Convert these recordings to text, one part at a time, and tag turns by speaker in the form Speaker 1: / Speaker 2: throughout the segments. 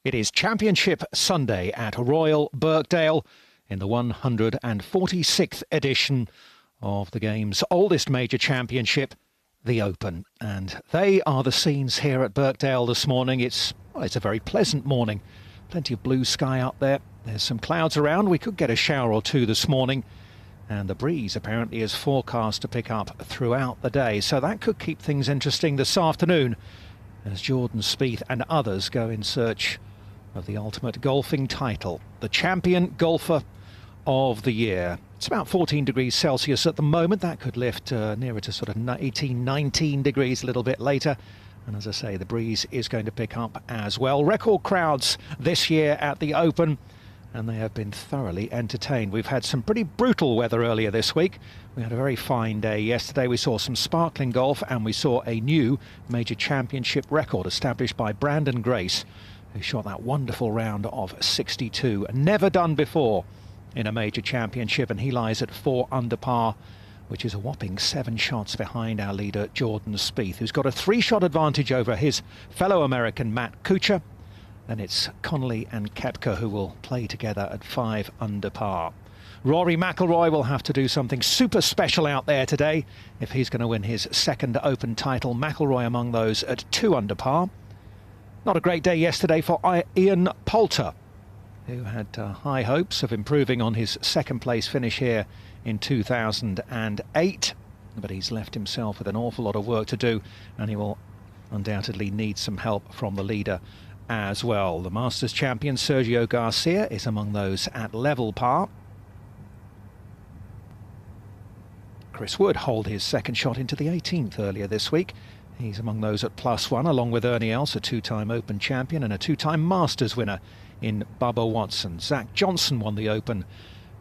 Speaker 1: It is Championship Sunday at Royal Birkdale in the 146th edition of the game's oldest major championship, the Open. And they are the scenes here at Birkdale this morning. It's a very pleasant morning. Plenty of blue sky up there. There's some clouds around. We could get a shower or two this morning. And the breeze apparently is forecast to pick up throughout the day. So that could keep things interesting this afternoon as Jordan Spieth and others go in search of the ultimate golfing title, the champion golfer of the year. It's about 14 degrees Celsius at the moment. That could lift nearer to sort of 18, 19 degrees a little bit later. And as I say, the breeze is going to pick up as well. Record crowds this year at the Open, and they have been thoroughly entertained. We've had some pretty brutal weather earlier this week. We had a very fine day yesterday. We saw some sparkling golf, and we saw a new major championship record established by Brandon Grace, who shot that wonderful round of 62. Never done before in a major championship, and he lies at 4 under par, which is a whopping 7 shots behind our leader, Jordan Spieth, who's got a 3-shot advantage over his fellow American, Matt Kuchar. Then it's Connolly and Koepka who will play together at 5 under par. Rory McIlroy will have to do something super special out there today if he's going to win his second Open title. McIlroy among those at 2 under par. Not a great day yesterday for Ian Poulter, who had high hopes of improving on his second place finish here in 2008. But he's left himself with an awful lot of work to do, and he will undoubtedly need some help from the leader as well. The Masters champion Sergio Garcia is among those at level par. Chris Wood holed his second shot into the 18th earlier this week. He's among those at +1, along with Ernie Els, a 2-time Open champion and a 2-time Masters winner in Bubba Watson. Zach Johnson won the Open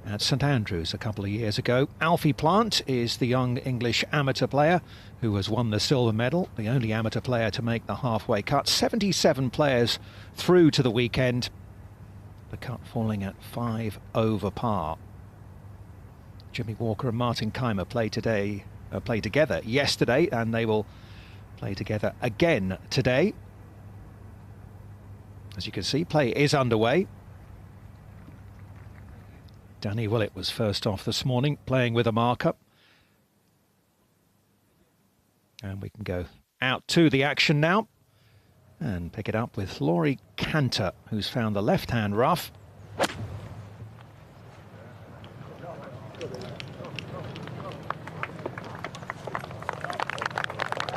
Speaker 1: at St Andrews a couple of years ago. Alfie Plant is the young English amateur player who has won the silver medal, the only amateur player to make the halfway cut. 77 players through to the weekend, the cut falling at 5 over par. Jimmy Walker and Martin Keimer played together yesterday, and they will play together again today. As you can see, play is underway. Danny Willett was first off this morning, playing with a marker. And we can go out to the action now and pick it up with Laurie Canter, who's found the left-hand rough.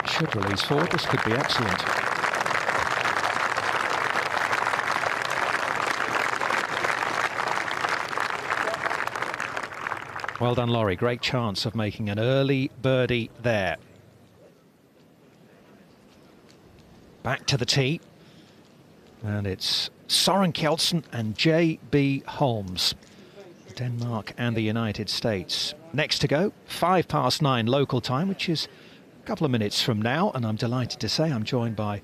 Speaker 1: Should release forward. This could be excellent. Well done, Laurie. Great chance of making an early birdie there. Back to the tee. And it's Soren Kjeldsen and J.B. Holmes, Denmark and the United States. Next to go, 9:05 local time, which is a couple of minutes from now. And I'm delighted to say I'm joined by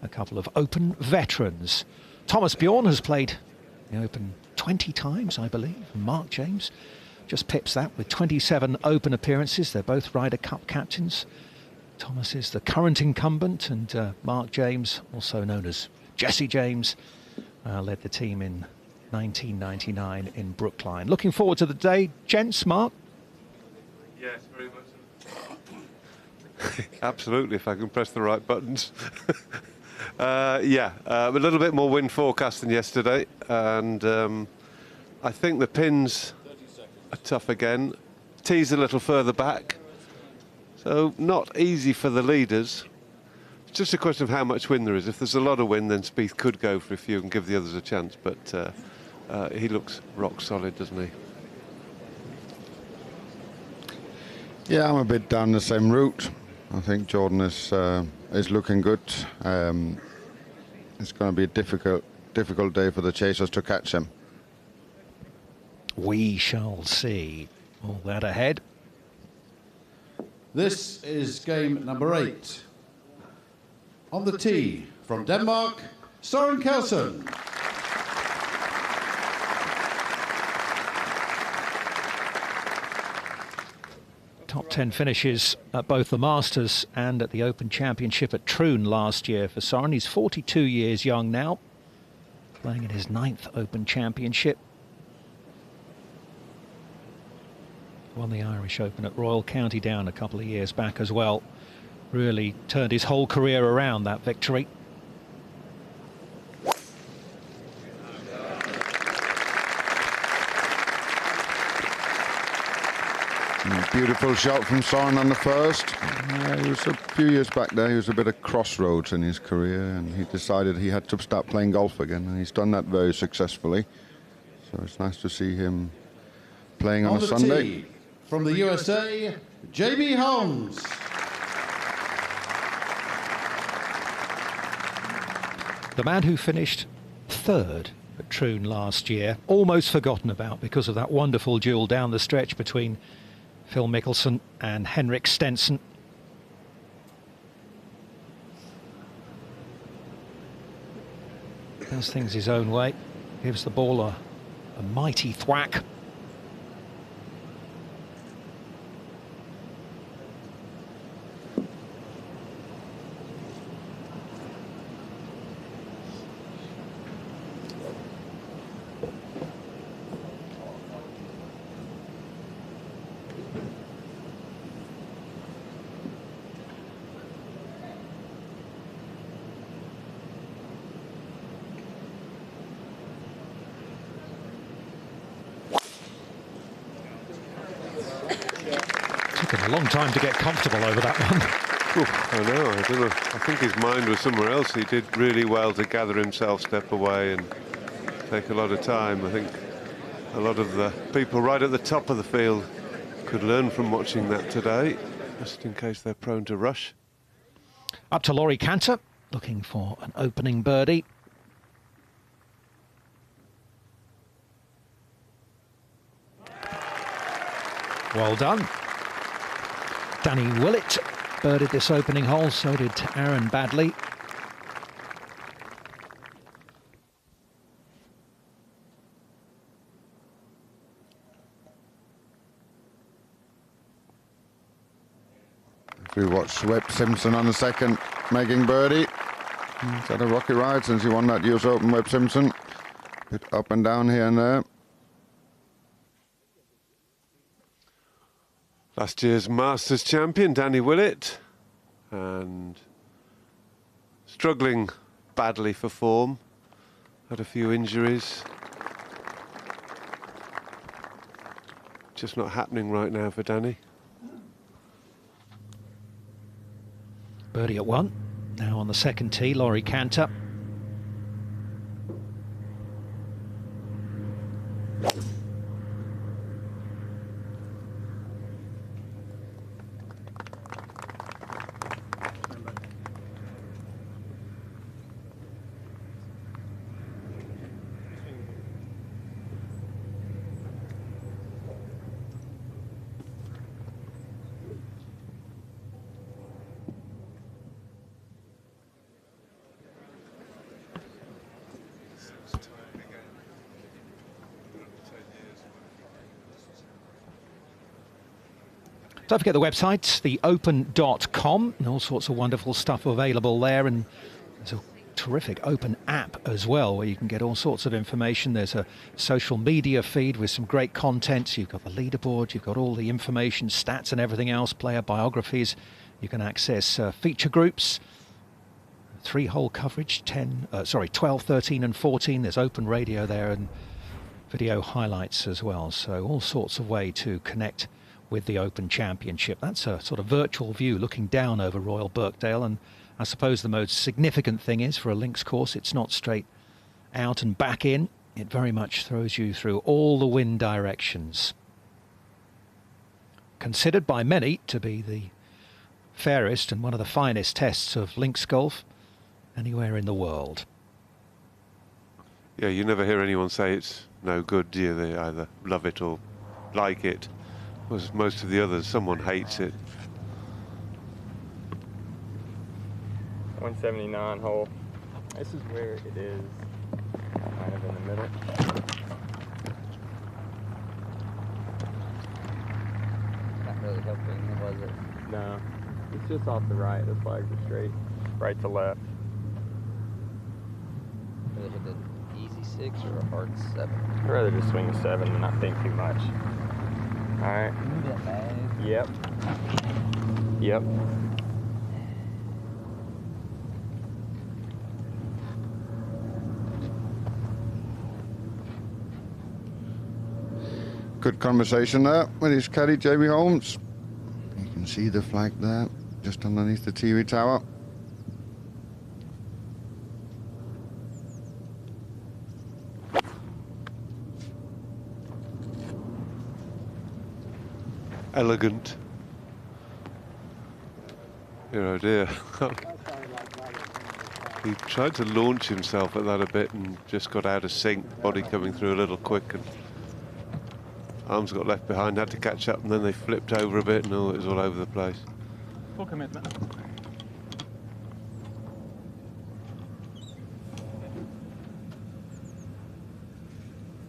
Speaker 1: a couple of Open veterans. Thomas Bjorn has played the Open 20 times, I believe. Mark James just pips that with 27 Open appearances. They're both Ryder Cup captains. Thomas is the current incumbent, and Mark James, also known as Jesse James, led the team in 1999 in Brookline. Looking forward to the day, gents. Mark?
Speaker 2: Yes, very much so. Absolutely, if I can press the right buttons. A little bit more wind forecast than yesterday, and I think the pins are tough again. Tee's a little further back, so not easy for the leaders. It's just a question of how much wind there is. If there's a lot of wind, then Spieth could go for a few and give the others a chance, but he looks rock solid, doesn't he?
Speaker 3: Yeah, I'm a bit down the same route. I think Jordan is looking good. It's going to be a difficult day for the chasers to catch him.
Speaker 1: We shall see. All that ahead.
Speaker 4: This is game number 8. On the tee from Denmark, Soren Kjeldsen.
Speaker 1: Top 10 finishes at both the Masters and at the Open Championship at Troon last year for Soren. He's 42 years young now. playing in his 9th Open Championship. Won the Irish Open at Royal County Down a couple of years back as well. Really turned his whole career around, that victory.
Speaker 3: Beautiful shot from Soren on the first. It was a few years back there, he was a bit of crossroads in his career, and he decided he had to start playing golf again, and he's done that very successfully. So it's nice to see him playing on a Sunday.
Speaker 4: Tee, from the USA, JB Holmes.
Speaker 1: The man who finished 3rd at Troon last year, almost forgotten about because of that wonderful duel down the stretch between Phil Mickelson and Henrik Stenson. Does things his own way, gives the ball a mighty thwack. Took him a long time to get comfortable over that one.
Speaker 2: I know, I don't know. I think his mind was somewhere else. He did really well to gather himself, step away and take a lot of time. I think a lot of the people right at the top of the field could learn from watching that today, just in case they're prone to rush.
Speaker 1: Up to Laurie Cantor, looking for an opening birdie. Well done. Danny Willett birdied this opening hole, so did Aaron Badley.
Speaker 3: If we watch Webb Simpson on the second, making birdie. He's had a rocky ride since he won that US Open, Webb Simpson. Bit up and down here and there.
Speaker 2: Last year's Masters champion, Danny Willett, and struggling badly for form. Had a few injuries. Just not happening right now for Danny.
Speaker 1: Birdie at 1. Now on the second tee, Laurie Cantor. Don't forget the website, theopen.com, and all sorts of wonderful stuff available there. And there's a terrific Open app as well, where you can get all sorts of information. There's a social media feed with some great content. You've got the leaderboard, you've got all the information, stats and everything else, player biographies. You can access feature groups, 3-hole coverage, 12, 13 and 14. There's Open radio there and video highlights as well. So all sorts of way to connect with the Open Championship. That's a sort of virtual view looking down over Royal Birkdale, and I suppose the most significant thing is for a links course, it's not straight out and back in. It very much throws you through all the wind directions. Considered by many to be the fairest and one of the finest tests of links golf anywhere in the world.
Speaker 2: Yeah, you never hear anyone say it's no good, do you? They either love it or like it. Whereas most of the others, someone hates it.
Speaker 5: 179 hole. This is where it is, kind of in the middle.
Speaker 6: Not really helping, was it?
Speaker 5: No, it's just off the right. The flags are straight, right to left.
Speaker 6: Really hit the easy 6 or a hard 7?
Speaker 5: I'd rather just swing a 7 and not think too much. All right.
Speaker 6: You get mad.
Speaker 5: Yep. Yep.
Speaker 3: Good conversation there with his caddy, Jamie Holmes. You can see the flag there, just underneath the TV tower.
Speaker 2: Elegant. Oh dear. He tried to launch himself at that a bit and just got out of sync, body coming through a little quick, and arms got left behind, had to catch up, and then they flipped over a bit, and it was all over the place.
Speaker 5: Full commitment.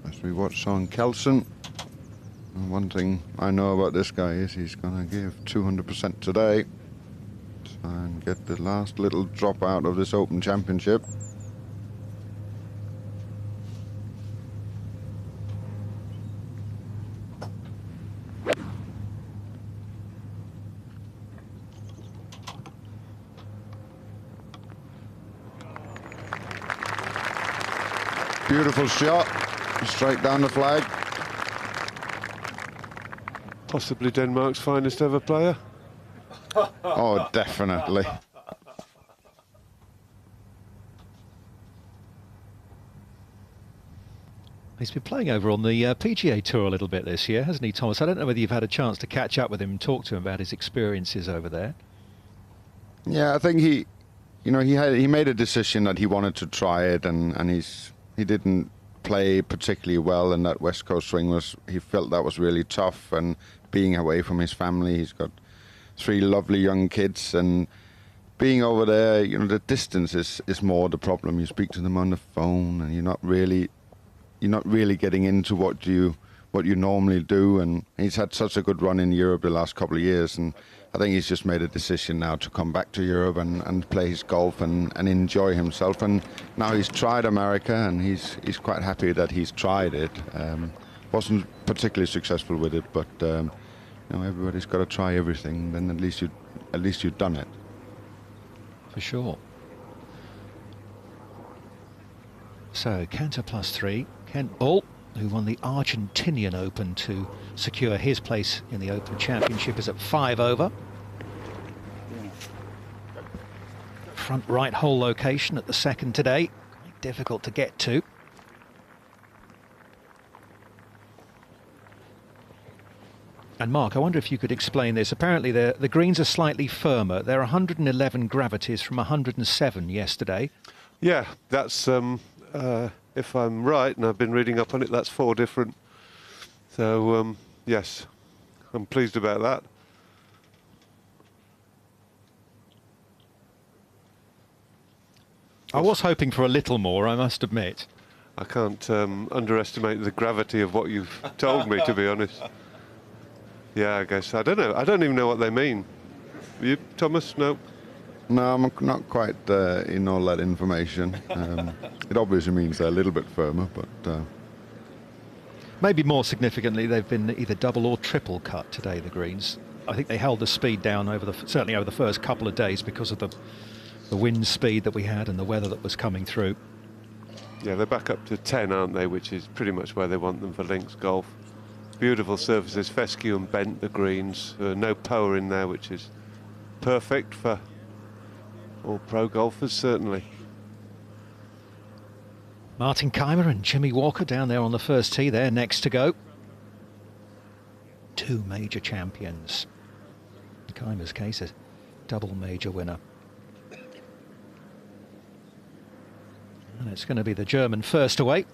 Speaker 3: As we watch Sean Kelson, one thing I know about this guy is he's going to give 200% today and get the last little drop out of this Open Championship. Beautiful shot, straight down the flag.
Speaker 2: Possibly Denmark's finest ever player.
Speaker 3: Oh, definitely.
Speaker 1: He's been playing over on the PGA Tour a little bit this year, hasn't he, Thomas? I don't know whether you've had a chance to catch up with him and talk to him about his experiences over there.
Speaker 3: Yeah, I think he made a decision that he wanted to try it, and he didn't play particularly well in that West Coast swing. He felt that was really tough, and being away from his family, he's got 3 lovely young kids, and being over there, the distance is more the problem. You speak to them on the phone, and you're not really getting into what you normally do. And he's had such a good run in Europe the last couple of years, and I think he's just made a decision now to come back to Europe and play his golf and enjoy himself. And now he's tried America, and he's quite happy that he's tried it. Wasn't particularly successful with it, but everybody's got to try everything. Then at least you've done it.
Speaker 1: For sure. So Canter +3, Kent Bull, who won the Argentinian Open to secure his place in the Open Championship, is at 5 over. Front right hole location at the second today, quite difficult to get to. And Mark, I wonder if you could explain this. Apparently the greens are slightly firmer. There are 111 gravities from 107 yesterday.
Speaker 2: Yeah, that's, if I'm right, and I've been reading up on it, that's 4 different. So, yes, I'm pleased about that.
Speaker 1: I was hoping for a little more, I must admit.
Speaker 2: I can't underestimate the gravity of what you've told me, to be honest. Yeah, I guess. I don't know. I don't even know what they mean. You, Thomas? No?
Speaker 3: No, I'm not quite in all that information. It obviously means they're a little bit firmer, but...
Speaker 1: Maybe more significantly, they've been either double or triple cut today, the greens. I think they held the speed down certainly over the first couple of days because of the wind speed that we had and the weather that was coming through.
Speaker 2: Yeah, they're back up to 10, aren't they, which is pretty much where they want them for links golf. Beautiful surfaces, fescue and bent, the greens. No power in there, which is perfect for all pro golfers, certainly.
Speaker 1: Martin Keimer and Jimmy Walker down there on the first tee there, next to go. 2 major champions. In Keimer's case, a double major winner. And it's going to be the German first away.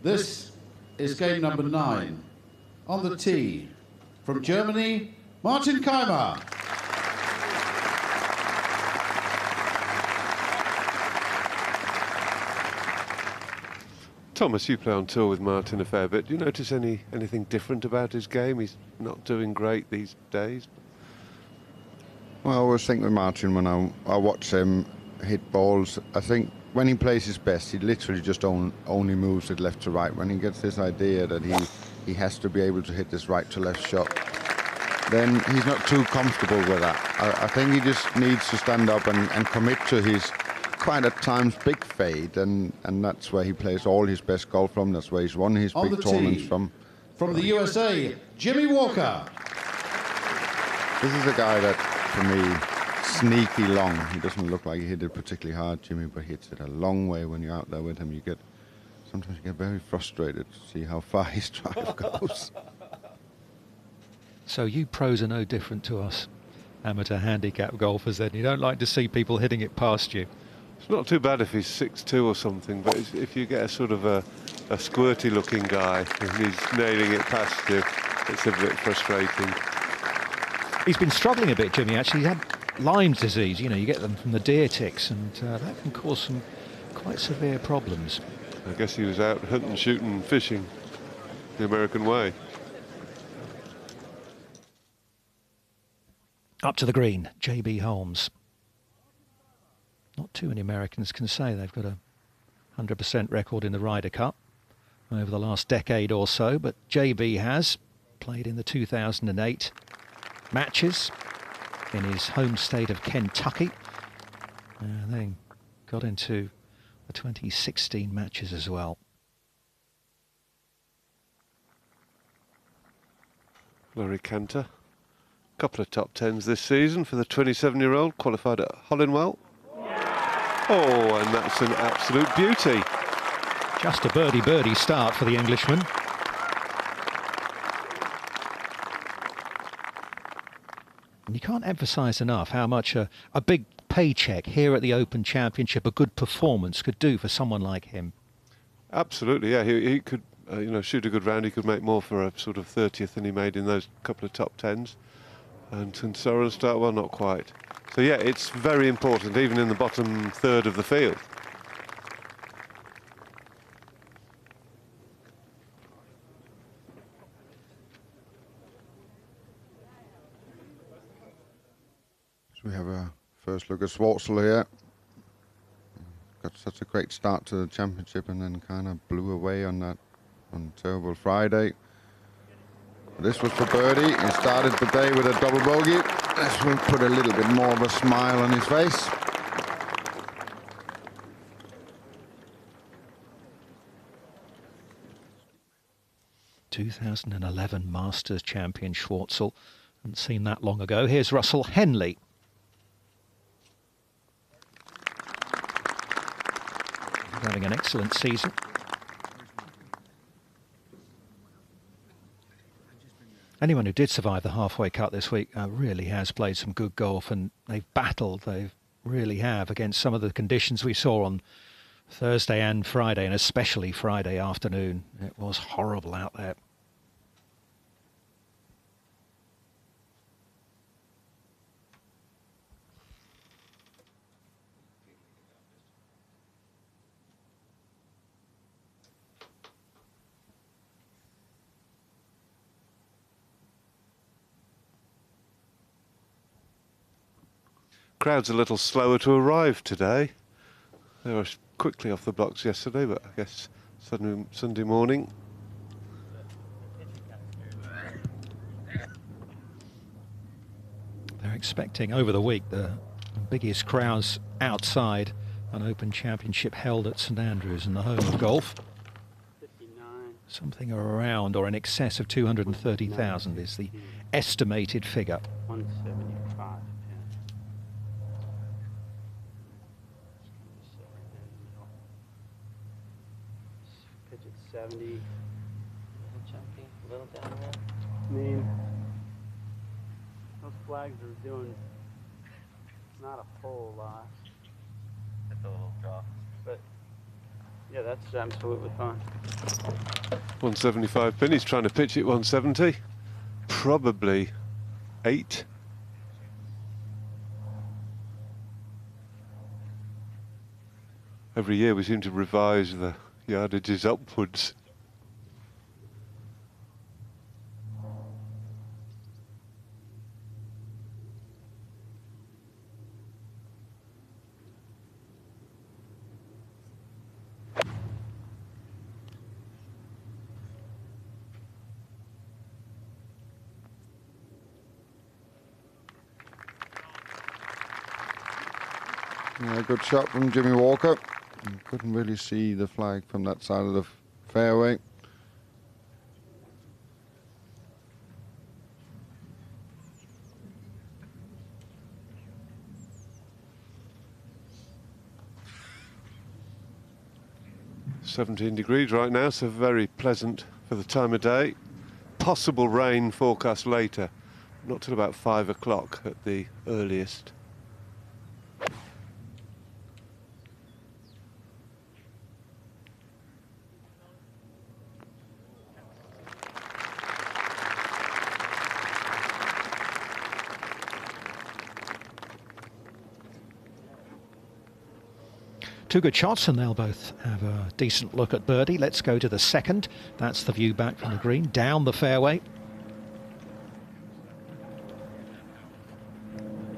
Speaker 4: This is game number 9. On the tee, from Germany, Martin Keimer.
Speaker 2: Thomas, you play on tour with Martin a fair bit. Do you notice anything different about his game? He's not doing great these days.
Speaker 3: Well, I always think with Martin when I watch him hit balls, I think when he plays his best, he literally just only moves it left to right. When he gets this idea that he has to be able to hit this right to left shot, then he's not too comfortable with that. I think he just needs to stand up and commit to his quite at times big fade, and that's where he plays all his best golf from. That's where he's won his
Speaker 4: On
Speaker 3: big
Speaker 4: the
Speaker 3: tournaments
Speaker 4: tee,
Speaker 3: from.
Speaker 4: From the USA, Jimmy Walker.
Speaker 3: This is a guy that, for me, sneaky long. He doesn't look like he hit it particularly hard, Jimmy, but he hits it a long way when you're out there with him. Sometimes you get very frustrated to see how far his drive goes.
Speaker 1: So you pros are no different to us amateur handicap golfers then. You don't like to see people hitting it past you.
Speaker 2: It's not too bad if he's 6'2" or something, but if you get a sort of a squirty looking guy and he's nailing it past you, it's a bit frustrating.
Speaker 1: He's been struggling a bit, Jimmy, actually. He had Lyme's disease, you know, you get them from the deer ticks, and that can cause some quite severe problems.
Speaker 2: I guess he was out hunting, shooting, fishing the American way.
Speaker 1: Up to the green, JB Holmes. Not too many Americans can say they've got a 100% record in the Ryder Cup over the last decade or so, but JB has played in the 2008 matches in his home state of Kentucky, and then got into the 2016 matches as well.
Speaker 2: Laurie Cantor, a couple of top tens this season for the 27-year-old, qualified at Hollingwell. Oh, and that's an absolute beauty.
Speaker 1: Just a birdie start for the Englishman. And you can't emphasise enough how much a big paycheck here at the Open Championship, a good performance, could do for someone like him.
Speaker 2: Absolutely, yeah. He could, you know, shoot a good round. He could make more for a sort of 30th than he made in those couple of top tens. And Soren start, well, not quite. So yeah, it's very important, even in the bottom third of the field.
Speaker 3: So we have a first look at Schwartzel here. Got such a great start to the championship and then kind of blew away on that terrible Friday. This was for birdie. He started the day with a double bogey. This will put a little bit more of a smile on his face.
Speaker 1: '11 Masters champion Schwartzel. Haven't seen that long ago. Here's Russell Henley. Having an excellent season. Anyone who did survive the halfway cut this week really has played some good golf, and they've battled, they really have, against some of the conditions we saw on Thursday and Friday, and especially Friday afternoon. It was horrible out there.
Speaker 2: Crowd's a little slower to arrive today. They were quickly off the blocks yesterday, but I guess Sunday morning.
Speaker 1: They're expecting over the week the biggest crowds outside an Open Championship held at St Andrews in the home of golf.
Speaker 7: 59.
Speaker 1: Something around or in excess of 230,000 is the estimated figure.
Speaker 7: 175. Pitch at 70.
Speaker 6: Little chunky, a little downhill.
Speaker 7: I mean, those flags are doing not a whole lot,
Speaker 6: That's a little drop.
Speaker 7: but yeah, that's absolutely fine.
Speaker 2: 175 pin. He's trying to pitch it 170. Probably 8. Every year we seem to revise the yardages upwards.
Speaker 3: Yeah, good shot from Jimmy Walker. You couldn't really see the flag from that side of the fairway.
Speaker 2: –17 right now, so very pleasant for the time of day. Possible rain forecast later, not till about 5 o'clock at the earliest.
Speaker 1: Two good shots, and they'll both have a decent look at birdie. Let's go to the second. That's the view back from the green, down the fairway.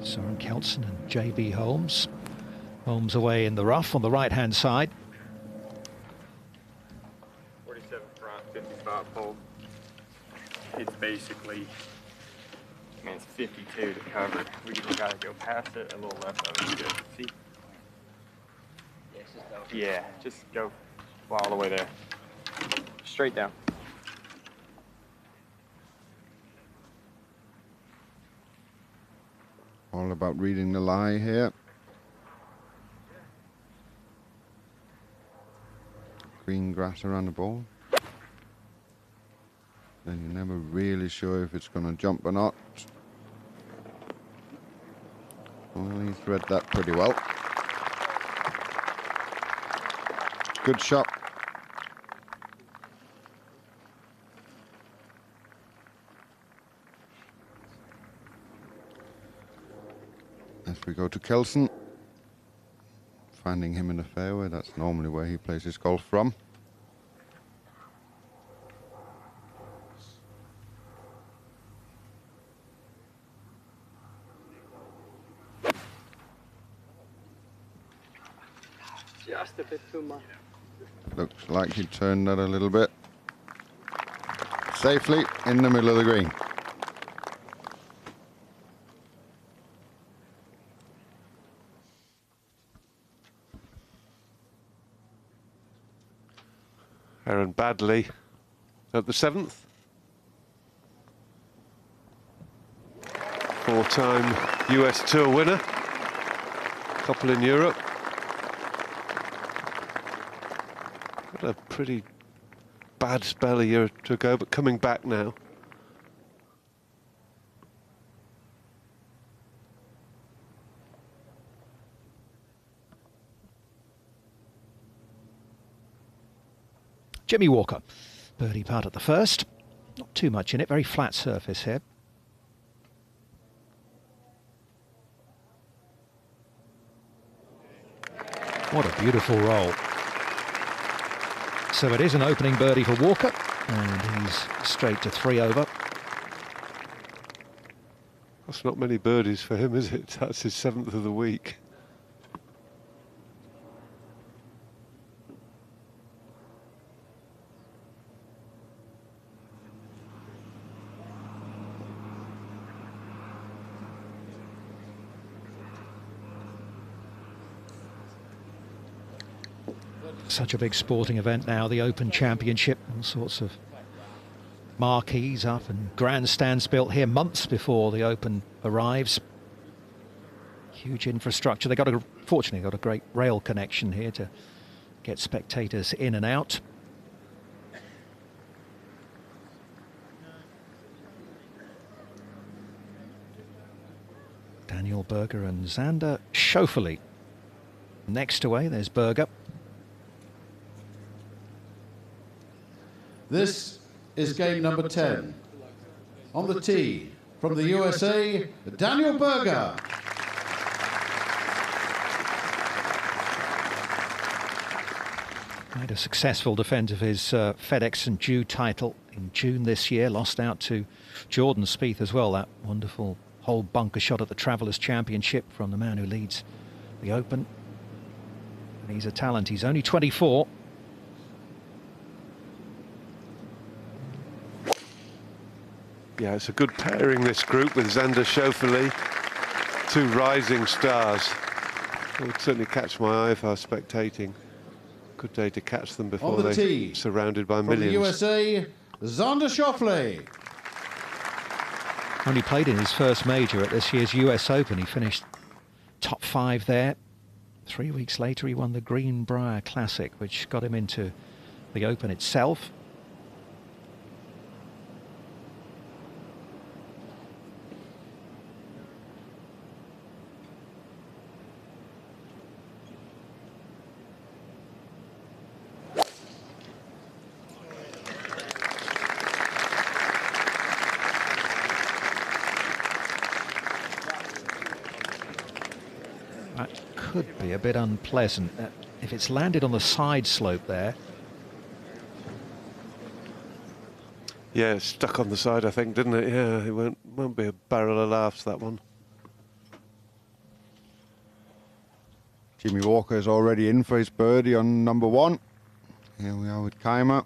Speaker 1: Soren Kelson and JB Holmes. Holmes away in the rough on the right-hand side.
Speaker 5: 47 front, 55 pole. It's basically, I mean, it's 52 to cover. We gotta go past it, a little left of it. Good. See? Yeah, just go all the way there. Straight down.
Speaker 3: All about reading the lie here. Green grass around the ball. Then you're never really sure if it's going to jump or not. Well, he's read that pretty well. Good shot. As we go to Kelson, finding him in the fairway, that's normally where he plays his golf from.
Speaker 7: Just a bit too much.
Speaker 3: Looks like he turned that a little bit. Safely in the middle of the green.
Speaker 2: Aaron Baddeley at the 7th. Four-time US Tour winner. Couple in Europe. Had a pretty bad spell a year or two ago, but coming back now.
Speaker 1: Jimmy Walker, birdie putt at the first. Not too much in it, very flat surface here. What a beautiful roll. So it is an opening birdie for Walker, and he's straight to 3 over.
Speaker 2: That's not many birdies for him, is it? That's his 7th of the week.
Speaker 1: Such a big sporting event now, the Open Championship. All sorts of marquees up and grandstands built here months before the Open arrives. Huge infrastructure. They fortunately got a great rail connection here to get spectators in and out. Daniel Berger and Xander Schauffele. Next away, there's Berger.
Speaker 4: This is game number 10. On the tee, from the USA, Daniel Berger.
Speaker 1: Made a successful defence of his FedEx St. Jude title in June this year. Lost out to Jordan Spieth as well. That wonderful whole bunker shot at the Travellers' Championship from the man who leads the Open. And he's a talent. He's only 24.
Speaker 2: Yeah, it's a good pairing, this group, with Xander Schauffele, two rising stars. It would certainly catch my eye if I was spectating. Good day to catch them before
Speaker 4: On the
Speaker 2: they're
Speaker 4: tee,
Speaker 2: surrounded by
Speaker 4: from the
Speaker 2: millions.
Speaker 4: USA, Xander Schauffele.
Speaker 1: Only played in his first major at this year's US Open. He finished top 5 there. 3 weeks later, he won the Greenbrier Classic, which got him into the Open itself. That could be a bit unpleasant if it's landed on the side slope there.
Speaker 2: Yeah, it's stuck on the side, I think, didn't it? Yeah, it won't be a barrel of laughs, that one.
Speaker 3: Jimmy Walker is already in for his birdie on number 1. Here we are with Keimer.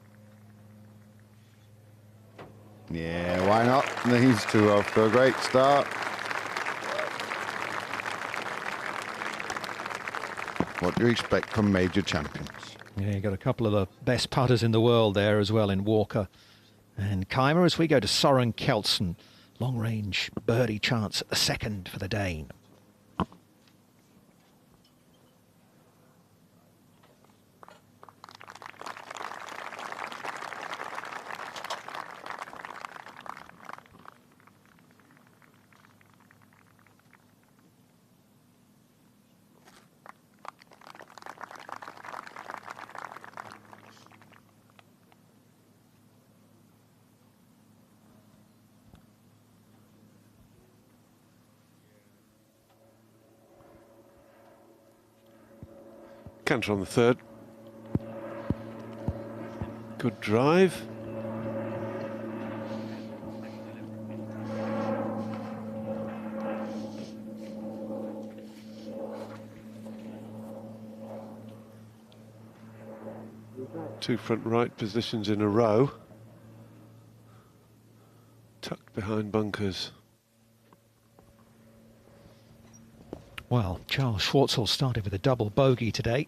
Speaker 3: Yeah, why not? These two off to a great start. What do you expect from major champions?
Speaker 1: Yeah, you got a couple of the best putters in the world there as well in Walker and Keimer. As we go to Soren Kjeldsen, long range birdie chance at the second for the Dane.
Speaker 2: Canter on the third. Good drive. Two front right positions in a row. Tucked behind bunkers.
Speaker 1: Well, Charles Schwartzel started with a double bogey today.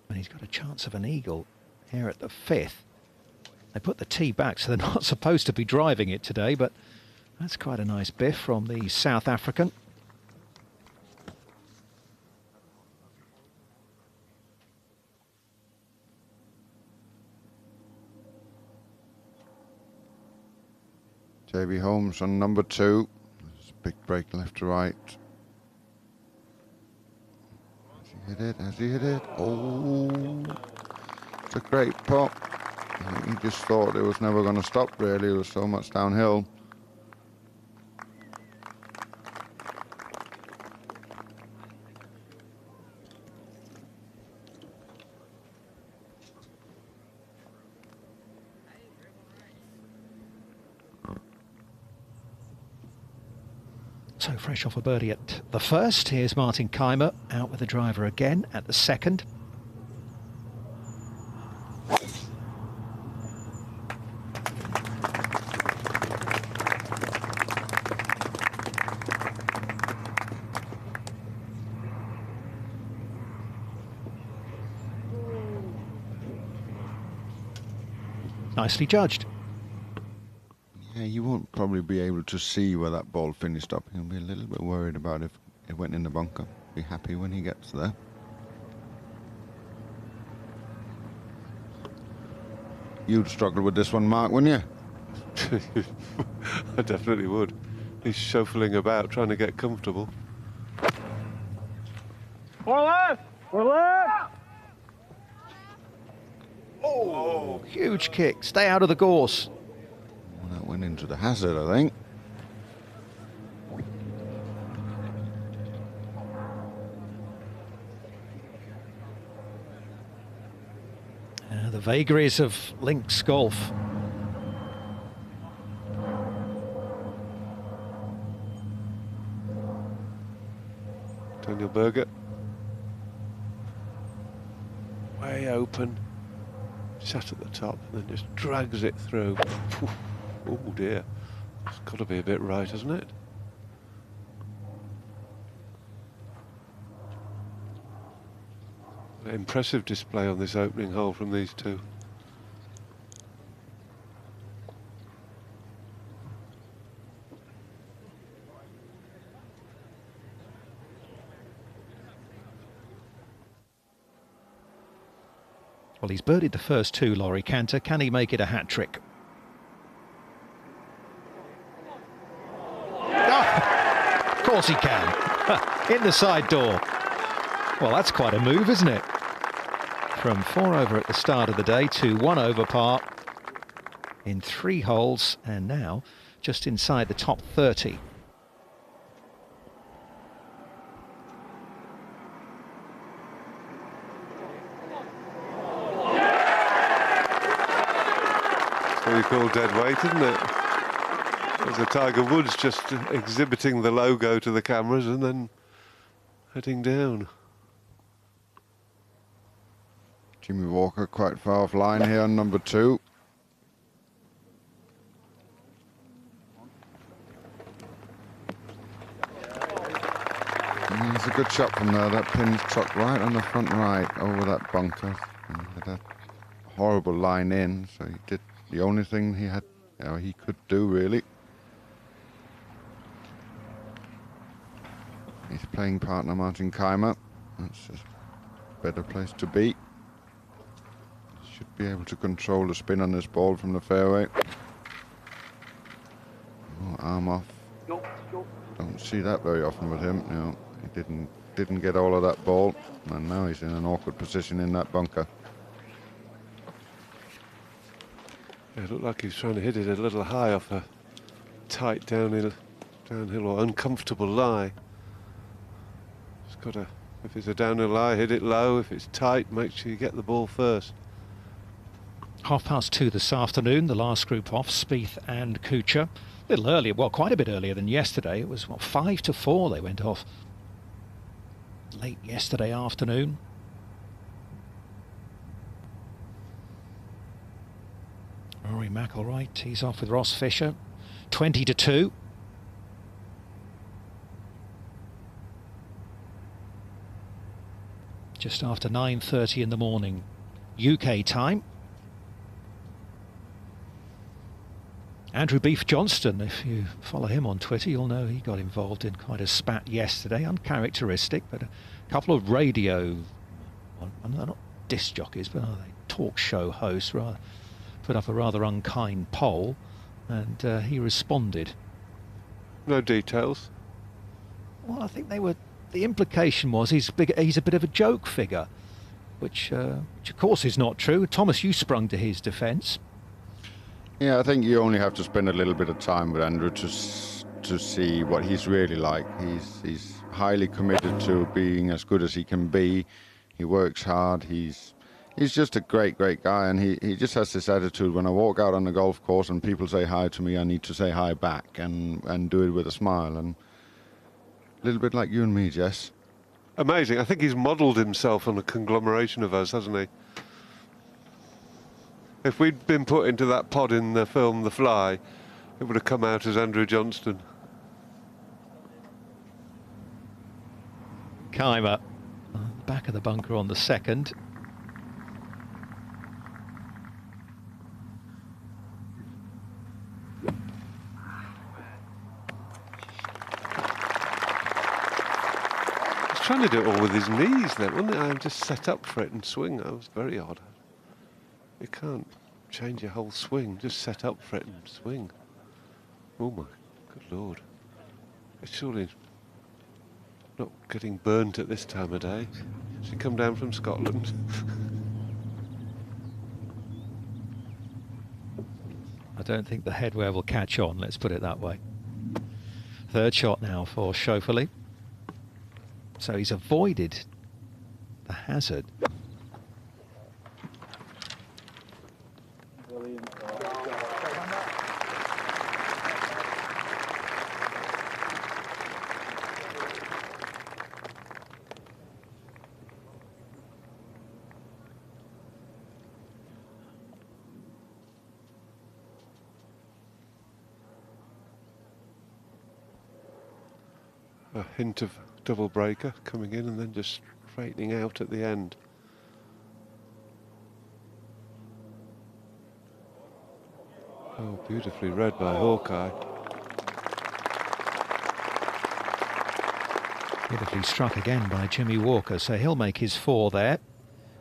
Speaker 1: And he's got a chance of an eagle here at the 5th. They put the tee back, so they're not supposed to be driving it today, but that's quite a nice biff from the South African.
Speaker 3: JB Holmes on number 2. There's a big break left to right. Has he hit it? Has he hit it? Oh, it's a great pop. I think he just thought it was never going to stop, really. There was so much downhill.
Speaker 1: So fresh off a birdie at the first. Here's Martin Keimer out with the driver again at the second. Nicely judged.
Speaker 3: Yeah, you won't probably be able to see where that ball finished up. He'll be a little bit worried about if it went in the bunker. Be happy when he gets there. You'd struggle with this one, Mark, wouldn't you?
Speaker 2: I definitely would. He's shuffling about, trying to get comfortable.
Speaker 7: Four left! Four left!
Speaker 1: Oh, huge kick. Stay out of the gorse.
Speaker 3: Well, that went into the hazard, I think.
Speaker 1: The vagaries of links golf.
Speaker 2: Daniel Berger. Way open. Sat at the top and then just drags it through. Oh dear. It's got to be a bit right, hasn't it? Impressive display on this opening hole from these two.
Speaker 1: Well, he's birdied the first two, Laurie Cantor. Can he make it a hat-trick? Oh, of course he can. In the side door. Well, that's quite a move, isn't it? From 4 over at the start of the day to 1 over par in 3 holes, and now just inside the top 30.
Speaker 2: What you call dead weight, isn't it? There's a Tiger Woods just exhibiting the logo to the cameras and then heading down.
Speaker 3: Jimmy Walker quite far offline here on number 2. It's a good shot from there. That pin's trucked right on the front right over that bunker. And he had a horrible line in, so he did the only thing he had, he could do really. His playing partner Martin Keimer. That's a better place to be. Should be able to control the spin on this ball from the fairway. Oh, arm off. Don't see that very often with him. No, he didn't get all of that ball, and now he's in an awkward position in that bunker.
Speaker 2: Yeah, it looked like he was trying to hit it a little high off a tight downhill or uncomfortable lie. Just got to, if it's a downhill lie, hit it low. If it's tight, make sure you get the ball first.
Speaker 1: 2:30 this afternoon, the last group off, Spieth and Kuchar. A little earlier, well, quite a bit earlier than yesterday. It was, 5 to 4 they went off late yesterday afternoon. Rory McIlroy tees off with Ross Fisher, 20 to 2. Just after 9:30 in the morning, UK time. Andrew Beef Johnston, if you follow him on Twitter, you'll know he got involved in quite a spat yesterday, uncharacteristic, but a couple of radio, well, they're not disc jockeys, but are they talk show hosts, rather, put up a rather unkind poll, and he responded.
Speaker 2: No details.
Speaker 1: Well, I think they were. The implication was he's a bit of a joke figure, which of course is not true. Thomas, you sprung to his defence.
Speaker 3: Yeah, I think you only have to spend a little bit of time with Andrew to see what he's really like. He's highly committed to being as good as he can be. He works hard. He's just a great guy, and he just has this attitude. When I walk out on the golf course and people say hi to me, I need to say hi back and do it with a smile. And a little bit like you and me, Jess.
Speaker 2: Amazing. I think he's modelled himself on a conglomeration of us, hasn't he? If we'd been put into that pod in the film The Fly, it would have come out as Andrew Johnston.
Speaker 1: Keimer, back of the bunker on the second.
Speaker 2: He's trying to do it all with his knees then, wasn't it? I'm just set up for it and swing. That was very odd. You can't change your whole swing, just set up for it and swing. Oh my good lord. It's surely not getting burnt at this time of day. She come down from Scotland.
Speaker 1: I don't think the headwear will catch on, let's put it that way. Third shot now for Schauffele. So he's avoided the hazard.
Speaker 2: A hint of double breaker coming in and then just straightening out at the end. Oh, beautifully read by Hawkeye.
Speaker 1: Beautifully struck again by Jimmy Walker, so he'll make his 4 there.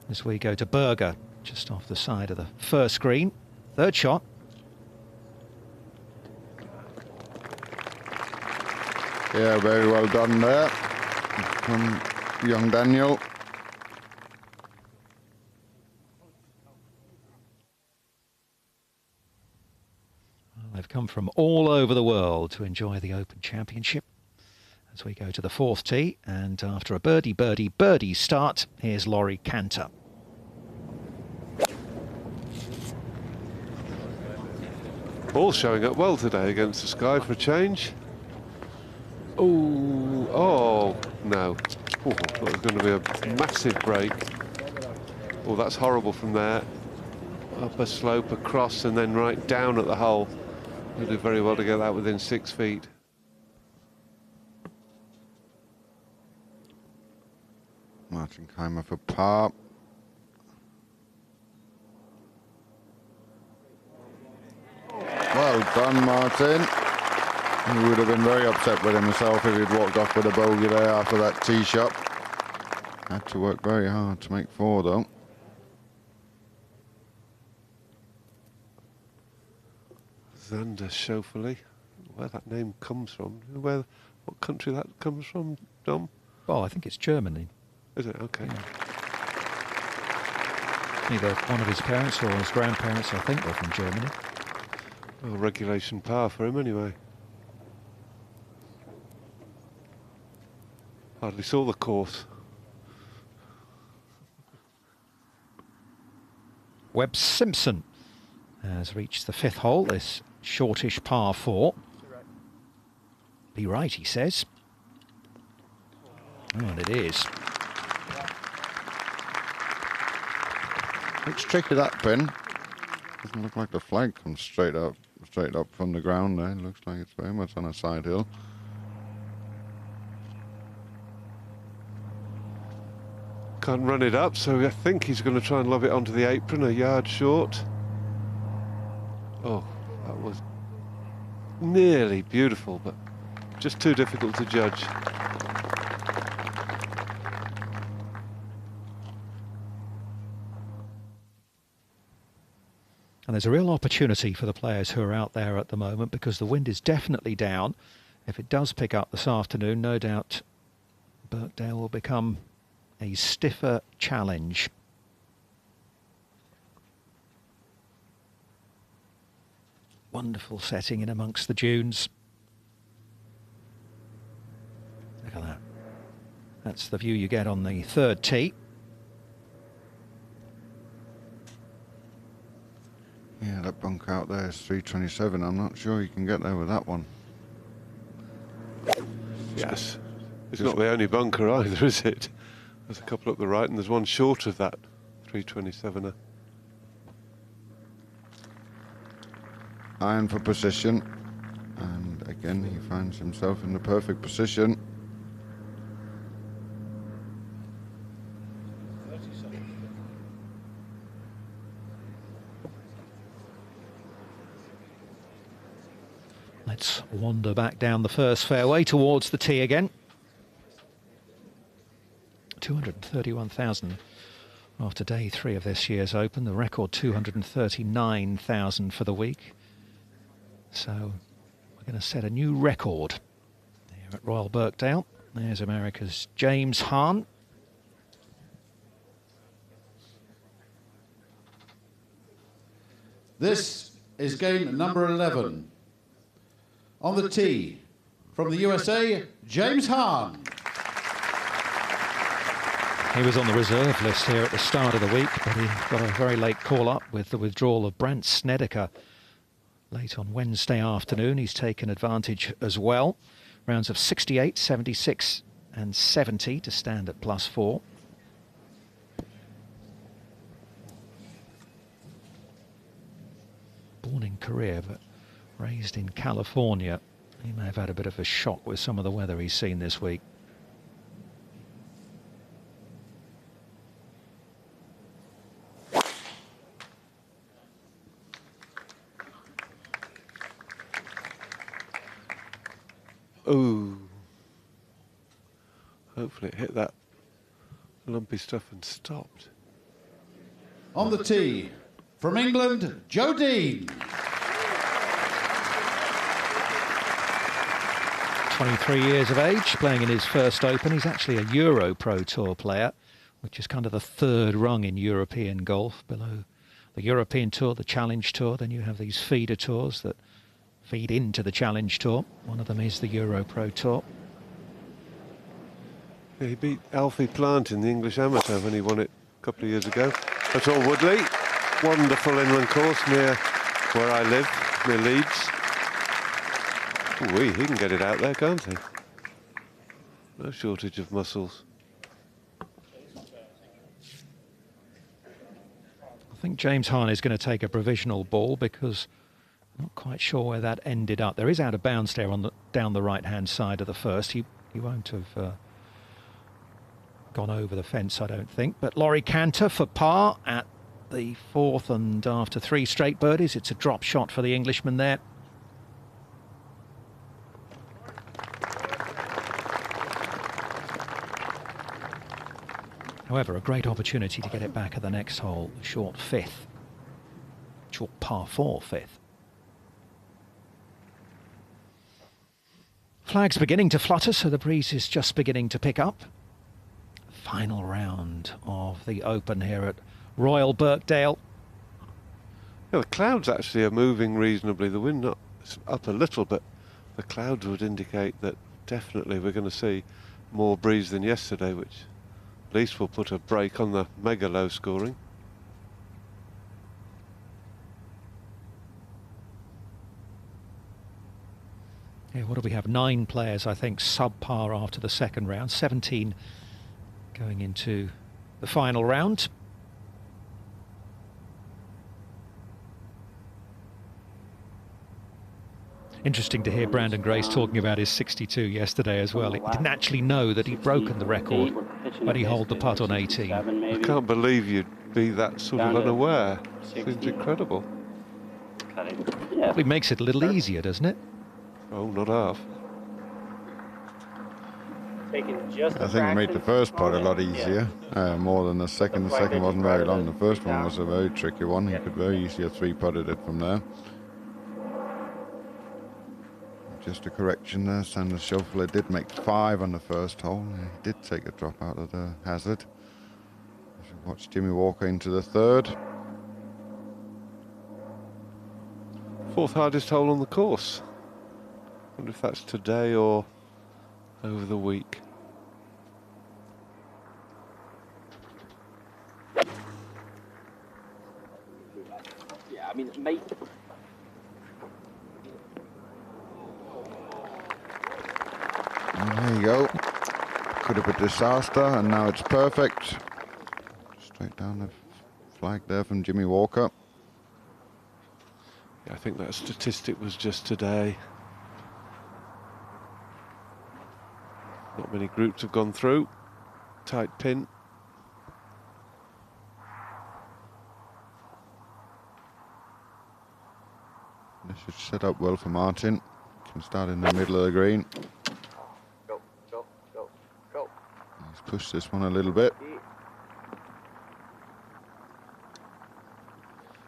Speaker 1: As we go to Berger, just off the side of the first green. Third shot.
Speaker 3: Yeah, very well done there from young Daniel.
Speaker 1: Well, they've come from all over the world to enjoy the Open Championship. As we go to the 4th tee, and after a birdie start, here's Laurie Cantor.
Speaker 2: All showing up well today against the sky for a change. Oh, no. Oh, that was going to be a massive break. Oh, that's horrible from there. Up a slope, across, and then right down at the hole. He'll do very well to get that within 6 feet.
Speaker 3: Martin Keimer for par. Well done, Martin. He would have been very upset with himself if he'd walked off with a bogey there after that tee shot. Had to work very hard to make 4, though.
Speaker 2: Xander Schauffele, where that name comes from, what country that comes from, Dom?
Speaker 1: Oh, I think it's Germany.
Speaker 2: Is it? Okay.
Speaker 1: Yeah. Either one of his parents or his grandparents, I think, were from Germany.
Speaker 2: Well, regulation par for him anyway. Hardly saw the course.
Speaker 1: Webb Simpson has reached the 5th hole, this shortish par 4. Be right, he says. Oh, and it is.
Speaker 3: Looks tricky, that pin. Doesn't look like the flag comes straight up from the ground there. Looks like it's very much on a side hill.
Speaker 2: Can't run it up, so I think he's going to try and lob it onto the apron, a yard short. Oh, that was nearly beautiful, but just too difficult to judge.
Speaker 1: And there's a real opportunity for the players who are out there at the moment, because the wind is definitely down. If it does pick up this afternoon, no doubt Birkdale will become a stiffer challenge. Wonderful setting in amongst the dunes. Look at that. That's the view you get on the 3rd tee.
Speaker 3: Yeah, that bunk out there is 327. I'm not sure you can get there with that one.
Speaker 2: Yes. It's not the only bunker either, is it? There's a couple up the right, and there's one short of that 327er.
Speaker 3: Iron for position, and again he finds himself in the perfect position.
Speaker 1: Let's wander back down the first fairway towards the tee again. 231,000 after day 3 of this year's Open. The record 239,000 for the week. So we're going to set a new record here at Royal Birkdale. There's America's James Hahn.
Speaker 4: This is game number 11. On the tee, from the USA, James Hahn.
Speaker 1: He was on the reserve list here at the start of the week, but he got a very late call-up with the withdrawal of Brandt Snedeker late on Wednesday afternoon. He's taken advantage as well. Rounds of 68, 76 and 70 to stand at +4. Born in Korea, but raised in California. He may have had a bit of a shock with some of the weather he's seen this week.
Speaker 2: Hopefully it hit that lumpy stuff and stopped.
Speaker 4: On the tee, from England, Joe Dean.
Speaker 1: 23 years of age, playing in his first Open. He's actually a Euro Pro Tour player, which is kind of the third rung in European golf, below the European Tour, the Challenge Tour. Then you have these feeder tours that feed into the Challenge Tour. One of them is the Euro Pro Tour.
Speaker 2: Yeah, he beat Alfie Plant in the English Amateur when he won it a couple of years ago. At All Woodley, wonderful inland course near where I live, near Leeds. Ooh, he can get it out there, can't he? No shortage of muscles.
Speaker 1: I think James Hahn is going to take a provisional ball because I'm not quite sure where that ended up. There is out of bounds there on the down the right-hand side of the first. He won't have gone over the fence, I don't think. But Laurie Cantor for par at the fourth, and after 3 straight birdies, it's a drop shot for the Englishman there. However, a great opportunity to get it back at the next hole, short fifth, short par 4 fifth. Flag's beginning to flutter, so the breeze is just beginning to pick up. Final round of the Open here at Royal Birkdale.
Speaker 2: Yeah, the clouds actually are moving reasonably. The wind up a little, but the clouds would indicate that definitely we're going to see more breeze than yesterday, which at least will put a break on the mega low scoring.
Speaker 1: Yeah, what do we have? 9 players, I think, sub-par after the second round. 17 going into the final round. Interesting to hear Brandon Grace talking about his 62 yesterday as well. He didn't actually know that he'd broken the record when he holed the putt on 18.
Speaker 2: I can't believe you'd be that sort of unaware. Seems incredible.
Speaker 1: Well, it makes it a little easier, doesn't it?
Speaker 2: Oh, not half.
Speaker 3: I think it made the first putt a lot easier, more than the second. The second wasn't very long. The first one was a very tricky one. He could very easily have 3-putted it from there. Just a correction there, Sanders Schauffele did make 5 on the first hole. He did take a drop out of the hazard. Watch Jimmy Walker into the third.
Speaker 2: 4th hardest hole on the course. Wonder if that's today or over the week.
Speaker 6: Yeah, I mean, mate.
Speaker 3: And there you go. Could have been a disaster, and now it's perfect. Straight down the flag there from Jimmy Walker.
Speaker 2: Yeah, I think that statistic was just today. Not many groups have gone through. Tight pin.
Speaker 3: This should set up well for Martin. Can start in the middle of the green.
Speaker 6: Go, go, go, go.
Speaker 3: He's pushed this one a little bit.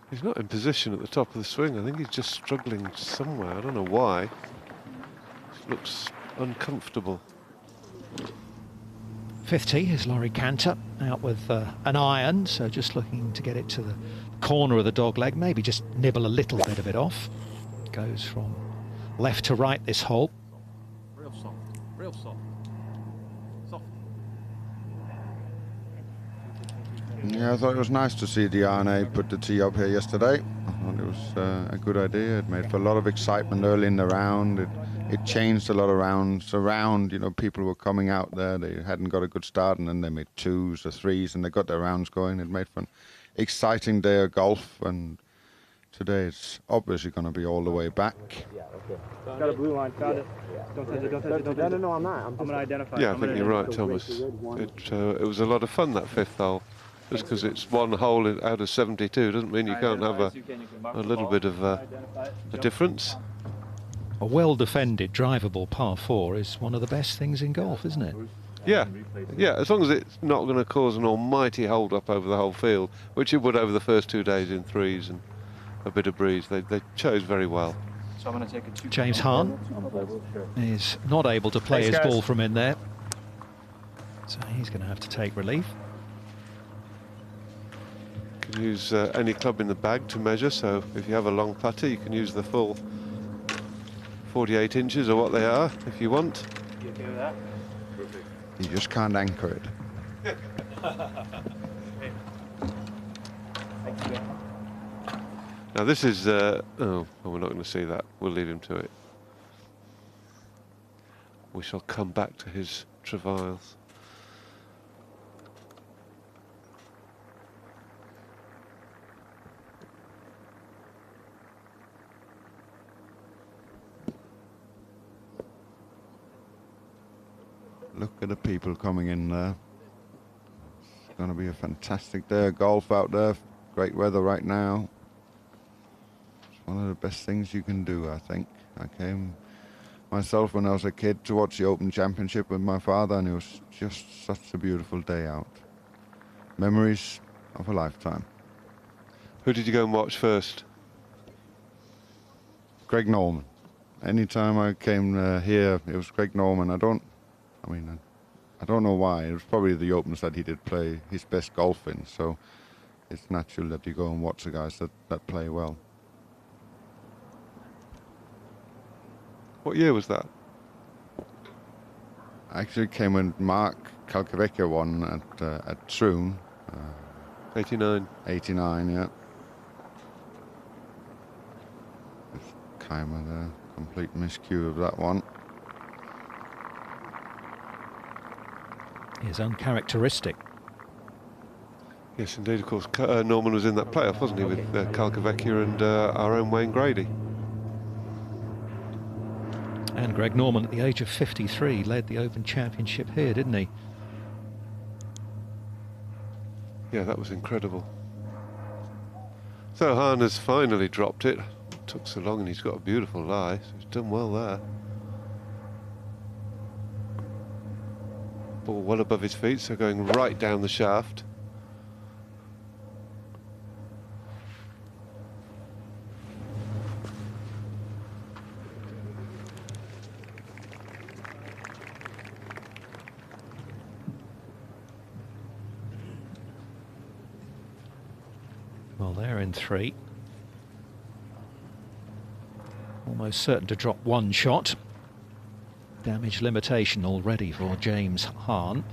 Speaker 2: He's not in position at the top of the swing. I think he's just struggling somewhere. I don't know why. It looks uncomfortable.
Speaker 1: 5th tee is Laurie Cantor out with an iron, so just looking to get it to the corner of the dog leg, maybe just nibble a little bit of it off. Goes from left to right this hole.
Speaker 8: Real soft, real soft. Soft.
Speaker 3: Yeah, I thought it was nice to see Diane put the tee up here yesterday. I thought it was a good idea. It made for a lot of excitement early in the round. It changed a lot of rounds around. You know, people were coming out there. They hadn't got a good start, and then they made 2s or 3s, and they got their rounds going. It made for an exciting day of golf, and today it's obviously going to be all the way back.
Speaker 7: Got a blue line, found it. Don't touch it, don't touch it, don't touch it. No, I'm not. I'm going to identify it.
Speaker 2: Yeah, I think you're right, Thomas. It was a lot of fun, that 5th hole. Just because it's one hole out of 72 doesn't mean you can't have a little bit of a difference.
Speaker 1: A well-defended, drivable par 4 is one of the best things in golf, isn't it?
Speaker 2: Yeah, yeah, as long as it's not going to cause an almighty hold-up over the whole field, which it would over the first 2 days in threes and a bit of breeze. They chose very well.
Speaker 5: So I'm going to take a 2.
Speaker 1: James Hahn is not able to play his ball from in there, so he's going to have to take relief.
Speaker 2: You can use any club in the bag to measure, so if you have a long putter, you can use the full 48 inches or what they are if you want.
Speaker 5: You okay with that?
Speaker 3: You just can't anchor it.
Speaker 5: Thank you.
Speaker 2: Now this is, oh, well, we're not going to see that. We'll leave him to it. We shall come back to his travails.
Speaker 3: Look at the people coming in there. It's going to be a fantastic day of golf out there. Great weather right now. It's one of the best things you can do, I think. I came myself when I was a kid to watch the Open Championship with my father, and it was just such a beautiful day out. Memories of a lifetime.
Speaker 2: Who did you go and watch first?
Speaker 3: Greg Norman. Anytime I came here, it was Greg Norman. I don't know why. It was probably the Opens that he did play his best golf in, so it's natural that you go and watch the guys that play well.
Speaker 2: What year was that?
Speaker 3: I actually came when Mark Calcavecchia won at Troon.
Speaker 2: 89.
Speaker 3: 89, yeah. Kind of a complete miscue of that one.
Speaker 1: Is uncharacteristic.
Speaker 2: Yes, indeed, of course. Norman was in that playoff, wasn't he, with Calcavecchia and our own Wayne Grady.
Speaker 1: And Greg Norman, at the age of 53, led the Open Championship here, didn't he?
Speaker 2: Yeah, that was incredible. So Hahn has finally dropped it. Took so long, and he's got a beautiful lie, so he's done well there. Ball well above his feet, so going right down the shaft.
Speaker 1: Well, they're in 3. Almost certain to drop one shot. Damage limitation already for James Hahn.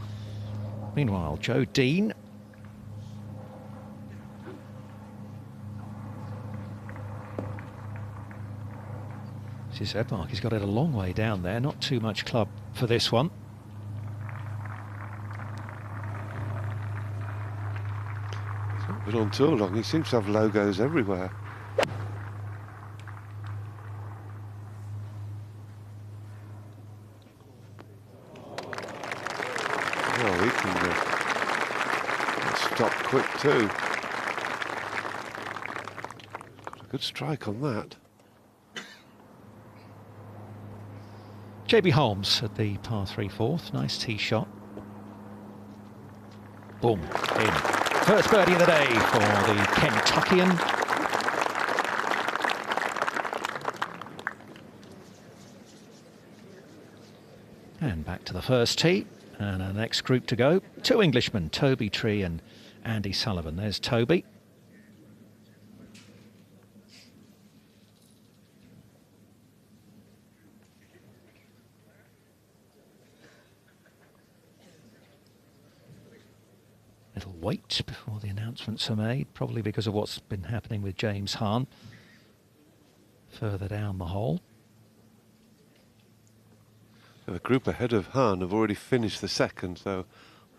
Speaker 1: Meanwhile, Joe Dean. This is Edmark. He's got it a long way down there. Not too much club for this one.
Speaker 2: He's not been on tour long. He seems to have logos everywhere. He can stop quick too. Got a good strike on that.
Speaker 1: JB Holmes at the par 3 fourth. Nice tee shot. Boom. In. First birdie of the day for the Kentuckian. And back to the first tee. And our next group to go, 2 Englishmen, Toby Tree and Andy Sullivan. There's Toby. Little wait before the announcements are made, probably because of what's been happening with James Hahn further down the hole.
Speaker 2: The group ahead of Hahn have already finished the second, so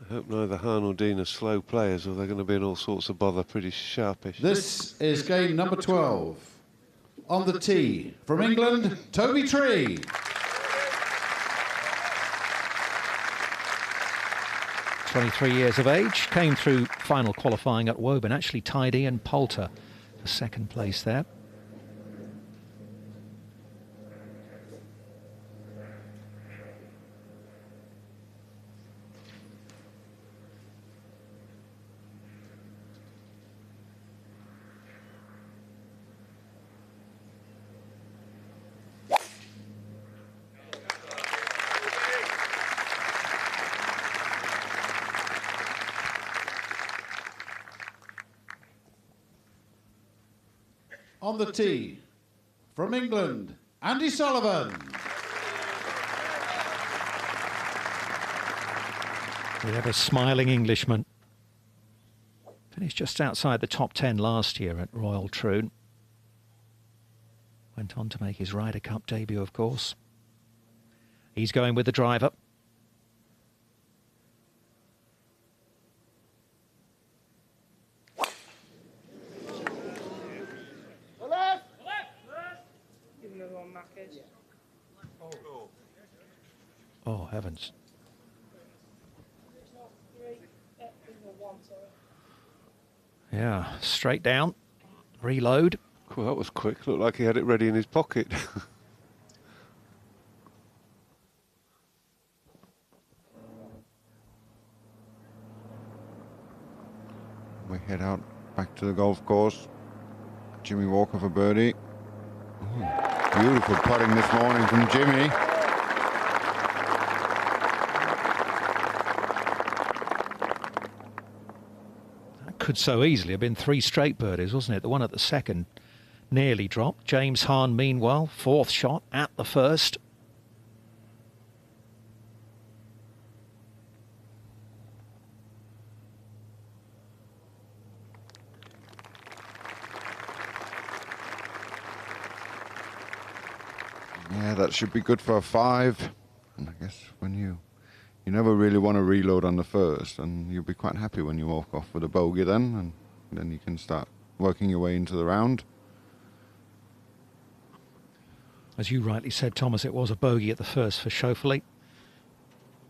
Speaker 2: I hope neither Hahn or Dean are slow players, or they're going to be in all sorts of bother pretty sharpish.
Speaker 4: This is game number 12. On the tee, from England, Toby Tree.
Speaker 1: 23 years of age, came through final qualifying at Woburn, actually tied Ian Poulter for second place there.
Speaker 4: On the tee, from England, Andy Sullivan.
Speaker 1: We have a smiling Englishman. Finished just outside the top 10 last year at Royal Troon. Went on to make his Ryder Cup debut, of course. He's going with the driver. Oh, heavens. Yeah, straight down, reload.
Speaker 2: Well, that was quick. Looked like he had it ready in his pocket.
Speaker 3: We head out back to the golf course. Jimmy Walker for birdie. Ooh, beautiful putting this morning from Jimmy.
Speaker 1: Could so easily have been 3 straight birdies, wasn't it? The one at the second nearly dropped. James Hahn, meanwhile, 4th shot at the first.
Speaker 3: Yeah, that should be good for a 5. And I guess when you never really want to reload on the first, and you'll be quite happy when you walk off with a bogey then, and then you can start working your way into the round.
Speaker 1: As you rightly said, Thomas, it was a bogey at the first for Schauffele.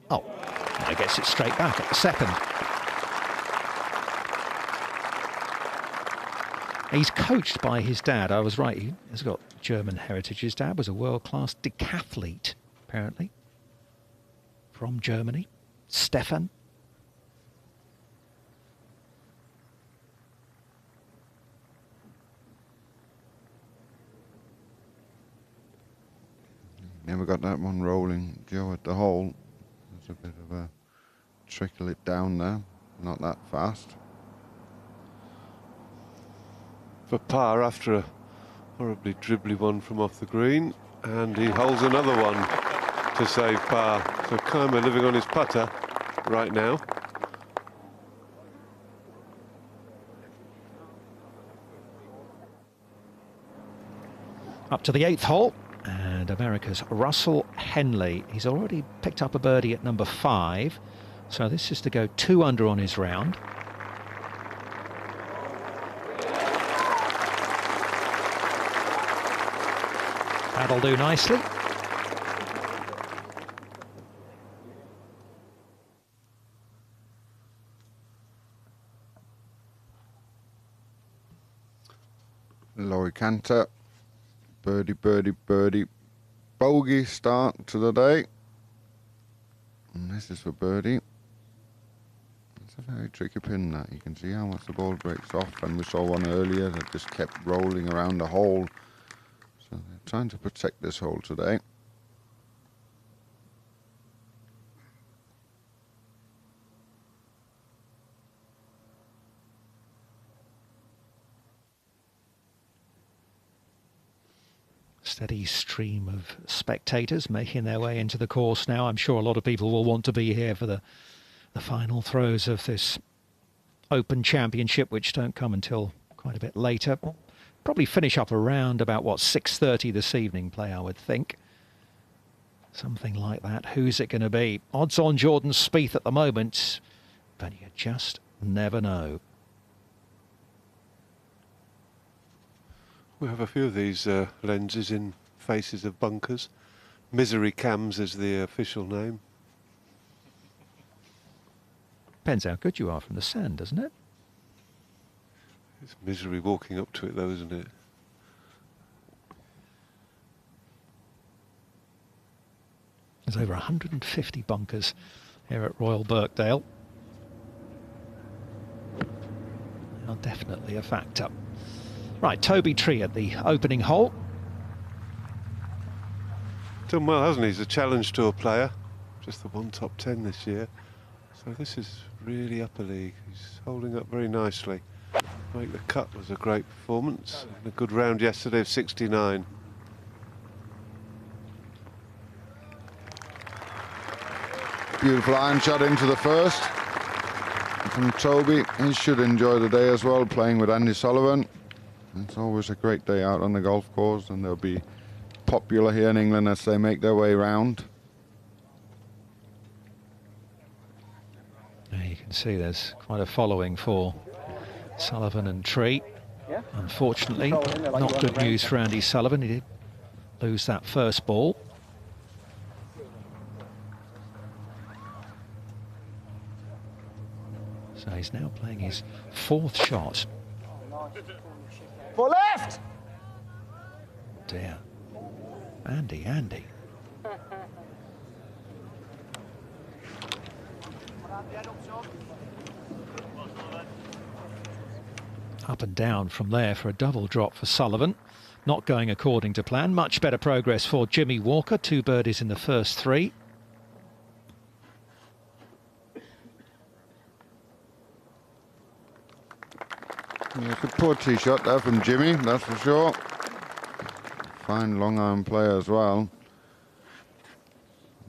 Speaker 1: Oh, I guess it's straight back at the second. He's coached by his dad. I was right, he's got German heritage. His dad was a world-class decathlete, apparently, from Germany. Stefan.
Speaker 3: Never got that one rolling, Joe, at the hole. There's a bit of a trickle it down there, not that fast.
Speaker 2: For par after a horribly dribbly one from off the green, and he holds another one to save par. So Keimer living on his putter right now.
Speaker 1: Up to the 8th hole, and America's Russell Henley. He's already picked up a birdie at number 5, so this is to go 2 under on his round. That'll do nicely.
Speaker 3: Laurie Cantor, birdie, birdie, birdie, bogey start to the day. And this is for birdie. It's a very tricky pin, that. You can see how much the ball breaks off, and we saw one earlier that just kept rolling around the hole. So they're trying to protect this hole today.
Speaker 1: Steady stream of spectators making their way into the course now. I'm sure a lot of people will want to be here for the final throws of this Open Championship, which don't come until quite a bit later. Probably finish up around about, what, 6:30 this evening play, I would think. Something like that. Who's it going to be? Odds on Jordan Spieth at the moment, but you just never know.
Speaker 2: We have a few of these lenses in faces of bunkers. Misery cams is the official name.
Speaker 1: Depends how good you are from the sand, doesn't it?
Speaker 2: It's misery walking up to it though, isn't it?
Speaker 1: There's over 150 bunkers here at Royal Birkdale. They are definitely a factor. Right, Toby Tree at the opening hole.
Speaker 2: Done well, hasn't he? He's a Challenge Tour player. Just the one top 10 this year. So this is really upper league. He's holding up very nicely. Make the cut was a great performance. A good round yesterday of 69.
Speaker 3: Beautiful iron shot into the first. From Toby, he should enjoy the day as well, playing with Andy Sullivan. It's always a great day out on the golf course, and they'll be popular here in England as they make their way round.
Speaker 1: You can see there's quite a following for Sullivan and Tree. Unfortunately, not good news for Andy Sullivan. He did lose that first ball. So he's now playing his fourth shot.
Speaker 6: For left!
Speaker 1: Dear. Andy. Up and down from there for a double drop for Sullivan. Not going according to plan. Much better progress for Jimmy Walker. 2 birdies in the first 3.
Speaker 3: Yeah, it's a poor tee shot there from Jimmy, that's for sure. Fine long iron play as well.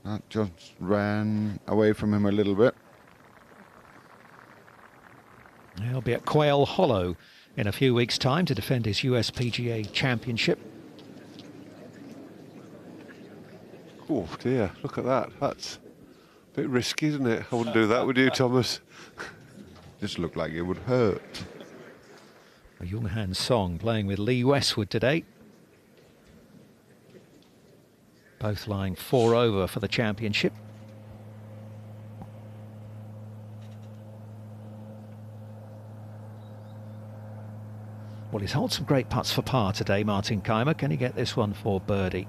Speaker 3: That just ran away from him a little bit.
Speaker 1: He'll be at Quail Hollow in a few weeks' time to defend his USPGA Championship.
Speaker 2: Oh dear, look at that. That's a bit risky, isn't it? I wouldn't do that, would you, Thomas?
Speaker 3: Just looked like it would hurt.
Speaker 1: A Jung-Han Song playing with Lee Westwood today. Both lying 4 over for the championship. Well, he's held some great putts for par today, Martin Keimer. Can he get this one for birdie?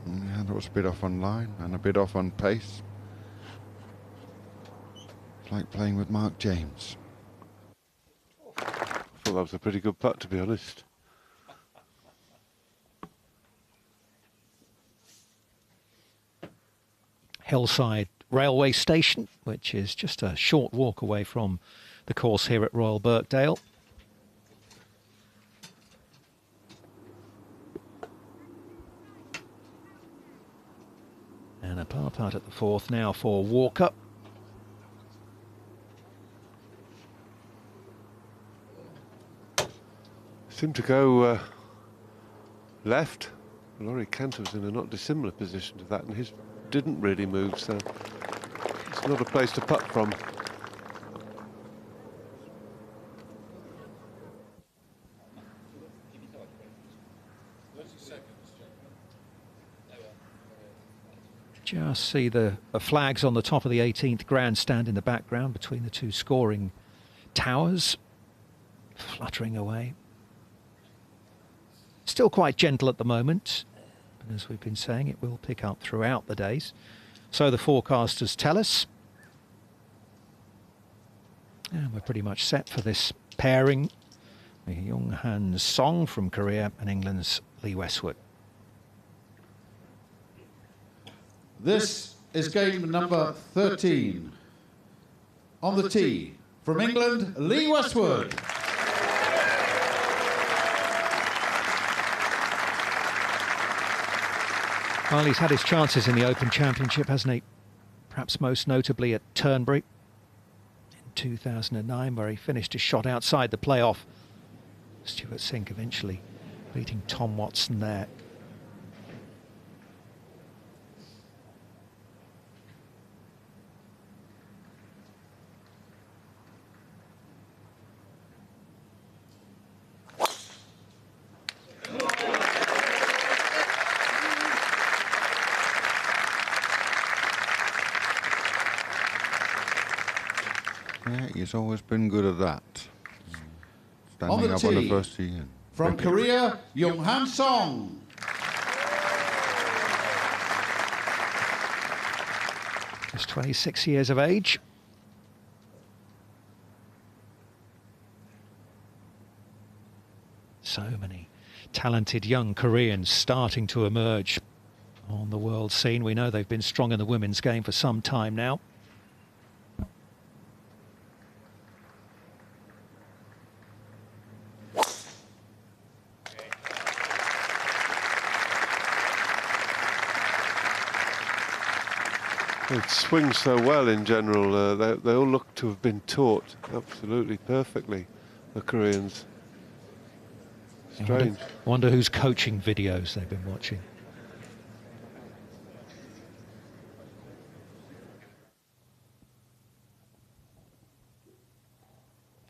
Speaker 3: Yeah, that was a bit off on line and a bit off on pace. It's like playing with Mark James.
Speaker 2: I thought that was a pretty good putt, to be honest.
Speaker 1: Hillside Railway Station, which is just a short walk away from the course here at Royal Birkdale. And a par putt at the 4th now for Walker.
Speaker 2: Seemed to go left. Laurie Cantor was in a not dissimilar position to that, and his didn't really move, so it's not a place to putt from.
Speaker 1: Just see the flags on the top of the 18th grandstand in the background between the 2 scoring towers, fluttering away. Still quite gentle at the moment. But as we've been saying, it will pick up throughout the days. So the forecasters tell us. And we're pretty much set for this pairing. The Jung-Han Song from Korea and England's Lee Westwood.
Speaker 4: This is game number 13. On the tee, from England, Lee Westwood.
Speaker 1: Well, he's had his chances in the Open Championship, hasn't he? Perhaps most notably at Turnberry in 2009, where he finished a shot outside the playoff. Stuart Sink eventually beating Tom Watson there.
Speaker 3: Yeah, he's always been good at that.
Speaker 4: On
Speaker 3: Standing
Speaker 4: the
Speaker 3: up on the
Speaker 4: tee,
Speaker 3: first tee.
Speaker 4: from Korea, Jung-Han Song.
Speaker 1: Just 26 years of age. So many talented young Koreans starting to emerge on the world scene. We know they've been strong in the women's game for some time now.
Speaker 2: They swing so well in general. They all look to have been taught absolutely perfectly, the Koreans. Strange.
Speaker 1: I wonder whose coaching videos they've been watching.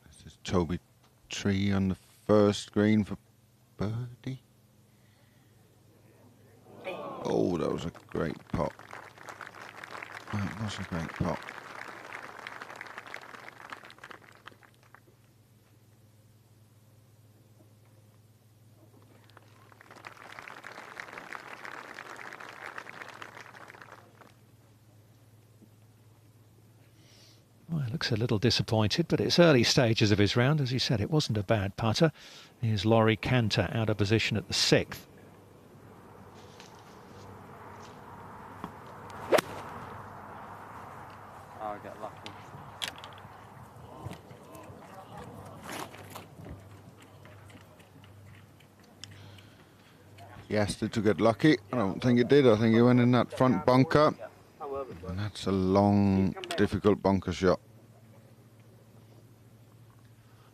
Speaker 3: This is Toby Tree on the first green for birdie. Oh, that was a great pot. That was a great pot.
Speaker 1: Well, he looks a little disappointed, but it's early stages of his round. As you said, it wasn't a bad putter. Here's Laurie Cantor out of position at the 6th.
Speaker 5: Oh, I got lucky.
Speaker 3: He asked it to get lucky. I don't think he did. I think he went in that front bunker. And that's a long, difficult bunker shot.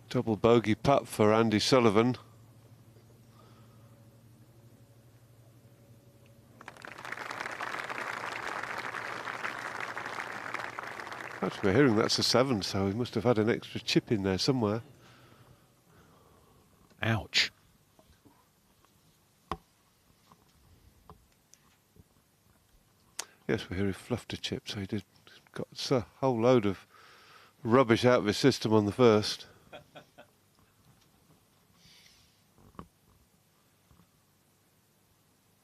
Speaker 2: Double bogey putt for Andy Sullivan. Actually, we're hearing that's a 7, so he must have had an extra chip in there somewhere.
Speaker 1: Ouch.
Speaker 2: Yes, we hear he fluffed a chip, so he did got a whole load of rubbish out of his system on the first.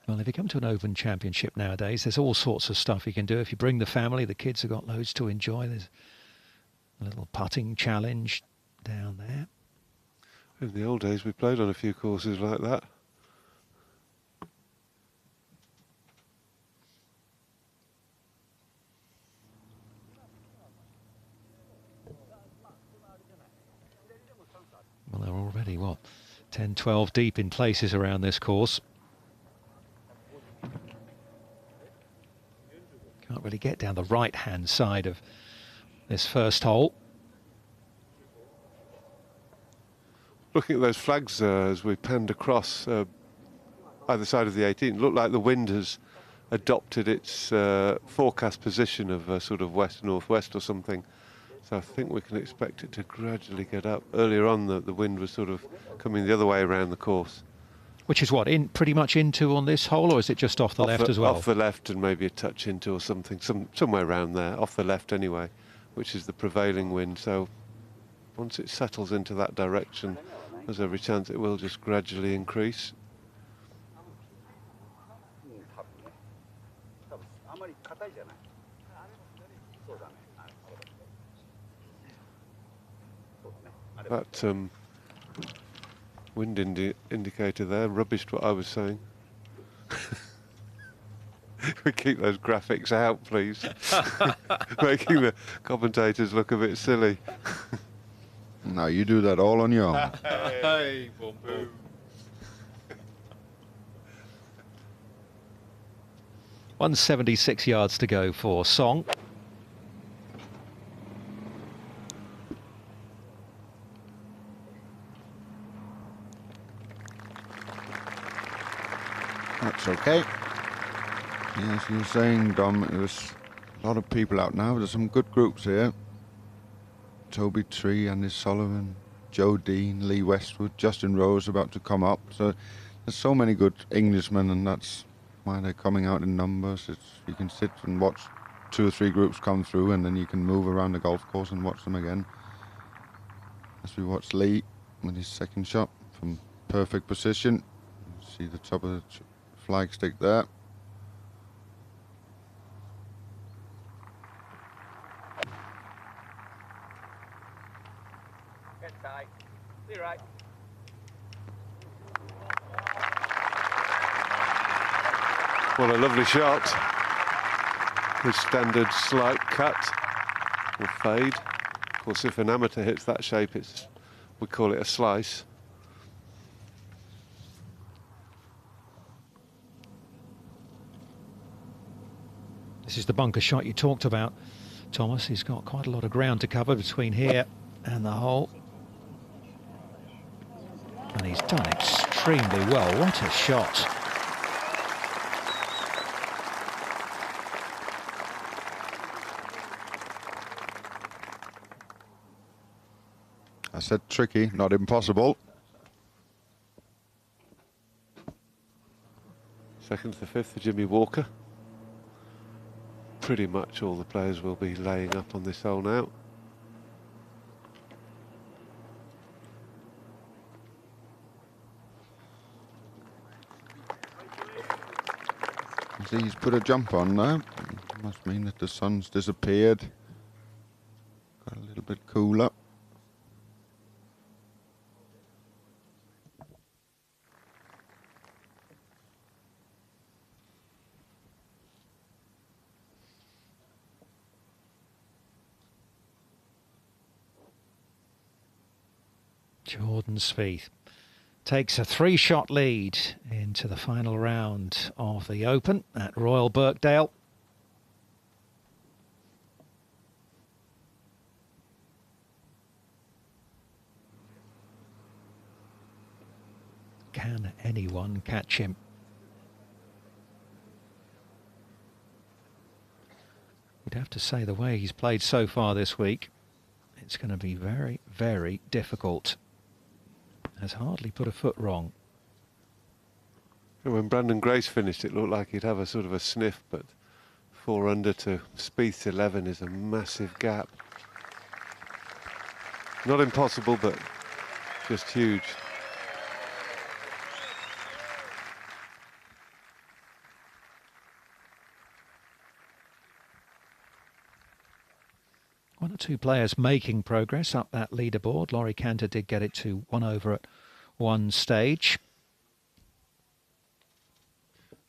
Speaker 1: Well, if you come to an Open Championship nowadays, there's all sorts of stuff you can do. If you bring the family, the kids have got loads to enjoy. There's a little putting challenge down there.
Speaker 2: In the old days, we played on a few courses like that.
Speaker 1: Well, they're already, what, 10, 12 deep in places around this course. Can't really get down the right-hand side of this first hole.
Speaker 2: Looking at those flags as we panned across either side of the 18, it looked like the wind has adopted its forecast position of sort of west-northwest or something. So I think we can expect it to gradually get up. Earlier on, the wind was sort of coming the other way around the course.
Speaker 1: Which is what, in pretty much into on this hole, or is it just off the left as well?
Speaker 2: Off the left and maybe a touch into or something, somewhere around there, off the left anyway, which is the prevailing wind. So once it settles into that direction, there's every chance it will just gradually increase. That wind indicator there rubbished what I was saying. We keep those graphics out, please. Making the commentators look a bit silly.
Speaker 3: No, you do that all on your own.
Speaker 8: Hey, boom, boom.
Speaker 1: .176 yards to go for Song.
Speaker 3: That's okay. Yes, you were saying, Dom, there's a lot of people out now. There's some good groups here. Toby Tree, Andy Sullivan, Joe Dean, Lee Westwood, Justin Rose about to come up. So there's so many good Englishmen, and that's why they're coming out in numbers. You can sit and watch 2 or 3 groups come through, and then you can move around the golf course and watch them again. As we watch Lee with his second shot from perfect position. See the top of the flag stick there.
Speaker 2: What a lovely shot. His standard slight cut or fade. Of course, if an amateur hits that shape, we call it a slice.
Speaker 1: This is the bunker shot you talked about, Thomas. He's got quite a lot of ground to cover between here and the hole. And he's done extremely well. What a shot.
Speaker 3: I said tricky, not impossible.
Speaker 2: Second to the fifth for Jimmy Walker. Pretty much all the players will be laying up on this hole now.
Speaker 3: He's put a jump on now. Must mean that the sun's disappeared. Got a little bit cooler.
Speaker 1: Jordan Spieth takes a 3-shot lead into the final round of the Open at Royal Birkdale. Can anyone catch him? We'd have to say the way he's played so far this week, it's going to be very, very difficult. Has hardly put a foot wrong.
Speaker 2: When Brandon Grace finished, it looked like he'd have a sort of a sniff, but 4 under to Spieth's 11 is a massive gap. Not impossible, but just huge.
Speaker 1: One or two players making progress up that leaderboard. Laurie Cantor did get it to 1 over at one stage.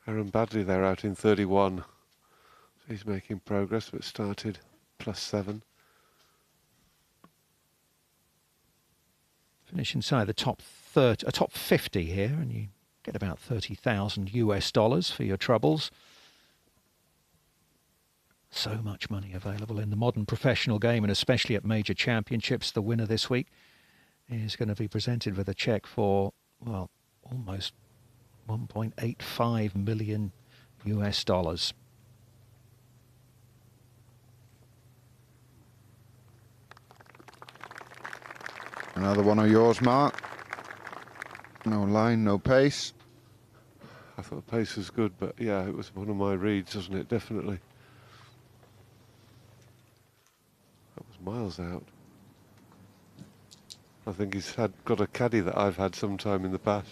Speaker 2: Aaron Badley there out in 31. So he's making progress, but started +7.
Speaker 1: Finish inside the top 30, top 50 here, and you get about $30,000 for your troubles. So much money available in the modern professional game, and especially at major championships. The winner this week is going to be presented with a cheque for, well, almost $1.85 million.
Speaker 3: Another one of yours, Mark. No line, no pace.
Speaker 2: I thought the pace was good, but yeah, it was one of my reads, wasn't it? Definitely. That was miles out. I think he's got a caddy that I've had sometime in the past.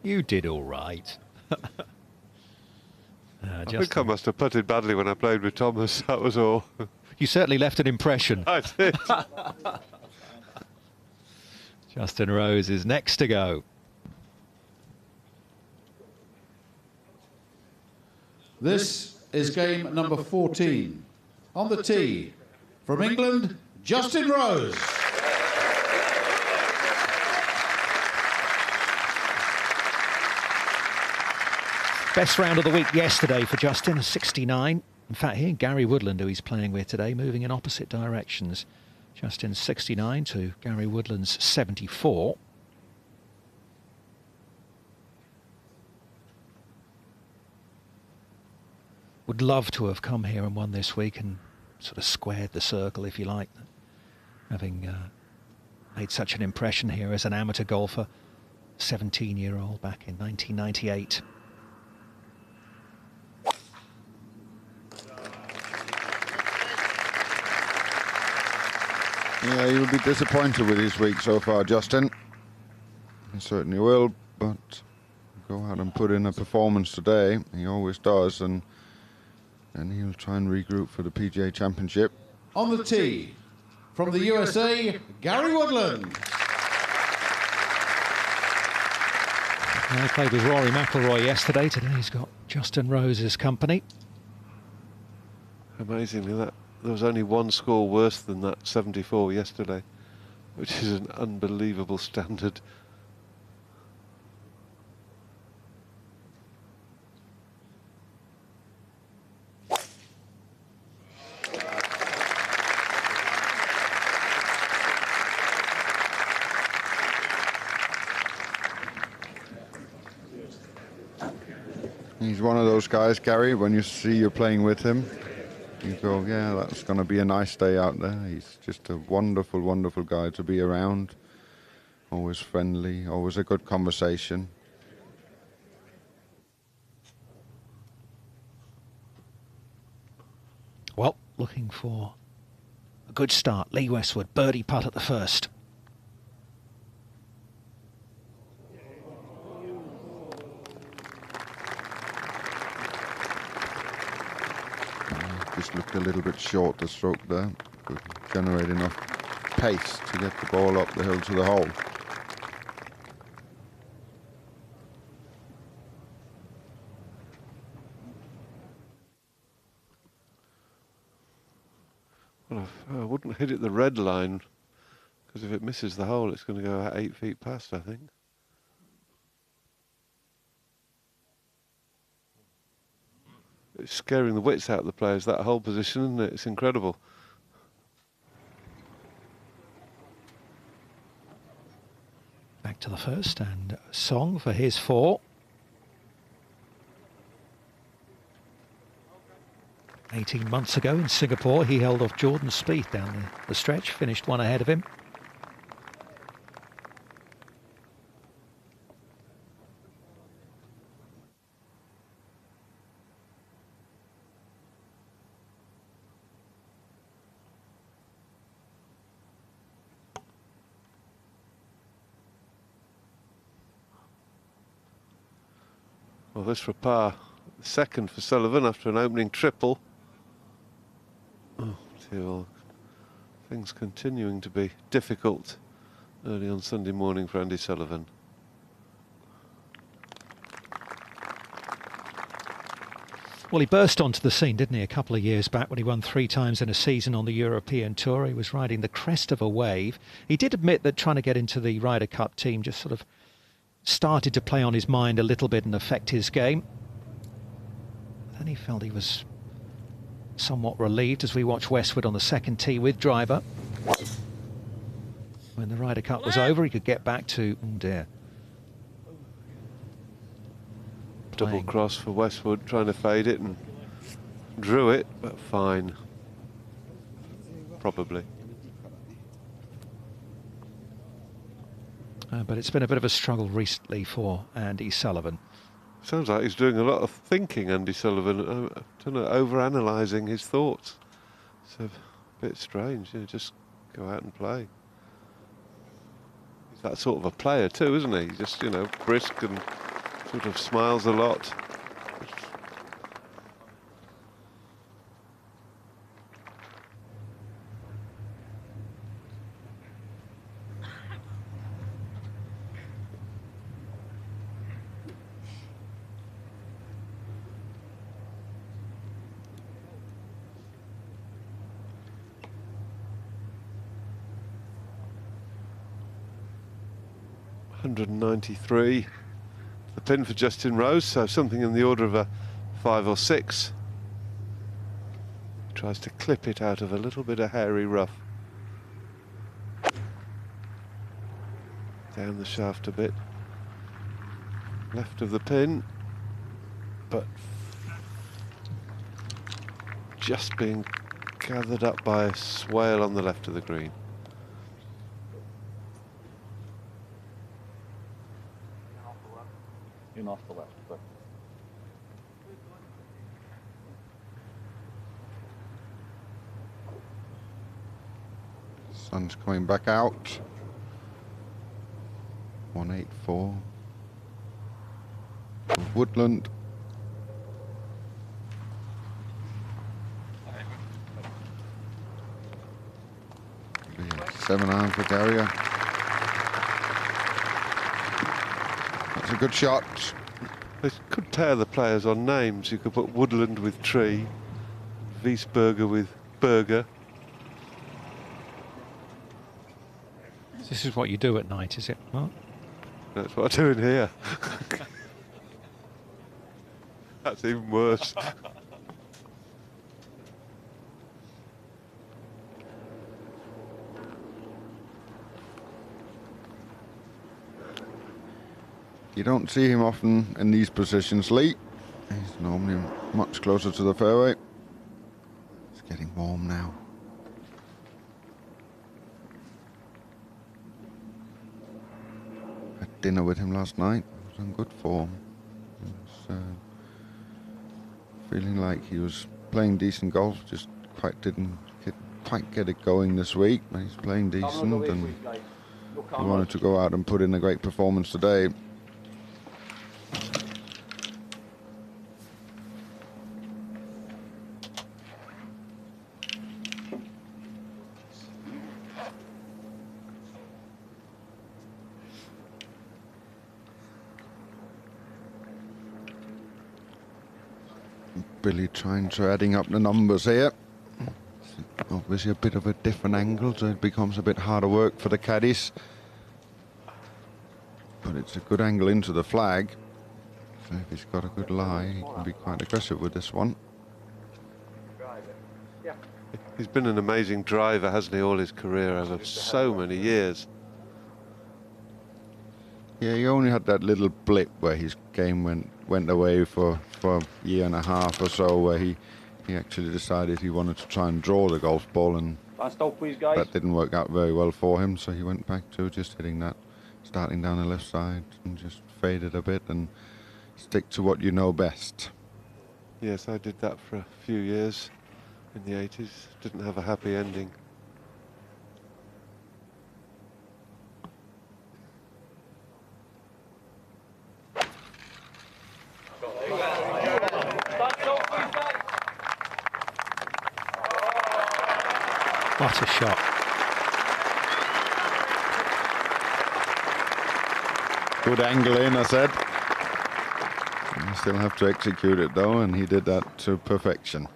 Speaker 1: You did all right.
Speaker 2: I think I must have putted badly when I played with Thomas, that was all.
Speaker 1: You certainly left an impression.
Speaker 2: I did.
Speaker 1: Justin Rose is next to go.
Speaker 4: This is game number 14. On the tee, from England, Justin Rose.
Speaker 1: Best round of the week yesterday for Justin, a 69. In fact, here Gary Woodland, who he's playing with today, moving in opposite directions. Justin's 69 to Gary Woodland's 74. Would love to have come here and won this week and sort of squared the circle, if you like, having made such an impression here as an amateur golfer, 17-year-old back in 1998.
Speaker 3: Yeah, you'll be disappointed with his week so far, Justin. He certainly will, but go out and put in a performance today. He always does, and then he'll try and regroup for the PGA Championship.
Speaker 4: On the tee, from the USA, Gary Woodland.
Speaker 1: He played with Rory McIlroy yesterday. Today he's got Justin Rose's company.
Speaker 2: Amazingly, that there was only one score worse than that 74 yesterday, which is an unbelievable standard.
Speaker 3: He's one of those guys, Gary, when you see you're playing with him, you go, yeah, that's going to be a nice day out there. He's just a wonderful, wonderful guy to be around. Always friendly, always a good conversation.
Speaker 1: Well, looking for a good start. Lee Westwood, birdie putt at the first.
Speaker 3: Just looked a little bit short the stroke there. Could generate enough pace to get the ball up the hill to the hole.
Speaker 2: Well, I wouldn't hit it the red line, because if it misses the hole, it's going to go 8 feet past, I think. It's scaring the wits out of the players, that whole position, isn't it? It's incredible.
Speaker 1: Back to the first, and Song for his 4. "18 months ago in Singapore, he held off Jordan Spieth down the stretch, finished 1 ahead of him.
Speaker 2: Well, this for par. Second for Sullivan after an opening triple. Oh, dear, well, things continuing to be difficult early on Sunday morning for Andy Sullivan.
Speaker 1: Well, he burst onto the scene, didn't he, a couple of years back when he won 3 times in a season on the European Tour. He was riding the crest of a wave. He did admit that trying to get into the Ryder Cup team just sort of started to play on his mind a little bit and affect his game. Then he felt he was somewhat relieved as we watch Westwood on the second tee with driver. When the Ryder Cup was over, he could get back to, oh dear.
Speaker 2: Double cross for Westwood, trying to fade it and drew it, but fine. Probably.
Speaker 1: But it's been a bit of a struggle recently for Andy Sullivan.
Speaker 2: Sounds like he's doing a lot of thinking, Andy Sullivan. I don't know, over-analysing his thoughts. It's a bit strange, you know, just go out and play. He's that sort of a player too, isn't he? Just, you know, brisk and sort of smiles a lot. 193. The pin for Justin Rose, so something in the order of a 5 or 6. Tries to clip it out of a little bit of hairy rough. Down the shaft a bit. Left of the pin, but just being gathered up by a swale on the left of the green.
Speaker 9: In off the left, but
Speaker 3: Sun's coming back out. 184. Woodland. 7 iron for Gary. That's It's a good shot.
Speaker 2: They could pair the players on names. You could put Woodland with Tree, Wiesberger with Berger.
Speaker 1: This is what you do at night, is it, Mark?
Speaker 2: That's what I'm doing here. That's even worse.
Speaker 3: You don't see him often in these positions, Lee. He's normally much closer to the fairway. It's getting warm now. Had dinner with him last night. He was in good form. He was feeling like he was playing decent golf, just didn't quite get it going this week. But he's playing decent, and he wanted to go out and put in a great performance today. Billy trying to adding up the numbers here. Obviously a bit of a different angle, so it becomes a bit harder work for the caddies. But it's a good angle into the flag. So if he's got a good lie, he can be quite aggressive with this one.
Speaker 2: He's been an amazing driver, hasn't he, all his career over so many years.
Speaker 3: Yeah, he only had that little blip where his game went away for a year and a half or so, where he actually decided he wanted to try and draw the golf ball, and that didn't work out very well for him, so he went back to just hitting that, starting down the left side, and just faded a bit and stick to what you know best.
Speaker 2: Yes, I did that for a few years in the 80s. Didn't have a happy ending.
Speaker 1: What a shot.
Speaker 3: Good angle in, I said. You still have to execute it though, and he did that to perfection.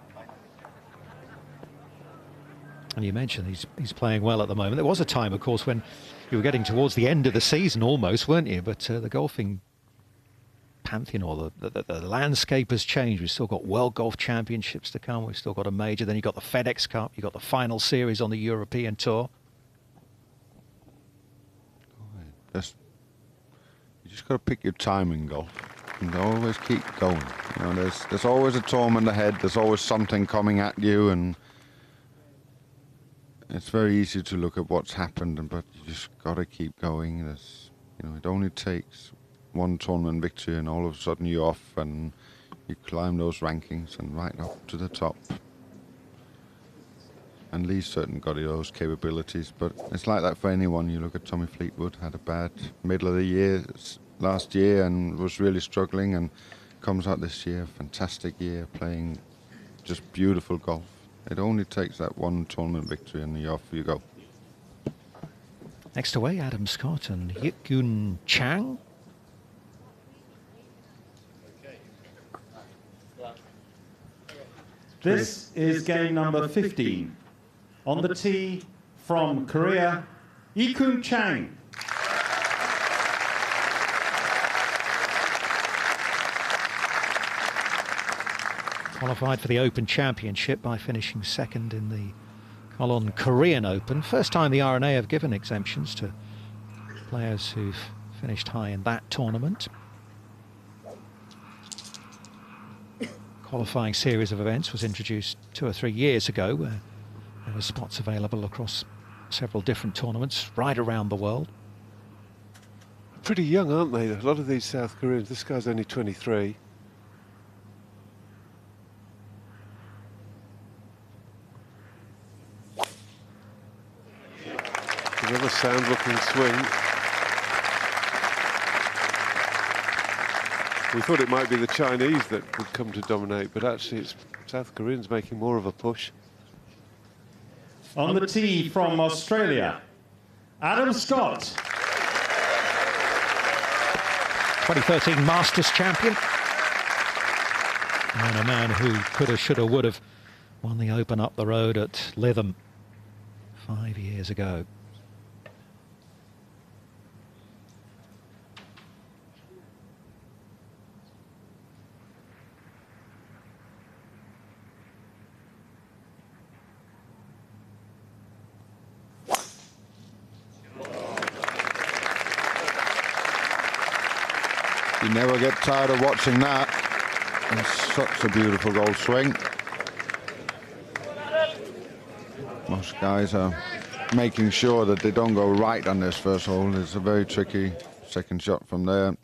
Speaker 1: And you mentioned he's playing well at the moment. There was a time, of course, when you were getting towards the end of the season almost, weren't you? But the golfing pantheon, or the landscape has changed. We've still got World Golf Championships to come. We've still got a major. Then you've got the FedEx Cup. You've got the final series on the European Tour.
Speaker 3: You just got to pick your time in golf and always keep going. You know, there's always a tournament ahead. There's always something coming at you, and it's very easy to look at what's happened, but you just got to keep going. It only takes one tournament victory and all of a sudden you're off and you climb those rankings and right up to the top. And Lee's certainly got those capabilities, but it's like that for anyone. You look at Tommy Fleetwood, had a bad middle of the year last year and was really struggling, and comes out this year, fantastic year, playing just beautiful golf. It only takes that one tournament victory and you're off you go.
Speaker 1: Next away, Adam Scott and Yik-Gun Chang.
Speaker 4: This is game number 15. On the tee from Korea, Yik-Gun Chang.
Speaker 1: Qualified for the Open Championship by finishing second in the Cologne Korean Open. First time the R&A have given exemptions to players who've finished high in that tournament. Qualifying series of events was introduced 2 or 3 years ago, where there were spots available across several different tournaments right around the world.
Speaker 2: Pretty young, aren't they? A lot of these South Koreans. This guy's only 23. Another sound-looking swing. We thought it might be the Chinese that would come to dominate, but actually it's South Koreans making more of a push.
Speaker 4: On the tee from Australia, Adam Scott.
Speaker 1: 2013 Masters champion. And a man who coulda, shoulda, would have won the Open up the road at Lytham 5 years ago.
Speaker 3: You never get tired of watching that. It's such a beautiful golf swing. Most guys are making sure that they don't go right on this first hole. It's a very tricky second shot from there.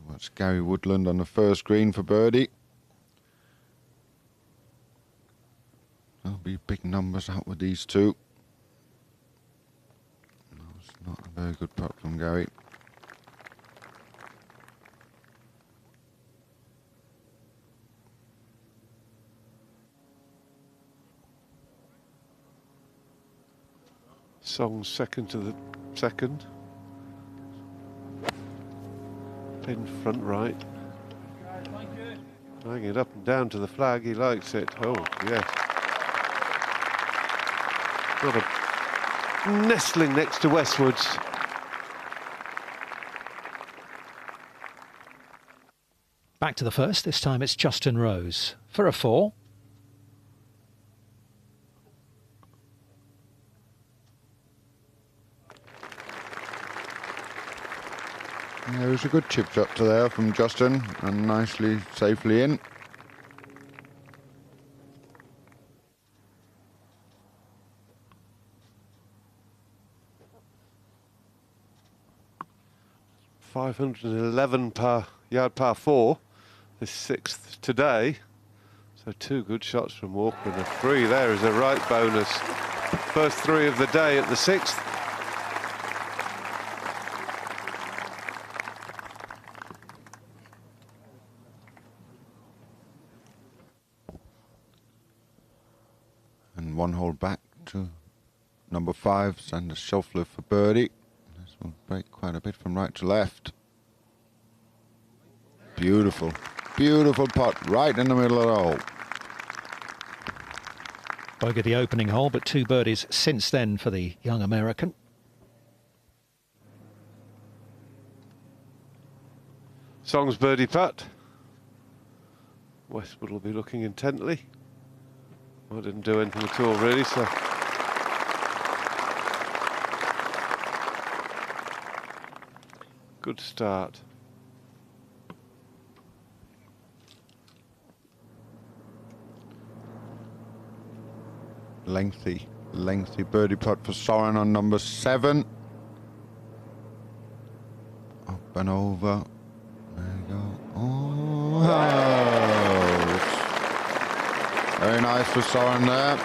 Speaker 3: Watch Gary Woodland on the first green for birdie. There'll be big numbers out with these two. No, it's not a very good putt from Gary.
Speaker 2: Song's second to the second. Pin front right. Hanging it up and down to the flag, he likes it. Oh, yes. Got a nestling next to Westwood's.
Speaker 1: Back to the first, this time it's Justin Rose for a 4.
Speaker 3: Yeah, it was a good chip shot to there from Justin and nicely, safely in.
Speaker 2: .511 yard par 4, the 6th today. So 2 good shots from Walker and a 3 there is a right bonus. First 3 of the day at the 6th.
Speaker 3: And 1 hole back to number 5, Sander Schauffele for birdie. This will break quite a bit from right to left. Beautiful, beautiful putt right in the middle of the hole.
Speaker 1: Bogey the opening hole, but 2 birdies since then for the young American.
Speaker 2: Song's birdie putt. Westwood will be looking intently. I didn't do anything at all really, so good start.
Speaker 3: Lengthy birdie putt for Soren on number 7. Up and over. There you go. Oh, very nice for Soren there.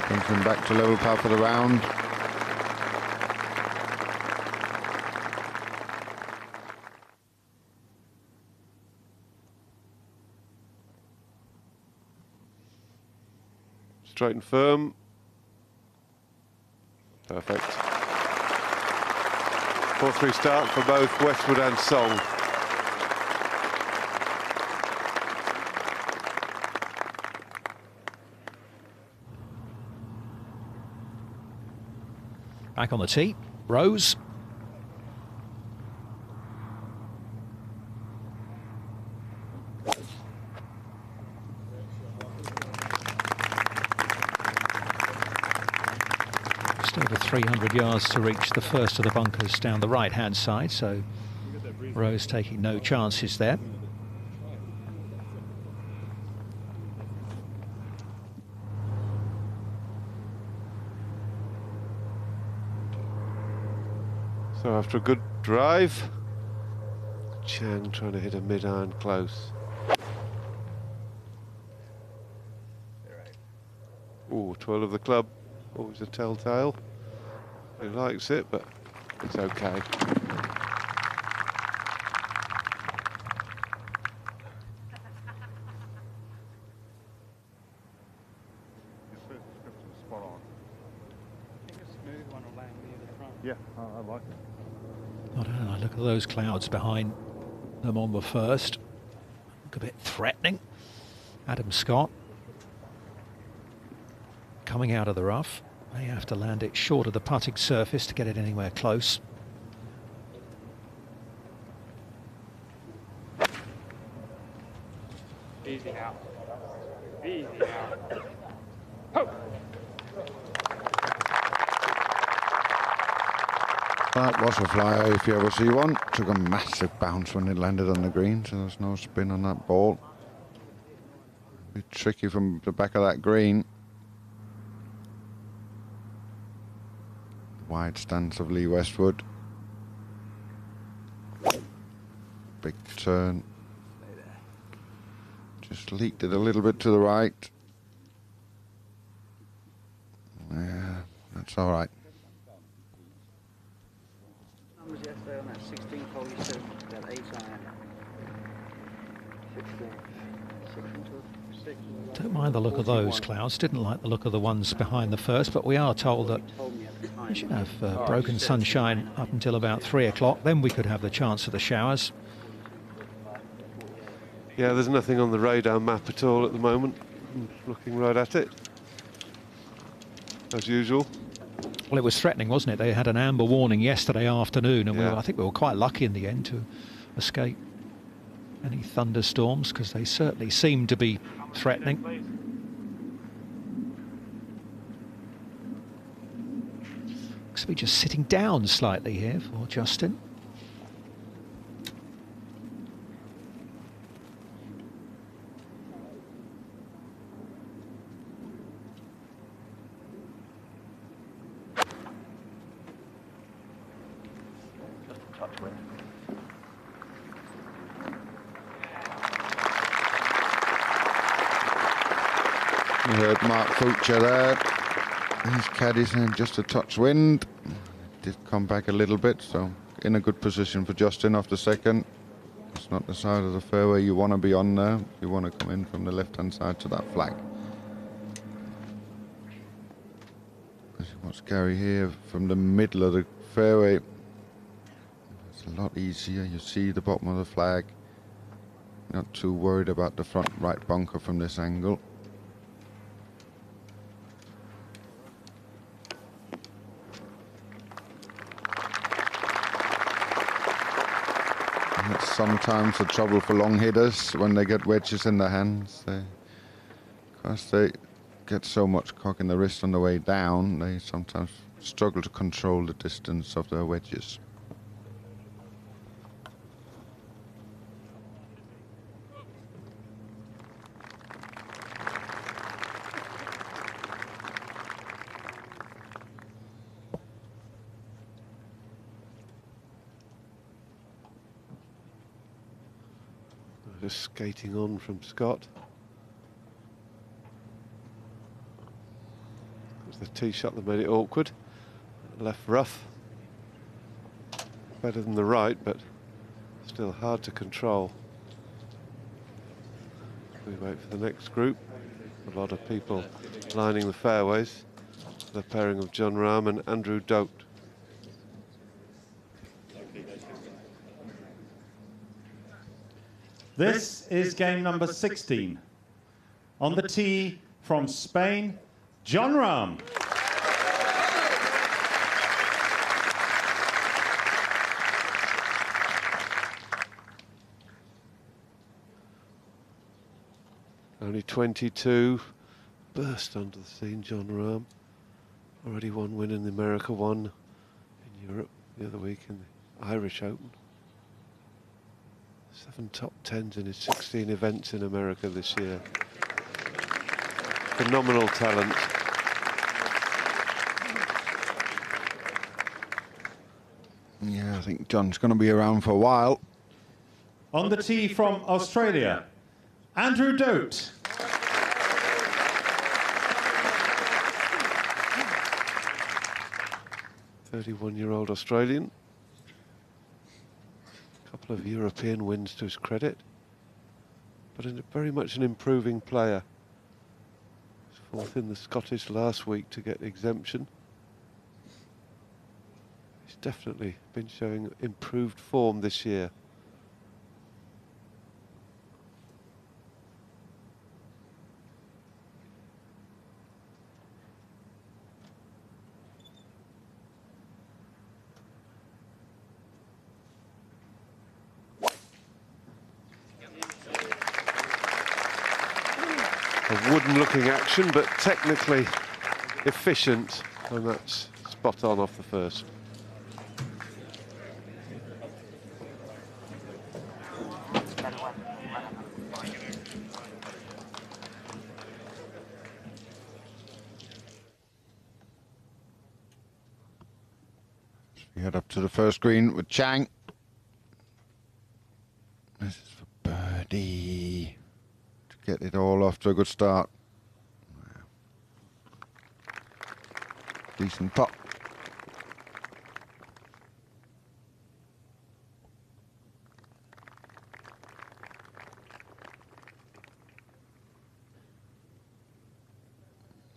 Speaker 3: Brings him back to level par for the round.
Speaker 2: Straight and firm. Perfect. 4-3 start for both Westwood and Song.
Speaker 1: Back on the tee, Rose. Just over 300 yards to reach the first of the bunkers down the right-hand side, so Rose taking no chances there.
Speaker 2: So after a good drive, Chang trying to hit a mid-iron close. Ooh, 12 of the club, always a telltale. He likes it, but it's okay.
Speaker 7: Spot on. I think a smooth one will land near the front.
Speaker 9: Yeah, I like it.
Speaker 1: I don't know, look at those clouds behind them on the first. Look a bit threatening. Adam Scott coming out of the rough. They have to land it short of the putting surface to get it anywhere close.
Speaker 5: Easy now. Easy now. Ho!
Speaker 3: That was a flyer if you ever see one. Took a massive bounce when it landed on the green, so there's no spin on that ball. A bit tricky from the back of that green. Wide stance of Lee Westwood. Big turn. Just leaked it a little bit to the right. Yeah, that's all right.
Speaker 7: Numbers yesterday on that 16th hole, you said that 8 iron. 16.
Speaker 1: Don't mind the look of those clouds. Didn't like the look of the ones behind the first, but we are told that we should have broken sunshine up until about 3 o'clock. Then we could have the chance of the showers.
Speaker 2: Yeah, there's nothing on the radar map at all at the moment. I'm looking right at it, as usual.
Speaker 1: Well, it was threatening, wasn't it? They had an amber warning yesterday afternoon, and I think we were quite lucky in the end to escape any thunderstorms, because they certainly seemed to be threatening. Looks to be just sitting down slightly here for Justin.
Speaker 3: You heard Mark Fucher there. His caddy saying just a touch wind. Did come back a little bit, so in a good position for Justin after second. It's not the side of the fairway you want to be on there. You want to come in from the left-hand side to that flag. As you watch Gary here from the middle of the fairway. It's a lot easier. You see the bottom of the flag. Not too worried about the front right bunker from this angle. It's sometimes the trouble for long hitters when they get wedges in their hands. Because they get so much cock in the wrist on the way down, they sometimes struggle to control the distance of their wedges.
Speaker 2: Just skating on from Scott. It was the tee shot that made it awkward. Left rough. Better than the right, but still hard to control. We wait for the next group. A lot of people lining the fairways. The pairing of John Rahm and Andrew Dote.
Speaker 10: This is game number 16. On the tee from Spain, John Rahm.
Speaker 2: Only 22, burst onto the scene, John Rahm. Already one win in the America, one in Europe the other week in the Irish Open. 7 top 10s in his 16 events in America this year. Phenomenal talent.
Speaker 3: Yeah, I think John's going to be around for a while.
Speaker 10: On the tee from Australia, Andrew Dote.
Speaker 2: "31-year-old Australian. Couple of European wins to his credit, but very much an improving player. He was fourth in the Scottish last week to get exemption. definitely been showing improved form this year. A wooden-looking action, but technically efficient, and that's spot on off the first.
Speaker 3: We head up to the first green with Chang. This is for birdie to get it all off to a good start. Decent putt.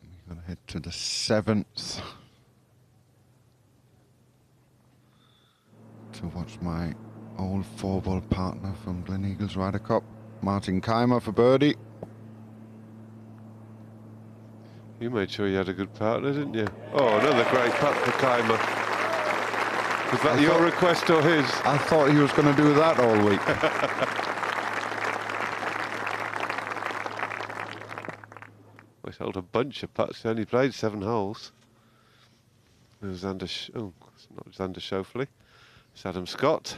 Speaker 3: We've got to head to the 7th to watch my old 4-ball partner from Gleneagles Ryder Cup, Martin Keimer, for birdie.
Speaker 2: You made sure you had a good partner, didn't you? Oh, another great putt for Keimer. Was that your request or his?
Speaker 3: I thought he was going to do that all week.
Speaker 2: He's held a bunch of putts. He only played 7 holes. There's it's not Xander Schauffele. It's Adam Scott.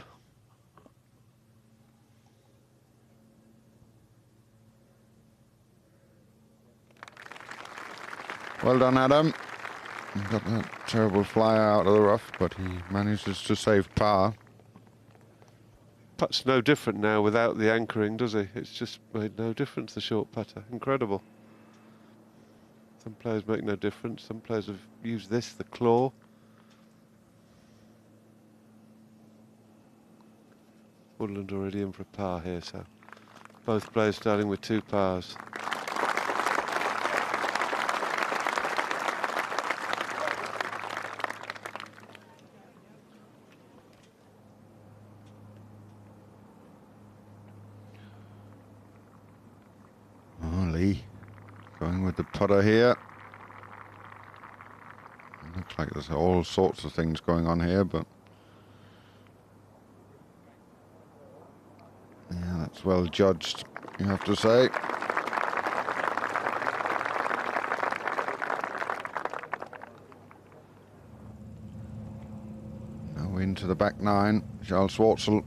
Speaker 3: Well done, Adam. He got that terrible fly out of the rough, but he manages to save par.
Speaker 2: Putt's no different now without the anchoring, does he? It's just made no difference, the short putter. Incredible. Some players make no difference. Some players have used this, the claw. Woodland already in for a par here, so both players starting with 2 pars.
Speaker 3: Lee going with the putter here. Looks like there's all sorts of things going on here, but yeah, that's well judged, you have to say. Now into the back 9. Charles Schwartzel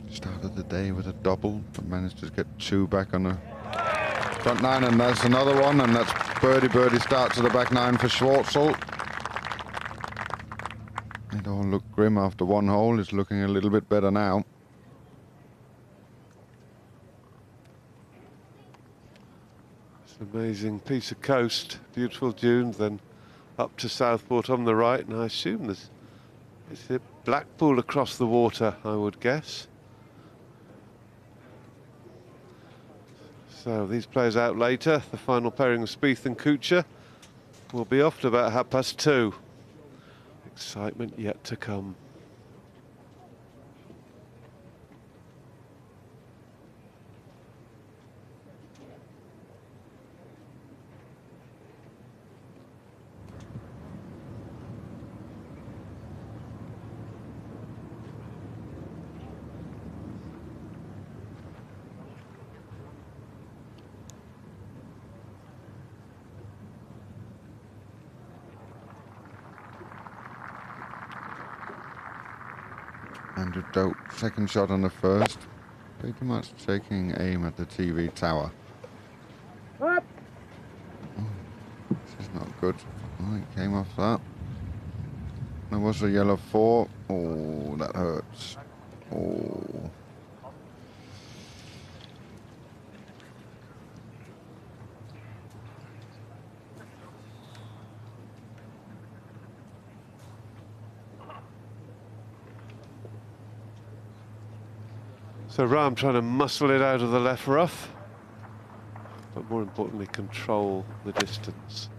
Speaker 3: started the day with a double, but managed to get 2 back on the front 9, and that's another one, and that's birdie start to the back 9 for Schwartzel. It all looked grim after 1 hole. It's looking a little bit better now.
Speaker 2: It's an amazing piece of coast, beautiful dunes, then up to Southport on the right, and I assume it's a Blackpool across the water, I would guess. So these players out later. The final pairing of Spieth and Kuchar will be off at about 2:30. Excitement yet to come.
Speaker 3: Andrew Dope, second shot on the first. Pretty much taking aim at the TV tower.
Speaker 6: Up.
Speaker 3: Oh, this is not good. Oh, it came off that. There was a yellow 4. Oh, that hurts. Oh.
Speaker 2: So Rahm trying to muscle it out of the left rough, but more importantly control the distance.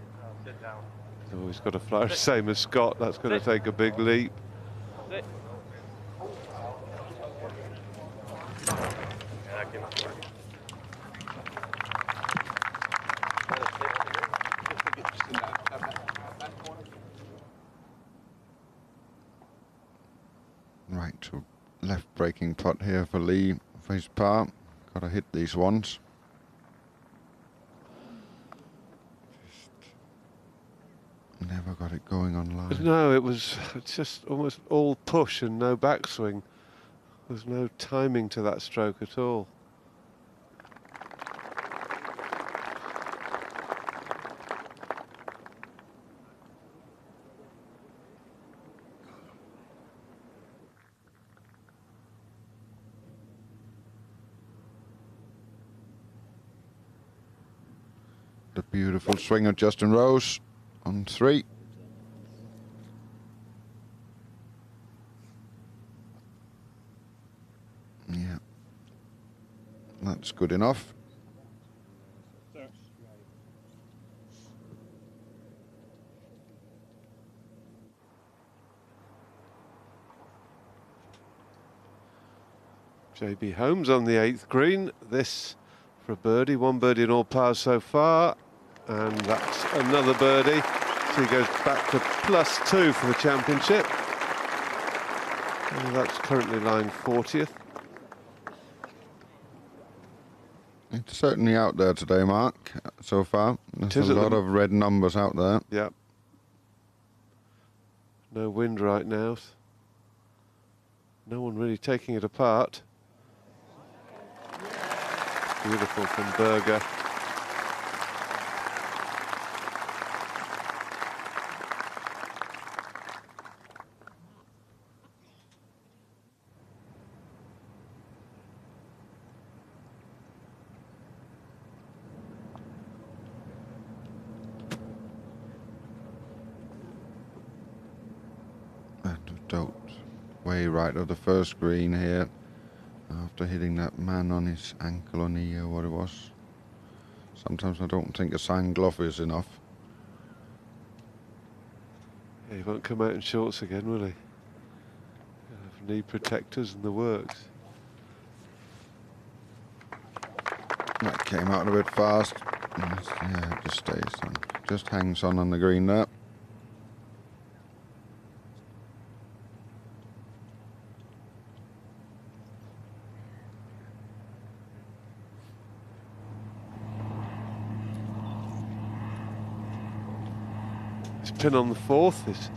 Speaker 2: Oh, he's got a flyer, same as Scott. That's going to take a big leap.
Speaker 3: Right to left breaking putt here for Lee for his par. Got to hit these ones. Just never got it going on line.
Speaker 2: No, it was just almost all push and no backswing. There's no timing to that stroke at all.
Speaker 3: The beautiful swing of Justin Rose on 3. Yeah, that's good enough.
Speaker 2: JB Holmes on the 8th green. This for a birdie. 1 birdie in all pars so far. And that's another birdie. So he goes back to +2 for the championship. And that's currently lying 40th.
Speaker 3: It's certainly out there today, Mark, so far. There's a lot of red numbers out there.
Speaker 2: Yep. No wind right now. No one really taking it apart. Beautiful from Berger.
Speaker 3: Way right of the first green here after hitting that man on his ankle or knee or what it was. Sometimes I don't think a signed glove is enough.
Speaker 2: Yeah, he won't come out in shorts again, will he? He'll have knee protectors and the works.
Speaker 3: That came out a bit fast. Yeah, it just stays on. Just hangs on the green there.
Speaker 2: Pin on the 4th is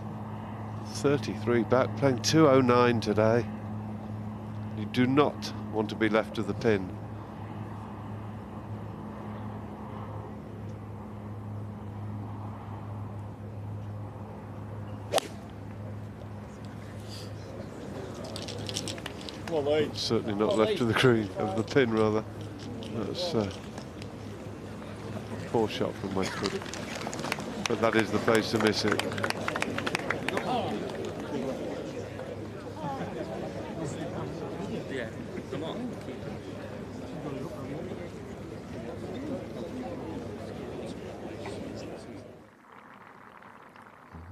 Speaker 2: 33 back, playing 209 today. You do not want to be left of the pin. Certainly not left of the green, of the pin rather. That's a poor shot from Westwood. But that is the place to miss it.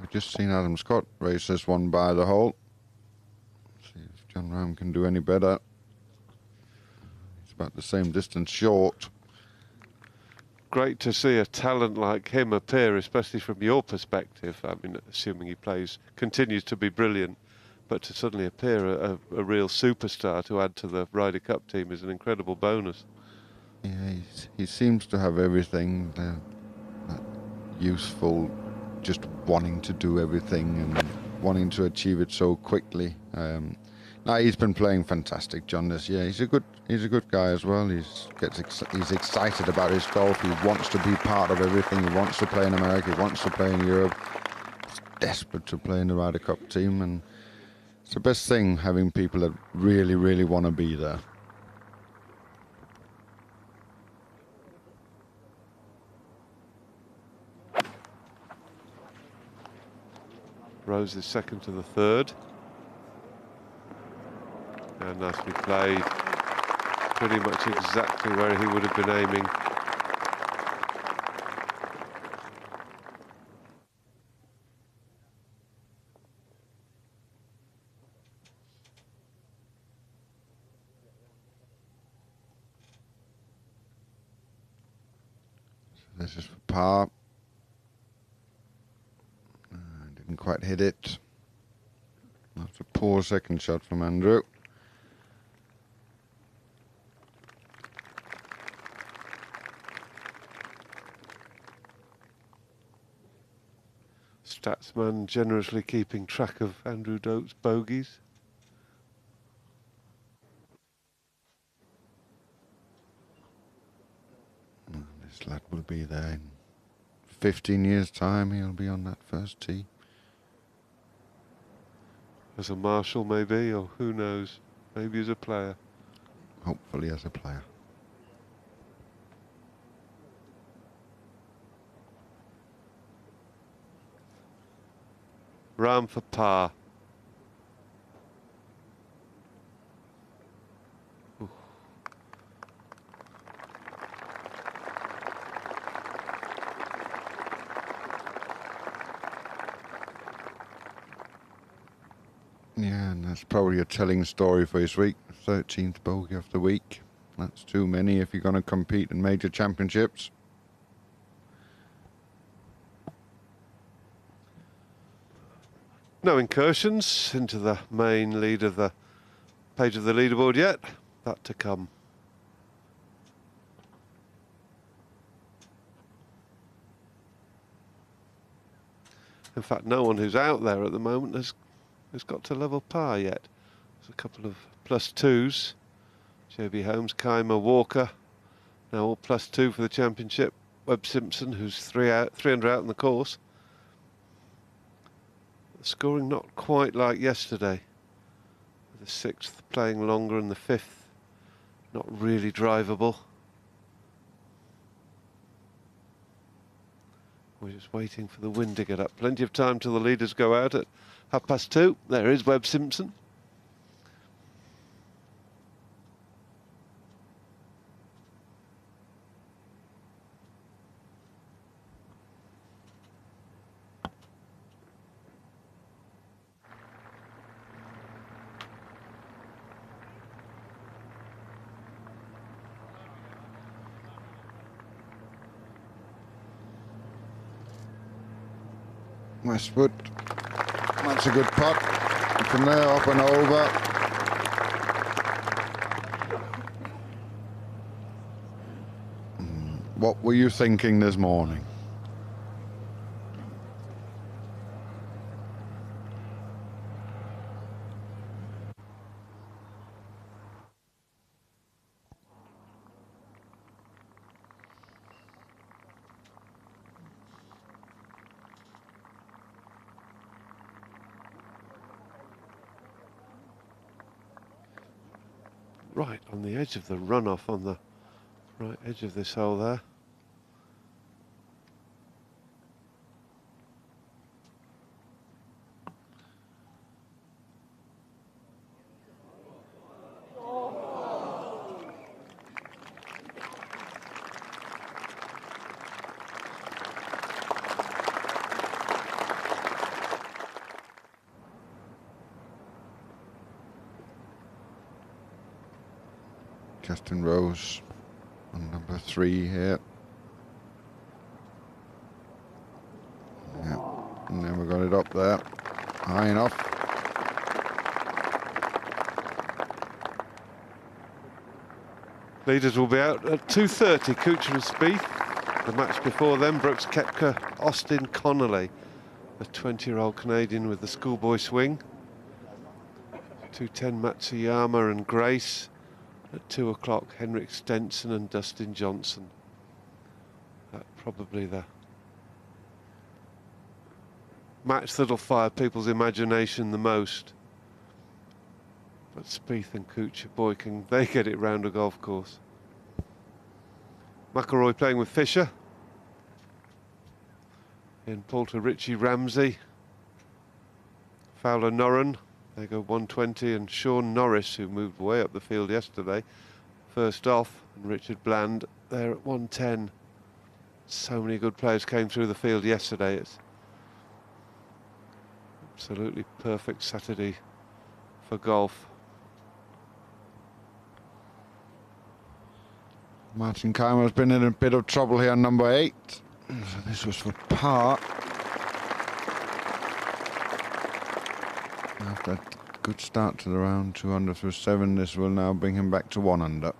Speaker 3: We've just seen Adam Scott race this one by the hole. See if John Rahm can do any better. It's about the same distance short.
Speaker 2: Great to see a talent like him appear, especially from your perspective. I mean, assuming he continues to be brilliant, but to suddenly appear a real superstar to add to the Ryder Cup team is an incredible bonus.
Speaker 3: Yeah, he seems to have everything. That useful, just wanting to do everything and wanting to achieve it so quickly. No, he's been playing fantastic, John, this year. He's a good guy as well. He's excited about his golf. He wants to be part of everything. He wants to play in America. He wants to play in Europe. He's desperate to play in the Ryder Cup team, and it's the best thing, having people that really, really want to be there.
Speaker 2: Rose is second to the 3rd. And nicely played. Pretty much exactly where he would have been aiming.
Speaker 3: This is for par. Didn't quite hit it. That's a poor second shot from Andrew.
Speaker 2: Statsman generously keeping track of Andrew Doak's bogeys.
Speaker 3: This lad will be there in 15 years' time. He'll be on that first tee.
Speaker 2: As a marshal, maybe, or who knows, maybe as a player.
Speaker 3: Hopefully as a player.
Speaker 2: Ram for par. Ooh.
Speaker 3: Yeah, and that's probably a telling story for his week. 13th bogey of the week. That's too many if you're going to compete in major championships.
Speaker 2: No incursions into the main lead of the page of the leaderboard yet. That to come. In fact, no one who's out there at the moment has got to level par yet. There's a couple of +2s. JB Holmes, Keimer, Walker. Now all +2 for the championship. Webb Simpson, who's 300 out in the course. Scoring not quite like yesterday. The 6th playing longer and the 5th not really drivable. We're just waiting for the wind to get up. Plenty of time till the leaders go out at 2:30. There is Webb Simpson.
Speaker 3: Westwood. That's a good putt. From there up and over. What were you thinking this morning?
Speaker 2: Right on the edge of the runoff, on the right edge of this hole there.
Speaker 3: Justin Rose on number 3 here. Yeah, never got it up there. High enough.
Speaker 2: Leaders will be out at 2:30. Kuchar and Spieth. The match before them, Brooks Koepka, Austin Connolly, a 20-year-old Canadian with the schoolboy swing. 2:10 Matsuyama and Grace. At 2 o'clock, Henrik Stenson and Dustin Johnson. Probably the match that'll fire people's imagination the most. But Spieth and Kuchar, boy, can they get it round a golf course. McIlroy playing with Fisher. In Poulter, Richie, Ramsey. Fowler, Noren. They go 120, and Sean Norris, who moved way up the field yesterday, first off, and Richard Bland there at 110. So many good players came through the field yesterday. It's absolutely perfect Saturday for golf.
Speaker 3: Martin Keimer's been in a bit of trouble here on number 8. So this was for par. After a good start to the round, 2 under through 7, this will now bring him back to 1 under.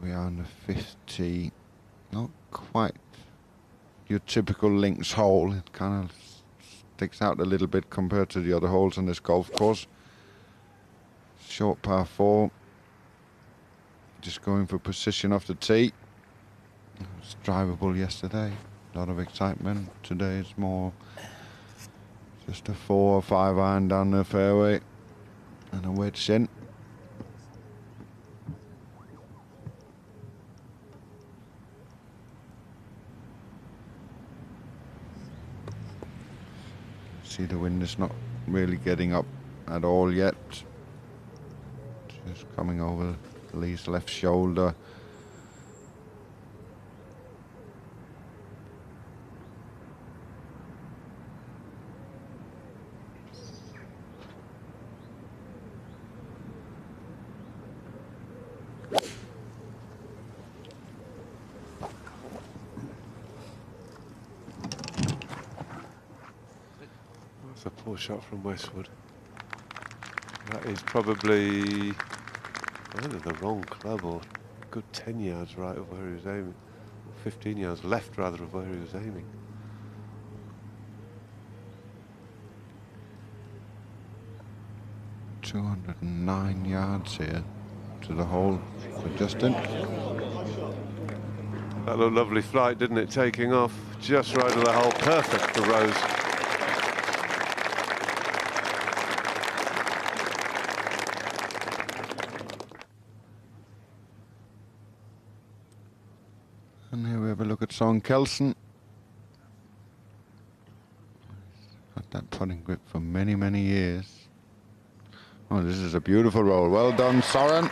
Speaker 3: We are on the 50, not quite your typical links hole. It kind of sticks out a little bit compared to the other holes on this golf course. Short par 4, just going for position off the tee. It was drivable yesterday, a lot of excitement. Today it's more just a 4 or 5 iron down the fairway and a wedge in. See, the wind is not really getting up at all yet. Just coming over Lee's left shoulder.
Speaker 2: That's a poor shot from Westwood. That is probably either the wrong club or a good 10 yards right of where he was aiming. 15 yards left rather of where he was aiming.
Speaker 3: .209 yards here to the hole for Justin.
Speaker 2: That looked lovely flight, didn't it? Taking off just right of the hole. Perfect for Rose.
Speaker 3: And here we have a look at Søren Kelsen. Got that putting grip for many, many years. Oh, this is a beautiful roll. Well done, Søren.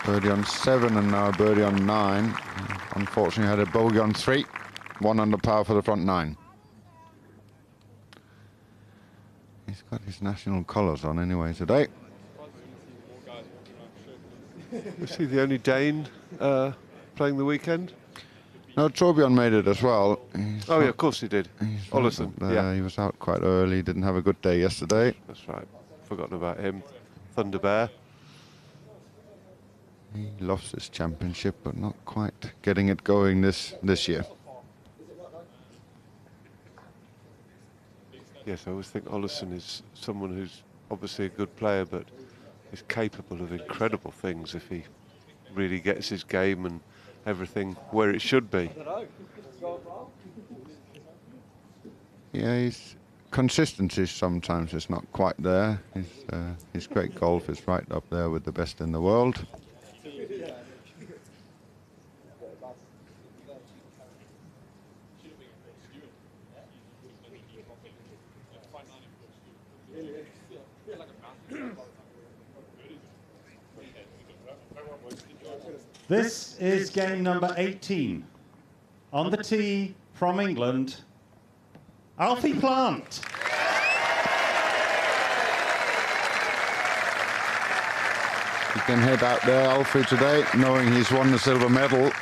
Speaker 3: Birdie on 7 and now a birdie on 9. Unfortunately, had a bogey on 3. 1 under par for the front 9. He's got his national colours on anyway today.
Speaker 2: Was he the only Dane playing the weekend?
Speaker 3: No, Torbjørn made it as well.
Speaker 2: Oh yeah, of course he did. Ollison, yeah.
Speaker 3: He was out quite early, didn't have a good day yesterday.
Speaker 2: That's right. Forgotten about him. Thunder Bear.
Speaker 3: He lost his championship, but not quite getting it going this year.
Speaker 2: Yes, I always think Ollison is someone who's obviously a good player, but is capable of incredible things if he really gets his game and everything where it should be.
Speaker 3: Yeah, his consistency sometimes is not quite there. His great golf is right up there with the best in the world.
Speaker 10: This is game number 18. On the tee from England, Alfie Plant.
Speaker 3: He can head out there, Alfie, today, knowing he's won the silver medal.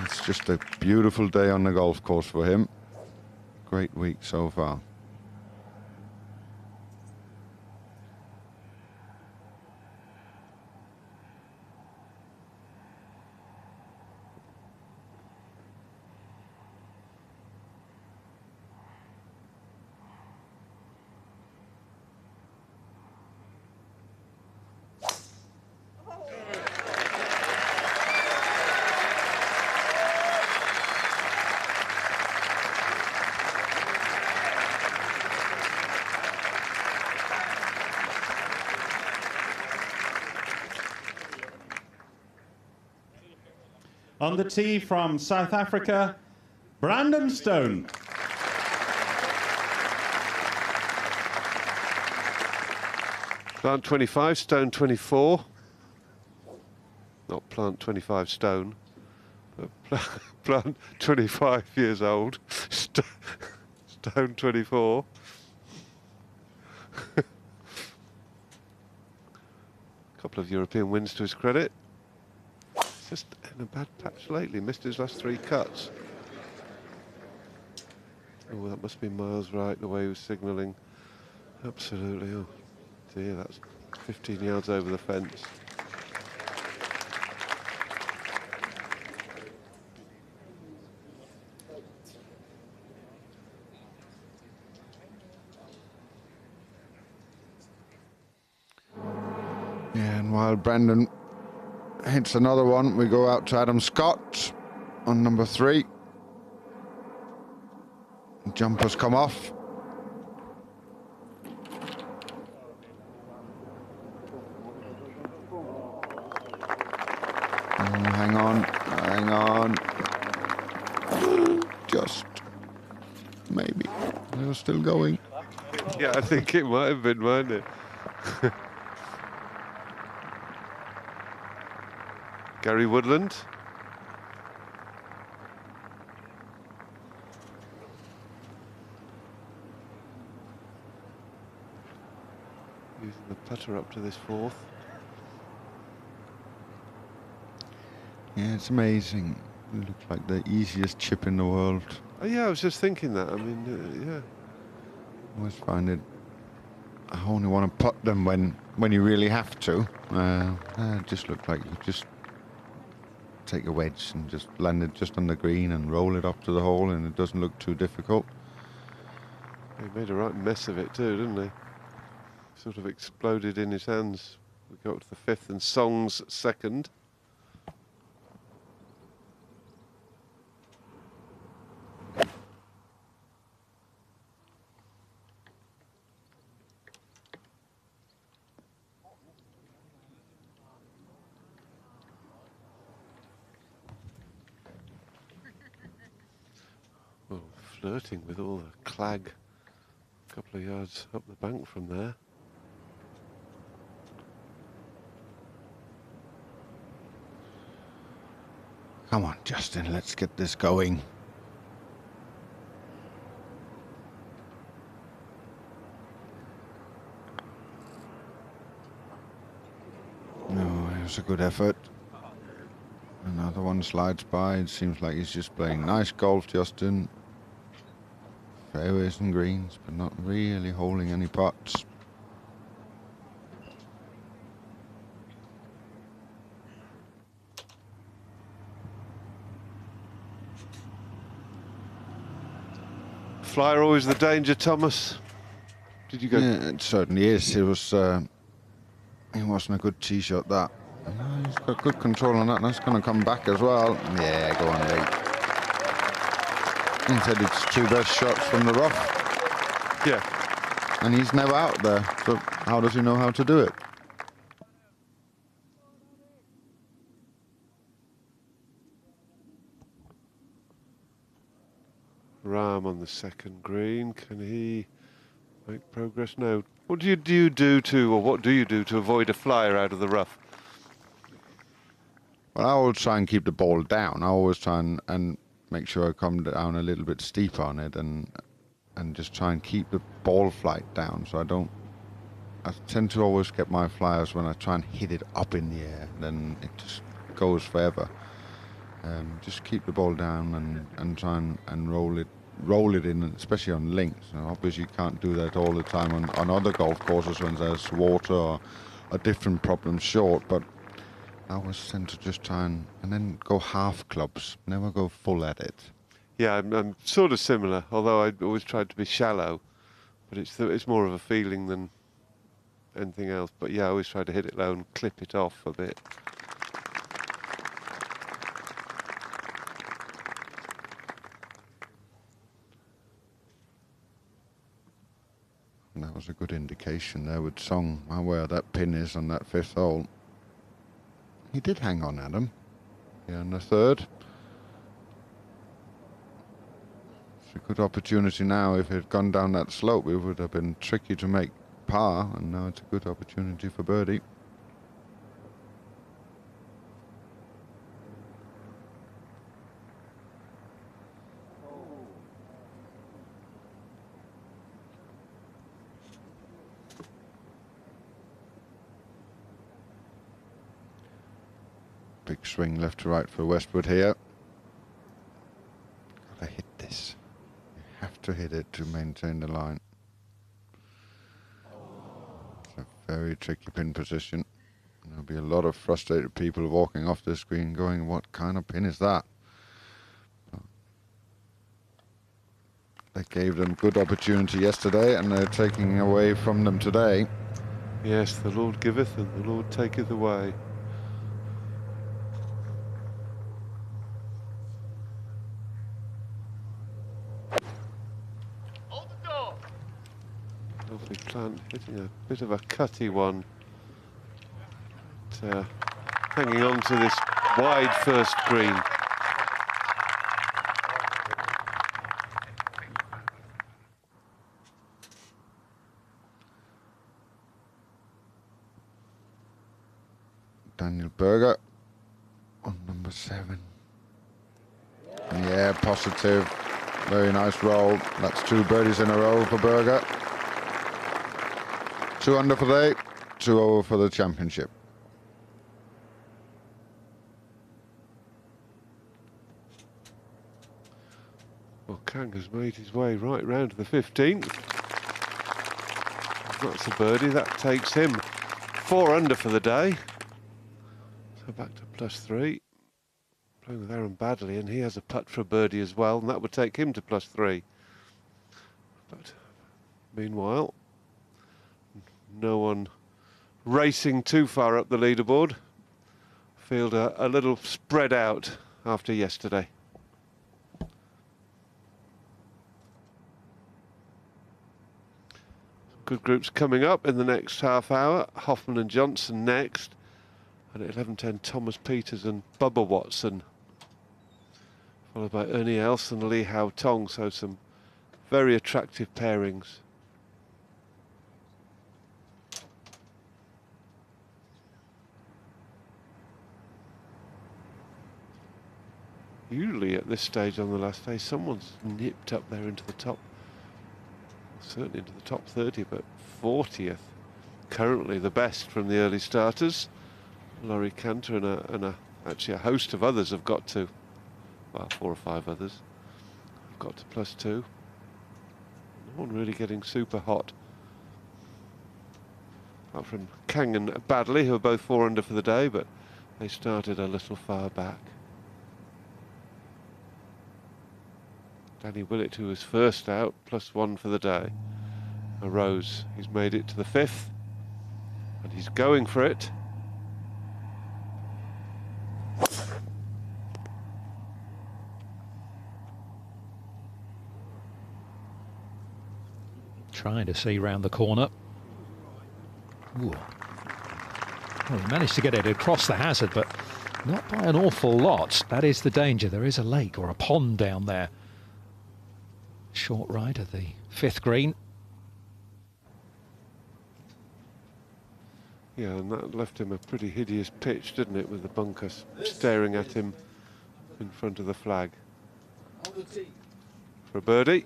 Speaker 3: It's just a beautiful day on the golf course for him. Great week so far.
Speaker 10: On the tee from South Africa, Brandon Stone.
Speaker 2: Plant 25, Stone 24. not plant 25 stone, but plant 25 years old, stone 24. Couple of European wins to his credit. He's just in a bad patch lately, missed his last 3 cuts. Oh, that must be miles right, the way he was signalling. Absolutely, oh dear, that's 15 yards over the fence.
Speaker 3: Yeah, and while Brendan hits another one, we go out to Adam Scott on number 3. Jumpers come off. Hang on, hang on. Just maybe. They're still going.
Speaker 2: Yeah, I think it might have been, mightn't it? Gary Woodland. Using the putter up to this 4th.
Speaker 3: Yeah, it's amazing. It looks like the easiest chip in the world.
Speaker 2: Oh yeah, I was just thinking that. I mean, yeah.
Speaker 3: I always find it. I only want to putt them when you really have to. It just looked like you just take a wedge and just land it just on the green and roll it up to the hole, and it doesn't look too difficult.
Speaker 2: He made a right mess of it too, didn't he? Sort of exploded in his hands. We go up to the 5th and Song's 2nd. Well, flirting with all the clag. A couple of yards up the bank from there.
Speaker 3: Come on, Justin, let's get this going. No, it was a good effort. Another one slides by. It seems like he's just playing nice golf, Justin. Fairways and greens, but not really holding any putts.
Speaker 2: Flyer always the danger, Thomas. Did you go?
Speaker 3: Yeah, it certainly is. It was. It wasn't a good tee shot, that. No, he's got good control on that. That's going to come back as well. Yeah, go on, Lee. He said it's 2 best shots from the rough.
Speaker 2: Yeah.
Speaker 3: And he's never out there. So how does he know how to do it?
Speaker 2: Rahm on the 2nd green. Can he make progress? No. What do you do to, or what do you do to avoid a flyer out of the rough?
Speaker 3: Well, I always try and keep the ball down. I always try and make sure I come down a little bit steep on it and just try and keep the ball flight down. So I tend to always get my flyers when I try and hit it up in the air. Then it just goes forever. Just keep the ball down and try and roll it in, especially on links. Now, obviously you can't do that all the time on other golf courses when there's water or a different problem short, but I always tend to just try and then go half clubs, never go full at it.
Speaker 2: Yeah, I'm sort of similar, although I always tried to be shallow, but it's more of a feeling than anything else. But yeah, I always try to hit it low and clip it off a bit.
Speaker 3: And that was a good indication there with Song, where that pin is on that 5th hole. He did hang on at him. Yeah, on the 3rd. It's a good opportunity now. If it had gone down that slope, it would have been tricky to make par, and now it's a good opportunity for birdie. Big swing left to right for Westwood here. Gotta hit this. You have to hit it to maintain the line. It's a very tricky pin position. There'll be a lot of frustrated people walking off the screen going, what kind of pin is that? They gave them good opportunity yesterday and they're taking away from them today.
Speaker 2: Yes, the Lord giveth and the Lord taketh away.
Speaker 6: Hold the door.
Speaker 2: Lovely plant, hitting a bit of a cutty one. But, hanging on to this wide first green.
Speaker 3: Daniel Berger on number 7. Yeah, positive. Very nice roll. That's 2 birdies in a row for Berger. 2 under for the day, 2 over for the championship.
Speaker 2: Well, Kang has made his way right round to the 15th. That's a birdie. That takes him 4 under for the day. So back to +3. Playing with Aaron Baddeley, and he has a putt for a birdie as well, and that would take him to +3. But meanwhile, no one racing too far up the leaderboard. Field a little spread out after yesterday. Good groups coming up in the next half hour. Hoffman and Johnson next. And at 11:10, Thomas Peters and Bubba Watson. Followed by Ernie Els and Lee Hao Tong. So some very attractive pairings. Usually at this stage on the last day, someone's nipped up there into the top. Certainly into the top 30, but 40th. Currently the best from the early starters. Laurie Cantor and actually a host of others have got to, well, 4 or 5 others have got to +2. No one really getting super hot. Apart from Kang and Baddeley, who are both 4 under for the day, but they started a little far back. Danny Willett, who was first out, +1 for the day. Rose, he's made it to the 5th, and he's going for it.
Speaker 1: Trying to see round the corner. Ooh. Well, he managed to get it across the hazard, but not by an awful lot. That is the danger. There is a lake or a pond down there. Short right of the 5th green.
Speaker 2: Yeah, and that left him a pretty hideous pitch, didn't it, with the bunker staring at him in front of the flag. For a birdie,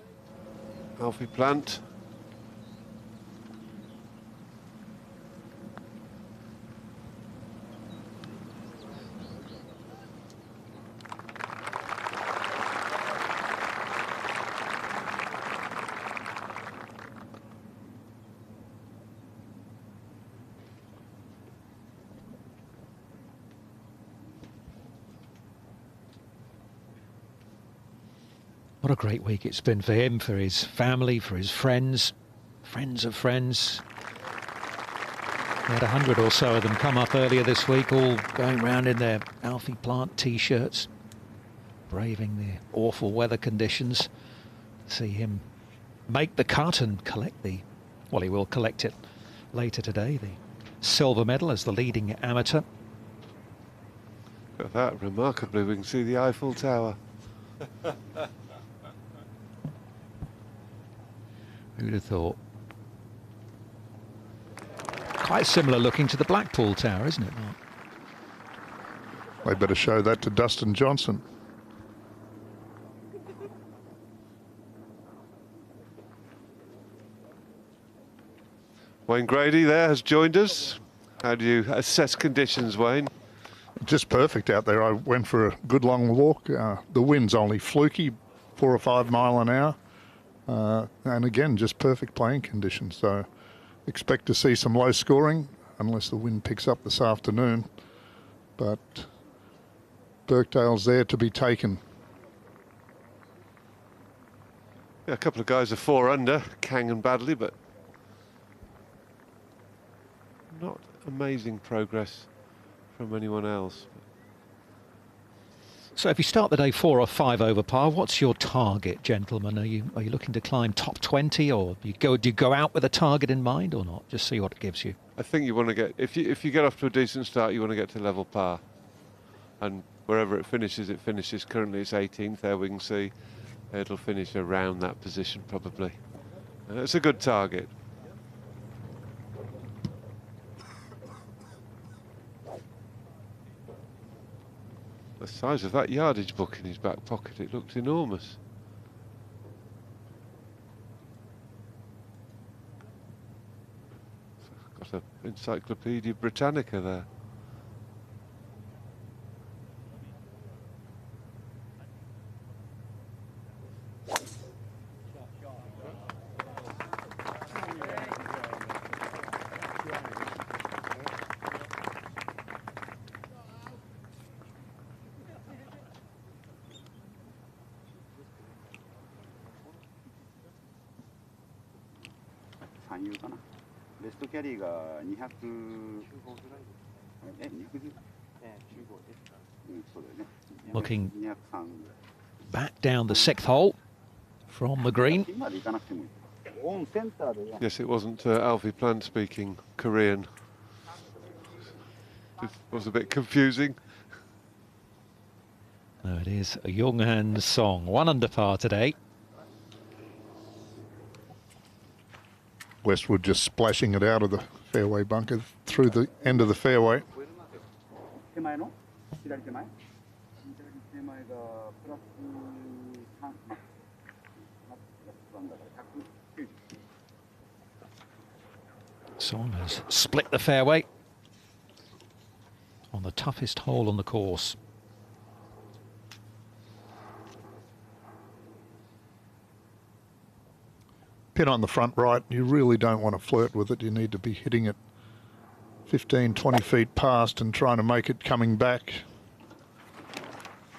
Speaker 2: Alfie Plant.
Speaker 1: What a great week it's been for him, for his family, for his friends, friends of friends. He had 100 or so of them come up earlier this week, all going round in their Alfie Plant t-shirts, braving the awful weather conditions. See him make the cut and collect the, well, he will collect it later today, the silver medal as the leading amateur.
Speaker 2: Look at that, remarkably we can see the Eiffel Tower.
Speaker 1: Who'd have thought? Quite similar looking to the Blackpool Tower, isn't it, Mark?
Speaker 11: They better show that to Dustin Johnson.
Speaker 2: Wayne Grady there has joined us. How do you assess conditions, Wayne?
Speaker 11: just perfect out there. I went for a good long walk. The wind's only fluky, 4 or 5 mile an hour. And again, just perfect playing conditions. So expect to see some low scoring unless the wind picks up this afternoon. But Birkdale's there to be taken.
Speaker 2: Yeah, a couple of guys are 4 under, Kang and Badley, but not amazing progress from anyone else.
Speaker 1: So if you start the day 4 or 5 over par, what's your target, gentlemen? Are you looking to climb top 20, or do you go out with a target in mind or not? Just see what it gives you.
Speaker 2: I think you want to get, if you get off to a decent start, you want to get to level par, and wherever it finishes, it finishes. Currently it's 18th there, we can see it'll finish around that position probably. It's a good target. The size of that yardage book in his back pocket, it looked enormous. Got an Encyclopedia Britannica there.
Speaker 1: Looking back down the 6th hole from the green.
Speaker 2: Yes, it wasn't Alfie Plant speaking Korean. It was a bit confusing.
Speaker 1: No, it is a Younghan Song. 1 under par today.
Speaker 11: Westwood just splashing it out of the fairway bunker through the end of the fairway.
Speaker 1: Song has split the fairway on the toughest hole on the course.
Speaker 11: Pin on the front right, you really don't want to flirt with it. You need to be hitting it 15, 20 feet past and trying to make it coming back.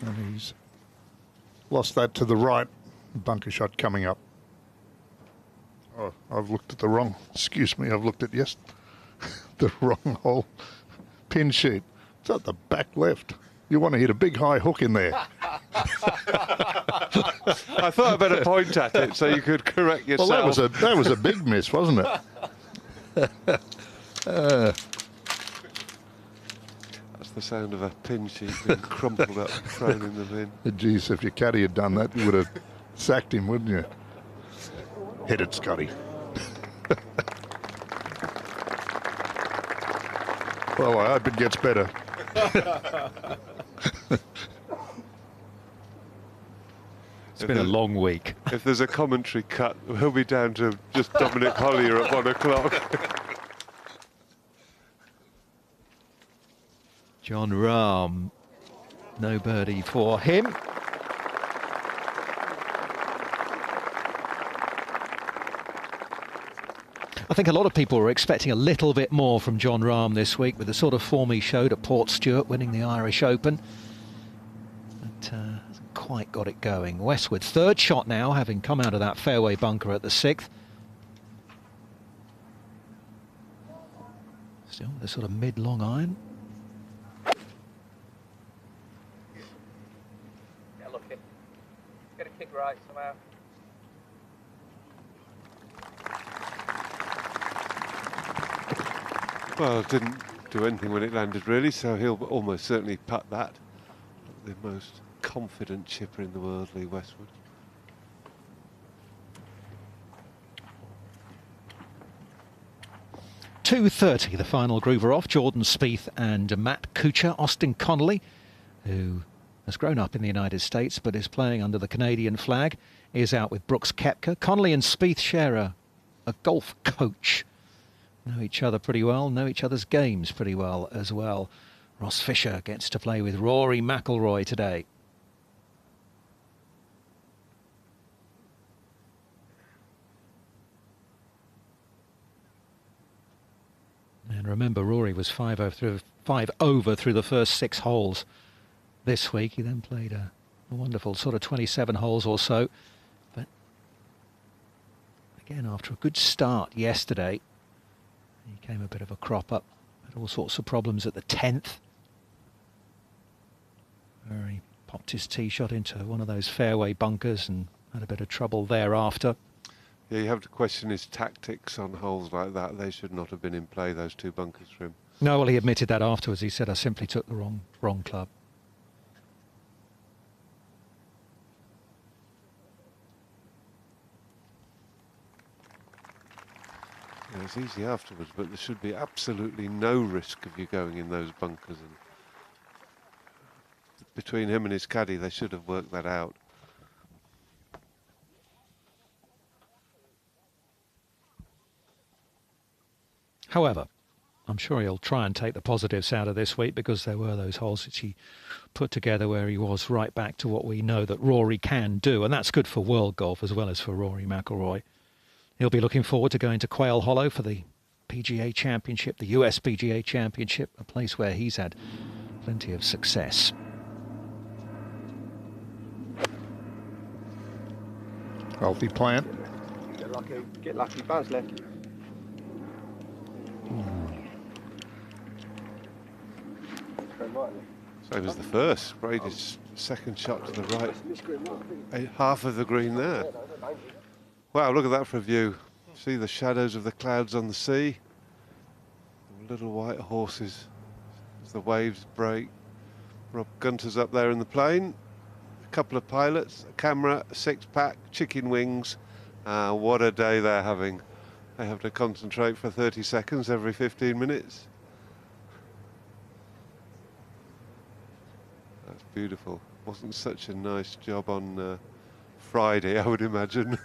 Speaker 11: And he's lost that to the right. Bunker shot coming up. Oh, I've looked at the wrong, excuse me, I've looked at, yes, the wrong hole pin sheet. It's at the back left. You want to hit a big high hook in there.
Speaker 2: I thought I'd better point at it so you could correct yourself.
Speaker 11: Well, that was a big miss, wasn't it?
Speaker 2: That's the sound of a pin sheet being crumpled up, thrown in the bin.
Speaker 11: Geez, if your caddy had done that, you would have sacked him, wouldn't you? Hit it, Scotty. Well, I hope it gets better.
Speaker 1: It's been a long week.
Speaker 2: If there's a commentary cut, we'll be down to just Dominic Hollier at 1 o'clock.
Speaker 1: John Rahm, no birdie for him. I think a lot of people were expecting a little bit more from John Rahm this week with the sort of form he showed at Portstewart, winning the Irish Open. But hasn't quite got it going. Westwood, 3rd shot now, having come out of that fairway bunker at the 6th. Still with a sort of mid-long iron.
Speaker 12: Yeah, look it. Get a kick right somehow.
Speaker 2: Well, it didn't do anything when it landed, really, so he'll almost certainly putt that. The most confident chipper in the world, Lee Westwood.
Speaker 1: .230, the final groover off. Jordan Spieth and Matt Kuchar. Austin Connolly, who has grown up in the United States but is playing under the Canadian flag, is out with Brooks Koepka. Connolly and Spieth share a golf coach. Know each other pretty well, know each other's games pretty well as well. Ross Fisher gets to play with Rory McIlroy today. And remember, Rory was 5 over through the first 6 holes this week. He then played a wonderful sort of 27 holes or so. But again, after a good start yesterday, he came a bit of a crop up. Had all sorts of problems at the 10th, where he popped his tee shot into one of those fairway bunkers and had a bit of trouble thereafter.
Speaker 2: Yeah, you have to question his tactics on holes like that. They should not have been in play, those 2 bunkers for him.
Speaker 1: No, well, he admitted that afterwards. He said, I simply took the wrong club.
Speaker 2: Yeah, it's easy afterwards, but there should be absolutely no risk of you going in those bunkers. And between him and his caddy, they should have worked that out.
Speaker 1: However, I'm sure he'll try and take the positives out of this week, because there were those holes which he put together where he was right back to what we know that Rory can do. And that's good for world golf as well as for Rory McIlroy. He'll be looking forward to going to Quail Hollow for the PGA Championship, the US PGA Championship, a place where he's had plenty of success.
Speaker 11: Healthy plant.
Speaker 5: Get lucky, bounce left.
Speaker 2: Same as the first. Brady's second shot to the right. Half of the green there. Wow, look at that for a view. See the shadows of the clouds on the sea. The little white horses as the waves break. Rob Gunter's up there in the plane. A couple of pilots, a camera, a 6-pack, chicken wings. What a day they're having. They have to concentrate for 30 seconds every 15 minutes. That's beautiful. Wasn't such a nice job on Friday, I would imagine.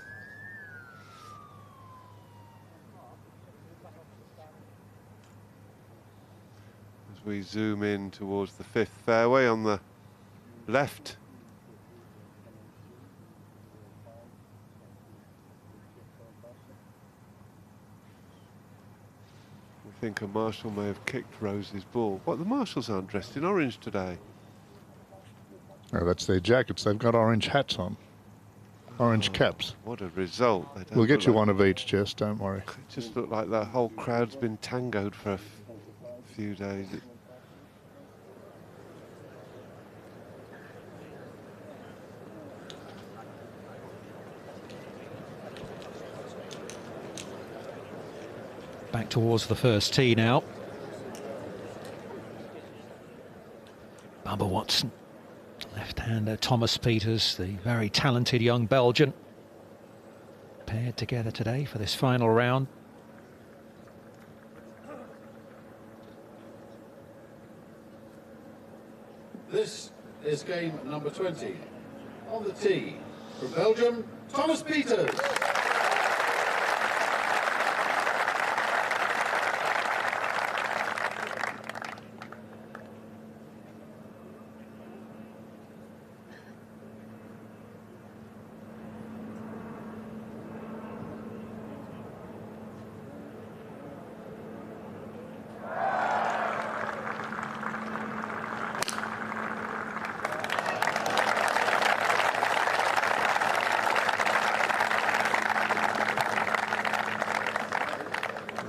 Speaker 2: As we zoom in towards the 5th fairway on the left. I think a marshal may have kicked Rose's ball. What, the marshals aren't dressed in orange today?
Speaker 11: Oh, that's their jackets. They've got orange hats on. Orange caps.
Speaker 2: What a result.
Speaker 11: We'll get you one of each, Jess, don't worry.
Speaker 2: It just looked like the whole crowd's been tangoed for a few days.
Speaker 1: Back towards the first tee now. Bubba Watson, left-hander Thomas Pieters, the very talented young Belgian, paired together today for this final round.
Speaker 4: This is game number 20. On the tee, from Belgium, Thomas Pieters.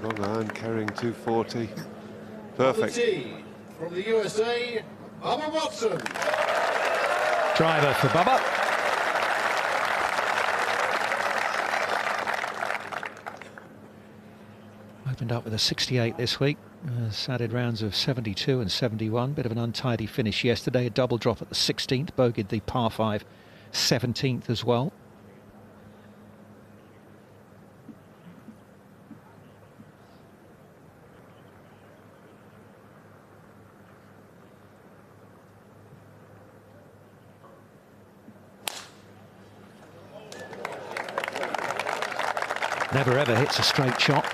Speaker 2: Long iron carrying 240. Perfect.
Speaker 4: From the USA, Bubba Watson.
Speaker 1: Driver for Bubba. Opened up with a 68 this week. Added rounds of 72 and 71. Bit of an untidy finish yesterday. A double drop at the 16th. Bogeyed the par 5 17th as well. Never ever hits a straight shot.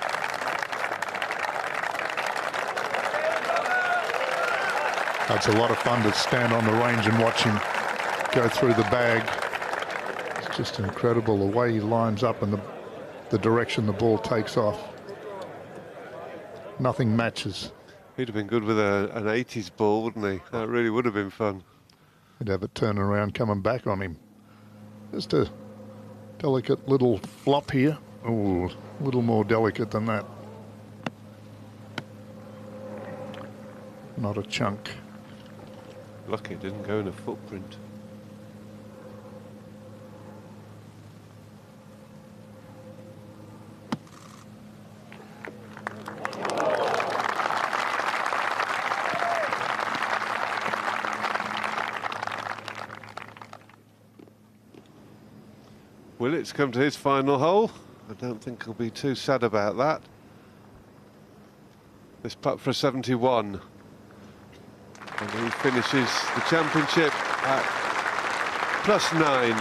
Speaker 11: It's a lot of fun to stand on the range and watch him go through the bag. It's just incredible the way he lines up and the direction the ball takes off. Nothing matches.
Speaker 2: He'd have been good with an 80s ball, wouldn't he? That really would have been fun.
Speaker 11: He'd have it turning around coming back on him. Just a delicate little flop here. Oh, a little more delicate than that. Not a chunk.
Speaker 2: Lucky it didn't go in a footprint. Willett's come to his final hole. I don't think he'll be too sad about that. This putt for a 71. And he finishes the championship at +9.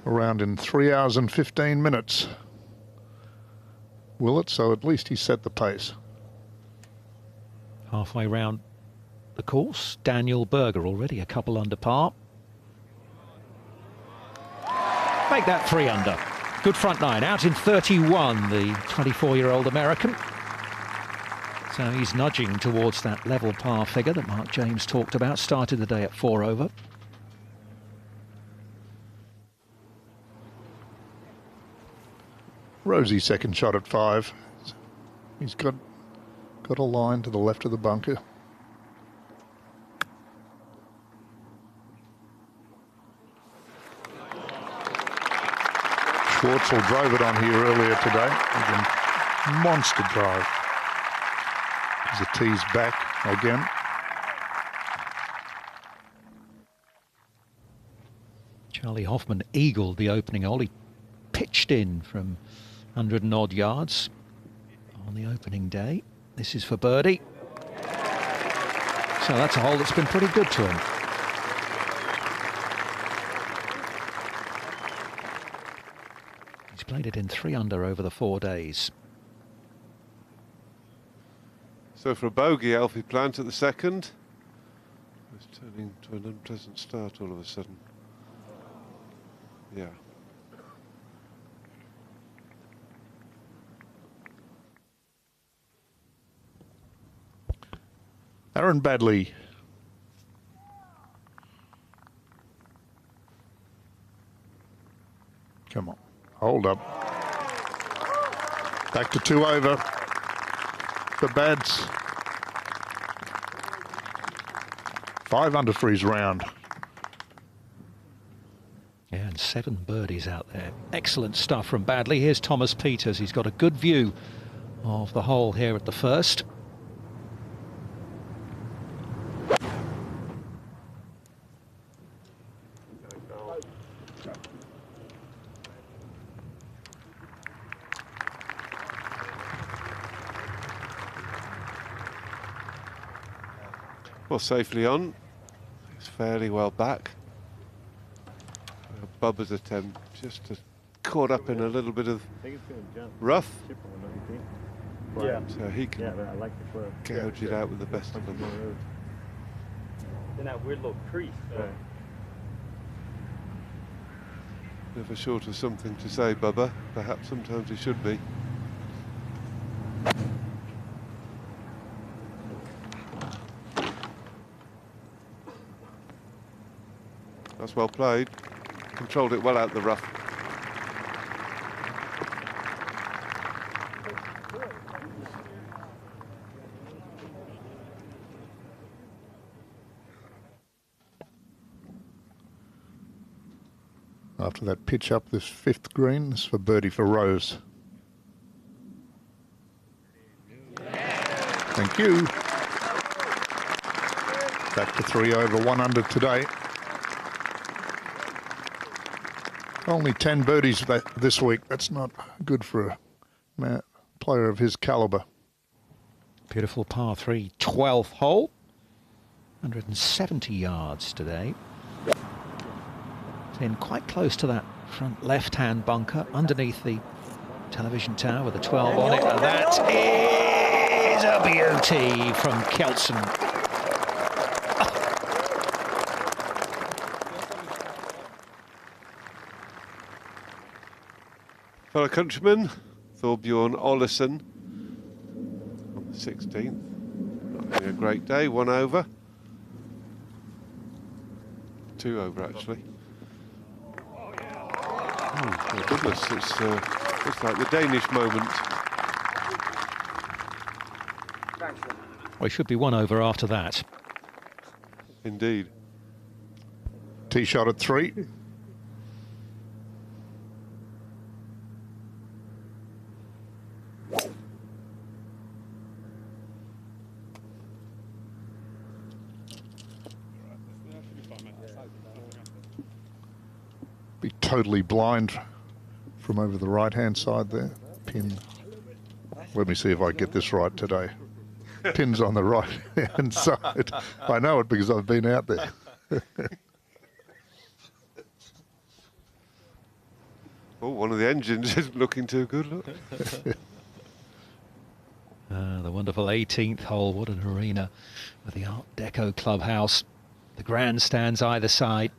Speaker 11: Around in 3 hours and 15 minutes. Willett, so at least he set the pace.
Speaker 1: Halfway round the course, Daniel Berger already a couple under par. Make that 3 under. Good front nine. Out in 31, the 24-year-old American. So he's nudging towards that level par figure that Mark James talked about. Started the day at 4 over.
Speaker 11: Rosie second shot at 5. He's got a line to the left of the bunker. Schwartzel drove it on here earlier today. A monster drive. As the tee's back again.
Speaker 1: Charlie Hoffman eagled the opening hole. He pitched in from 100 and odd yards on the opening day. This is for birdie. So that's a hole that's been pretty good to him. He's played it in 3 under over the 4 days.
Speaker 2: So for a bogey, Alfie Plant at the second. It's turning to an unpleasant start all of a sudden. Yeah.
Speaker 11: Aaron Badley. Come on, hold up. Back to 2 over. The Bads. 5 under for his round.
Speaker 1: Yeah, and 7 birdies out there. Excellent stuff from Badley. Here's Thomas Peters. He's got a good view of the hole here at the first.
Speaker 2: Well, safely on. It's fairly well back. Bubba's attempt just to caught up in a little bit of rough.
Speaker 9: Yeah.
Speaker 2: So he can gouge it out with the best of them.
Speaker 5: In that weird little crease.
Speaker 2: Never short of something to say, Bubba. Perhaps sometimes he should be. That's well played. Controlled it well out the rough.
Speaker 11: After that pitch up this 5th green, this is for birdie for Rose. Thank you. Back to 3 over, 1 under today. Only 10 birdies this week. That's not good for a player of his caliber.
Speaker 1: Beautiful par 3, 12th hole. 170 yards today. It's in quite close to that front left-hand bunker underneath the television tower with a 12 on it, and that is a beauty from Kelson.
Speaker 2: Fellow countryman Thorbjorn Olesen on the 16th. Not having a great day, 1 over. 2 over actually. Oh my goodness, it's like the Danish moment.
Speaker 1: Well, he should be 1 over after that.
Speaker 2: Indeed.
Speaker 11: Tee shot at 3. Be totally blind from over the right-hand side there. Pin. Let me see if I get this right today. Pin's on the right-hand side. I know it because I've been out there.
Speaker 2: Oh, one of the engines isn't looking too good, look.
Speaker 1: The wonderful 18th hole. What an arena with the Art Deco clubhouse. The grandstands either side.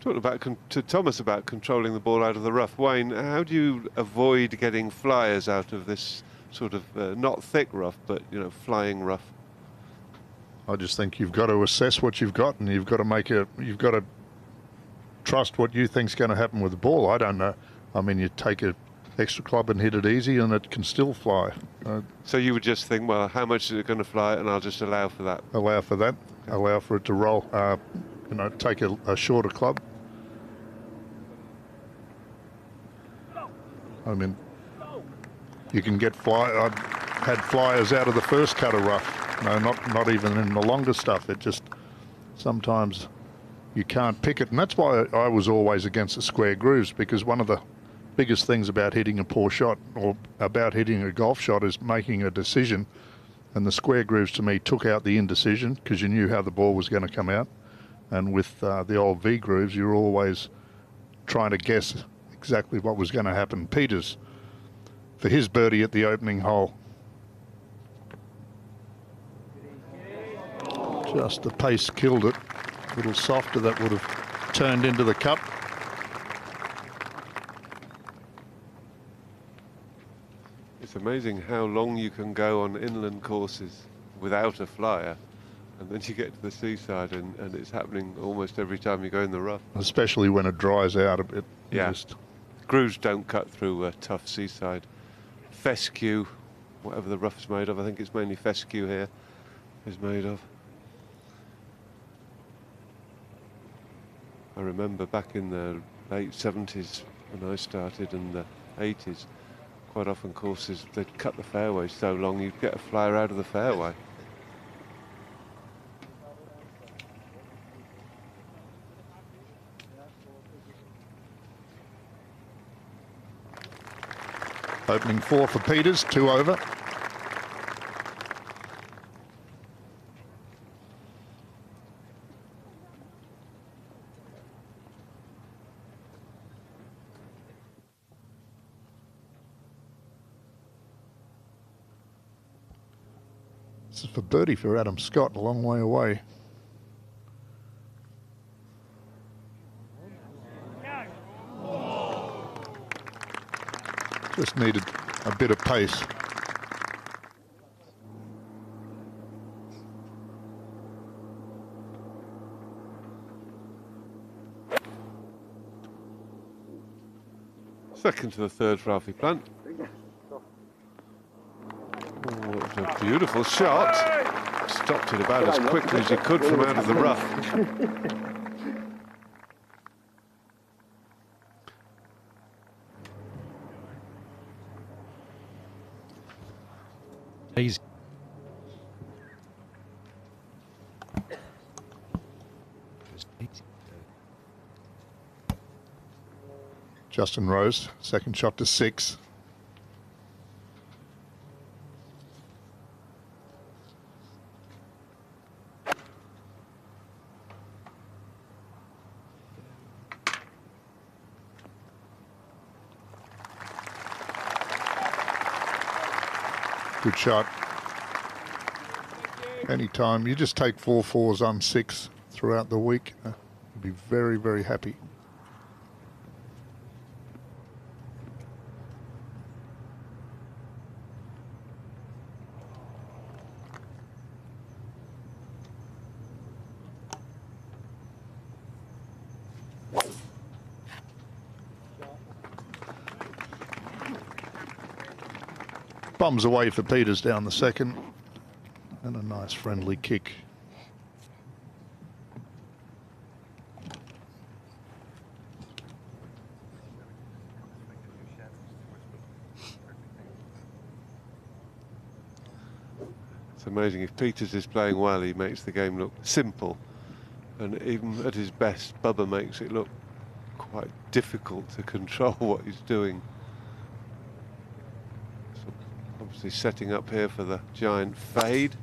Speaker 2: Talking about to Thomas about controlling the ball out of the rough. Wayne, how do you avoid getting flyers out of this sort of not thick rough, but flying rough?
Speaker 11: I just think you've got to assess what you've got, and you've got to trust what you think's going to happen with the ball. I don't know. I mean, you take an extra club and hit it easy, and it can still fly.
Speaker 2: So you would just think, well, how much is it going to fly, and I'll just allow for that.
Speaker 11: Allow for that. Okay. Allow for it to roll. Take a shorter club. I mean, you can get I've had flyers out of the first cut of rough. No, not even in the longer stuff. It just sometimes you can't pick it, and that's why I was always against the square grooves, because one of the biggest things about hitting a poor shot or about hitting a golf shot is making a decision. And the square grooves to me took out the indecision because you knew how the ball was going to come out. And with the old V grooves, you're always trying to guess exactly what was going to happen. Peters for his birdie at the opening hole. Just the pace killed it. A little softer, that would have turned into the cup.
Speaker 2: It's amazing how long you can go on inland courses without a flyer. And then you get to the seaside and it's happening almost every time you go in the rough.
Speaker 11: Especially when it dries out a bit.
Speaker 2: Yeah. Grooves don't cut through a tough seaside. Fescue, whatever the rough's made of, I think it's mainly fescue here, is made of. I remember back in the late 70s when I started and the 80s, quite often courses, they'd cut the fairway so long you'd get a flyer out of the fairway.
Speaker 11: Opening 4 for Peters, 2 over. This is for birdie for Adam Scott, a long way away. Just needed a bit of pace.
Speaker 2: Second to the third for Alfie Plant. Oh, what a beautiful shot. Stopped it about as quickly as you could from out of the rough.
Speaker 1: He's
Speaker 11: Justin Rose, second shot to 6. Good shot. Anytime. You just take 4-4s on 6 throughout the week. You'll be very, very happy. Bombs away for Peters down the second. And a nice friendly kick.
Speaker 2: It's amazing. If Peters is playing well, he makes the game look simple. And even at his best, Bubba makes it look quite difficult to control what he's doing. So obviously setting up here for the giant fade.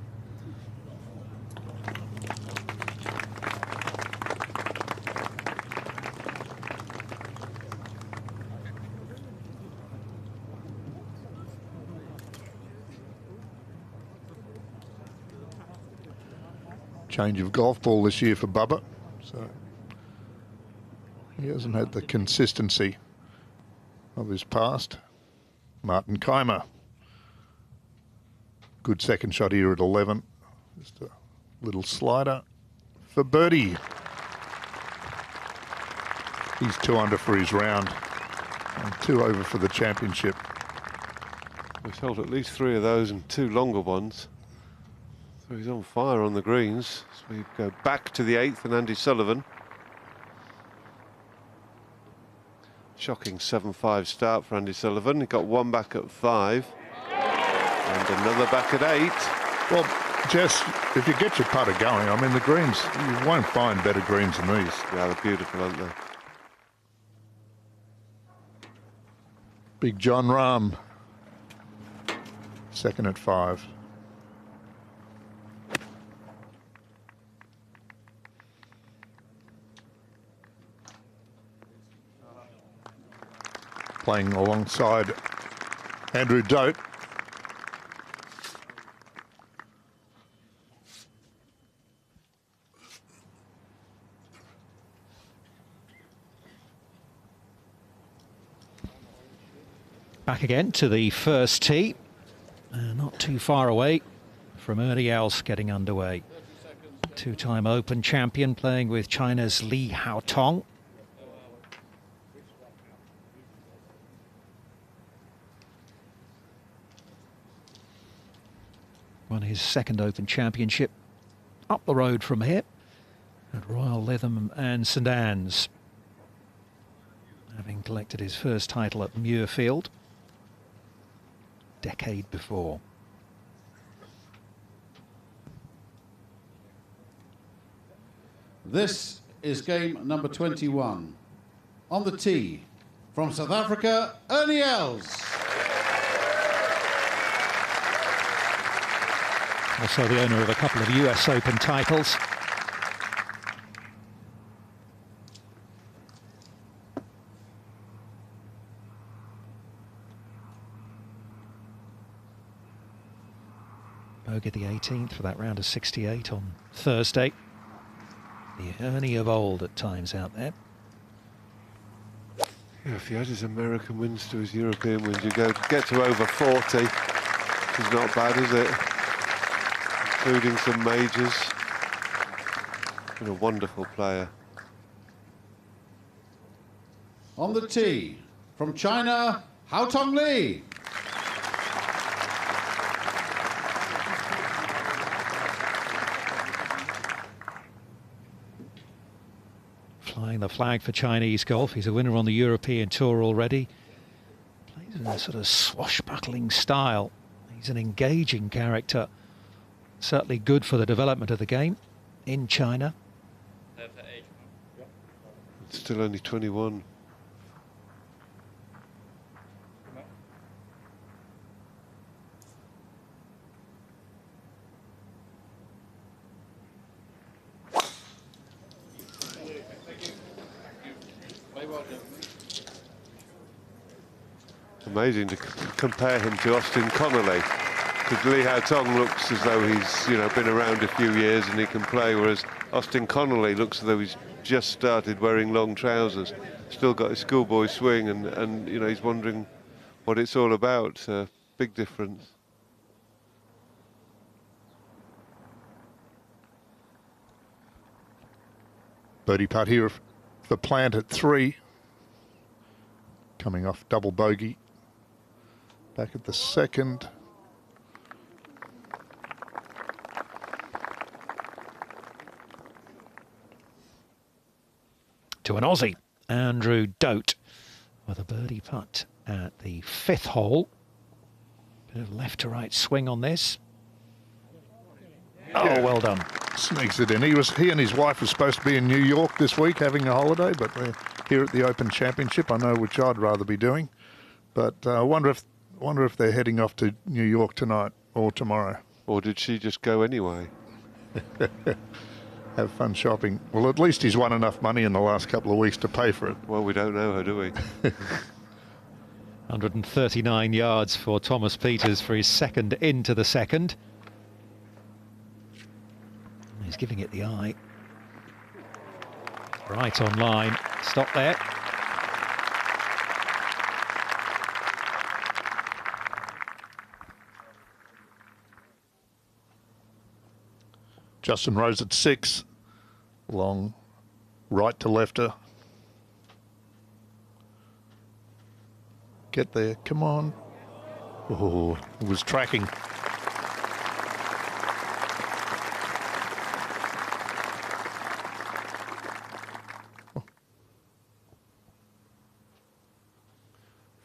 Speaker 11: Change of golf ball this year for Bubba, so he hasn't had the consistency of his past. Martin Keimer, good second shot here at 11. Just a little slider for birdie. He's 2 under for his round and 2 over for the championship.
Speaker 2: He's held at least 3 of those and 2 longer ones. So he's on fire on the greens. So we go back to the 8th and Andy Sullivan. Shocking 7-5 start for Andy Sullivan. He got 1 back at 5 and another back at 8.
Speaker 11: Well, Jess, if you get your putter going, I mean, the greens, you won't find better greens than these.
Speaker 2: Yeah, they're beautiful, aren't they?
Speaker 11: Big John Rahm, second at 5. Playing alongside Andrew Dote.
Speaker 1: Back again to the first tee. Not too far away from Ernie Els getting underway. 2-time Open champion playing with China's Li Haotong. Won his second Open Championship up the road from here at Royal Lytham and St Anne's, having collected his first title at Muirfield a decade before.
Speaker 4: This is game number 21. On the tee, from South Africa, Ernie Els.
Speaker 1: Also the owner of a couple of US Open titles. Bogey the 18th for that round of 68 on Thursday. The Ernie of old at times out there.
Speaker 2: Yeah, if he had his American wins to his European wins, you get to over 40. It's not bad, is it? Including some majors. And a wonderful player.
Speaker 4: On the tee, from China, Haotong Li.
Speaker 1: Flying the flag for Chinese golf. He's a winner on the European Tour already. Plays in a sort of swashbuckling style. He's an engaging character. Certainly good for the development of the game in China.
Speaker 2: It's still only 21. Amazing to compare him to Austin Connolly, Because Lee Hao Tong looks as though he's, you know, been around a few years and he can play, whereas Austin Connolly looks as though he's just started wearing long trousers, still got his schoolboy swing, and you know, he's wondering what it's all about. Big difference.
Speaker 11: Birdie putt here for Plant at 3. Coming off double bogey. Back at the second.
Speaker 1: To an Aussie, Andrew Dote, with a birdie putt at the 5th hole. Bit of left to right swing on this. Oh, well done.
Speaker 11: Sneaks it in. He and his wife were supposed to be in New York this week having a holiday, but we're here at the Open Championship. I know which I'd rather be doing, but I wonder if they're heading off to New York tonight or tomorrow.
Speaker 2: Or did she just go anyway?
Speaker 11: Have fun shopping. Well, at least he's won enough money in the last couple of weeks to pay for it.
Speaker 2: Well, we don't know her, do we?
Speaker 1: 139 yards for Thomas Pieters for his second into the second. He's giving it the eye. Right on line. Stop there.
Speaker 11: Justin Rose at 6. Long right to lefter. Get there, come on. Oh, it was tracking.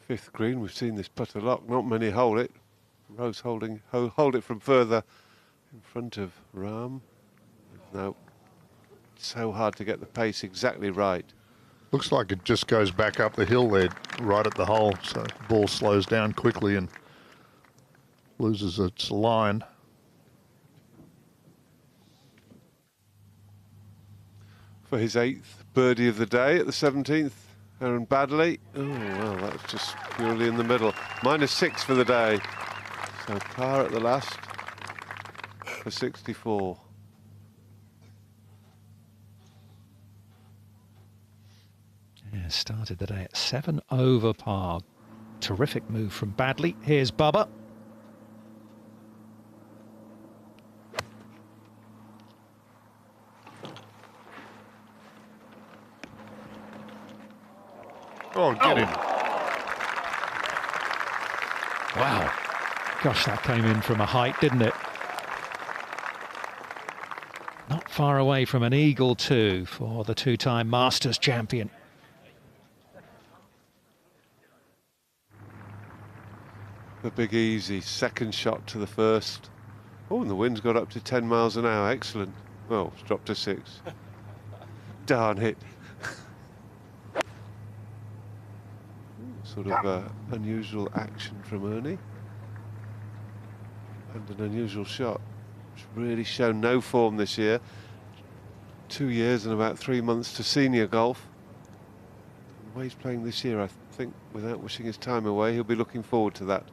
Speaker 2: Fifth green, we've seen this putt a lot. Not many hold it. Rose hold it from further in front of Rahm. No, so hard to get the pace exactly right.
Speaker 11: Looks like it just goes back up the hill there, right at the hole. So the ball slows down quickly and loses its line.
Speaker 2: For his 8th birdie of the day at the 17th, Aaron Baddeley. Oh, well, that's just purely in the middle. -6 for the day. So par at the last for 64.
Speaker 1: Yeah, started the day at 7 over par. Terrific move from Baddeley. Here's Bubba.
Speaker 11: Oh, get him.
Speaker 1: Wow. Gosh, that came in from a height, didn't it? Not far away from an eagle too for the two-time Masters champion.
Speaker 2: The big easy second shot to the first. Oh, and the wind's got up to 10 miles an hour. Excellent. Well, it's dropped to 6. Darn it. Sort of unusual action from Ernie. And an unusual shot. It's really shown no form this year. 2 years and about 3 months to senior golf. And the way he's playing this year, I think, without wishing his time away, he'll be looking forward to that.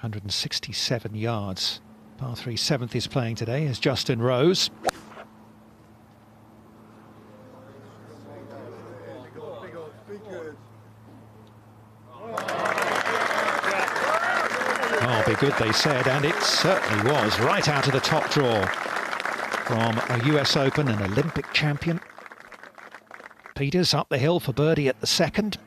Speaker 1: .167 yards. Par 3 7th is playing today is Justin Rose. Oh, be good, they said, and it certainly was. Right out of the top draw from a US Open and Olympic champion. Pieters up the hill for birdie at the second.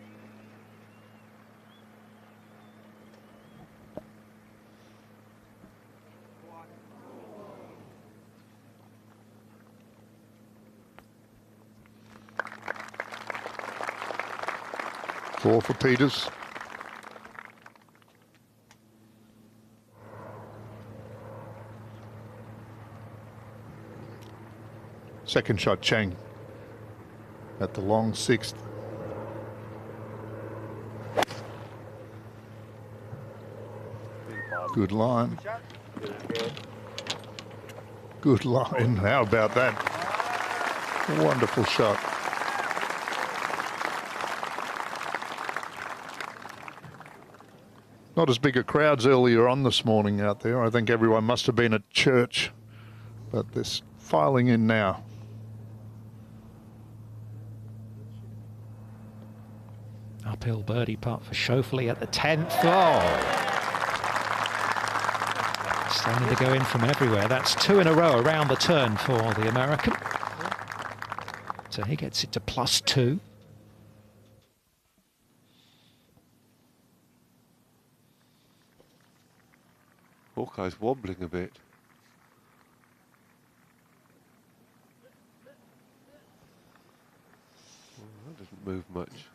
Speaker 11: Four for Pieters. Second shot, Chang at the long 6th. Good line. Good line. How about that? Wonderful shot. Not as big a crowds earlier on this morning out there. I think everyone must have been at church, but they're filing in now.
Speaker 1: Uphill birdie putt for Schauffele at the 10th. Oh! Starting to go in from everywhere. That's 2 in a row around the turn for the American. So he gets it to +2.
Speaker 2: Hawkeye's wobbling a bit. Well, that doesn't move much.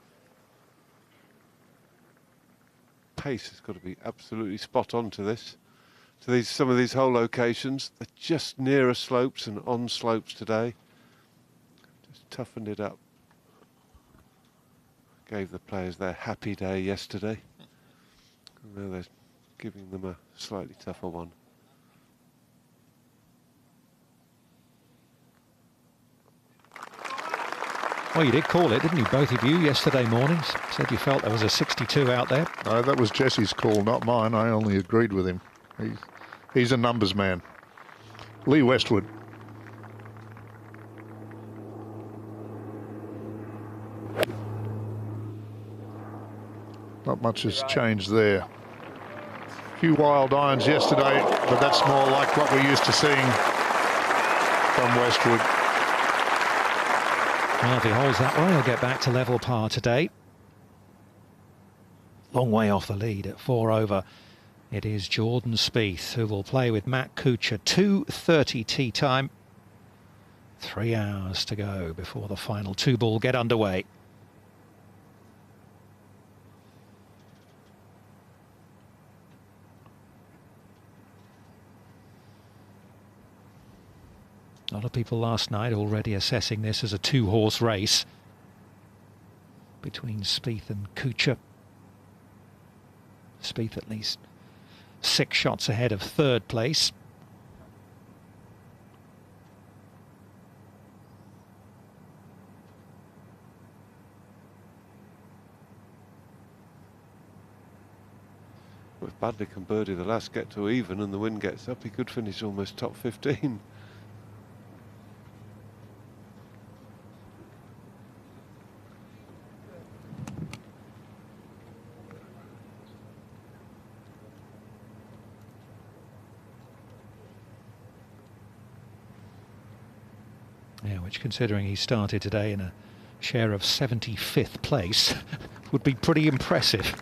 Speaker 2: Pace has got to be absolutely spot on to this. To some of these hole locations, they're just nearer slopes and on slopes today. Just toughened it up. Gave the players their happy day yesterday. And now they're giving them a slightly tougher one.
Speaker 1: Well, you did call it, didn't you, both of you, yesterday mornings? Said you felt there was a 62 out there.
Speaker 11: No, that was Jesse's call, not mine. I only agreed with him. He's a numbers man. Lee Westwood. Not much has changed there. A few wild irons yesterday, but that's more like what we're used to seeing from Westwood.
Speaker 1: Well, if he holds that way, he'll get back to level par today. Long way off the lead at 4 over. It is Jordan Spieth who will play with Matt Kuchar. 2:30 tee time. 3 hours to go before the final 2-ball get underway. A lot of people last night already assessing this as a 2-horse race between Spieth and Kuchar. Spieth at least 6 shots ahead of 3rd place.
Speaker 2: Well, if Badley can birdie the last, get to even, and the wind gets up, he could finish almost top 15.
Speaker 1: Yeah, which, considering he started today in a share of 75th place, would be pretty impressive.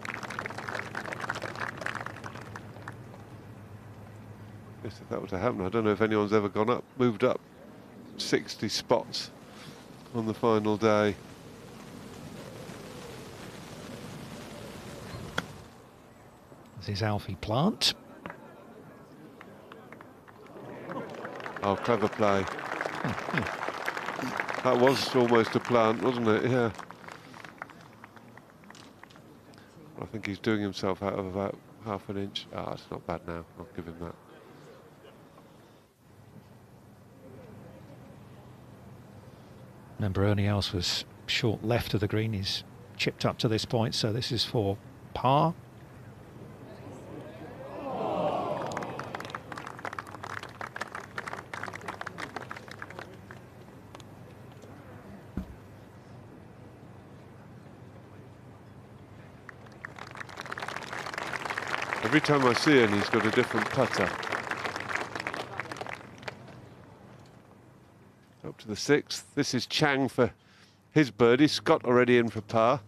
Speaker 2: Yes, if that were to happen, I don't know if anyone's ever moved up 60 spots on the final day.
Speaker 1: This is Alfie Plant.
Speaker 2: Oh, clever play. That was almost a plant, wasn't it? Yeah. I think he's doing himself out of about half an inch. Ah, it's not bad now. I'll give him that.
Speaker 1: Remember, Ernie Els was short left of the green. He's chipped up to this point, so this is for par.
Speaker 2: Every time I see him, he's got a different putter. Up to the 6th. This is Chang for his birdie. Scott already in for par.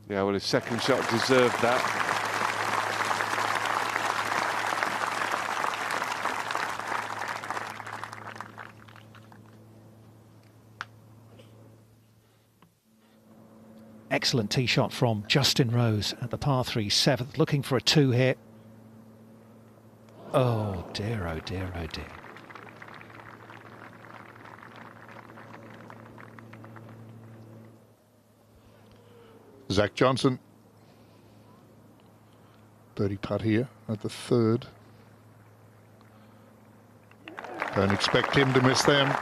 Speaker 2: Yeah, well, his second shot deserved that.
Speaker 1: Excellent tee shot from Justin Rose at the par 3 7th, looking for a 2 here. Oh dear, oh dear, oh dear.
Speaker 11: Zach Johnson. Birdie putt here at the 3rd. Don't expect him to miss them.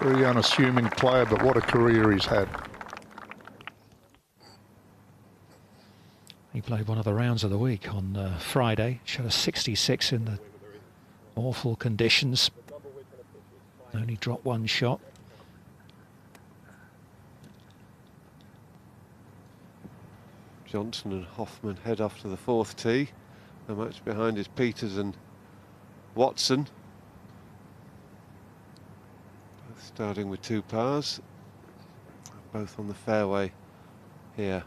Speaker 11: Very unassuming player, but what a career he's had.
Speaker 1: He played one of the rounds of the week on Friday. Shot a 66 in the awful conditions. Only dropped one shot.
Speaker 2: Johnson and Hoffman head off to the fourth tee. The match behind is Peters and Watson. Both starting with 2 pars. Both on the fairway here.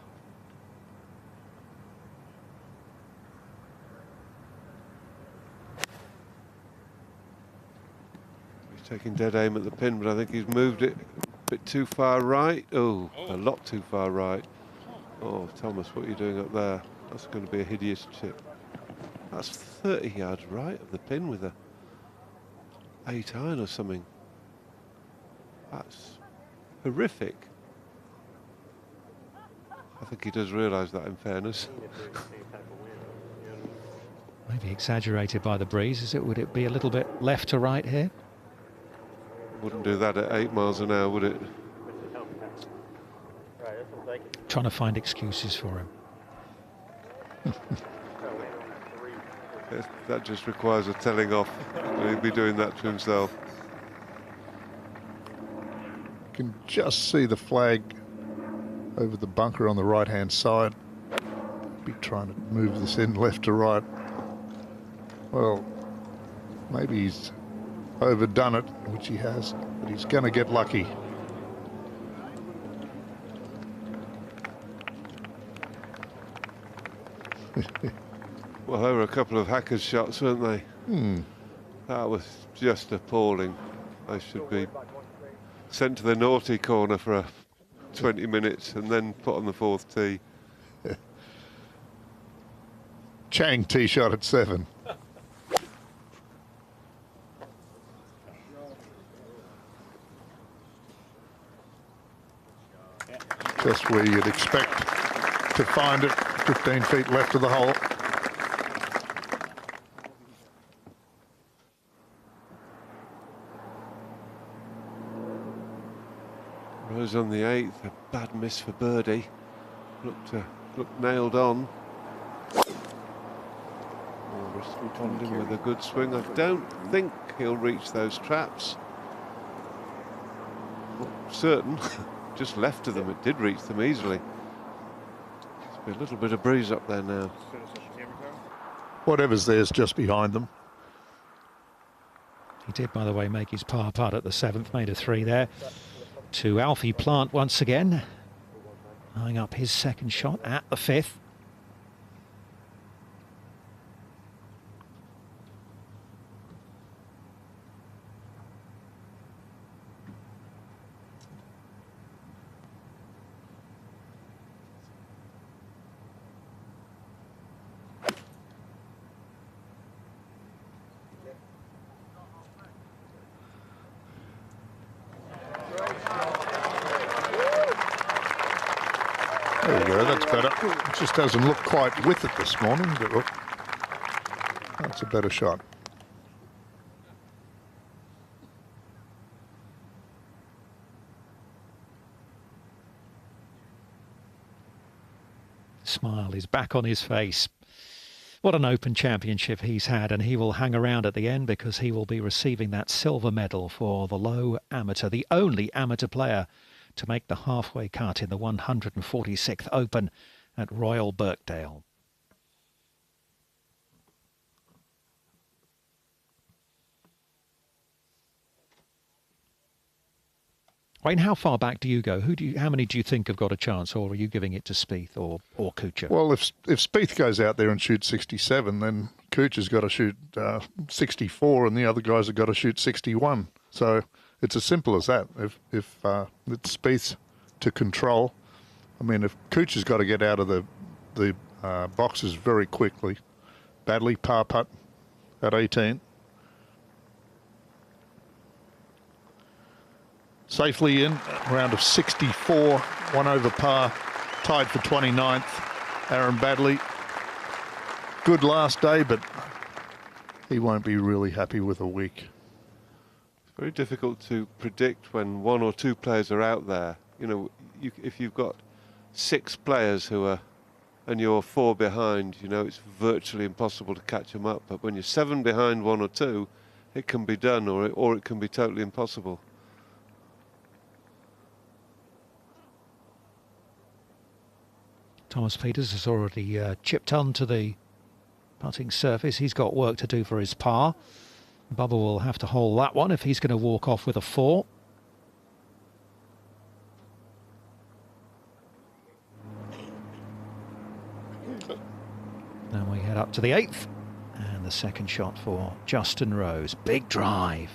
Speaker 2: He's taking dead aim at the pin, but I think he's moved it a bit too far right. Oh, a lot too far right. Oh, Thomas, what are you doing up there? That's going to be a hideous chip. That's 30 yards right of the pin with a 8 iron or something. That's horrific. I think he does realise that, in fairness.
Speaker 1: Maybe exaggerated by the breeze. Would it be a little bit left to right here?
Speaker 2: Wouldn't do that at 8 miles an hour, would it?
Speaker 1: Trying to find excuses for him.
Speaker 2: That just requires a telling off. He'll be doing that to himself.
Speaker 11: You can just see the flag over the bunker on the right-hand side. Be trying to move this in left to right. Well, maybe he's overdone it, which he has, but he's going to get lucky.
Speaker 2: Well, they were a couple of hackers' shots, weren't they? That was just appalling. They should be sent to the naughty corner for 20 minutes and then put on the fourth tee.
Speaker 11: Chang tee shot at 7. Just where you'd expect to find it, 15 feet left of the hole.
Speaker 2: Rose on the 8th, a bad miss for birdie. Looked nailed on. Responding with a good swing. I don't think he'll reach those traps. Not certain. Just left of them, it did reach them easily. There's a little bit of breeze up there now.
Speaker 11: Whatever's there's just behind them.
Speaker 1: He did, by the way, make his par putt at the 7th, made a 3 there. To Alfie Plant once again, eyeing up his second shot at the 5th.
Speaker 11: There we go, that's better. It just doesn't look quite with it this morning, but look, that's a better shot.
Speaker 1: Smile is back on his face. What an Open Championship he's had, and he will hang around at the end because he will be receiving that silver medal for the Low Amateur, the only amateur player to make the halfway cut in the 146th Open at Royal Birkdale. Wayne, how far back do you go? How many do you think have got a chance, or are you giving it to Spieth or Kuchar?
Speaker 11: Well, if Spieth goes out there and shoots 67, then Kuchar's got to shoot 64, and the other guys have got to shoot 61. So it's as simple as that. If it's Spieth to control, I mean, if Kuchar's got to get out of the boxes very quickly, badly, par putt at 18. Safely in, round of 64, 1 over par, tied for 29th. Aaron Baddeley, good last day, but he won't be really happy with a week.
Speaker 2: very difficult to predict when one or two players are out there. You know, if you've got 6 players who are, and you're 4 behind, you know, it's virtually impossible to catch them up. But when you're 7 behind 1 or 2, it can be done, or it can be totally impossible.
Speaker 1: Thomas Peters has already chipped onto the putting surface. He's got work to do for his par. Bubba will have to hold that one if he's going to walk off with a 4. Then we head up to the 8th. And the second shot for Justin Rose. Big drive.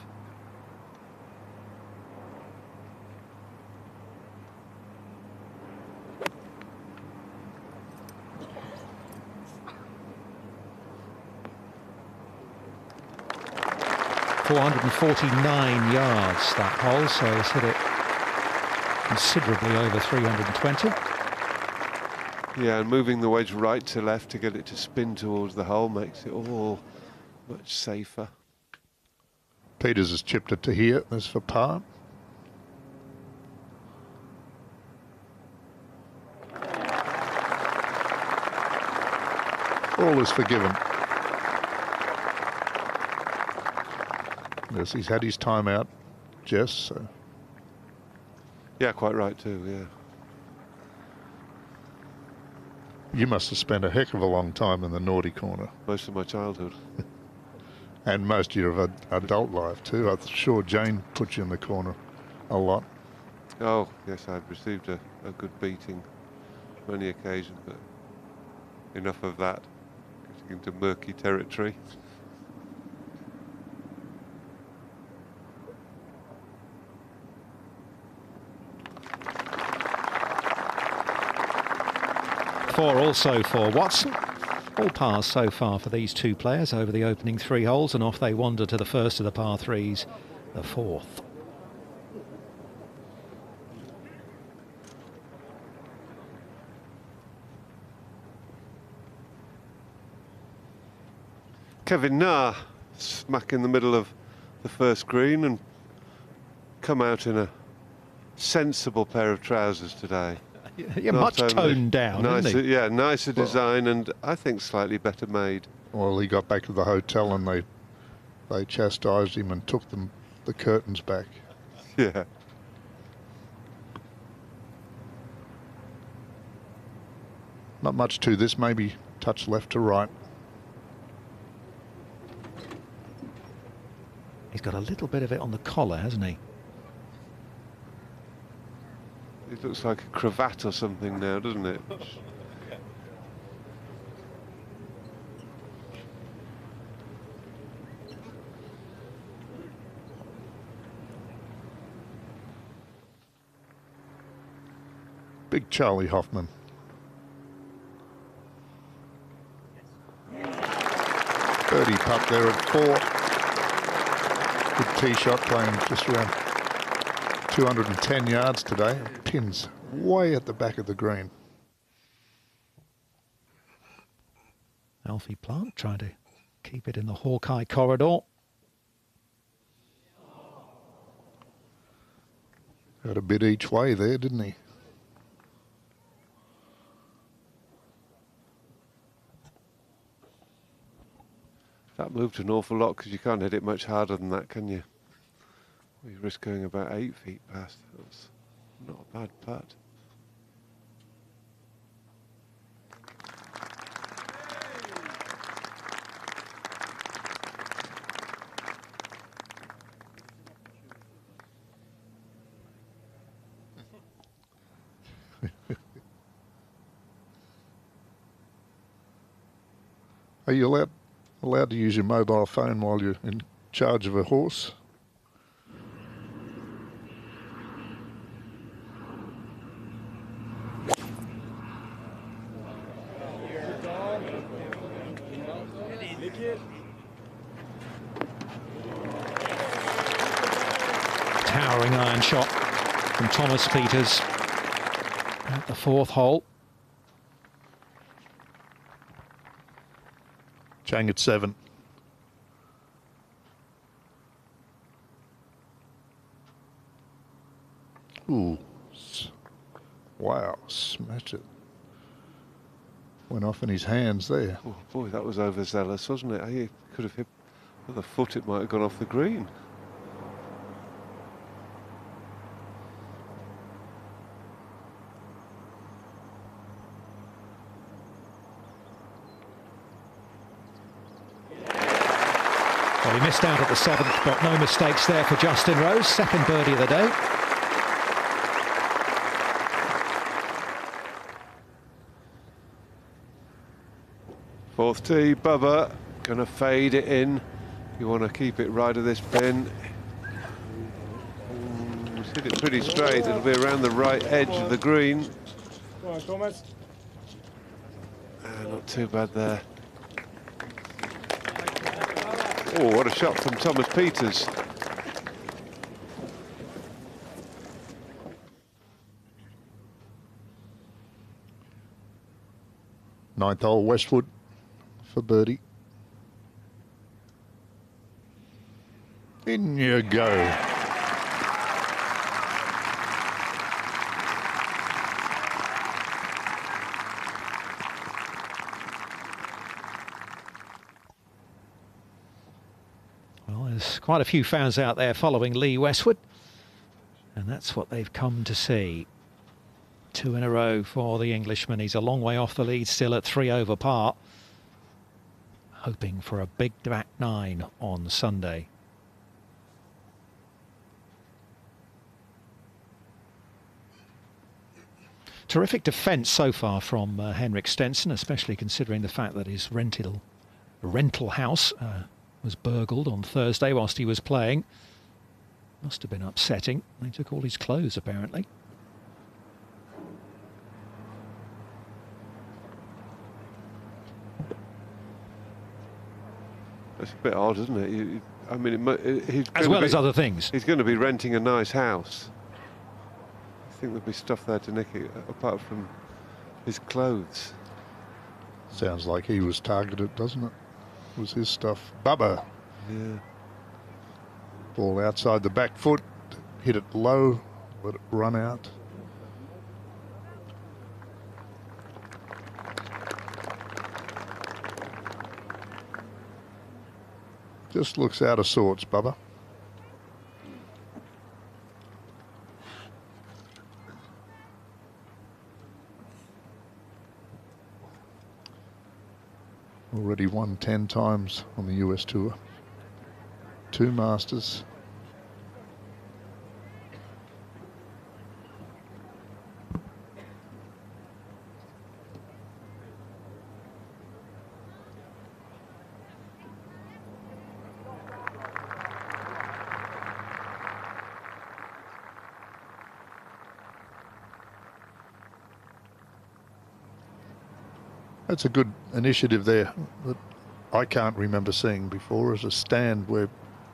Speaker 1: .449 yards that hole, so he's hit it considerably over 320.
Speaker 2: Yeah, and moving the wedge right to left to get it to spin towards the hole makes it all much safer.
Speaker 11: Peters has chipped it to here. There's for par. All is forgiven. Yes, he's had his time out, Jess. So.
Speaker 2: Yeah, quite right too, yeah.
Speaker 11: You must have spent a heck of a long time in the naughty corner.
Speaker 2: Most of my childhood.
Speaker 11: And most of your adult life too. I'm sure Jane put you in the corner a lot.
Speaker 2: Oh, yes, I've received a good beating on many occasions, but enough of that. Getting into murky territory.
Speaker 1: Four also for Watson. All pars so far for these two players over the opening 3 holes, and off they wander to the first of the par 3s, the 4th.
Speaker 2: Kevin Na smack in the middle of the first green and come out in a sensible pair of trousers today.
Speaker 1: Yeah, much toned down,
Speaker 2: nicer,
Speaker 1: isn't he?
Speaker 2: Yeah, nicer design and I think slightly better made.
Speaker 11: Well, he got back to the hotel and they chastised him and took the curtains back.
Speaker 2: Yeah.
Speaker 11: Not much to this, maybe touch left to right.
Speaker 1: He's got a little bit of it on the collar, hasn't he?
Speaker 2: It looks like a cravat or something now, doesn't it?
Speaker 11: Big Charlie Hoffman. Birdie putt there at 4. Good tee shot, playing just around 210 yards today. Pins way at the back of the green.
Speaker 1: Alfie Plant trying to keep it in the Hawkeye corridor.
Speaker 11: Got a bit each way there, didn't he?
Speaker 2: That moved an awful lot because you can't hit it much harder than that, can you? You risk going about 8 feet past. That's not a bad putt.
Speaker 11: Are you allowed to use your mobile phone while you're in charge of a horse?
Speaker 1: Towering iron shot from Thomas Peters at the 4th hole.
Speaker 11: Chang at 7. Ooh. Wow, smashed it. Went off in his hands there.
Speaker 2: Oh boy, that was overzealous, wasn't it? He could have hit with a foot, it might have gone off the green.
Speaker 1: Well, he missed out at the 7th, but no mistakes there for Justin Rose. Second birdie of the day.
Speaker 2: Fourth tee, Bubba, gonna fade it in. You want to keep it right of this pin. He's hit it pretty straight. It'll be around the right edge of the green.
Speaker 6: Come on, Thomas.
Speaker 2: Not too bad there. Oh, what a shot from Thomas Peters.
Speaker 11: Ninth hole, Westwood for birdie. In you go.
Speaker 1: Well, there's quite a few fans out there following Lee Westwood, and that's what they've come to see. 2 in a row for the Englishman. He's a long way off the lead, still at 3 over par, hoping for a big back 9 on Sunday. Terrific defence so far from Henrik Stenson, especially considering the fact that his rental house was burgled on Thursday whilst he was playing. Must have been upsetting. They took all his clothes, apparently.
Speaker 2: That's a bit odd, isn't it? I mean, he's
Speaker 1: as well as other things.
Speaker 2: He's going to be renting a nice house. I think there'll be stuff there to nick it, apart from his clothes.
Speaker 11: Sounds like he was targeted, doesn't it? It was his stuff. Bubba.
Speaker 2: Yeah.
Speaker 11: Ball outside the back foot. Hit it low. Let it run out. Just looks out of sorts, Bubba. Already won 10 times on the US Tour. 2 Masters. That's a good initiative there that I can't remember seeing before, as a stand where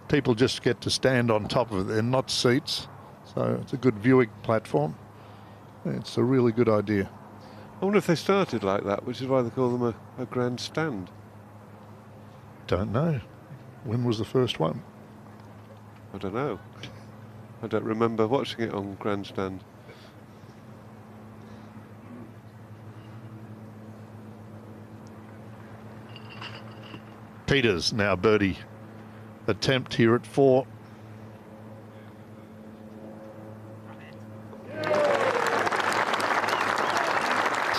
Speaker 11: people just get to stand on top of it. They're not seats, so it's a good viewing platform. It's a really good idea.
Speaker 2: I wonder if they started like that, which is why they call them a grandstand.
Speaker 11: Don't know. When was the first one?
Speaker 2: I don't know. I don't remember watching it on grandstand.
Speaker 11: Peters now birdie attempt here at 4.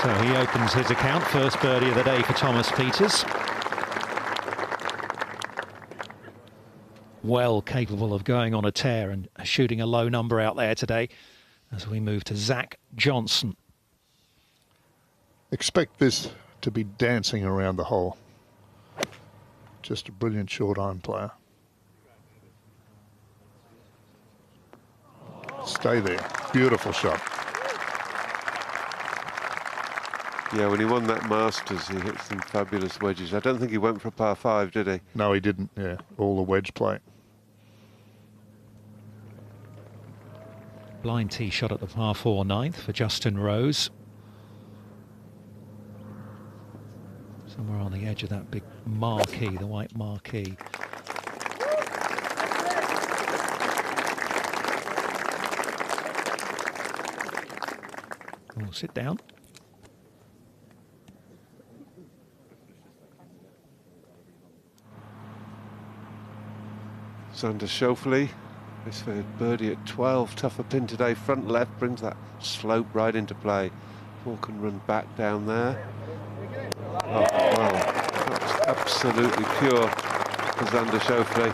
Speaker 1: So he opens his account. First birdie of the day for Thomas Peters. Well capable of going on a tear and shooting a low number out there today as we move to Zach Johnson.
Speaker 11: Expect this to be dancing around the hole. Just a brilliant short iron player. Stay there. Beautiful shot.
Speaker 2: Yeah, when he won that Masters, he hit some fabulous wedges. I don't think he went for a par 5, did he?
Speaker 11: No, he didn't. Yeah, all the wedge play.
Speaker 1: Blind tee shot at the par 4 9th for Justin Rose. Somewhere on the edge of that big marquee, the white marquee. We'll sit down.
Speaker 2: Xander Schauffele. This for birdie at 12. Tougher pin today. Front left brings that slope right into play. Ball can run back down there. Oh, well, that's absolutely pure for Xander Schauffele.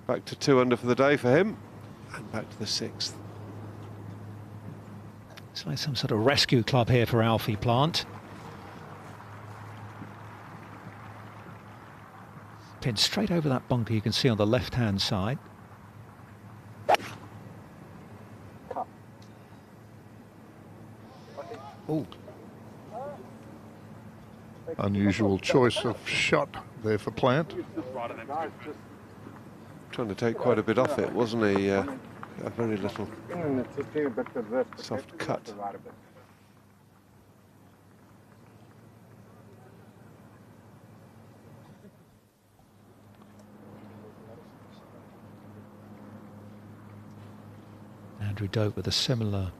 Speaker 2: Back to 2 under for the day for him, and back to the 6th.
Speaker 1: It's like some sort of rescue club here for Alfie Plant. Pin straight over that bunker you can see on the left-hand side.
Speaker 11: Oh. Unusual choice of shot there for Plant.
Speaker 2: Trying to take quite a bit off it, wasn't he? A very little soft cut.
Speaker 1: Andrew Dope with a similar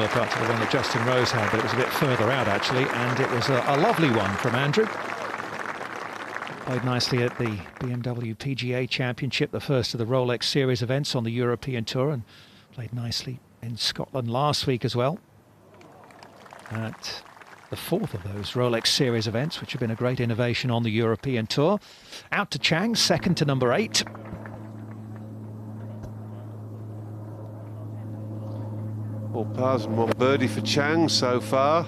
Speaker 1: putt to the one that Justin Rose had, but it was a bit further out actually, and it was a lovely one from Andrew. Played nicely at the BMW PGA Championship, the first of the Rolex Series events on the European Tour, and played nicely in Scotland last week as well. At the 4th of those Rolex Series events, which have been a great innovation on the European Tour. Out to Chang, 2nd to number 8.
Speaker 2: All pars and 1 birdie for Chang so far.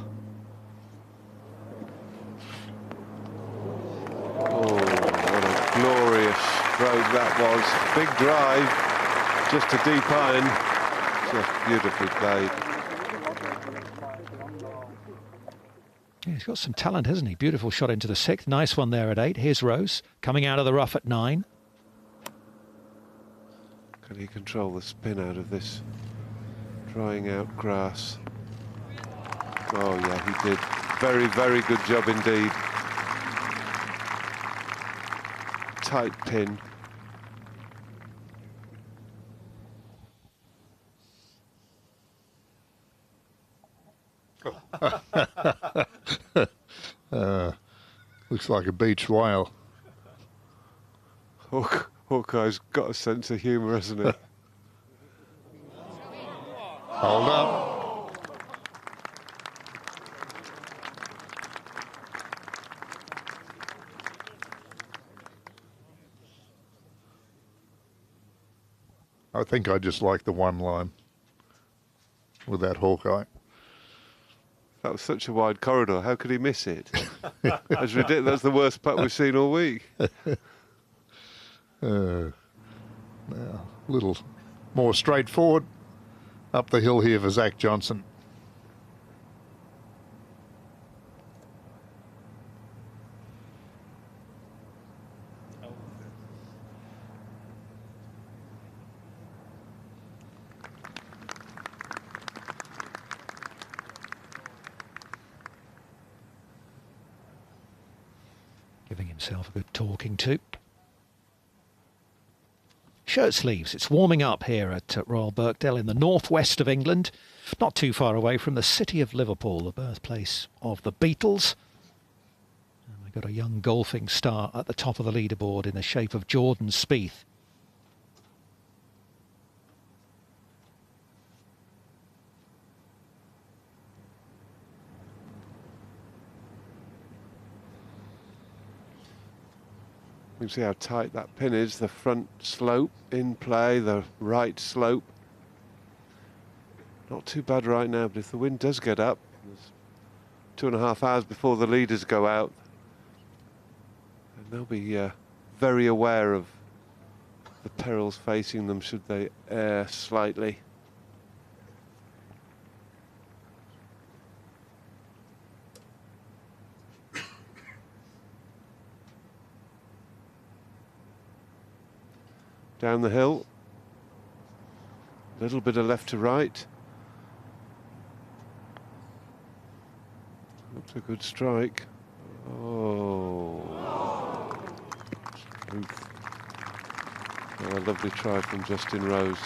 Speaker 2: Oh, what a glorious stroke that was. Big drive, just a deep iron. Just beautifully played.
Speaker 1: Yeah, he's got some talent, hasn't he? Beautiful shot into the 6th. Nice one there at 8. Here's Rose, coming out of the rough at 9.
Speaker 2: Can he control the spin out of this drying out grass? Oh yeah, he did. Very, very good job indeed. Tight pin.
Speaker 11: Looks like a beach whale.
Speaker 2: Hawkeye's got a sense of humour, hasn't he?
Speaker 11: Hold up. I think I just like the one line with that Hawkeye.
Speaker 2: That was such a wide corridor. How could he miss it? That's ridiculous. That's the worst putt we've seen all week.
Speaker 11: Now, a little more straightforward up the hill here for Zach Johnson.
Speaker 1: Giving himself a good talking to. Shirt sleeves, it's warming up here at Royal Birkdale in the northwest of England, not too far away from the city of Liverpool, the birthplace of the Beatles. And we've got a young golfing star at the top of the leaderboard in the shape of Jordan Spieth.
Speaker 2: You can see how tight that pin is. The front slope in play, the right slope. Not too bad right now, but if the wind does get up, there's 2.5 hours before the leaders go out, and they'll be very aware of the perils facing them should they err slightly. Down the hill, a little bit of left to right. Looks a good strike. Oh. Smooth. Oh, a lovely try from Justin Rose.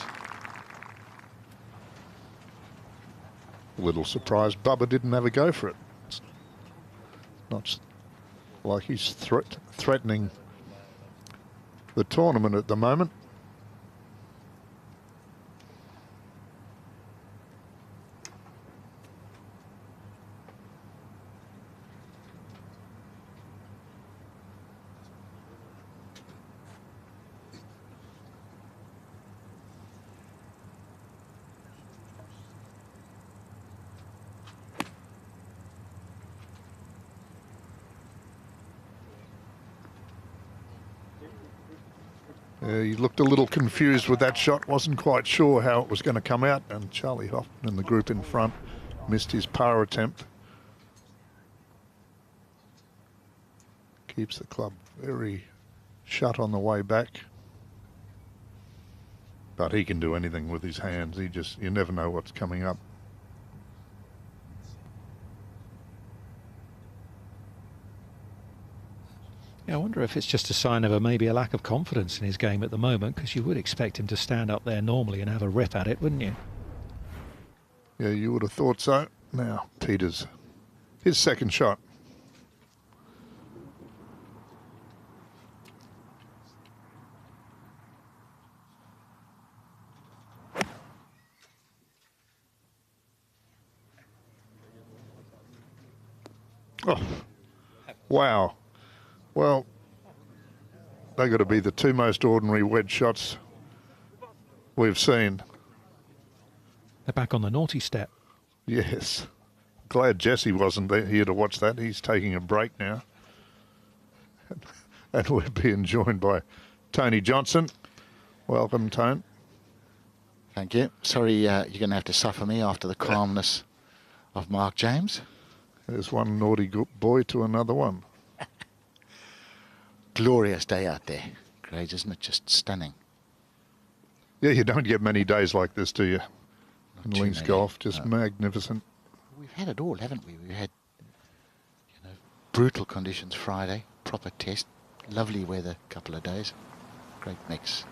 Speaker 11: A little surprised Bubba didn't have a go for it. It's not like he's threatening the tournament at the moment. He looked a little confused with that shot, wasn't quite sure how it was going to come out, and Charlie Hoffman and the group in front missed his par attempt. Keeps the club very shut on the way back. But he can do anything with his hands. You never know what's coming up.
Speaker 1: Yeah, I wonder if it's just a sign of maybe a lack of confidence in his game at the moment, because you would expect him to stand up there normally and have a rip at it, wouldn't you?
Speaker 11: Yeah, you would have thought so. Now, Peters, his second shot. Oh, wow. Well, they got to be the two most ordinary wedge shots we've seen.
Speaker 1: They're back on the naughty step.
Speaker 11: Yes. Glad Jesse wasn't here to watch that. He's taking a break now. And we're being joined by Tony Johnson. Welcome, Tone.
Speaker 13: Thank you. Sorry, you're going to have to suffer me after the calmness of Mark James.
Speaker 11: There's one naughty boy to another one.
Speaker 13: Glorious day out there, Craig, isn't it? Just stunning.
Speaker 11: Yeah, you don't get many days like this, do you?
Speaker 13: Not
Speaker 11: In links
Speaker 13: many.
Speaker 11: golf, just magnificent.
Speaker 13: We've had it all, haven't we? We've had, brutal conditions Friday, proper test, lovely weather a couple of days. Great mix.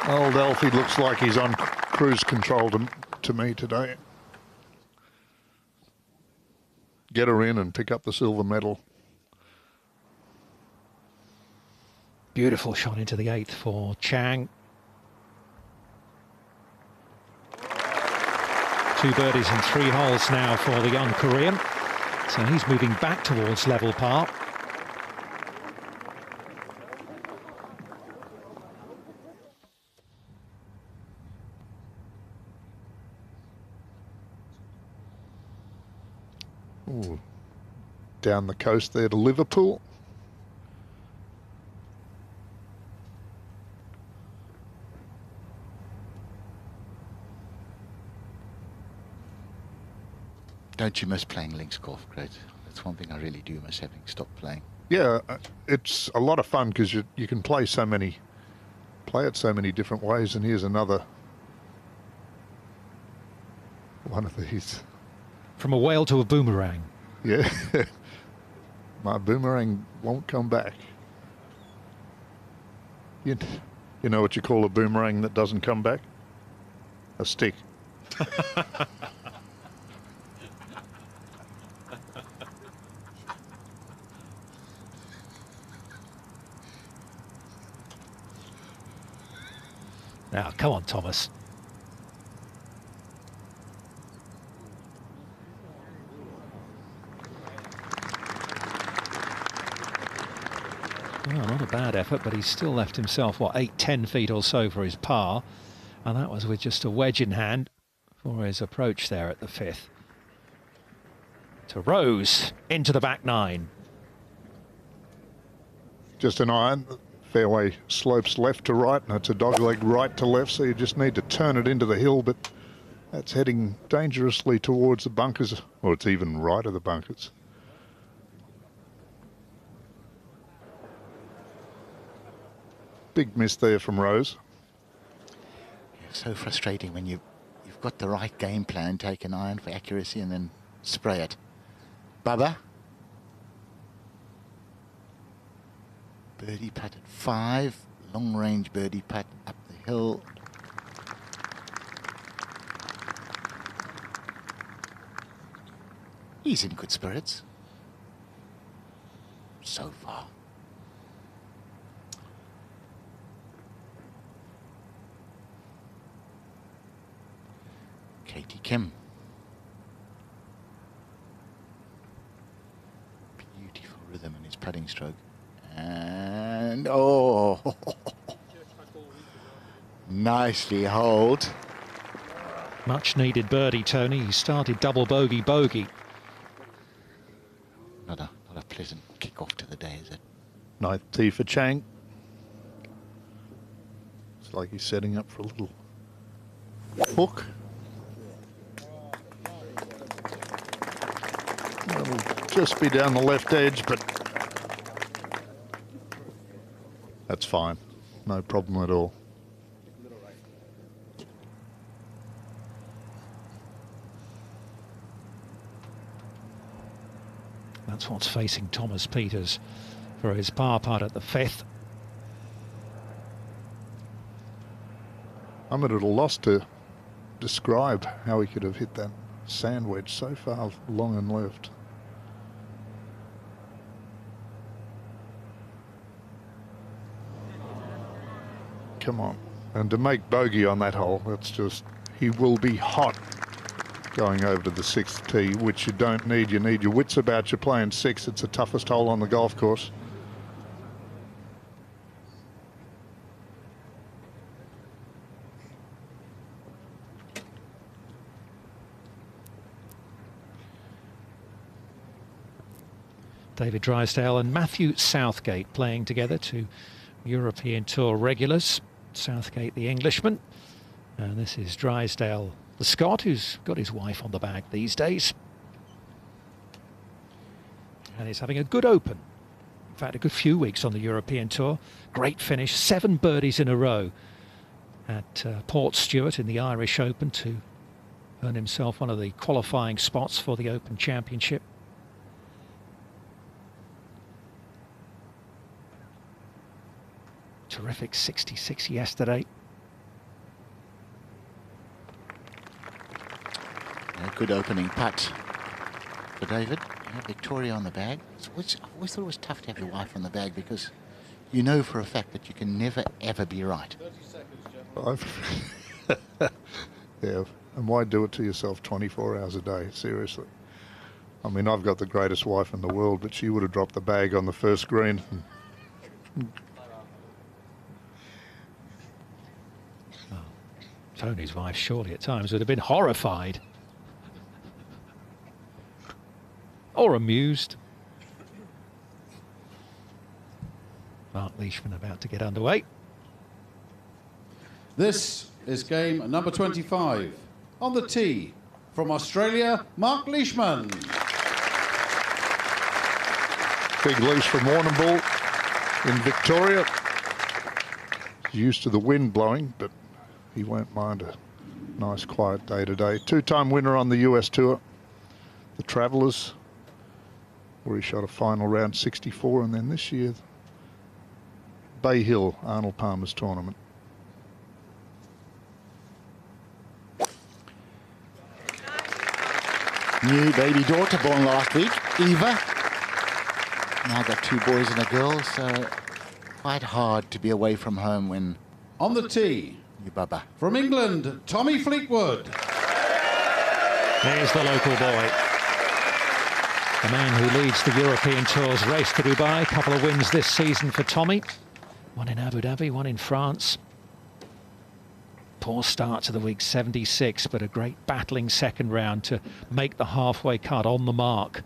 Speaker 11: Old Alfie looks like he's on cruise control to me today. Get her in and pick up the silver medal.
Speaker 1: Beautiful shot into the 8th for Chang. 2 birdies in 3 holes now for the young Korean. So he's moving back towards level par.
Speaker 11: Ooh. Down the coast there to Liverpool.
Speaker 13: Don't you miss playing links golf, Craig? That's one thing I really do miss, having stopped playing.
Speaker 11: Yeah, it's a lot of fun because you can play it so many different ways, and here's another one of these.
Speaker 1: From a whale to a boomerang.
Speaker 11: Yeah. My boomerang won't come back. You know what you call a boomerang that doesn't come back? A stick.
Speaker 1: Now, come on, Thomas. Well, not a bad effort, but he's still left himself, what, 8-10 feet or so for his par. And that was with just a wedge in hand for his approach there at the 5th. To Rose, into the back 9.
Speaker 11: Just an iron. Fairway slopes left to right, and it's a dogleg right to left, so you just need to turn it into the hill, but that's heading dangerously towards the bunkers, or it's even right of the bunkers. Big miss there from Rose.
Speaker 13: So frustrating when you've got the right game plan, take an iron for accuracy and then spray it. Bubba? Birdie putt at 5. Long range birdie putt up the hill. He's in good spirits so far. Katie Kim. Beautiful rhythm in his putting stroke. And oh, nicely holed.
Speaker 1: Much needed birdie, Tony. He started double bogey.
Speaker 13: Not a pleasant kick-off to the day, is it?
Speaker 11: Ninth tee for Chang. It's like he's setting up for a little hook. It'll just be down the left edge, but that's fine. No problem at all.
Speaker 1: That's what's facing Thomas Pieters for his par putt at the 5th.
Speaker 11: I'm at a loss to describe how he could have hit that sand wedge so far long and left. Come on. And to make bogey on that hole, that's just, he will be hot going over to the 6th tee, which you don't need. You need your wits about you playing 6. It's the toughest hole on the golf course.
Speaker 1: David Drysdale and Matthew Southgate playing together, two European Tour regulars. Southgate, the Englishman, and this is Drysdale, the Scot, who's got his wife on the bag these days. And he's having a good open. In fact, a good few weeks on the European Tour. Great finish, 7 birdies in a row at Port Stewart in the Irish Open to earn himself one of the qualifying spots for the Open Championship. Terrific 66 yesterday.
Speaker 13: A good opening putt for David. Victoria on the bag. I always thought it was tough to have your wife on the bag because you know for a fact that you can never ever be right.
Speaker 11: 30 seconds, Jeff. Yeah, and why do it to yourself 24 hours a day? Seriously. I mean, I've got the greatest wife in the world, but she would have dropped the bag on the first green.
Speaker 1: Tony's wife surely at times would have been horrified. Or amused. Mark Leishman about to get underway.
Speaker 4: This is game number 25. On the tee, from Australia, Mark Leishman.
Speaker 11: Big Leish from Warrnambool in Victoria. He's used to the wind blowing, but he won't mind a nice quiet day today. 2-time winner on the US Tour, the Travellers, where he shot a final round 64, and then this year, Bay Hill, Arnold Palmer's tournament.
Speaker 13: New baby daughter born last week, Eva. Now got 2 boys and a girl, so quite hard to be away from home when...
Speaker 4: On the tee,
Speaker 13: Bubba.
Speaker 4: From England, Tommy Fleetwood.
Speaker 1: There's the local boy. The man who leads the European Tour's race to Dubai. A couple of wins this season for Tommy. One in Abu Dhabi, one in France. Poor start to the week, 76, but a great battling second round to make the halfway cut on the mark.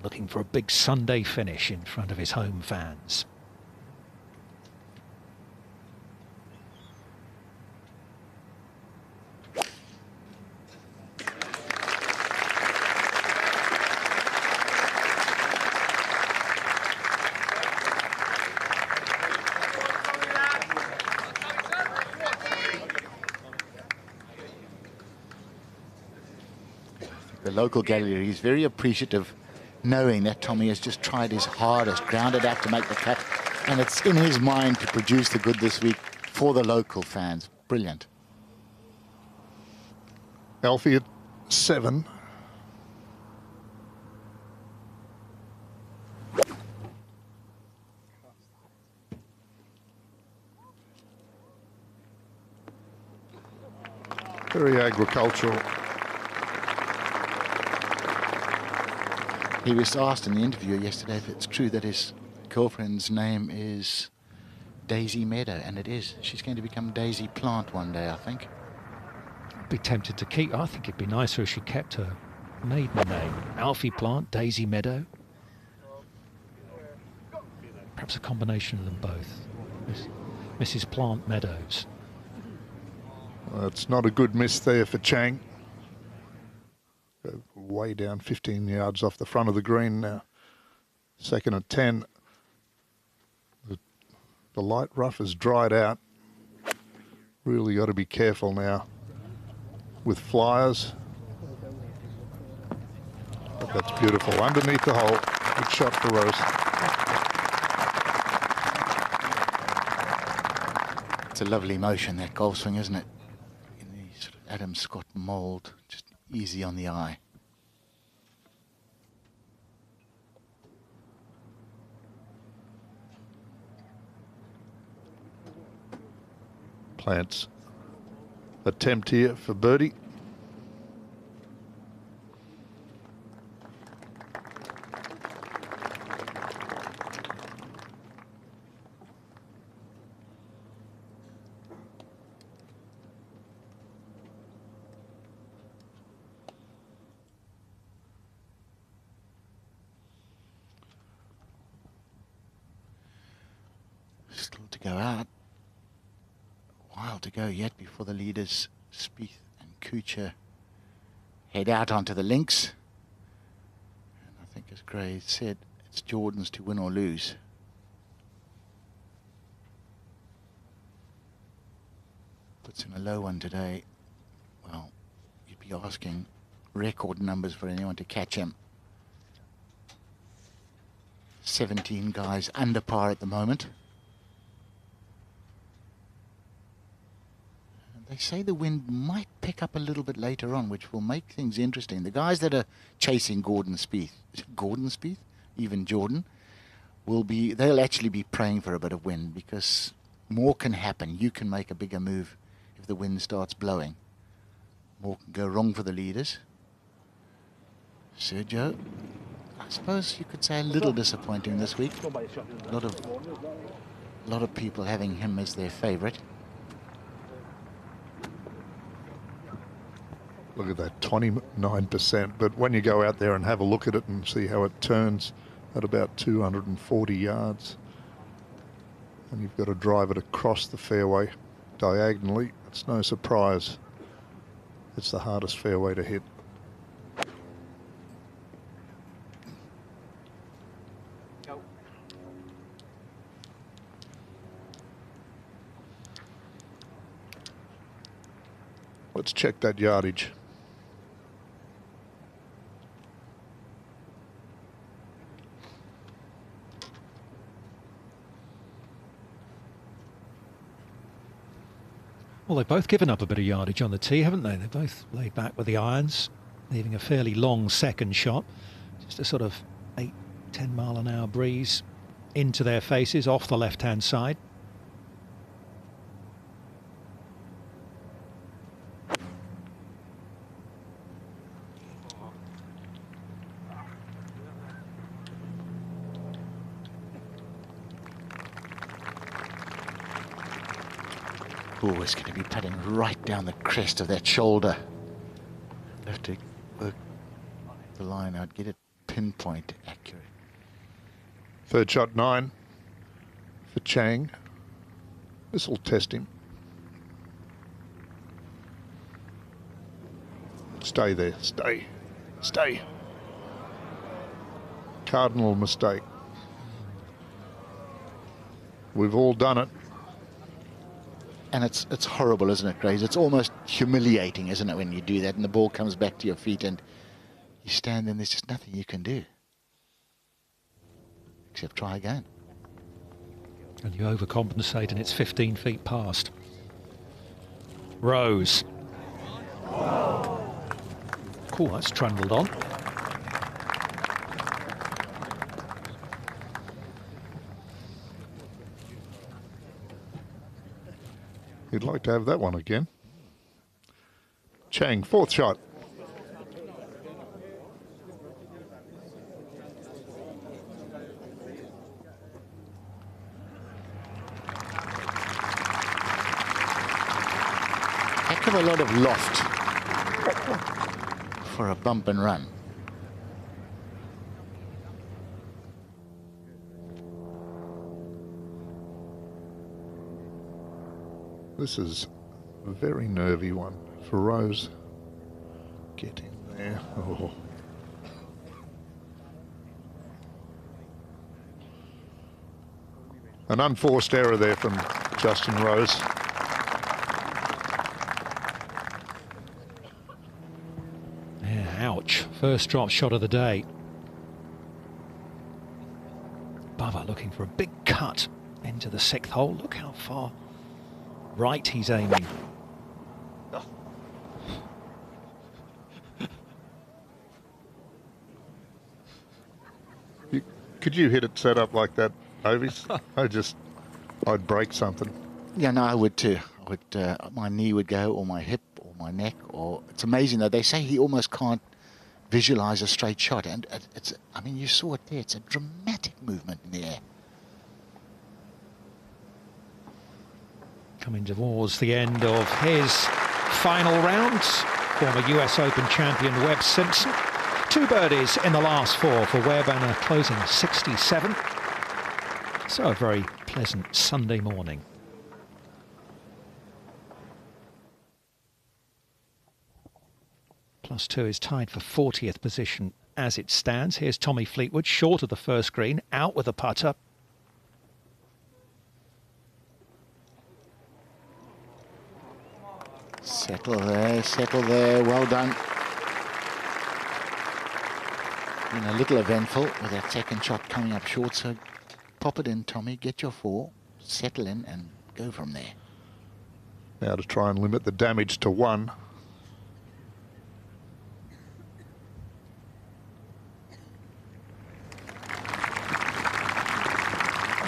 Speaker 1: Looking for a big Sunday finish in front of his home fans.
Speaker 13: The local gallery is very appreciative knowing that Tommy has just tried his hardest, grounded out to make the cut, and it's in his mind to produce the good this week for the local fans. Brilliant.
Speaker 11: Alfie at 7. Very agricultural.
Speaker 13: He was asked in the interview yesterday if it's true that his girlfriend's name is Daisy Meadow, and it is. She's going to become Daisy Plant one day, I think.
Speaker 1: I'd be tempted to keep. I think it'd be nicer if she kept her maiden name. Alfie Plant, Daisy Meadow. Perhaps a combination of them both. Mrs. Plant Meadows.
Speaker 11: Well, it's not a good miss there for Chang. Way down 15 yards off the front of the green now. Second at 10. The light rough has dried out. Really got to be careful now with flyers. But that's beautiful. Underneath the hole. Good shot for Rose.
Speaker 13: It's a lovely motion, that golf swing, isn't it? In the sort of Adam Scott mould, just easy on the eye.
Speaker 11: Plants attempt here for birdie.
Speaker 13: Still to go out. While to go yet before the leaders, Spieth and Kuchar, head out onto the links. And I think, as Gray said, it's Jordan's to win or lose. Puts in a low one today. Well, you'd be asking record numbers for anyone to catch him. 17 guys under par at the moment. They say the wind might pick up a little bit later on, which will make things interesting. The guys that are chasing Gordon Spieth, even Jordan, they'll actually be praying for a bit of wind, because more can happen. You can make a bigger move if the wind starts blowing. More can go wrong for the leaders. Sergio, I suppose you could say a little disappointing this week. A lot of people having him as their favourite.
Speaker 11: Look at that, 29%. But when you go out there and have a look at it and see how it turns at about 240 yards, and you've got to drive it across the fairway diagonally, it's no surprise it's the hardest fairway to hit. Let's check that yardage.
Speaker 1: Well, they've both given up a bit of yardage on the tee, haven't they? They both laid back with the irons, leaving a fairly long second shot. Just a sort of 8-10 mile an hour breeze into their faces off the left-hand side.
Speaker 13: Oh, it's going to be putting right down the crest of that shoulder. Have to work the line out, get it pinpoint accurate.
Speaker 11: Third shot 9 for Chang. This will test him. Stay there, stay. Cardinal mistake. We've all done it.
Speaker 13: And it's horrible, isn't it, Grace? It's almost humiliating, isn't it, when you do that and the ball comes back to your feet and you stand there and there's just nothing you can do. except try again.
Speaker 1: And you overcompensate and it's 15 feet past. Rose. Cool, that's trundled on.
Speaker 11: You'd like to have that one again. Chang, fourth shot.
Speaker 13: Heck of a lot of loft for a bump and run.
Speaker 11: This is a very nervy one for Rose. Get in there. Oh. An unforced error there from Justin Rose.
Speaker 1: Yeah, ouch. First drop shot of the day. Bubba looking for a big cut into the 6th hole. Look how far right he's aiming.
Speaker 11: Could you hit it set up like that, Ovies? I'd break something.
Speaker 13: Yeah, no, I would too. I would, my knee would go, or my hip, or my neck, or it's amazing though. They say he almost can't visualize a straight shot, and it's. I mean, you saw it there. It's a dramatic movement in the air.
Speaker 1: Coming towards the end of his final round, former US Open champion Webb Simpson. 2 birdies in the last 4 for Webb and a closing 67. So a very pleasant Sunday morning. +2 is tied for 40th position as it stands. Here's Tommy Fleetwood, short of the first green, out with a putter.
Speaker 13: Settle there, well done. Been a little eventful with that second shot coming up short, so pop it in, Tommy, get your 4, settle in and go from there.
Speaker 11: Now to try and limit the damage to 1.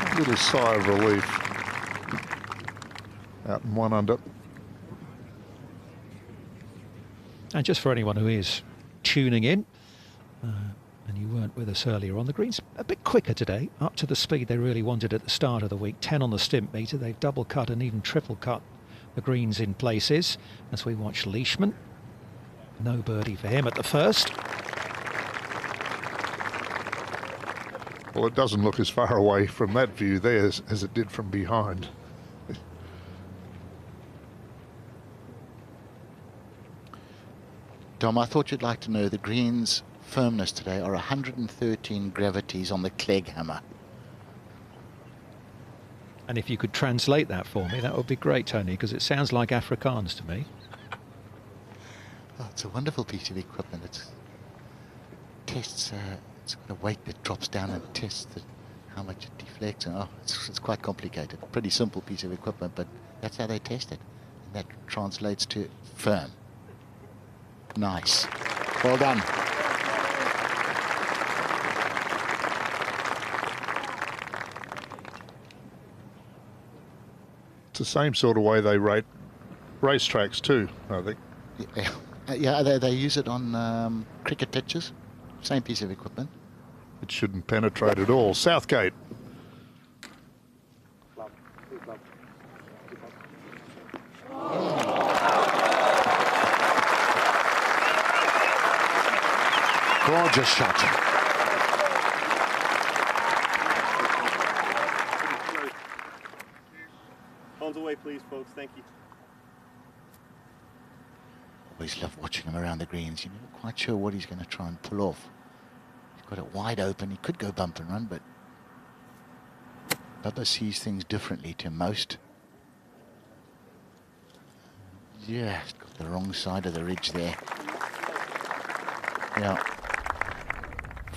Speaker 11: A little sigh of relief. Out in 1 under.
Speaker 1: And just for anyone who is tuning in, and you weren't with us earlier on, the green's a bit quicker today, up to the speed they really wanted at the start of the week. 10 on the stimp meter. They've double cut and even triple cut the greens in places as we watch Leishman. No birdie for him at the first.
Speaker 11: Well, it doesn't look as far away from that view there as it did from behind.
Speaker 13: Dom, I thought you'd like to know the green's firmness today are 113 gravities on the Clegg hammer.
Speaker 1: And if you could translate that for me, that would be great, Tony, because it sounds like Afrikaans to me.
Speaker 13: Oh, it's a wonderful piece of equipment. It tests, it's got a weight that drops down and tests how much it deflects. And, it's quite complicated. Pretty simple piece of equipment, but that's how they test it. And that translates to firm. Nice. Well done.
Speaker 11: It's the same sort of way they rate racetracks too, I think.
Speaker 13: Yeah, they use it on cricket pitches. Same piece of equipment.
Speaker 11: It shouldn't penetrate at all. Southgate.
Speaker 13: Gorgeous shot.
Speaker 8: Phones away, please, folks. Thank you.
Speaker 13: Always love watching him around the greens. You're never quite sure what he's going to try and pull off. He's got it wide open. He could go bump and run, but Bubba sees things differently to most. Yeah, he's got the wrong side of the ridge there. Yeah.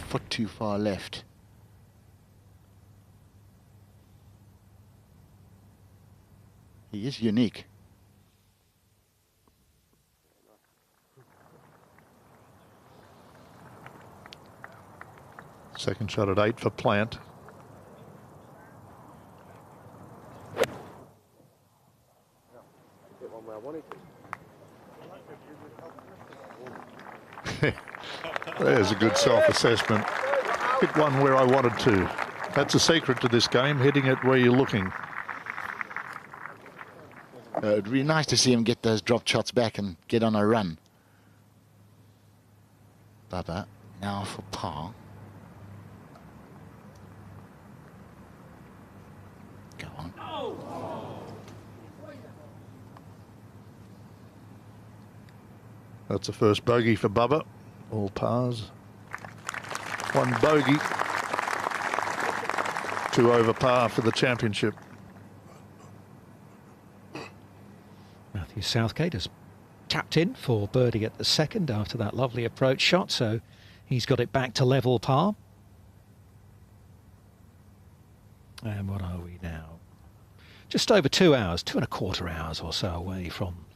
Speaker 13: Foot too far left. He is unique.
Speaker 11: Second shot at 8 for Plant. There's a good self-assessment. Hit one where I wanted to. That's a secret to this game, hitting it where you're looking.
Speaker 13: It'd be nice to see him get those drop shots back and get on a run. Bubba now for par. Go on.
Speaker 11: That's the first bogey for Bubba. All pars. One bogey. 2 over par for the championship.
Speaker 1: Matthew Southgate has tapped in for birdie at the second after that lovely approach shot, so he's got it back to level par. And what are we now? Just over 2 hours, 2.25 hours or so away from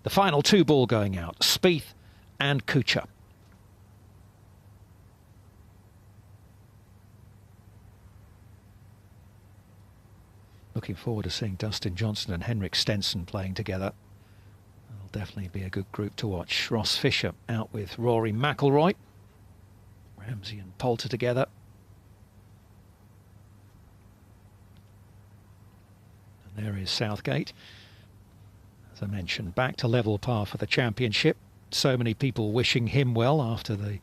Speaker 1: the final 2 ball going out, Spieth and Kuchar. Looking forward to seeing Dustin Johnson and Henrik Stenson playing together. That'll definitely be a good group to watch. Ross Fisher out with Rory McIlroy. Ramsey and Poulter together. And there is Southgate. As I mentioned, back to level par for the championship. So many people wishing him well after the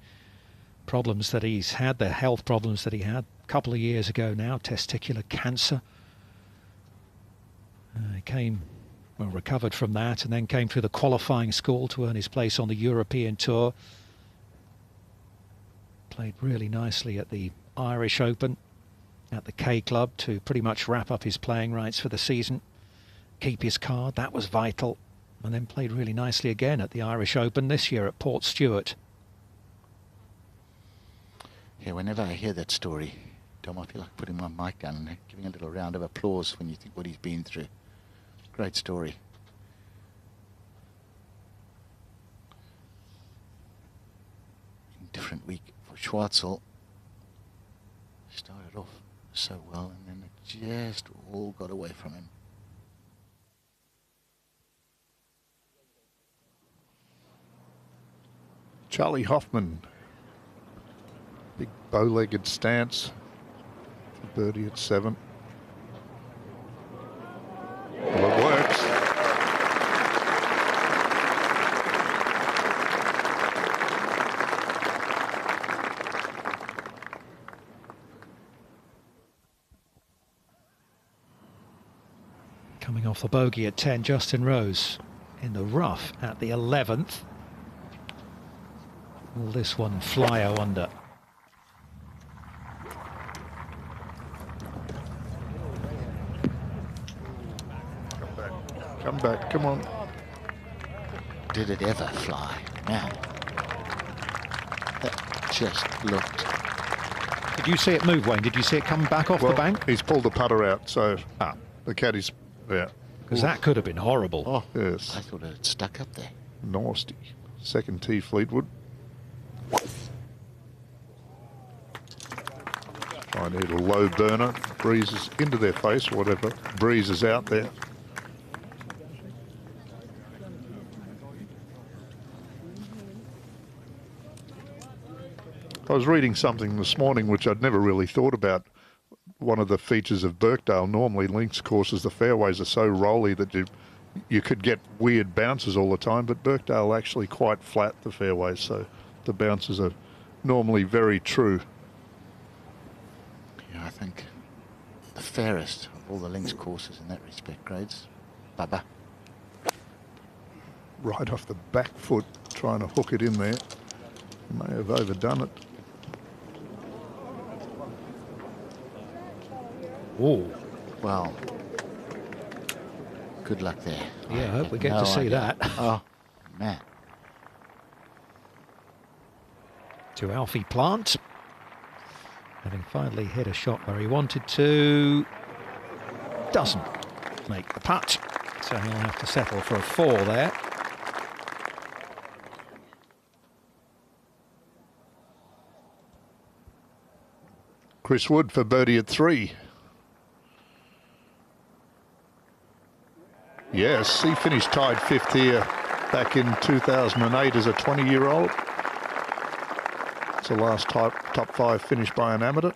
Speaker 1: problems that he's had, the health problems that he had a couple of years ago now, testicular cancer. He recovered from that and then came through the qualifying school to earn his place on the European Tour. Played really nicely at the Irish Open, at the K Club to pretty much wrap up his playing rights for the season. Keep his card, that was vital. And then played really nicely again at the Irish Open this year at Port Stewart.
Speaker 13: Yeah, whenever I hear that story, Dom, I feel like putting my mic down and giving a little round of applause when you think what he's been through. Great story. Different week for Schwartzel. Started off so well and then it just all got away from him.
Speaker 11: Charlie Hoffman. Big bow-legged stance. Birdie at 7. Well, it works.
Speaker 1: Coming off the bogey at 10, Justin Rose in the rough at the 11th. Will this one fly under?
Speaker 11: Come back, come on.
Speaker 13: Did it ever fly? Man. That just looked...
Speaker 1: Did you see it move, Wayne? Did you see it come back off the bank?
Speaker 11: He's pulled the putter out, so the caddy's there.
Speaker 1: Because that could have been horrible.
Speaker 13: Oh,
Speaker 11: yes.
Speaker 13: I thought it had stuck up there.
Speaker 11: Nasty. Second tee, Fleetwood. Trying to hit a low burner. Breezes into their face, whatever. Breeze is out there. I was reading something this morning which I'd never really thought about. One of the features of Birkdale, normally links courses, the fairways are so rolly that you could get weird bounces all the time, but Birkdale actually quite flat, the fairways, so the bounces are normally very true.
Speaker 13: Yeah, I think the fairest of all the links courses in that respect, grades. Bubba.
Speaker 11: Right off the back foot, trying to hook it in there. May have overdone it.
Speaker 1: Oh,
Speaker 13: well, good luck there.
Speaker 1: Yeah, I hope we get to see that.
Speaker 13: Oh, man.
Speaker 1: To Alfie Plant. Having finally hit a shot where he wanted to. Doesn't make the putt. So he'll have to settle for a 4 there.
Speaker 11: Chris Wood for birdie at 3. Yes, he finished tied 5th here back in 2008 as a 20-year-old. It's the last top 5 finish by an amateur.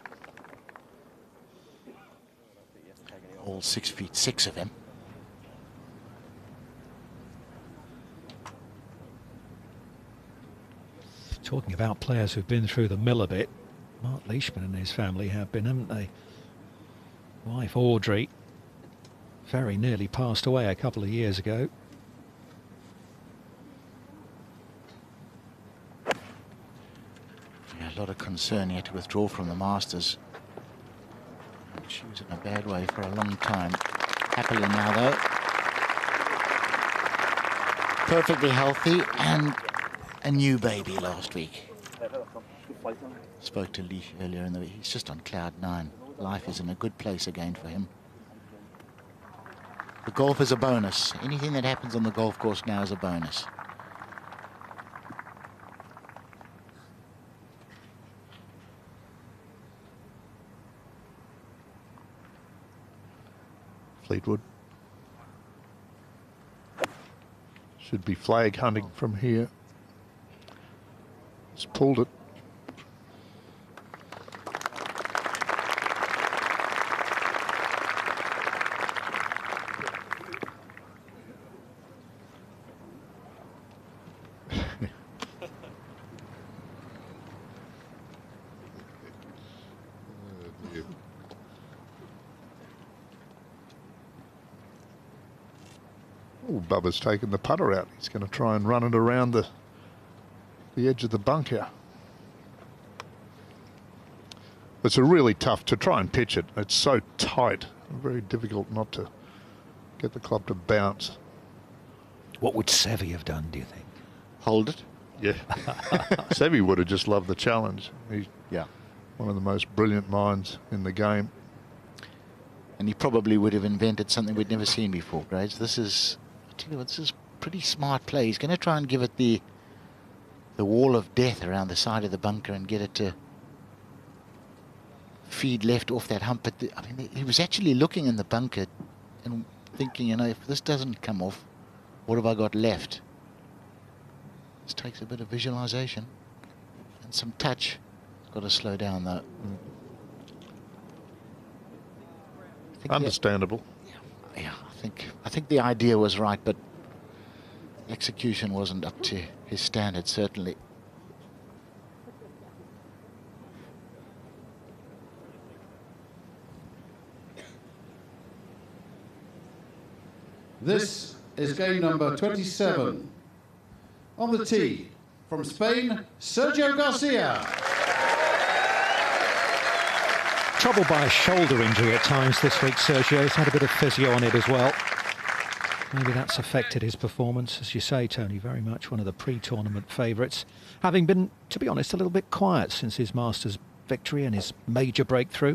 Speaker 13: All 6'6" of him.
Speaker 1: Talking about players who've been through the mill a bit, Mark Leishman and his family have been, haven't they? Wife Audrey very nearly passed away a couple of years ago.
Speaker 13: Yeah, a lot of concern. He had to withdraw from the Masters. She was in a bad way for a long time. Happily now, though. Perfectly healthy and a new baby last week. Spoke to Leash earlier in the week. He's just on cloud 9. Life is in a good place again for him. The golf is a bonus. Anything that happens on the golf course now is a bonus.
Speaker 11: Fleetwood. Should be flag hunting from here. He's pulled it. Oh, Bubba's taken the putter out. He's going to try and run it around the edge of the bunker. It's a really tough to try and pitch it. It's so tight. Very difficult not to get the club to bounce.
Speaker 1: What would Seve have done, do you think?
Speaker 13: Hold it?
Speaker 11: Yeah. Seve would have just loved the challenge. He's one of the most brilliant minds in the game.
Speaker 13: And he probably would have invented something we'd never seen before, Grades. This is, I tell you what, this is pretty smart play. He's going to try and give it the wall of death around the side of the bunker and get it to feed left off that hump. But I mean, he was actually looking in the bunker and thinking, you know, if this doesn't come off, what have I got left? This takes a bit of visualization and some touch. Got to slow down though.
Speaker 11: Understandable.
Speaker 13: Yeah, I think the idea was right, but execution wasn't up to his standard, certainly.
Speaker 4: This is game number 27. On the tee, from Spain, Sergio Garcia.
Speaker 1: Troubled by a shoulder injury at times this week, Sergio's had a bit of physio on it as well. Maybe that's affected his performance. As you say, Tony, very much one of the pre-tournament favourites. Having been, to be honest, a little bit quiet since his Masters victory and his major breakthrough.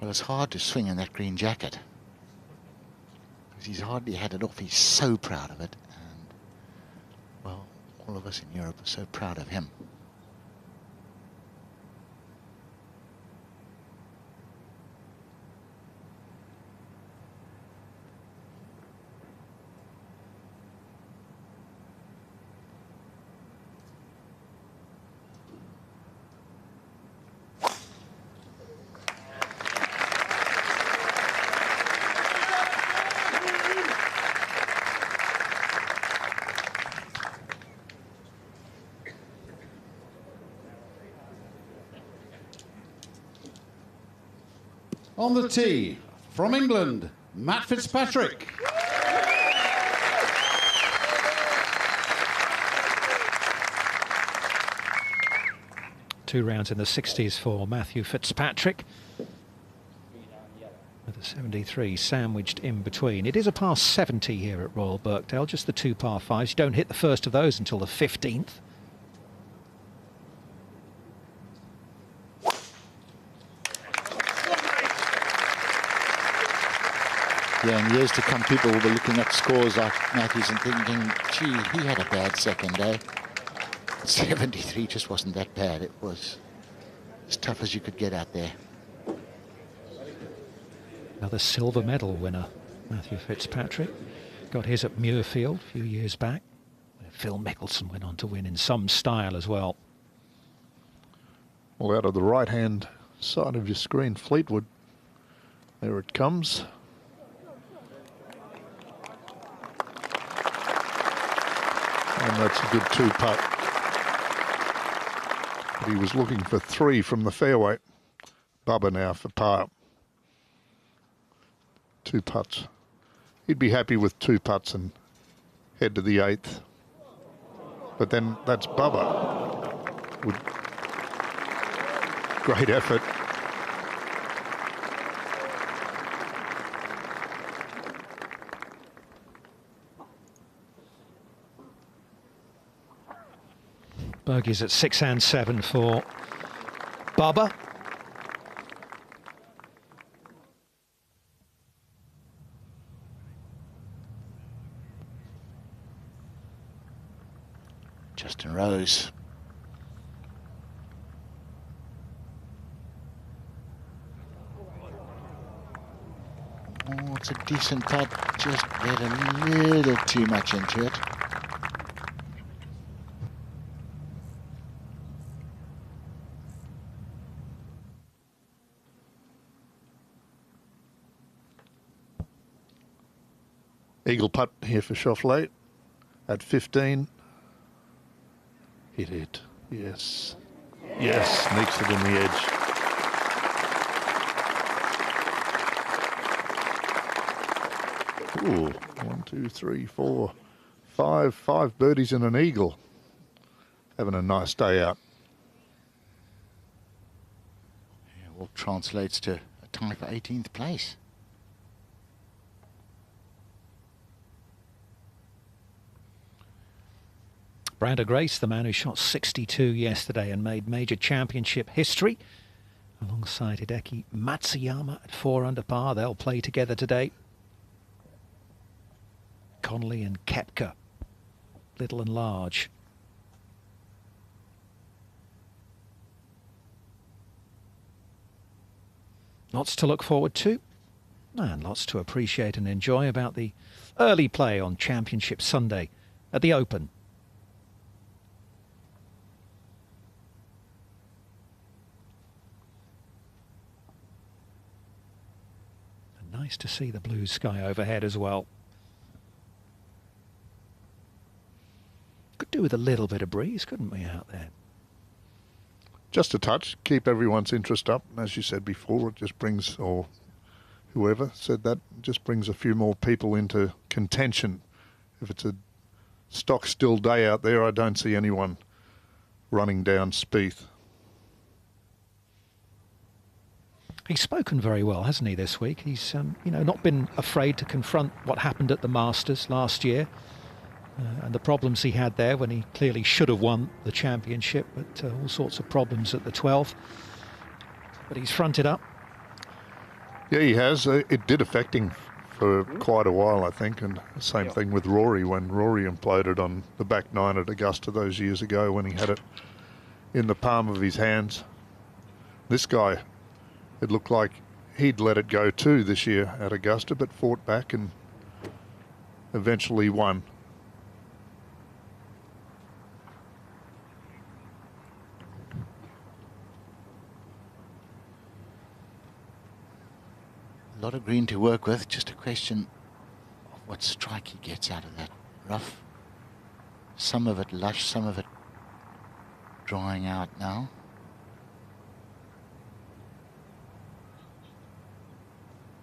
Speaker 13: Well, it's hard to swing in that green jacket, because he's hardly had it off. He's so proud of it. And, well, all of us in Europe are so proud of him.
Speaker 4: On the tee, from England, Matt Fitzpatrick.
Speaker 1: Two rounds in the 60s for Matthew Fitzpatrick, with a 73 sandwiched in between. It is a par 70 here at Royal Birkdale, just the 2 par 5s. You don't hit the first of those until the 15th.
Speaker 13: Yeah, in years to come, people will be looking at scores like Matthews and thinking, gee, he had a bad second day. 73 just wasn't that bad. It was as tough as you could get out there.
Speaker 1: Another silver medal winner, Matthew Fitzpatrick. Got his at Muirfield a few years back. Phil Mickelson went on to win in some style as well.
Speaker 11: Well, out of the right-hand side of your screen, Fleetwood. There it comes. And that's a good two-putt. But he was looking for 3 from the fairway. Bubba now for par. 2 putts. He'd be happy with 2 putts and head to the 8th. But then that's Bubba. With great effort.
Speaker 1: Bogeys at 6 and 7 for Bubba.
Speaker 13: Justin Rose. Oh, it's a decent putt. Just let a little too much into it.
Speaker 11: Eagle putt here for Schauffele at 15. Hit it. Yes. Yes, sneaks it in the edge. Ooh, 1, 2, 3, 4, 5. 5 birdies and an eagle. Having a nice day out.
Speaker 13: Yeah, well, translates to a tie for 18th place.
Speaker 1: Brandon Grace, the man who shot 62 yesterday and made major championship history, alongside Hideki Matsuyama at 4 under par. They'll play together today. Connolly and Koepka, little and large. Lots to look forward to, and lots to appreciate and enjoy about the early play on Championship Sunday at the Open. And nice to see the blue sky overhead as well. Could do with a little bit of breeze, couldn't we, out there?
Speaker 11: Just a touch, keep everyone's interest up. As you said before, it just brings, or whoever said that, just brings a few more people into contention. If it's a stock still day out there, I don't see anyone running down Spieth.
Speaker 1: He's spoken very well, hasn't he, this week? He's, not been afraid to confront what happened at the Masters last year. And the problems he had there when he clearly should have won the championship, but all sorts of problems at the 12th. But he's fronted up.
Speaker 11: Yeah, he has. It did affect him for quite a while, I think. And the same thing with Rory, when Rory imploded on the back 9 at Augusta those years ago when he had it in the palm of his hands. This guy, it looked like he'd let it go too this year at Augusta, but fought back and eventually won.
Speaker 13: A lot of green to work with, just a question of what strike he gets out of that rough. Some of it lush, some of it drying out now.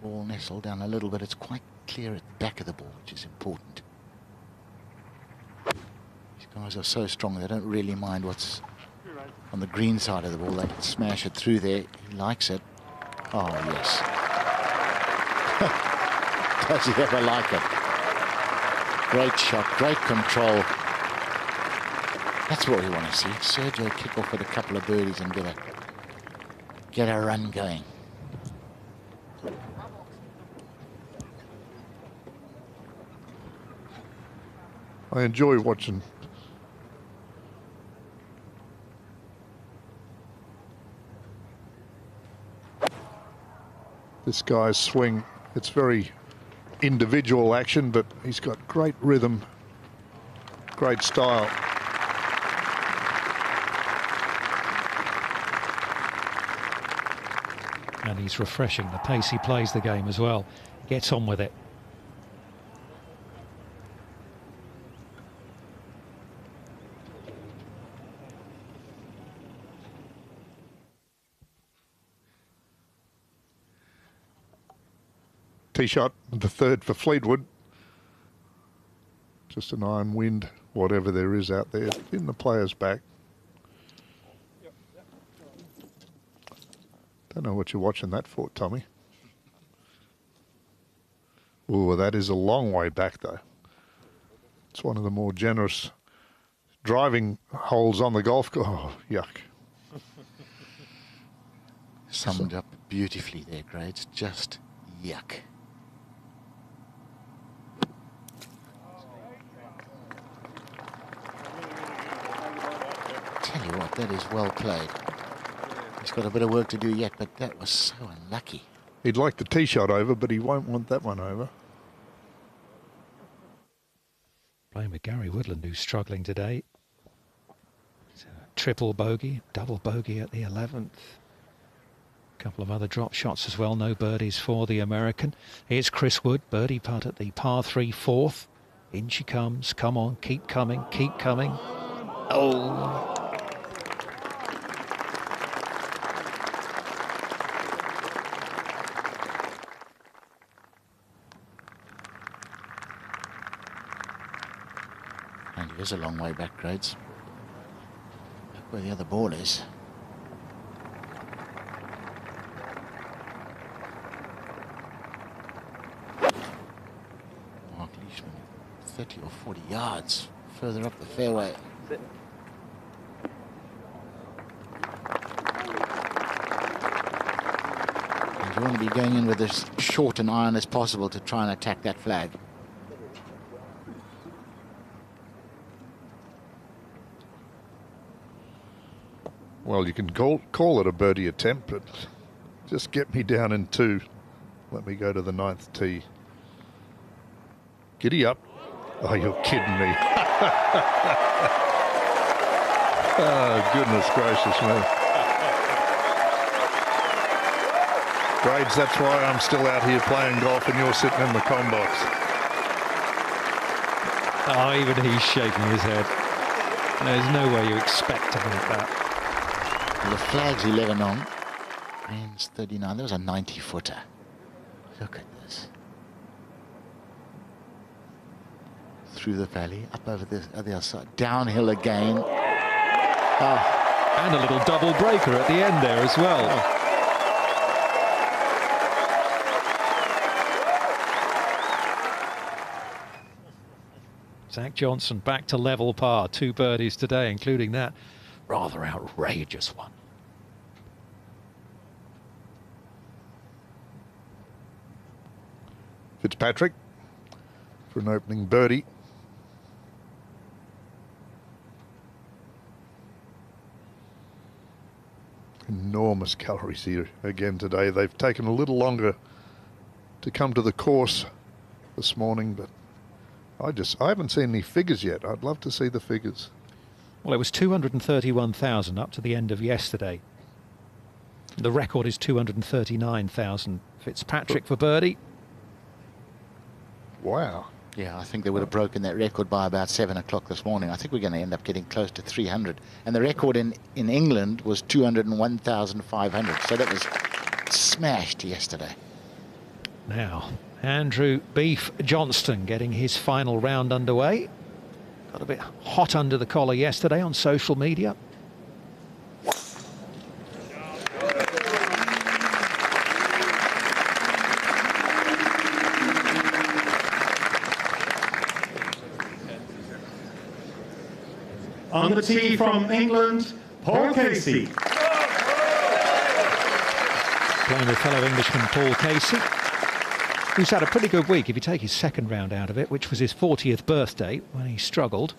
Speaker 13: Ball nestled down a little bit. It's quite clear at the back of the ball, which is important. These guys are so strong, they don't really mind what's on the green side of the ball. They can smash it through there. He likes it. Oh, yes. Does he ever like it? Great shot, great control. That's what we want to see. Sergio kick off with a couple of birdies and get a run going.
Speaker 11: I enjoy watching. This guy's swing, it's very individual action, but he's got great rhythm, great style.
Speaker 1: And he's refreshing the pace he plays the game as well. Gets on with it.
Speaker 11: Tee shot, the third for Fleetwood. Just an iron wind, whatever there is out there, in the player's back. Don't know what you're watching that for, Tommy. Oh, that is a long way back, though. It's one of the more generous driving holes on the golf course. Oh, yuck.
Speaker 13: Summed up beautifully there, Grades. Just yuck. Tell you what, that is well played. He's got a bit of work to do yet, but that was so unlucky.
Speaker 11: He'd like the tee shot over, but he won't want that one over.
Speaker 1: Playing with Gary Woodland, who's struggling today. Triple bogey, double bogey at the 11th. A couple of other drop shots as well. No birdies for the American. Here's Chris Wood, birdie putt at the par 3 4th. In she comes. Come on, keep coming, keep coming. Oh.
Speaker 13: And he is a long way back, Grades. Look where the other ball is. Mark Leishman, 30 or 40 yards further up the fairway. And you want to be going in with as short an iron as possible to try and attack that flag.
Speaker 11: Well, you can call it a birdie attempt, but just get me down in 2. Let me go to the 9th tee. Giddy up. Oh, you're kidding me. Oh, goodness gracious me. Grades, that's why I'm still out here playing golf and you're sitting in the comm box.
Speaker 1: Oh, even he's shaking his head. There's no way you expect to make that.
Speaker 13: The flag's 11 on. Greens 39. That was a 90-footer. Look at this. Through the valley, up over the other side, downhill again. Oh.
Speaker 1: And a little double breaker at the end there as well.
Speaker 13: Oh.
Speaker 1: Zach Johnson back to level par. 2 birdies today, including that rather outrageous one.
Speaker 11: Fitzpatrick for an opening birdie. Enormous calories here again today. They've taken a little longer to come to the course this morning, but I haven't seen any figures yet. I'd love to see the figures.
Speaker 1: Well, it was 231,000 up to the end of yesterday. The record is 239,000. Fitzpatrick for birdie.
Speaker 11: Wow.
Speaker 13: Yeah, I think they would have broken that record by about 7 o'clock this morning. I think we're going to end up getting close to 300. And the record in England was 201,500. So that was smashed yesterday.
Speaker 1: Now, Andrew Beef Johnston getting his final round underway. Got a bit hot under the collar yesterday on social media.
Speaker 10: On the tee from England, Paul Casey.
Speaker 1: Playing with fellow Englishman Paul Casey. who's had a pretty good week if you take his second round out of it, which was his 40th birthday when he struggled.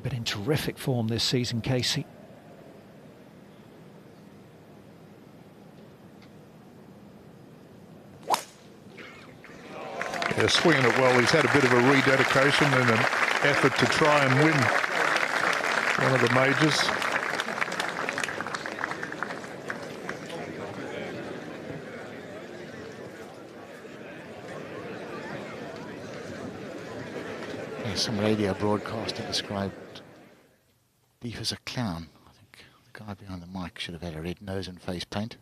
Speaker 1: Been in terrific form this season, Casey.
Speaker 11: Yeah, swinging it well. He's had a bit of a rededication and an effort to try and win one of the majors.
Speaker 13: Yeah, some radio broadcaster described Beef as a clown. I think the guy behind the mic should have had a red nose and face paint.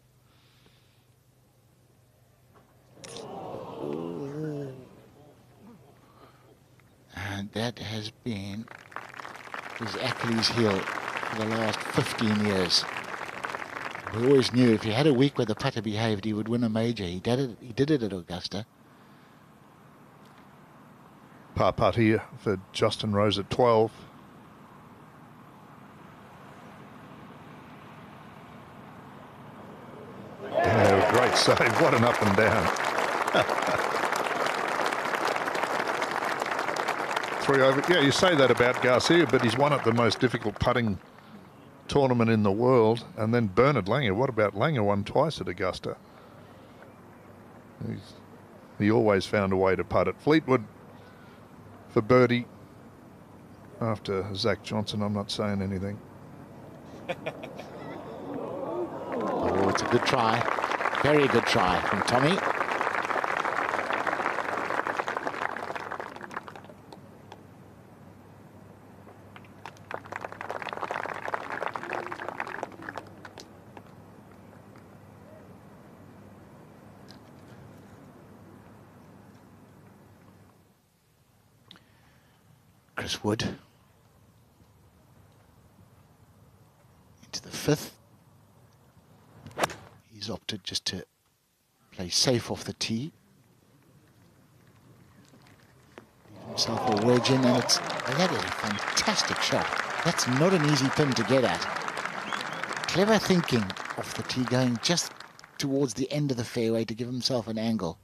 Speaker 13: And that has been his Achilles heel for the last 15 years. We always knew if he had a week where the putter behaved, he would win a major. He did it at Augusta.
Speaker 11: Par putt here for Justin Rose at 12. Yeah, great save. What an up and down. 3 over. Yeah, you say that about Garcia, but he's won at the most difficult putting tournament in the world. And then Bernard Langer. What about Langer? Won twice at Augusta. He always found a way to putt it. Fleetwood for birdie after Zach Johnson. I'm not saying anything.
Speaker 13: Oh, it's a good try. Very good try from Tommy. Chris Wood into the 5th. He's opted just to play safe off the tee. Leave himself a wedge in, and that is a fantastic shot. That's not an easy pin to get at. Clever thinking off the tee, going just towards the end of the fairway to give himself an angle.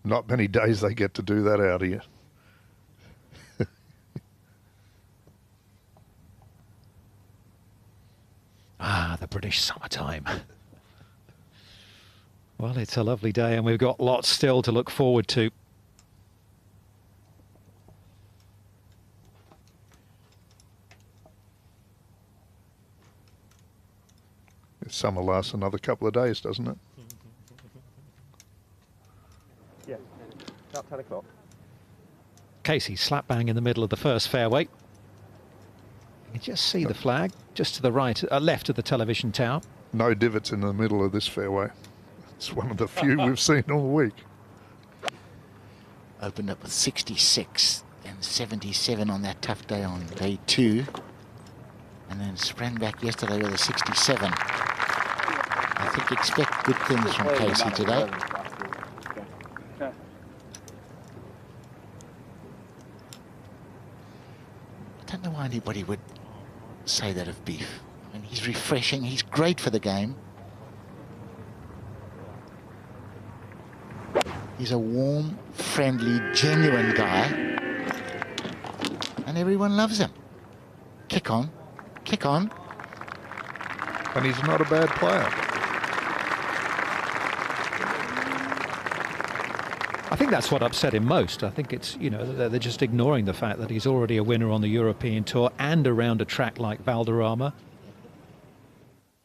Speaker 11: Not many days they get to do that out here.
Speaker 1: Ah, the British summertime. Well, it's a lovely day and we've got lots still to look forward to.
Speaker 11: Summer lasts another couple of days, doesn't it?
Speaker 8: Yeah, about 10 o'clock.
Speaker 1: Casey slap bang in the middle of the first fairway. You can just see the flag just to the right, left of the television tower.
Speaker 11: No divots in the middle of this fairway. It's one of the few we've seen all week.
Speaker 13: Opened up with 66 and 77 on that tough day on day 2. And then sprang back yesterday with a 67. I think expect good things from Casey today. I don't know why anybody would say that of Beef. I mean, he's refreshing, he's great for the game. He's a warm, friendly, genuine guy. And everyone loves him. Kick on. Kick on.
Speaker 11: And he's not a bad player.
Speaker 1: I think that's what upset him most. I think it's, you know, they're just ignoring the fact that he's already a winner on the European Tour and around a track like Valderrama.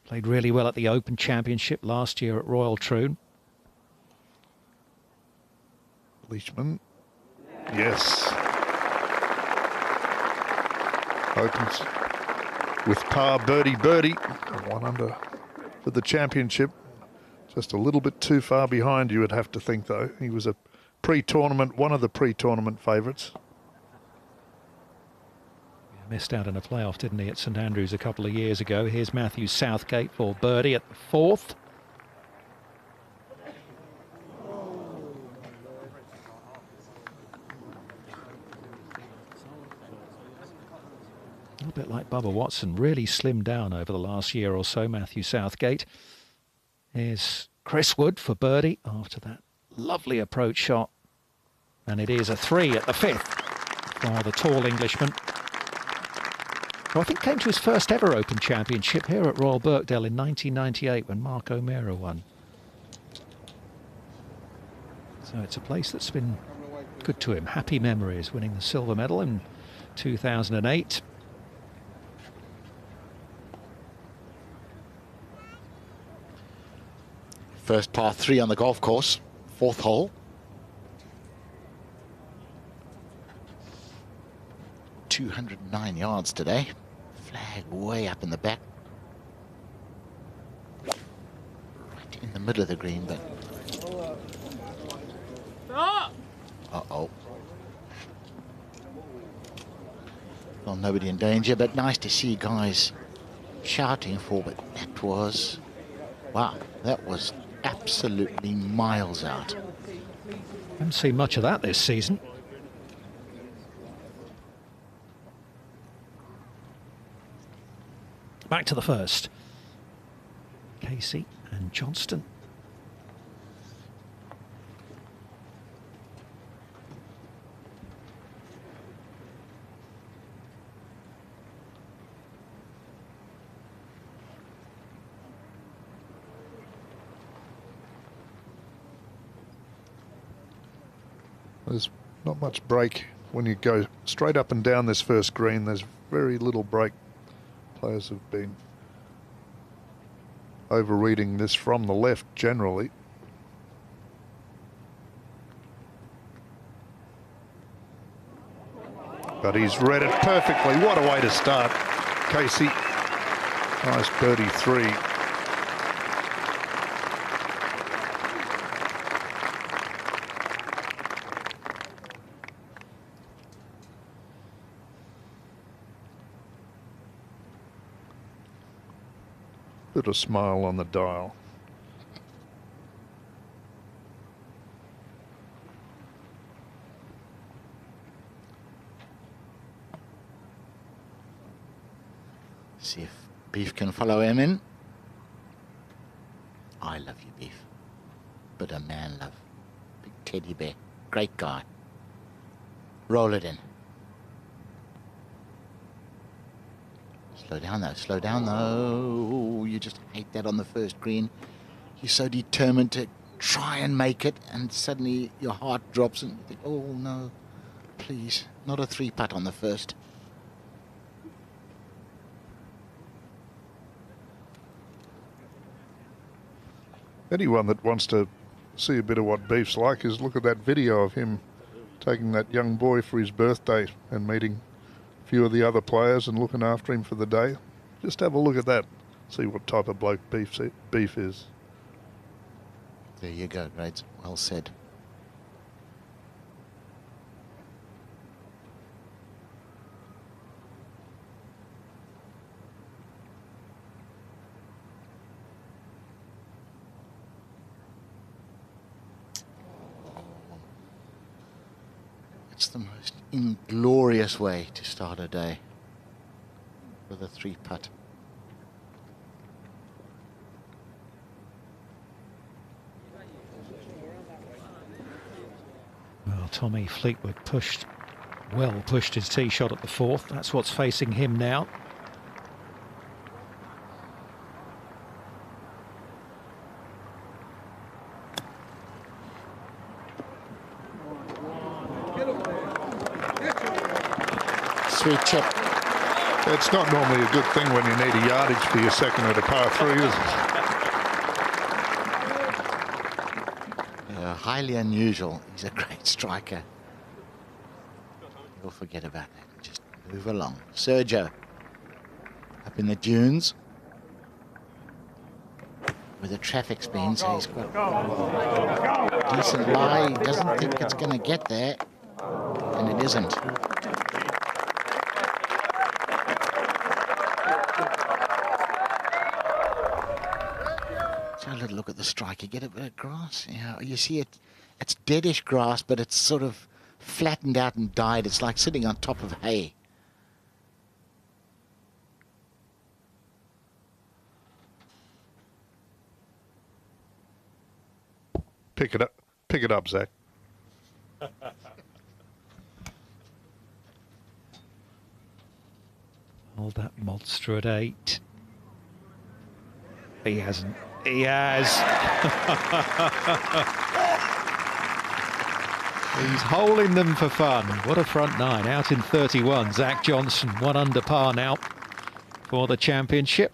Speaker 1: Played really well at the Open Championship last year at Royal Troon.
Speaker 11: Leishman. Yes. Opens with par, birdie, birdie. 1 under for the championship. Just a little bit too far behind, you would have to think, though. He was a pre-tournament, one of the pre-tournament favourites.
Speaker 1: Missed out in a playoff, didn't he, at St Andrews a couple of years ago. Here's Matthew Southgate for birdie at the 4th. little bit like Bubba Watson, really slimmed down over the last year or so, Matthew Southgate. Here's Chris Wood for birdie after that lovely approach shot. And it is a 3 at the 5th for the tall Englishman, who I think came to his first ever Open Championship here at Royal Birkdale in 1998 when Mark O'Meara won. So it's a place that's been good to him. Happy memories, winning the silver medal in 2008.
Speaker 13: First par 3 on the golf course, 4th hole. 209 yards today. Flag way up in the back. Right in the middle of the green, but... Uh-oh. Well, nobody in danger, but nice to see guys shouting for, but that was... Wow, that was absolutely miles out.
Speaker 1: Haven't seen much of that this season. Back to the first. Casey and Johnston.
Speaker 11: There's not much break when you go straight up and down this first green. There's very little break. Players have been over-reading this from the left generally. But he's read it perfectly. What a way to start, Casey. Nice birdie 3. Put a smile on the dial.
Speaker 13: See if Beef can follow him in. I love you, Beef. But a man love. Big teddy bear. Great guy. Roll it in. Slow down though, slow down though. You just hate that on the first green. You're so determined to try and make it, and suddenly your heart drops and you think, oh no, please, not a 3-putt on the first.
Speaker 11: Anyone that wants to see a bit of what Beef's like is look at that video of him taking that young boy for his birthday and meeting few of the other players and looking after him for the day. Just have a look at that. See what type of bloke Beef is.
Speaker 13: There you go, Grades. Well said. It's the most inglorious way to start a day with a 3-putt.
Speaker 1: Well, Tommy Fleetwood pushed his tee shot at the 4th. That's what's facing him now.
Speaker 13: Sweet chip.
Speaker 11: It's not normally a good thing when you need a yardage for your second at a par 3, is it?
Speaker 13: Highly unusual. He's a great striker. You'll forget about that. Just move along. Sergio. Up in the dunes. With the traffic's been, so he's got a decent lie. He doesn't think it's going to get there. And it isn't. So a little look at the strike. You get a bit of grass. You see it. It's deadish grass, but it's sort of flattened out and dyed. It's like sitting on top of hay.
Speaker 11: Pick it up, Zach.
Speaker 1: Hold that monster at 8. He hasn't. He has. He's holding them for fun. What a front 9. Out in 31. Zach Johnson, 1 under par now for the championship.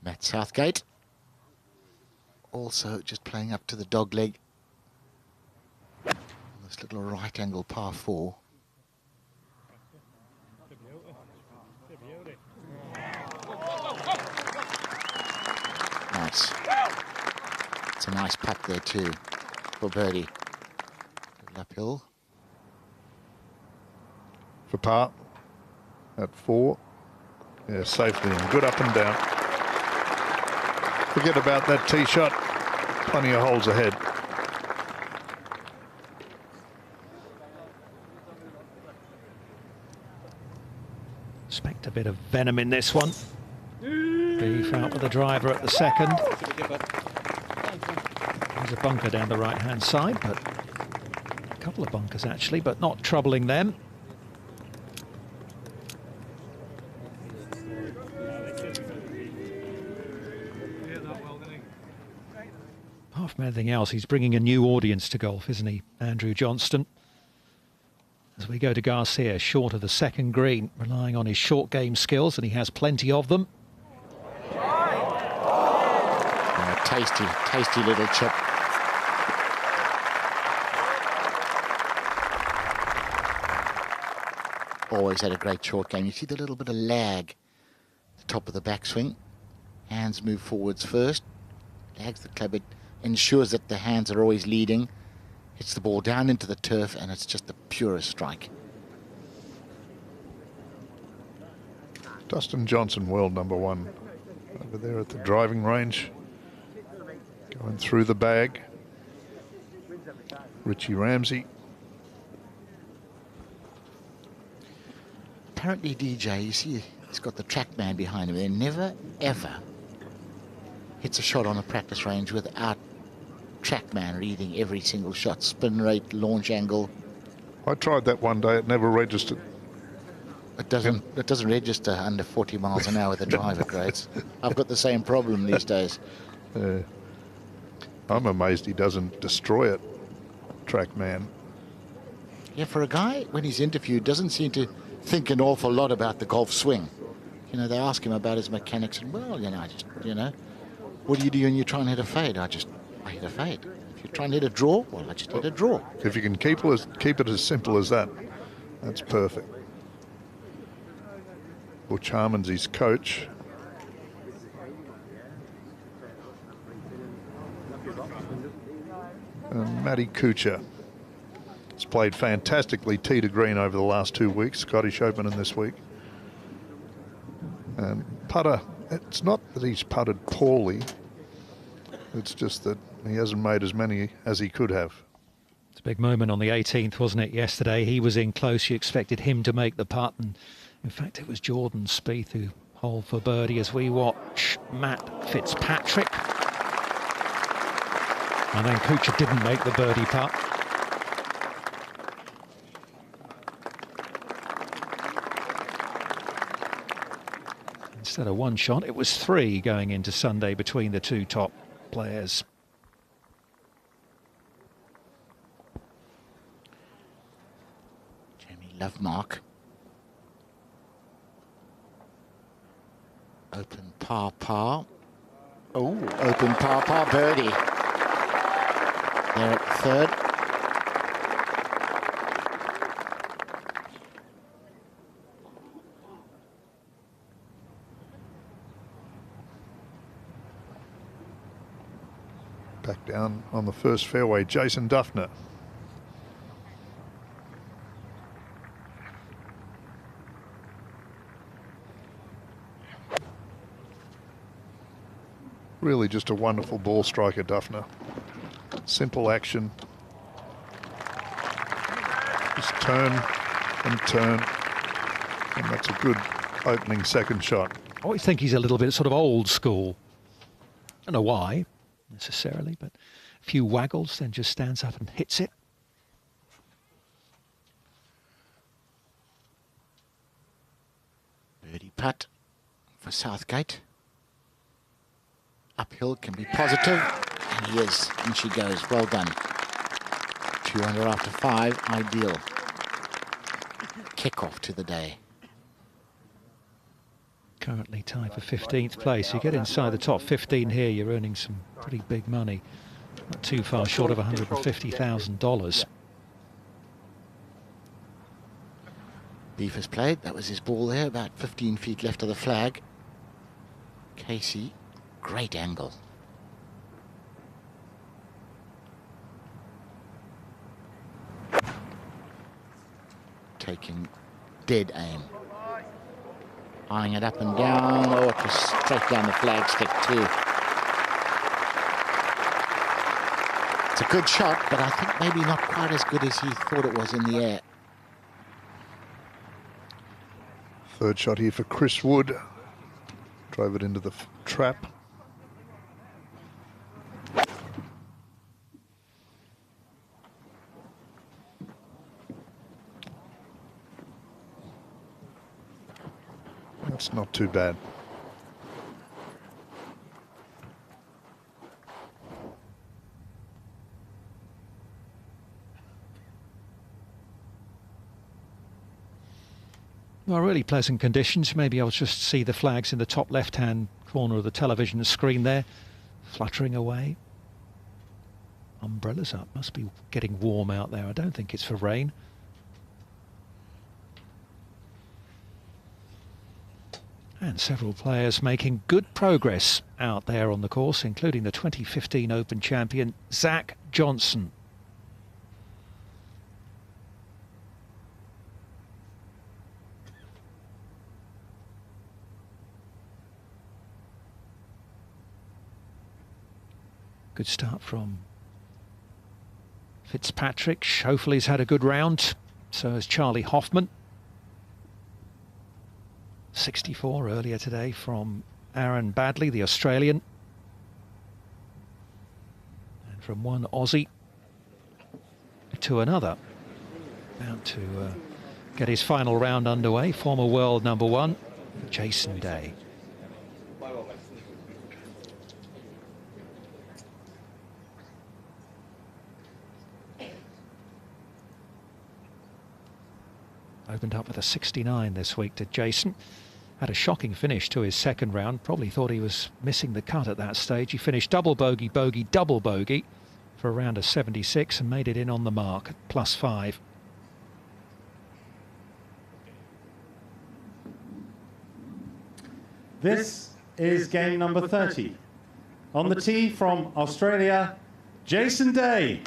Speaker 13: Matt Southgate also just playing up to the dog leg. This little right angle par 4. Nice. It's a nice putt there too for birdie. Uphill.
Speaker 11: For par at 4. Yeah, safely and good up and down. Forget about that tee shot. Plenty of holes ahead.
Speaker 1: Expect a bit of venom in this one. Beef out with the driver at the second. There's a bunker down the right-hand side, but a couple of bunkers actually, but not troubling them. Apart from anything else, he's bringing a new audience to golf, isn't he, Andrew Johnston? As we go to Garcia, short of the second green, relying on his short game skills, and he has plenty of them.
Speaker 13: Tasty, tasty little chip. Always had a great short game. You see the little bit of lag at the top of the backswing. Hands move forwards first. Lags the club. It ensures that the hands are always leading. Hits the ball down into the turf, and it's just the purest strike.
Speaker 11: Dustin Johnson, world #1, over there at the driving range. Going through the bag. Richie Ramsey.
Speaker 13: Apparently, DJ, you see, he's got the track man behind him. They never, ever hits a shot on a practice range without TrackMan reading every single shot, spin rate, launch angle.
Speaker 11: I tried that one day. It never registered.
Speaker 13: It doesn't register under 40 miles an hour with the driver grades. I've got the same problem these days.
Speaker 11: I'm amazed he doesn't destroy it, TrackMan.
Speaker 13: Yeah, for a guy, when he's interviewed, doesn't seem to think an awful lot about the golf swing. You know, they ask him about his mechanics, and well, what do you do when you try and hit a fade? I hit a fade. If you try and hit a draw, well, I just hit a draw.
Speaker 11: If you can keep it as simple as that, that's perfect. Butch Harmon's his coach. And Matty Kuchar has played fantastically tee to green over the last 2 weeks, Scottish Open and this week. And putter, it's not that he's putted poorly, it's just that he hasn't made as many as he could have.
Speaker 1: It's a big moment on the 18th, wasn't it, yesterday? He was in close, you expected him to make the putt, and in fact it was Jordan Spieth who holed for birdie as we watch Matt Fitzpatrick. And then Kuchar didn't make the birdie putt. Instead of 1 shot, it was 3 going into Sunday between the 2 top players.
Speaker 13: Jamie Lovemark. Open par. Oh, open par birdie. They're at third.
Speaker 11: Back down on the first fairway, Jason Duffner. Really just a wonderful ball striker, Duffner. Simple action. Just turn and turn. And that's a good opening second shot.
Speaker 1: I always think he's a little bit sort of old school. don't know why, necessarily, but a few waggles, then just stands up and hits it.
Speaker 13: Birdie putt for Southgate. Uphill can be positive, and he is, and she goes. Well done. 2 under after 5, ideal kickoff to the day.
Speaker 1: Currently tied for 15th place. You get inside the top 15 here, you're earning some pretty big money. Not too far short of $150,000.
Speaker 13: Beef has played. That was his ball there, about 15 feet left of the flag. Casey, great angle. Taking dead aim. Eyeing it up and down. Oh, it was straight down the flagstick too. It's a good shot, but I think maybe not quite as good as he thought it was in the air.
Speaker 11: Third shot here for Chris Wood. Drove it into the trap. That's not too bad.
Speaker 1: Well, really pleasant conditions. Maybe I'll just see the flags in the top left-hand corner of the television screen there, fluttering away. Umbrellas up. Must be getting warm out there. I don't think it's for rain. And several players making good progress out there on the course, including the 2015 Open champion, Zach Johnson. Good start from Fitzpatrick. Schauffele's had a good round. So has Charlie Hoffman. 64 earlier today from Aaron Badley, the Australian. And from one Aussie to another. About to get his final round underway. Former world number 1, Jason Day. Opened up with a 69 this week to Jason. Had a shocking finish to his second round. Probably thought he was missing the cut at that stage. He finished double bogey, bogey, double bogey for a round of 76 and made it in on the mark at +5.
Speaker 10: This is game number 30. On the tee from Australia, Jason Day.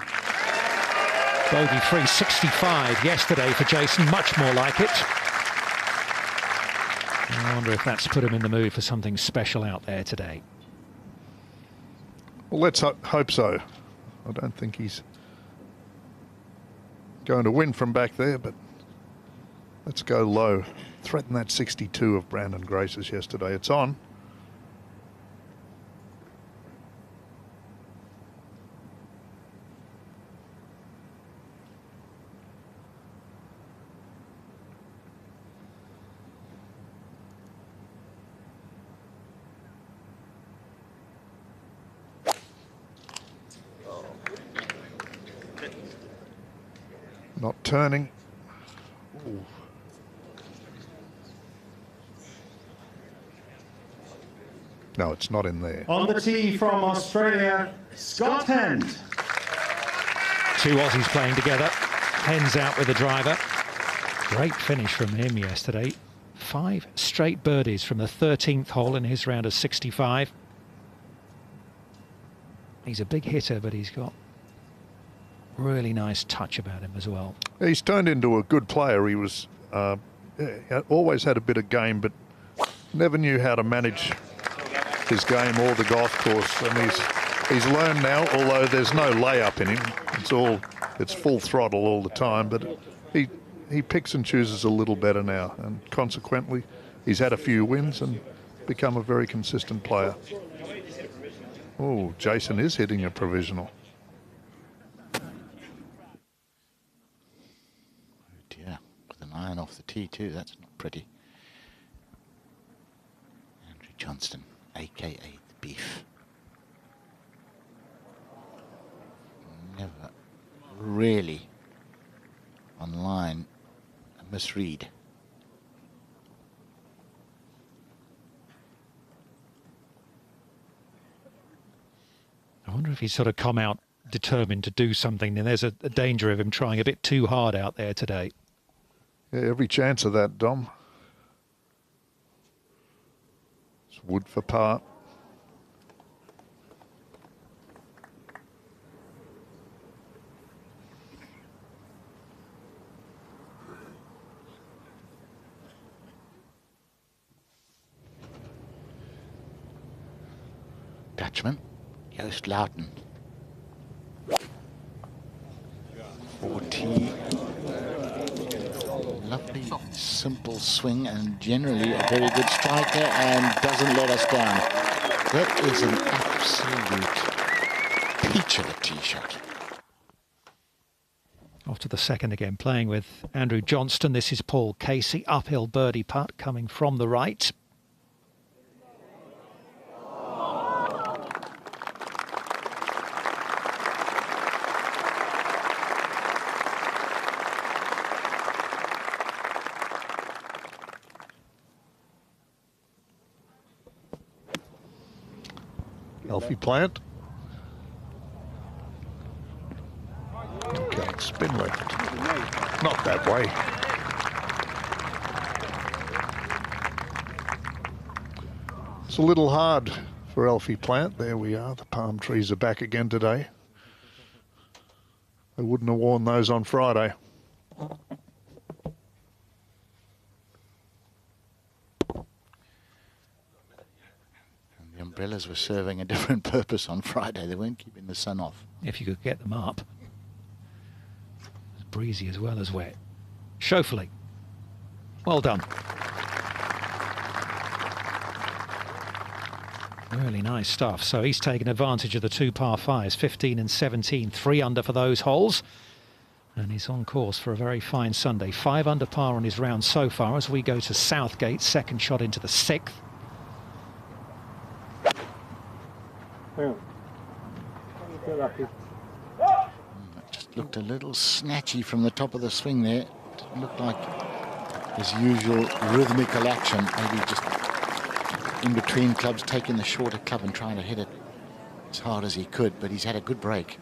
Speaker 1: Bogey free 65 yesterday for Jason, much more like it. I wonder if that's put him in the mood for something special out there today.
Speaker 11: Well, let's hope so. I don't think he's going to win from back there, but let's go low. Threaten that 62 of Brandon Grace's yesterday. It's on. Not turning. Ooh. No, it's not in there.
Speaker 10: On the tee from Australia, Scott Hend.
Speaker 1: Two Aussies playing together. Hend's out with the driver. Great finish from him yesterday. 5 straight birdies from the 13th hole in his round of 65. He's a big hitter, but he's got really nice touch about him as well.
Speaker 11: He's turned into a good player. He was always had a bit of game, but never knew how to manage his game or the golf course. And he's learned now, although there's no layup in him. It's full throttle all the time, but he picks and chooses a little better now, and consequently he's had a few wins and become a very consistent player. Oh, Jason is hitting a provisional.
Speaker 13: Oh dear, with an iron off the tee too, that's not pretty. Andrew Johnston, aka the Beef. Never really online a misread.
Speaker 1: I wonder if he's sort of come out determined to do something, and there's a danger of him trying a bit too hard out there today.
Speaker 11: Yeah, every chance of that, Dom. It's wood for par.
Speaker 13: Dutchman, Joost Luiten. 40. Lovely, simple swing and generally a very good striker and doesn't let us down. That is an absolute peach of a tee shot.
Speaker 1: Off to the second again, playing with Andrew Johnston. This is Paul Casey, uphill birdie putt coming from the right.
Speaker 11: Alfie Plant. Okay, spin left. Not that way. It's a little hard for Alfie Plant. There we are. The palm trees are back again today. They wouldn't have worn those on Friday.
Speaker 13: The umbrellas were serving a different purpose on Friday. They weren't keeping the sun off.
Speaker 1: If you could get them up. It's breezy as well as wet. Schauffele. Well done. Really nice stuff. So he's taken advantage of the two par fives, 15 and 17, 3 under for those holes. And he's on course for a very fine Sunday. 5 under par on his round so far as we go to Southgate, second shot into the 6th.
Speaker 13: Just looked a little snatchy from the top of the swing there. Didn't look like his usual rhythmical action. Maybe just in between clubs, taking the shorter club and trying to hit it as hard as he could. But he's had a good break.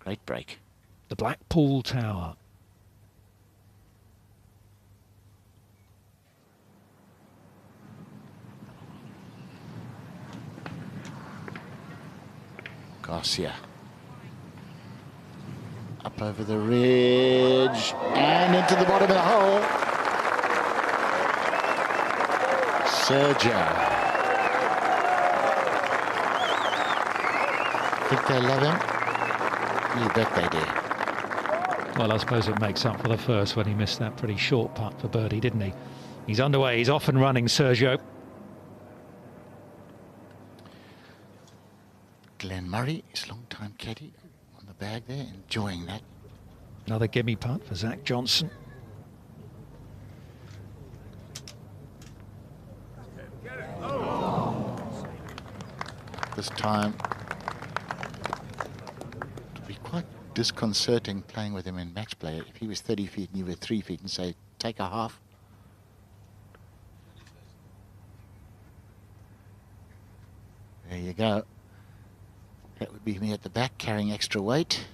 Speaker 13: Great break.
Speaker 1: The Blackpool Tower.
Speaker 13: Garcia. Up over the ridge and into the bottom of the hole. Sergio. Think they love him? You bet they do.
Speaker 1: Well, I suppose it makes up for the first when he missed that pretty short putt for birdie, didn't he? He's underway. He's off and running, Sergio.
Speaker 13: Glenn Murray, his long-time caddy, on the bag there, enjoying that.
Speaker 1: Another gimme putt for Zach Johnson.
Speaker 13: This time, it'd be quite disconcerting playing with him in match play. If he was 30 feet and you were 3 feet and say, take a half. There you go. That would be me at the back carrying extra weight.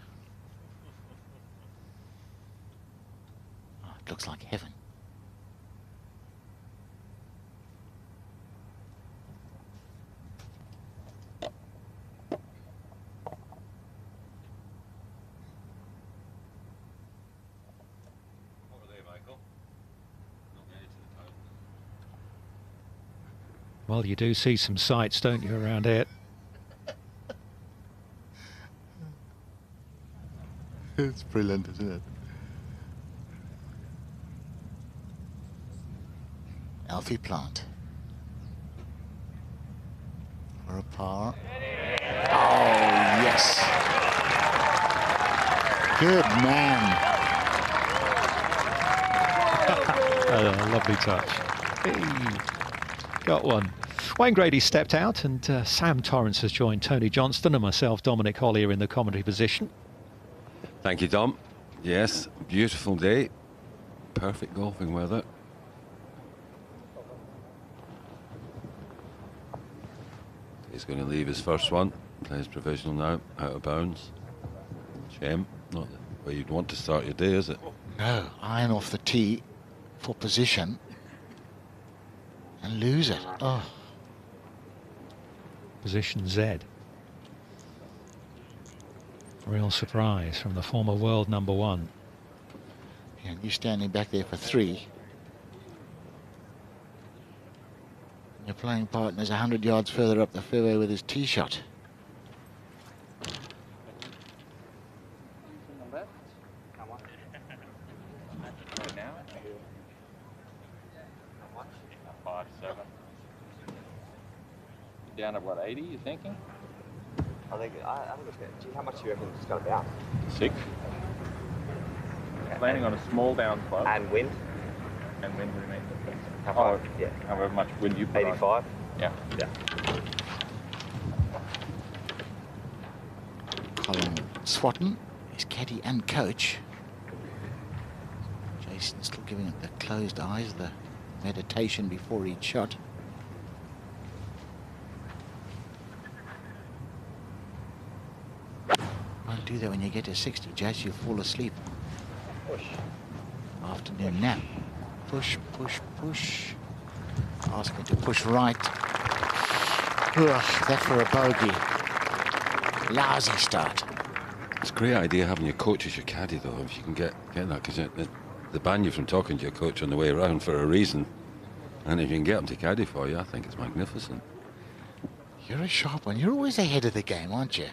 Speaker 13: Oh, it looks like heaven.
Speaker 1: Well, you do see some sights, don't you, around here?
Speaker 13: It's brilliant, isn't it? Alfie Plant. For a par. Yes. Good man.
Speaker 1: Lovely touch. Hey, got one. Wayne Grady stepped out, and Sam Torrance has joined Tony Johnston and myself, Dominic Collier, in the commentary position.
Speaker 14: Thank you, Dom. Yes, beautiful day. Perfect golfing weather. He's going to leave his first one. Plays provisional now, out of bounds. Shame. Not where you'd want to start your day, is it?
Speaker 13: No, iron off the tee for position and lose it. Oh.
Speaker 1: Position Z. Real surprise from the former world #1.
Speaker 13: Yeah, you're standing back there for 3. Your playing partner's 100 yards further up the fairway with his tee shot.
Speaker 5: Down at what, 80, you thinking?
Speaker 8: I think it's gee, how much do you reckon it's going to bounce?
Speaker 5: 6. Landing on a small down club.
Speaker 8: And wind?
Speaker 5: And wind, what do you mean?
Speaker 8: How far?
Speaker 5: Yeah. However much wind you put
Speaker 8: 85?
Speaker 5: on. Yeah.
Speaker 13: Colin Swatton, his caddy and coach. Jason still giving it the closed eyes, the meditation before each shot. Won't do that when you get to 60, Jazz, you'll fall asleep.
Speaker 8: Push.
Speaker 13: Afternoon nap. Push, push, push. Asking to push right. Ugh, that for a bogey. Lousy start.
Speaker 14: It's a great idea having your coach as your caddy, though, if you can get that, because they ban you from talking to your coach on the way around for a reason. And if you can get him to caddy for you, I think it's magnificent.
Speaker 13: You're a sharp one. You're always ahead of the game, aren't you?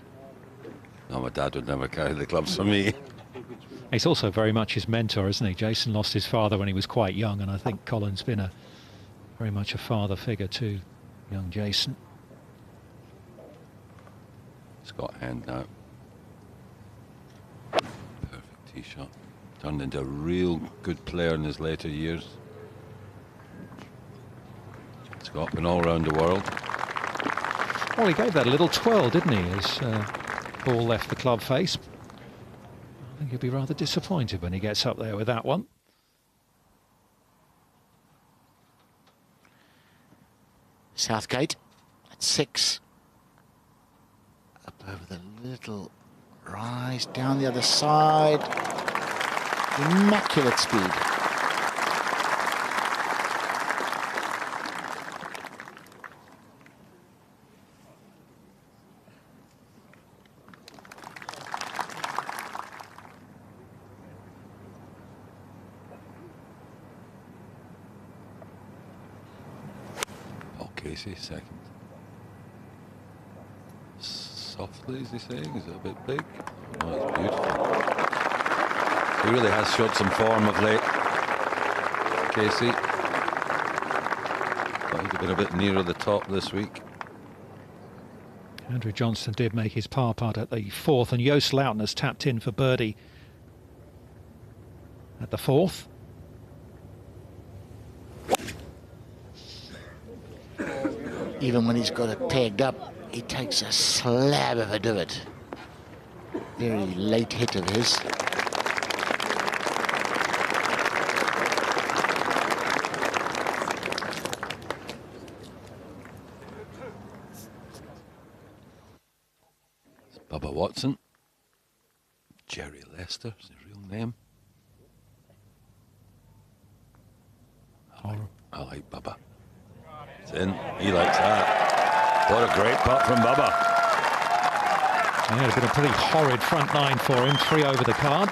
Speaker 14: No, my dad would never carry the clubs for me.
Speaker 1: He's also very much his mentor, isn't he? Jason lost his father when he was quite young, and I think Colin's been very much a father figure to young Jason.
Speaker 14: Scott Hand now. Perfect tee shot. Turned into a real good player in his later years. Scott been all around the world.
Speaker 1: Well, he gave that a little twirl, didn't he, as ball left the club face. I think he'll be rather disappointed when he gets up there with that one.
Speaker 13: Southgate at 6. Up over the little rise, down the other side. Immaculate speed.
Speaker 14: Casey, second. Softly, is he saying? Is it a bit big? Oh, it's beautiful. He really has showed some form of late, Casey. But he's been a bit nearer the top this week.
Speaker 1: Andrew Johnston did make his par putt at the 4th, and Joost Luiten has tapped in for birdie at the 4th.
Speaker 13: Even when he's got it pegged up, he takes a slab of a divot. Very late hit of his.
Speaker 14: It's Bubba Watson. Jerry Lester is his real name. I like Bubba. It's in. He likes that. What a great putt from Bubba.
Speaker 1: He had been a pretty horrid front 9 for him, 3 over the card.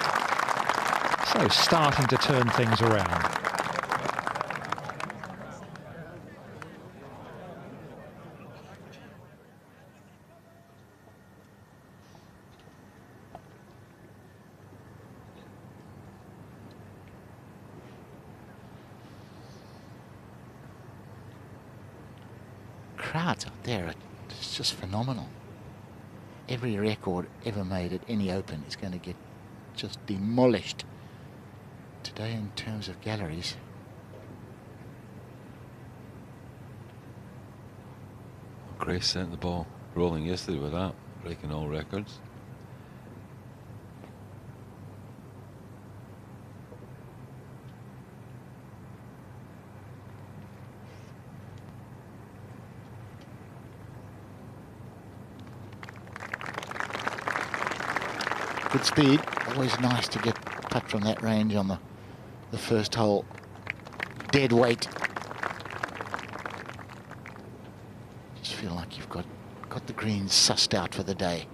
Speaker 1: So starting to turn things around.
Speaker 13: Crowds out there, it's just phenomenal. every record ever made at any Open is going to get just demolished today in terms of galleries.
Speaker 14: Grace sent the ball rolling yesterday with that, breaking all records.
Speaker 13: Good speed. Always nice to get putt from that range on the first hole. Dead weight. Just feel like you've got the greens sussed out for the day.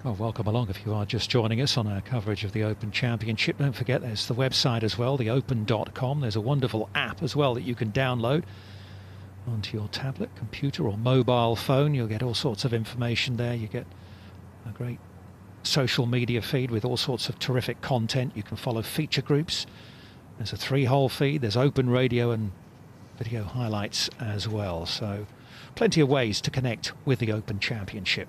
Speaker 1: Well, welcome along if you are just joining us on our coverage of the Open Championship. Don't forget there's the website as well, theopen.com. There's a wonderful app as well that you can download onto your tablet, computer or mobile phone. You'll get all sorts of information there. You get a great social media feed with all sorts of terrific content. You can follow feature groups. There's a 3-hole feed. There's open radio and video highlights as well. So plenty of ways to connect with the Open Championship.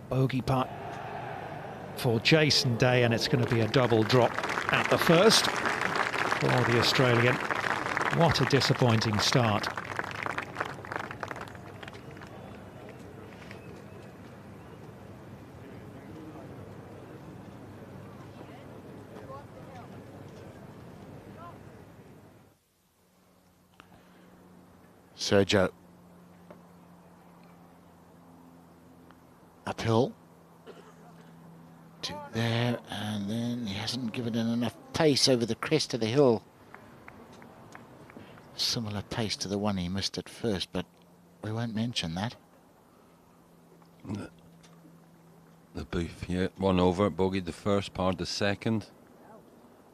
Speaker 1: Bogey putt for Jason Day, and it's going to be a double drop at the first for the Australian. What a disappointing start.
Speaker 13: Sergio. Uphill to there, and then he hasn't given it enough pace over the crest of the hill. Similar pace to the one he missed at first, but we won't mention that.
Speaker 14: The booth, yeah, 1 over, bogeyed the first, parred the second.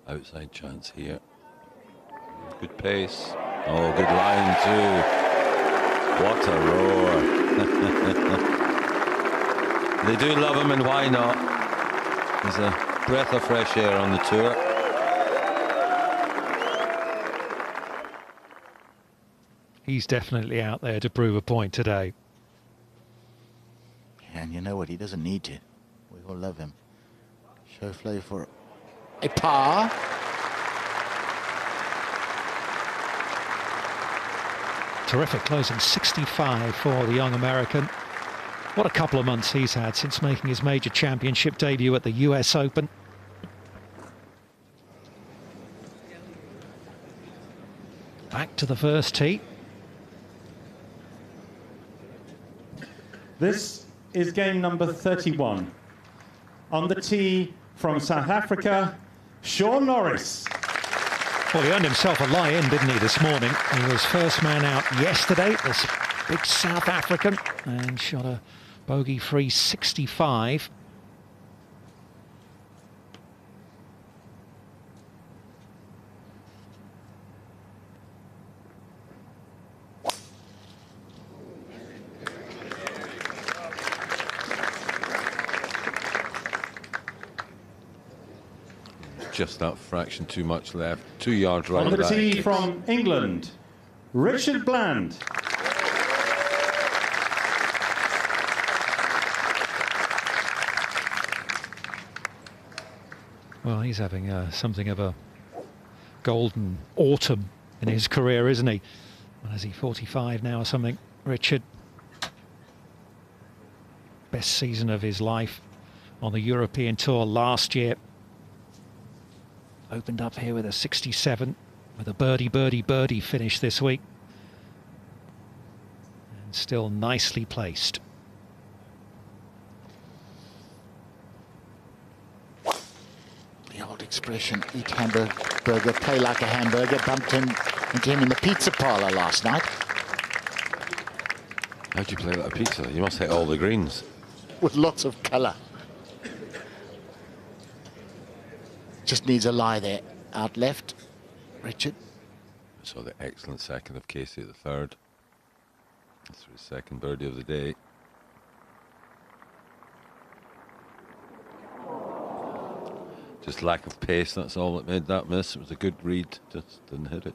Speaker 14: Outside chance here. Good pace. Oh, good line too. What a roar. They do love him, and why not? He's a breath of fresh air on the tour.
Speaker 1: He's definitely out there to prove a point today.
Speaker 13: And you know what? He doesn't need to. We all love him. Schauffele for a par.
Speaker 1: Terrific closing 65 for the young American. What a couple of months he's had since making his major championship debut at the US Open. Back to the first tee.
Speaker 10: This is game number 31. On the tee from South Africa, Sean Norris.
Speaker 1: Well, he earned himself a lie-in, didn't he, this morning? He was first man out yesterday, this big South African, and shot a bogey-free 65.
Speaker 14: Just that fraction too much left. 2 yards right
Speaker 10: On the
Speaker 14: back.
Speaker 10: tee from England, Richard Bland.
Speaker 1: Well, he's having something of a golden autumn in his career, isn't he? Well, is he 45 now or something? Richard. Best season of his life on the European Tour last year. Opened up here with a 67 with a birdie finish this week. And still nicely placed.
Speaker 13: The old expression, eat hamburger, play like a hamburger, bumped into him in the pizza parlor last night.
Speaker 14: How do you play like a pizza? You must hit all the greens.
Speaker 13: With lots of colour. Just needs a lie there. Out left, Richard.
Speaker 14: So the excellent second of Casey at the third. That's his second birdie of the day. Just lack of pace, that's all that made that miss. It was a good read, just didn't hit it.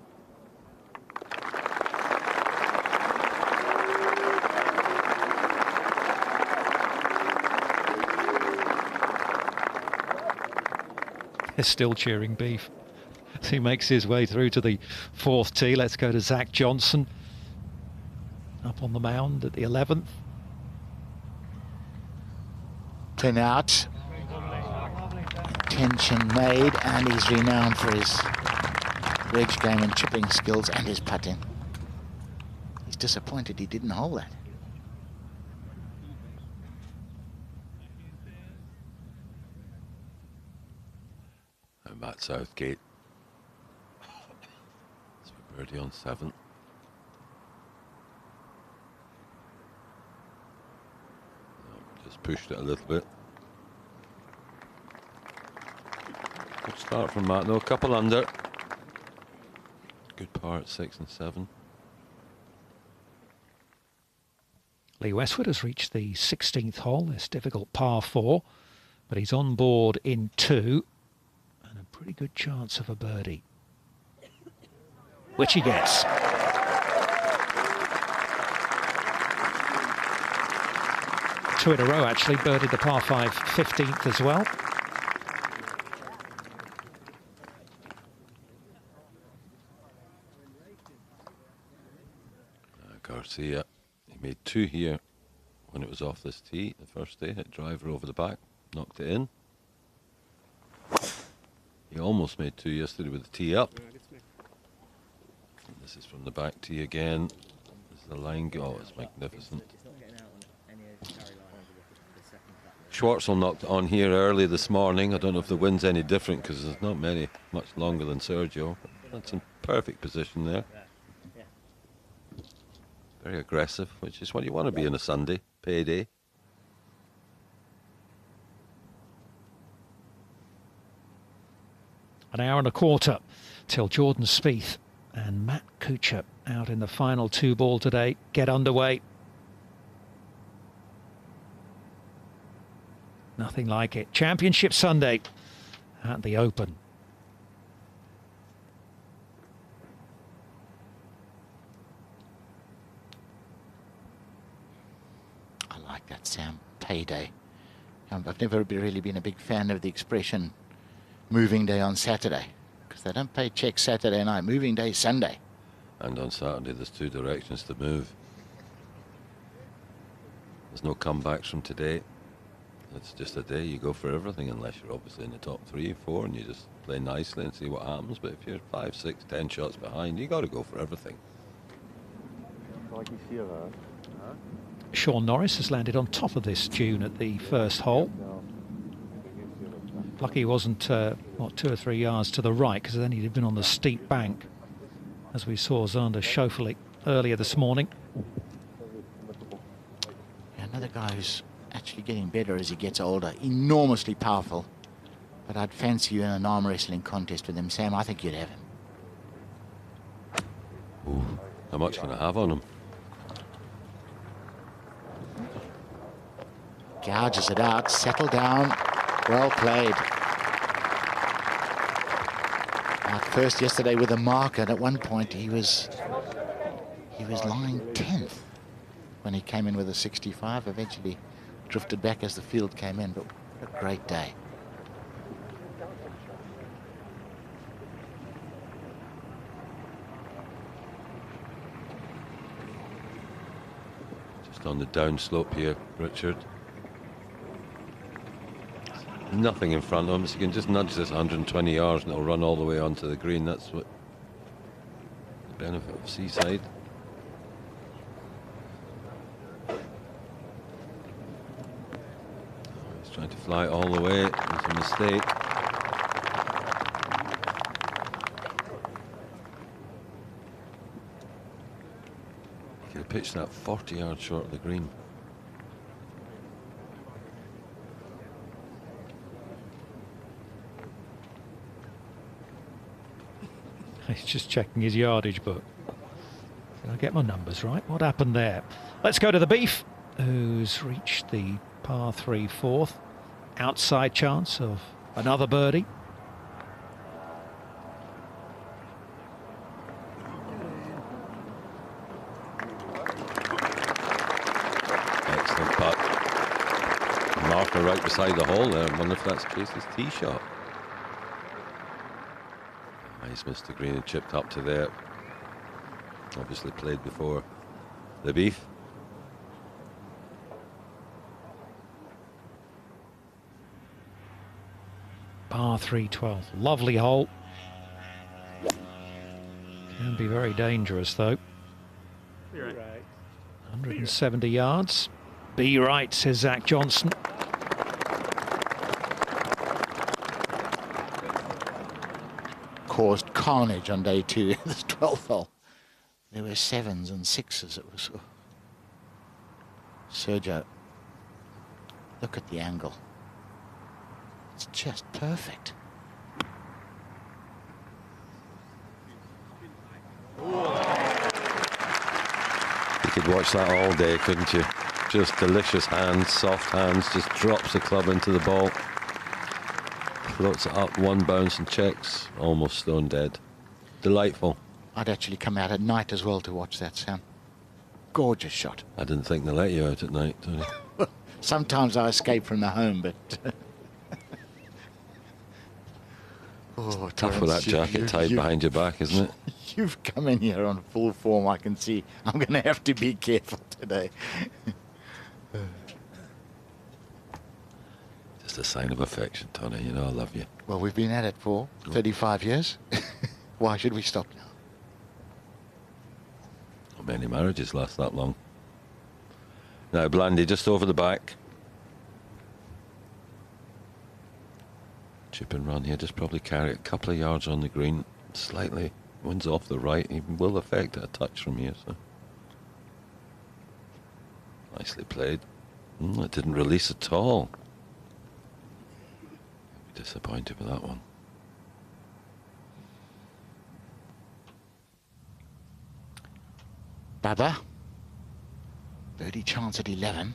Speaker 1: They're still cheering Beef. He makes his way through to the 4th tee. Let's go to Zach Johnson. Up on the mound at the 11th.
Speaker 13: 10 out. Tension made, and he's renowned for his wedge game and chipping skills and his putting. He's disappointed he didn't hold that.
Speaker 14: And Matt Southgate. It's a birdie on 7. Just pushed it a little bit. Good start from Matt, though. A couple under. Good par at 6 and 7.
Speaker 1: Lee Westwood has reached the 16th hole, this difficult par 4, but he's on board in 2 and a pretty good chance of a birdie, which he gets. Two in a row, actually. Birdied the par 5 15th as well.
Speaker 14: Garcia, he made 2 here when it was off this tee the first day. Hit driver over the back, knocked it in. He almost made 2 yesterday with the tee up. And this is from the back tee again. This is the line. Oh, it's magnificent. Schwartzel knocked on here early this morning. I don't know if the wind's any different because there's not many much longer than Sergio. That's in perfect position there. Very aggressive, which is what you want to be on a Sunday, payday.
Speaker 1: An hour and a quarter till Jordan Spieth and Matt Kuchar out in the final 2 ball today get underway. Nothing like it. Championship Sunday at the Open.
Speaker 13: That Sam, payday. I've never really been a big fan of the expression moving day on Saturday, because they don't pay checks Saturday night. Moving day Sunday.
Speaker 14: And on Saturday there's 2 directions to move. There's no comebacks from today. It's just a day you go for everything, unless you're obviously in the top 3 or 4 and you just play nicely and see what happens. But if you're 5, 6, 10 shots behind, you got to go for everything.
Speaker 1: Sean Norris has landed on top of this dune at the first hole. Lucky he wasn't, 2 or 3 yards to the right, because then he'd have been on the steep bank, as we saw Xander Schauffele earlier this morning.
Speaker 13: Another guy who's actually getting better as he gets older. Enormously powerful. But I'd fancy you in an arm wrestling contest with him, Sam. I think you'd have him.
Speaker 14: Ooh, how much can I have on him?
Speaker 13: Gouges it out, settle down, well played. Out first yesterday with a marker, and at one point he was lying 10th when he came in with a 65. Eventually drifted back as the field came in, but what a great day.
Speaker 14: Just on the downslope here, Richard. Nothing in front of him, so you can just nudge this 120 yards and it'll run all the way onto the green. That's what the benefit of Seaside. He's trying to fly it all the way. It's a mistake. He could have pitched that 40 yards short of the green.
Speaker 1: He's just checking his yardage book. Did I get my numbers right? What happened there? Let's go to the Beef, who's reached the par 3 4th. Outside chance of another birdie.
Speaker 14: right beside the hole there. I wonder if that's Casey's tee shot. He's missed the green and chipped up to there. Obviously played before the beef.
Speaker 1: Par 312. Lovely hole. Can be very dangerous though.
Speaker 7: You're right.
Speaker 1: 170 yards. Be right, says Zach Johnson.
Speaker 13: Caused carnage on day 2 in this 12th hole. There were 7s and 6s. It was Sergio. Look at the angle. It's just perfect.
Speaker 14: You could watch that all day, couldn't you? Just delicious hands, soft hands, just drops the club into the ball. Floats it up, one bounce and checks. Almost stone dead. Delightful.
Speaker 13: I'd actually come out at night as well to watch that, Sam. Gorgeous shot.
Speaker 14: I didn't think they let you out at night, Tony.
Speaker 13: Sometimes I escape from the home, but... oh,
Speaker 14: Tough with that jacket tied behind your back, isn't it?
Speaker 13: You've come in here on full form, I can see. I'm going to have to be careful today.
Speaker 14: Just a sign of affection, Tony. You know I love you.
Speaker 13: Well, we've been at it for 35 years. Why should we stop now?
Speaker 14: Not many marriages last that long. Now, Blandy just over the back. Chip and run here, just probably carry it a couple of yards on the green. Slightly. Wind's off the right. It will affect it a touch from here. So nicely played. It didn't release at all. Disappointed with that one.
Speaker 13: Baba. Birdie chance at 11.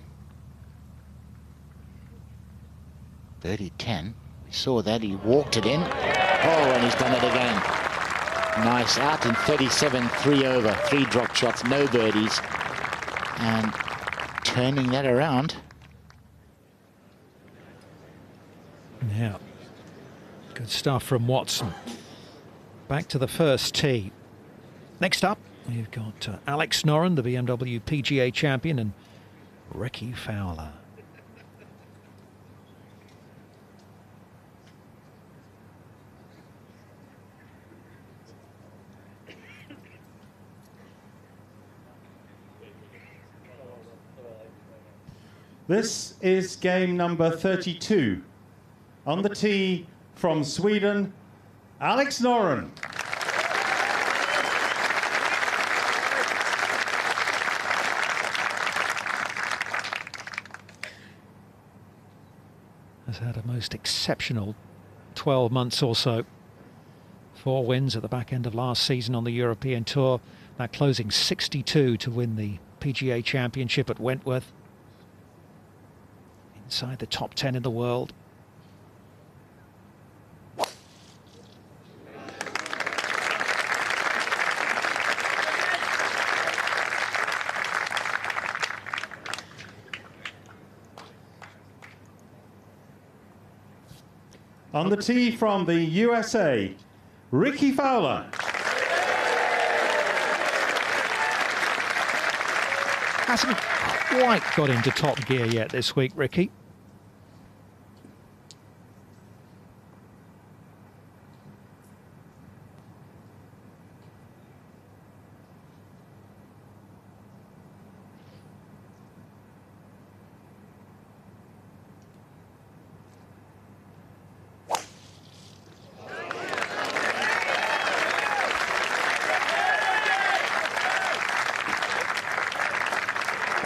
Speaker 13: Birdie 10. We saw that. He walked it in. Oh, and he's done it again. Nice. Out in 37, 3 over. 3 drop shots, no birdies. And turning that around.
Speaker 1: Yeah. Good stuff from Watson. Back to the first tee. Next up, we've got Alex Noren, the BMW PGA champion, and Ricky Fowler.
Speaker 10: This is game number 32. On the tee from Sweden, Alex Noren.
Speaker 1: Has had a most exceptional 12 months or so. 4 wins at the back end of last season on the European Tour. That closing 62 to win the PGA Championship at Wentworth. Inside the top 10 in the world.
Speaker 10: On the tee from the USA, Ricky Fowler.
Speaker 1: Hasn't quite got into top gear yet this week, Ricky.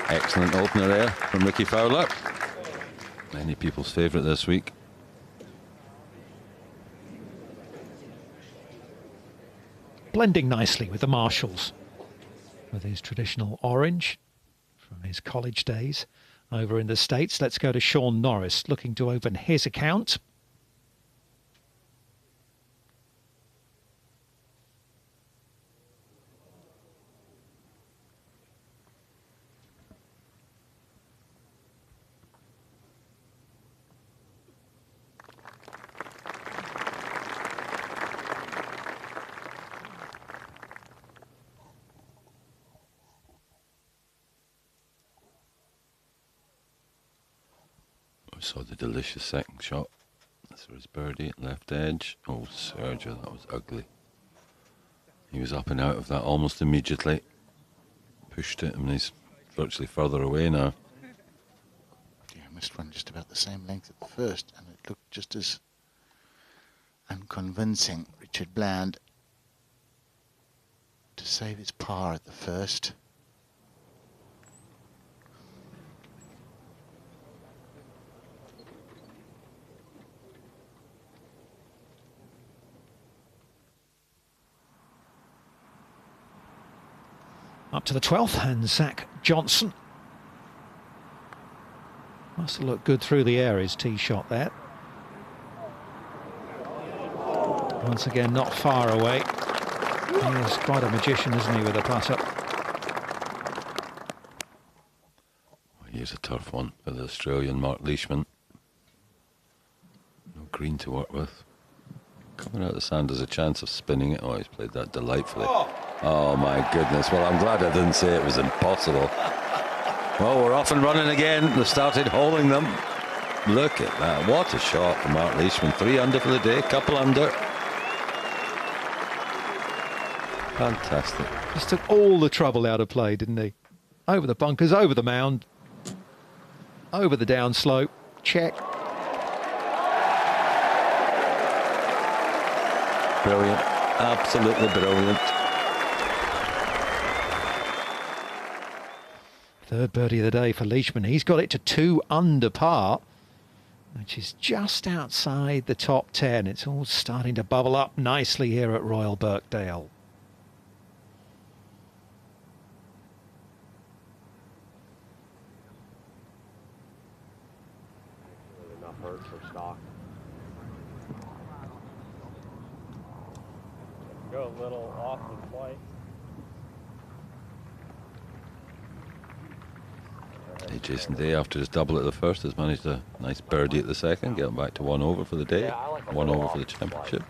Speaker 14: Excellent opener there from Ricky Fowler. Many people's favourite this week.
Speaker 1: Blending nicely with the Marshalls, with his traditional orange from his college days over in the States. Let's go to Sean Norris, looking to open his account.
Speaker 14: saw the delicious second shot. That's his birdie, left edge. Oh, Sergio, that was ugly. He was up and out of that almost immediately. Pushed it, and he's virtually further away now.
Speaker 13: Yeah, missed one just about the same length at the first, and it looked just as unconvincing. Richard Bland to save his par at the first.
Speaker 1: Up to the 12th, and Zach Johnson. Must have looked good through the air, his tee shot there. Once again, not far away. He is quite a magician, isn't he, with a putter?
Speaker 14: Here's a tough one for the Australian Mark Leishman. No green to work with. Coming out of the sand, there's a chance of spinning it. Oh, he's played that delightfully. Oh my goodness. Well, I'm glad I didn't say it was impossible. Well, we're off and running again. They started holding them. Look at that. What a shot from Mark Leishman. 3 under for the day, couple under. Fantastic.
Speaker 1: Just took all the trouble out of play, didn't he? Over the bunkers, over the mound, over the downslope. Check.
Speaker 14: Brilliant. Absolutely brilliant.
Speaker 1: Third birdie of the day for Leishman. He's got it to 2 under par, which is just outside the top 10. It's all starting to bubble up nicely here at Royal Birkdale.
Speaker 8: Enough hurt for stock.
Speaker 5: Go a little off the flight.
Speaker 14: Hey, Jason Day, after his double at the first, has managed a nice birdie at the second, getting back to 1 over for the day, 1 over for the championship.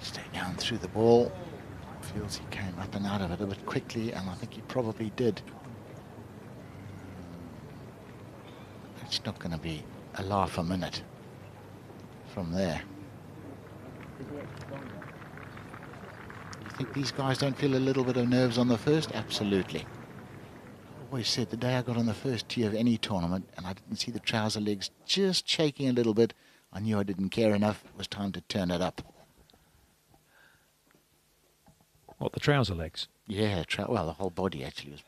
Speaker 13: Stay down through the ball. Feels he came up and out of it a bit quickly, and I think he probably did. It's not going to be a laugh a minute from there. You think these guys don't feel a little bit of nerves on the first? Absolutely. I always said the day I got on the first tee of any tournament and I didn't see the trouser legs just shaking a little bit, I knew I didn't care enough. It was time to turn it up.
Speaker 1: What, the trouser legs?
Speaker 13: Yeah, well, the whole body actually was.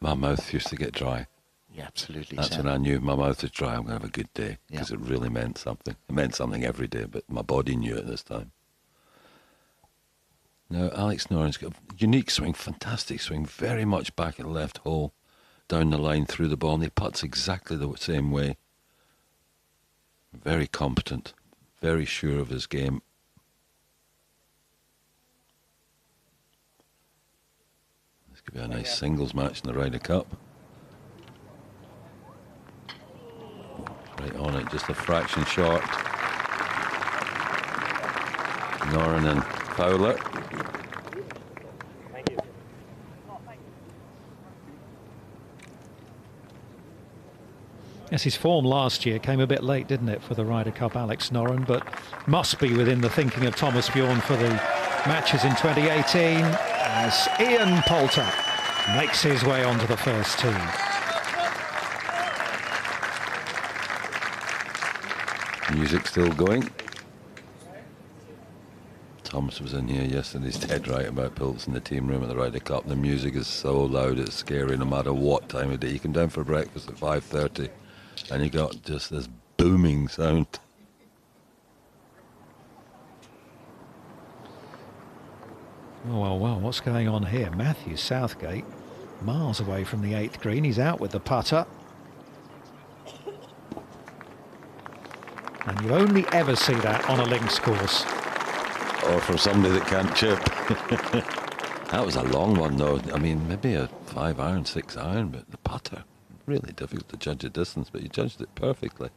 Speaker 14: My mouth used to get dry.
Speaker 13: Yeah, absolutely.
Speaker 14: That's when I knew my mouth is dry, I'm going to have a good day, because it really meant something. It meant something every day, but my body knew it this time. Now, Alex Noren's got a unique swing, fantastic swing, very much back at the left hole, down the line through the ball, and he putts exactly the same way. Very competent, very sure of his game. This could be a nice singles match in the Ryder Cup. Right on it, just a fraction short. Noren and Fowler.
Speaker 5: Thank you.
Speaker 1: Yes, his form last year came a bit late, didn't it, for the Ryder Cup, Alex Noren, but must be within the thinking of Thomas Bjorn for the matches in 2018 as Ian Poulter makes his way onto the first tee.
Speaker 14: Music still going. Thomas was in here yesterday. He's dead right about Pilts in the team room at the Ryder Cup. The music is so loud, it's scary no matter what time of day. You come down for breakfast at 5:30 and you got just this booming sound.
Speaker 1: Oh, well, what's going on here? Matthew Southgate, miles away from the 8th green. He's out with the putter. And you only ever see that on a links course.
Speaker 14: Or from somebody that can't chip. That was a long one, though. I mean, maybe a 5-iron, 6-iron, but the putter, really difficult to judge a distance, but you judged it perfectly.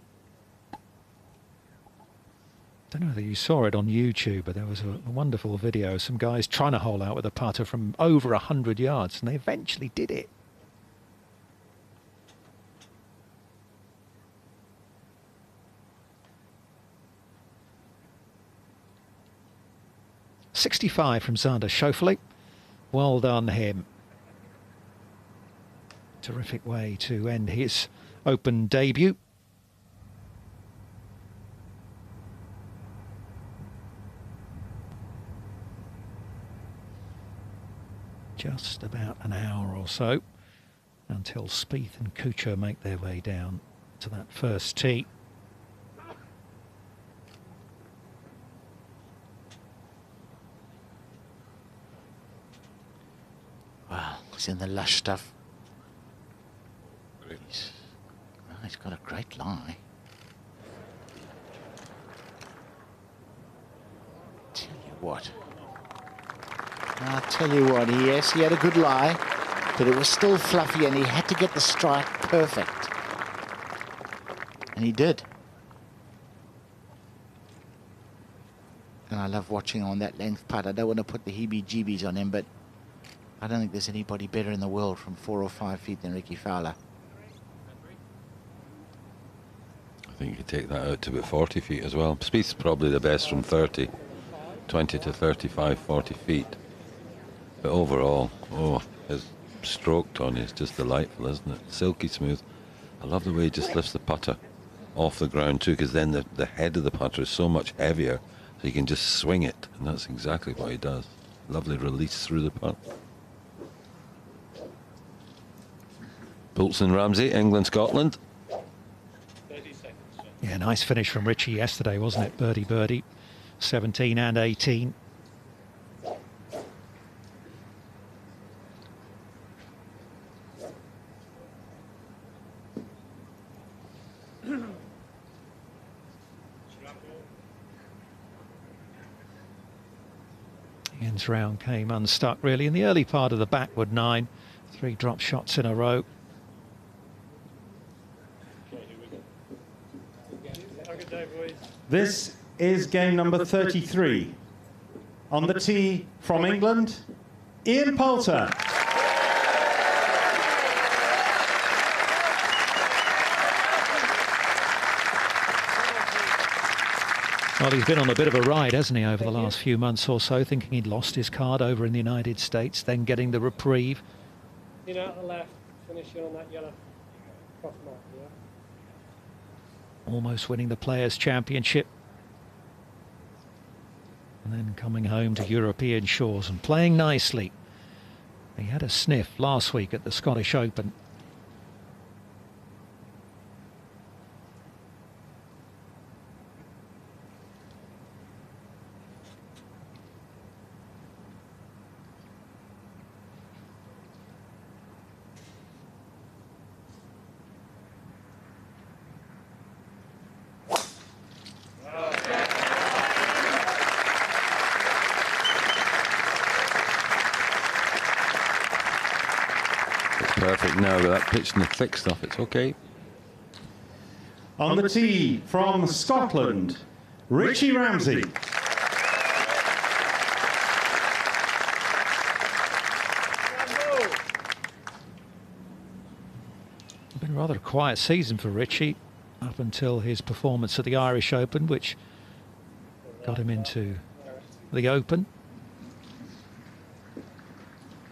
Speaker 1: Don't know whether you saw it on YouTube, but there was a wonderful video of some guys trying to hole out with a putter from over 100 yards, and they eventually did it. .65 from Xander Schauffele. Well done him. Terrific way to end his Open debut. Just about an hour or so until Spieth and Kuchar make their way down to that first tee.
Speaker 13: Wow, he's in the lush stuff. He's got a great lie. Tell you what. I'll tell you what, yes, he had a good lie, but it was still fluffy and he had to get the strike perfect. And he did. And I love watching on that length putt. I don't want to put the heebie-jeebies on him, but I don't think there's anybody better in the world from 4 or 5 feet than Ricky Fowler.
Speaker 14: I think you could take that out to about 40 feet as well. Spieth's probably the best from 30, 20 to 35, 40 feet. But overall, oh, his stroke, Tony, is just delightful, isn't it? Silky smooth. I love the way he just lifts the putter off the ground too, because then the head of the putter is so much heavier, so you can just swing it, and that's exactly what he does. Lovely release through the putt. Poulsen Ramsey, England, Scotland.
Speaker 1: 30 seconds. Yeah, nice finish from Richie yesterday, wasn't it? Birdie, 17 and 18. Ian's round came unstuck really in the early part of the backward 9. 3 drop shots in a row.
Speaker 10: This is game number 33. On the tee from England, Ian Poulter.
Speaker 1: Well, he's been on a bit of a ride, hasn't he, over the last few months or so, thinking he'd lost his card over in the United States, then getting the reprieve.
Speaker 6: You know, the left, finishing on that yellow cross mark, yeah.
Speaker 1: Almost winning the Players' Championship. And then coming home to European shores and playing nicely. He had a sniff last week at the Scottish Open.
Speaker 14: Perfect now with that pitch and the thick stuff, it's okay.
Speaker 10: On the tee from Scotland, Richie Ramsey.
Speaker 1: Been rather a quiet season for Richie up until his performance at the Irish Open, which got him into the Open.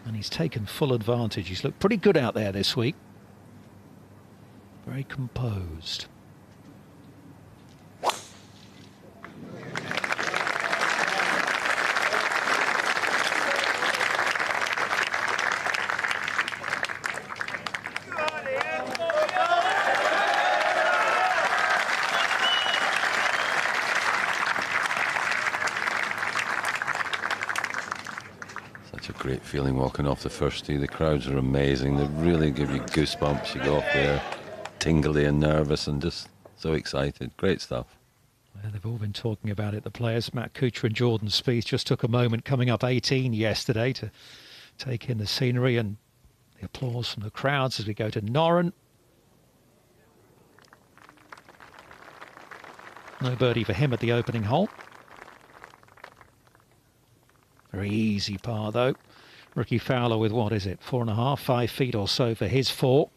Speaker 1: And he's taken full advantage. He's looked pretty good out there this week. Very composed.
Speaker 14: Great feeling walking off the first tee. The crowds are amazing. They really give you goosebumps. You go off there tingly and nervous and just so excited. Great stuff.
Speaker 1: We've all been talking about it, the players. Matt Kuchar and Jordan Spieth just took a moment coming up 18 yesterday to take in the scenery and the applause from the crowds as we go to Noren. No birdie for him at the opening hole. Very easy par though. Ricky Fowler with, what is it, 4.5, 5 feet or so for his 4.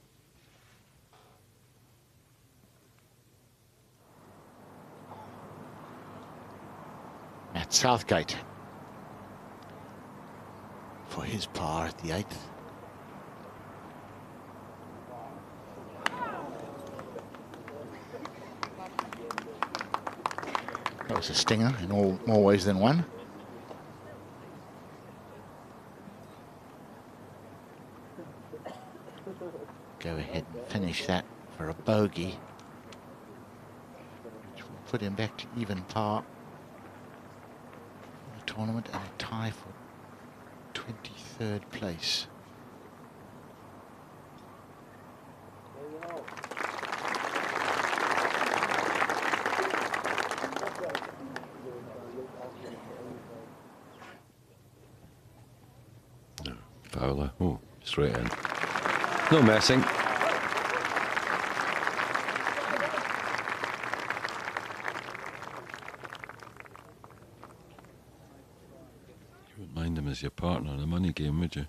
Speaker 13: Matt Southgate for his par at the 8th. That was a stinger in more ways than one. Go ahead and finish that for a bogey, which will put him back to even par in the tournament and a tie for 23rd place.
Speaker 14: Fowler, oh, straight in. No messing. You wouldn't mind him as your partner in a money game, would you?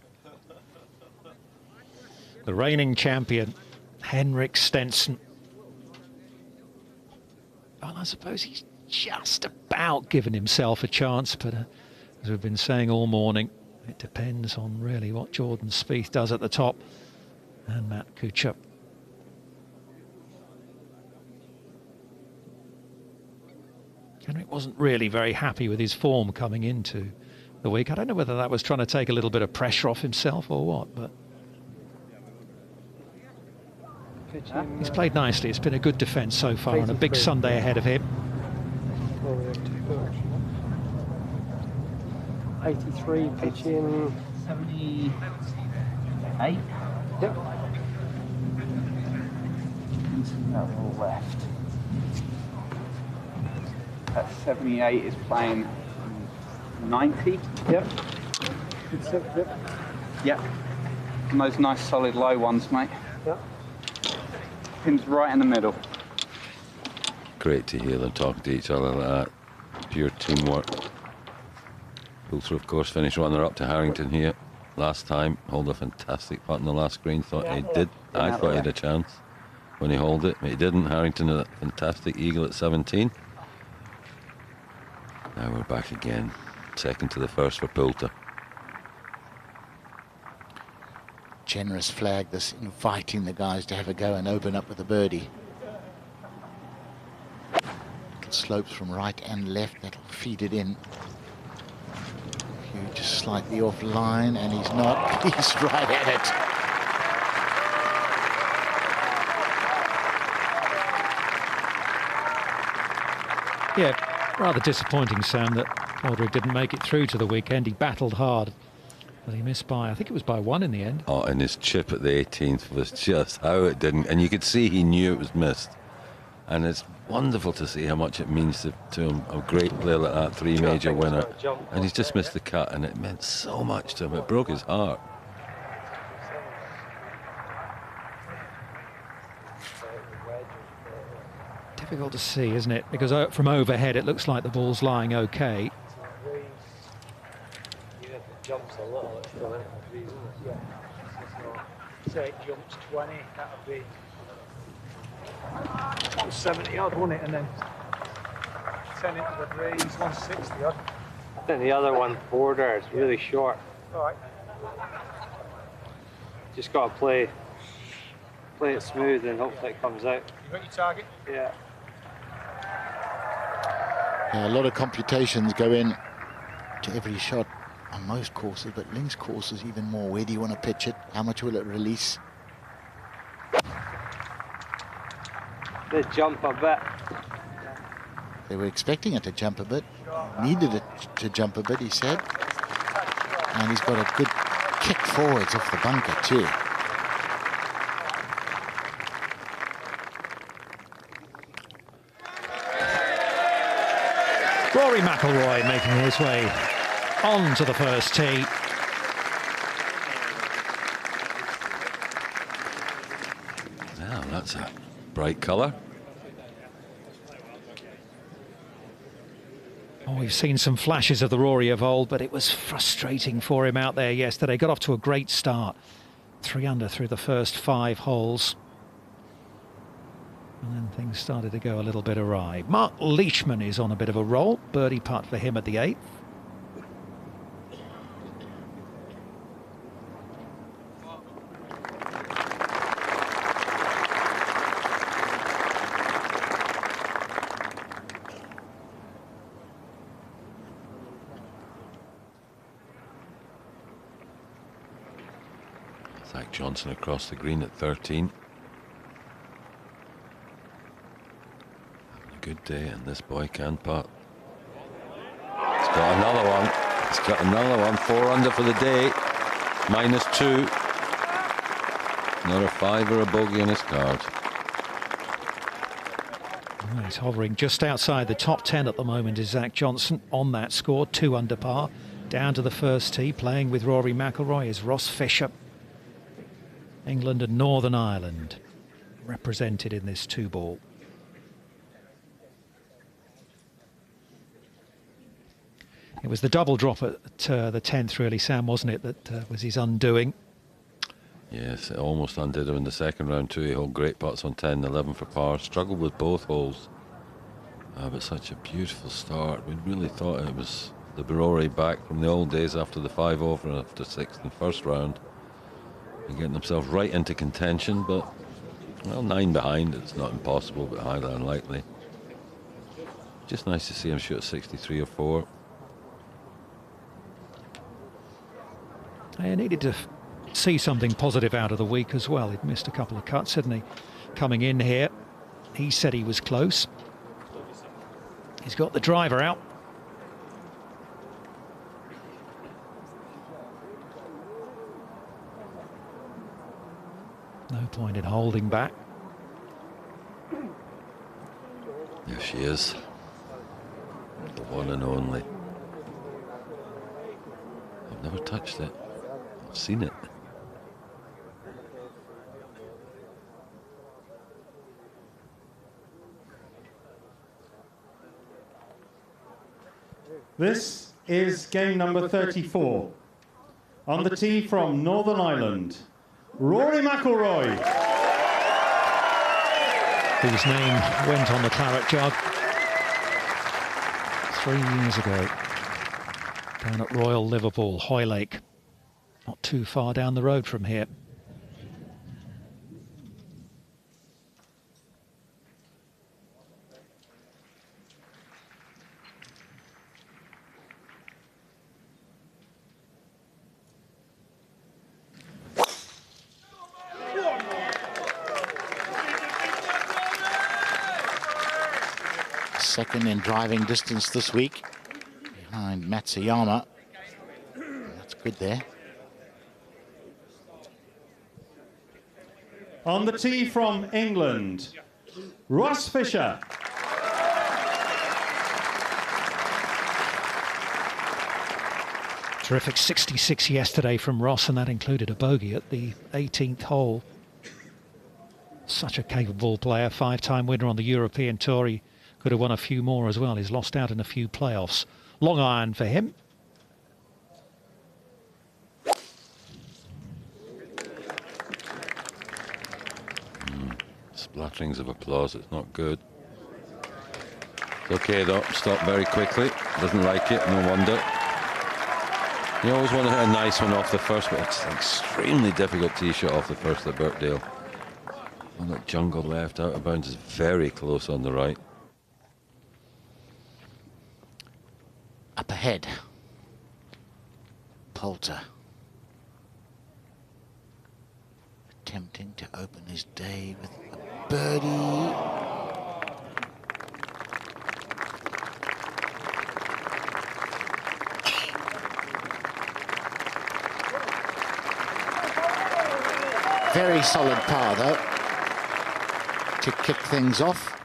Speaker 1: The reigning champion, Henrik Stenson. Well, I suppose he's just about given himself a chance, but as we've been saying all morning, it depends on really what Jordan Spieth does at the top and Matt Kuchar. Henrik wasn't really very happy with his form coming into the week. I don't know whether that was trying to take a little bit of pressure off himself or what, but he's played nicely. It's been a good defence so far and a big Sunday ahead of him.
Speaker 6: 83 pitching
Speaker 12: 78.
Speaker 6: Yep.
Speaker 12: That all left. That 78 is playing 90.
Speaker 6: Yep. Yep.
Speaker 12: Yep. And those nice solid low ones, mate.
Speaker 6: Yep.
Speaker 12: Pin's right in the middle.
Speaker 14: Great to hear them talking to each other like that. Pure teamwork. Poulter, of course, finished runner-up to Harrington here last time. Hold a fantastic putt in the last green. Thought he did. I thought he had a chance when he held it, but he didn't. Harrington had a fantastic eagle at 17. Now we're back again. Second to the first for Poulter.
Speaker 13: Generous flag, this inviting the guys to have a go and open up with a birdie. Little slopes from right and left, that'll feed it in. Hugh just slightly offline, and he's not. He's right at
Speaker 1: it. Yeah, rather disappointing, Sam, that Aldridge didn't make it through to the weekend. He battled hard, but he missed by, I think it was by 1 in the end.
Speaker 14: Oh, and his chip at the 18th was just how it didn't. And you could see he knew it was missed. And it's wonderful to see how much it means to him. A great player like that, 3 major winner. And he's just missed the cut, and it meant so much to him. It broke his heart.
Speaker 1: Difficult to see, isn't it? Because from overhead it looks like the ball's lying okay.
Speaker 6: Jumps a little, it's still in it. Yeah. Say it jumps 20, that would be 70 odd, wouldn't it? And then 10 into the breeze, 160 odd. I think the other one border is really short. All right. Just got to play it smooth and hopefully it comes out. You got your target? Yeah.
Speaker 13: A lot of computations go in to every shot on most courses, but links courses even more. Where do you want to pitch it? How much will it release?
Speaker 6: They jump a bit.
Speaker 13: They were expecting it to jump a bit. Needed it to jump a bit, he said. And he's got a good kick forwards off the bunker too.
Speaker 1: Rory McIlroy making his way on to the first tee.
Speaker 14: Now that's a bright colour.
Speaker 1: Oh, we've seen some flashes of the Rory of old, but it was frustrating for him out there yesterday. Got off to a great start. 3 under through the first 5 holes. And then things started to go a little bit awry. Mark Leishman is on a bit of a roll. Birdie putt for him at the 8th.
Speaker 14: Zach Johnson across the green at 13. Having a good day, and this boy can putt. He's got another one. He's got another one. 4 under for the day. -2. Not a 5 or a bogey in his card.
Speaker 1: Oh, he's hovering just outside the top 10 at the moment is Zach Johnson on that score. 2 under par. Down to the first tee, playing with Rory McIlroy is Ross Fisher. England and Northern Ireland represented in this 2-ball. It was the double drop at the 10th, really, Sam, wasn't it, that was his undoing?
Speaker 14: Yes, it almost undid him in the second round too. He held great putts on 10 and 11 for par. Struggled with both holes. But such a beautiful start. We really thought it was the Rory back from the old days after the 5 over after 6th and first round. And getting himself right into contention, but, well, 9 behind. It's not impossible, but highly unlikely. Just nice to see him shoot at 63 or 4.
Speaker 1: He needed to see something positive out of the week as well. He'd missed a couple of cuts, hadn't he? Coming in here, he said he was close. He's got the driver out. No point in holding back.
Speaker 14: There she is. The one and only. I've never touched it. I've seen it.
Speaker 10: This is game number 34. On the tee from Northern Ireland, Rory McIlroy.
Speaker 1: Whose name went on the claret jug 3 years ago. Down at Royal Liverpool, Hoylake. Not too far down the road from here.
Speaker 13: Second in driving distance this week, behind Matsuyama. That's good there.
Speaker 10: On the tee from England, Ross Fisher.
Speaker 1: Terrific 66 yesterday from Ross, and that included a bogey at the 18th hole. Such a capable player, 5-time winner on the European Tour. He could have won a few more as well. He's lost out in a few playoffs. Long iron for him.
Speaker 14: Splatterings of applause. It's not good. It's okay though. Stop very quickly. Doesn't like it. No wonder. You always want to hit a nice one off the first, but it's an extremely difficult tee shot off the first at Birkdale. On that jungle left, out of bounds is very close on the right.
Speaker 13: Up ahead, Poulter. Attempting to open his day with a birdie. Very solid par, though, to kick things off.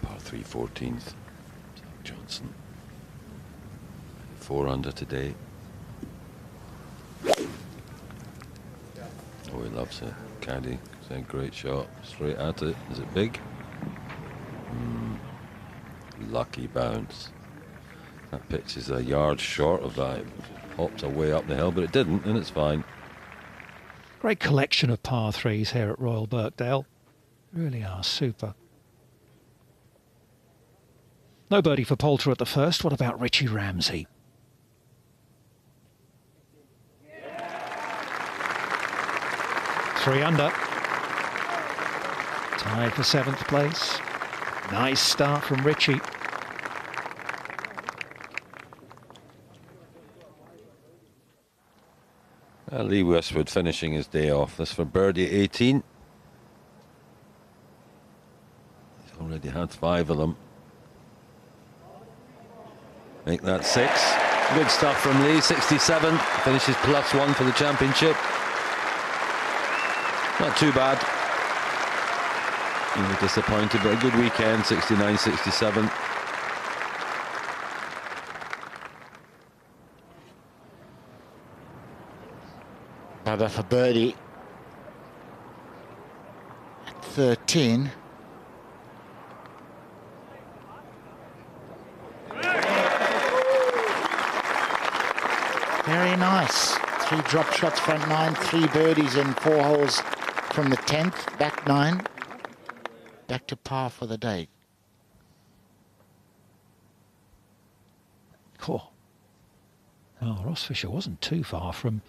Speaker 14: Par 3 14th. Zach Johnson. 4 under today. Oh, he loves it. Caddy, it's a great shot. Straight at it. Is it big? Lucky bounce. That pitch is a yard short of that. It hopped away up the hill, but it didn't, and it's fine.
Speaker 1: Great collection of par threes here at Royal Birkdale. Really are super. No birdie for Poulter at the first. What about Richie Ramsey? Three under. Tied for 7th place. Nice start from Richie.
Speaker 14: Lee Westwood finishing his day off. This for birdie 18. He's already had 5 of them. Make that 6. Good stuff from Lee. 67. Finishes +1 for the championship. Not too bad. You were disappointed, but a good weekend. 69, 67.
Speaker 13: Baba for birdie at 13. Very nice. 3 drop shots front 9, 3 birdies in 4 holes from the 10th, back 9. Back to par for the day.
Speaker 1: Cool. Oh, Ross Fisher wasn't too far from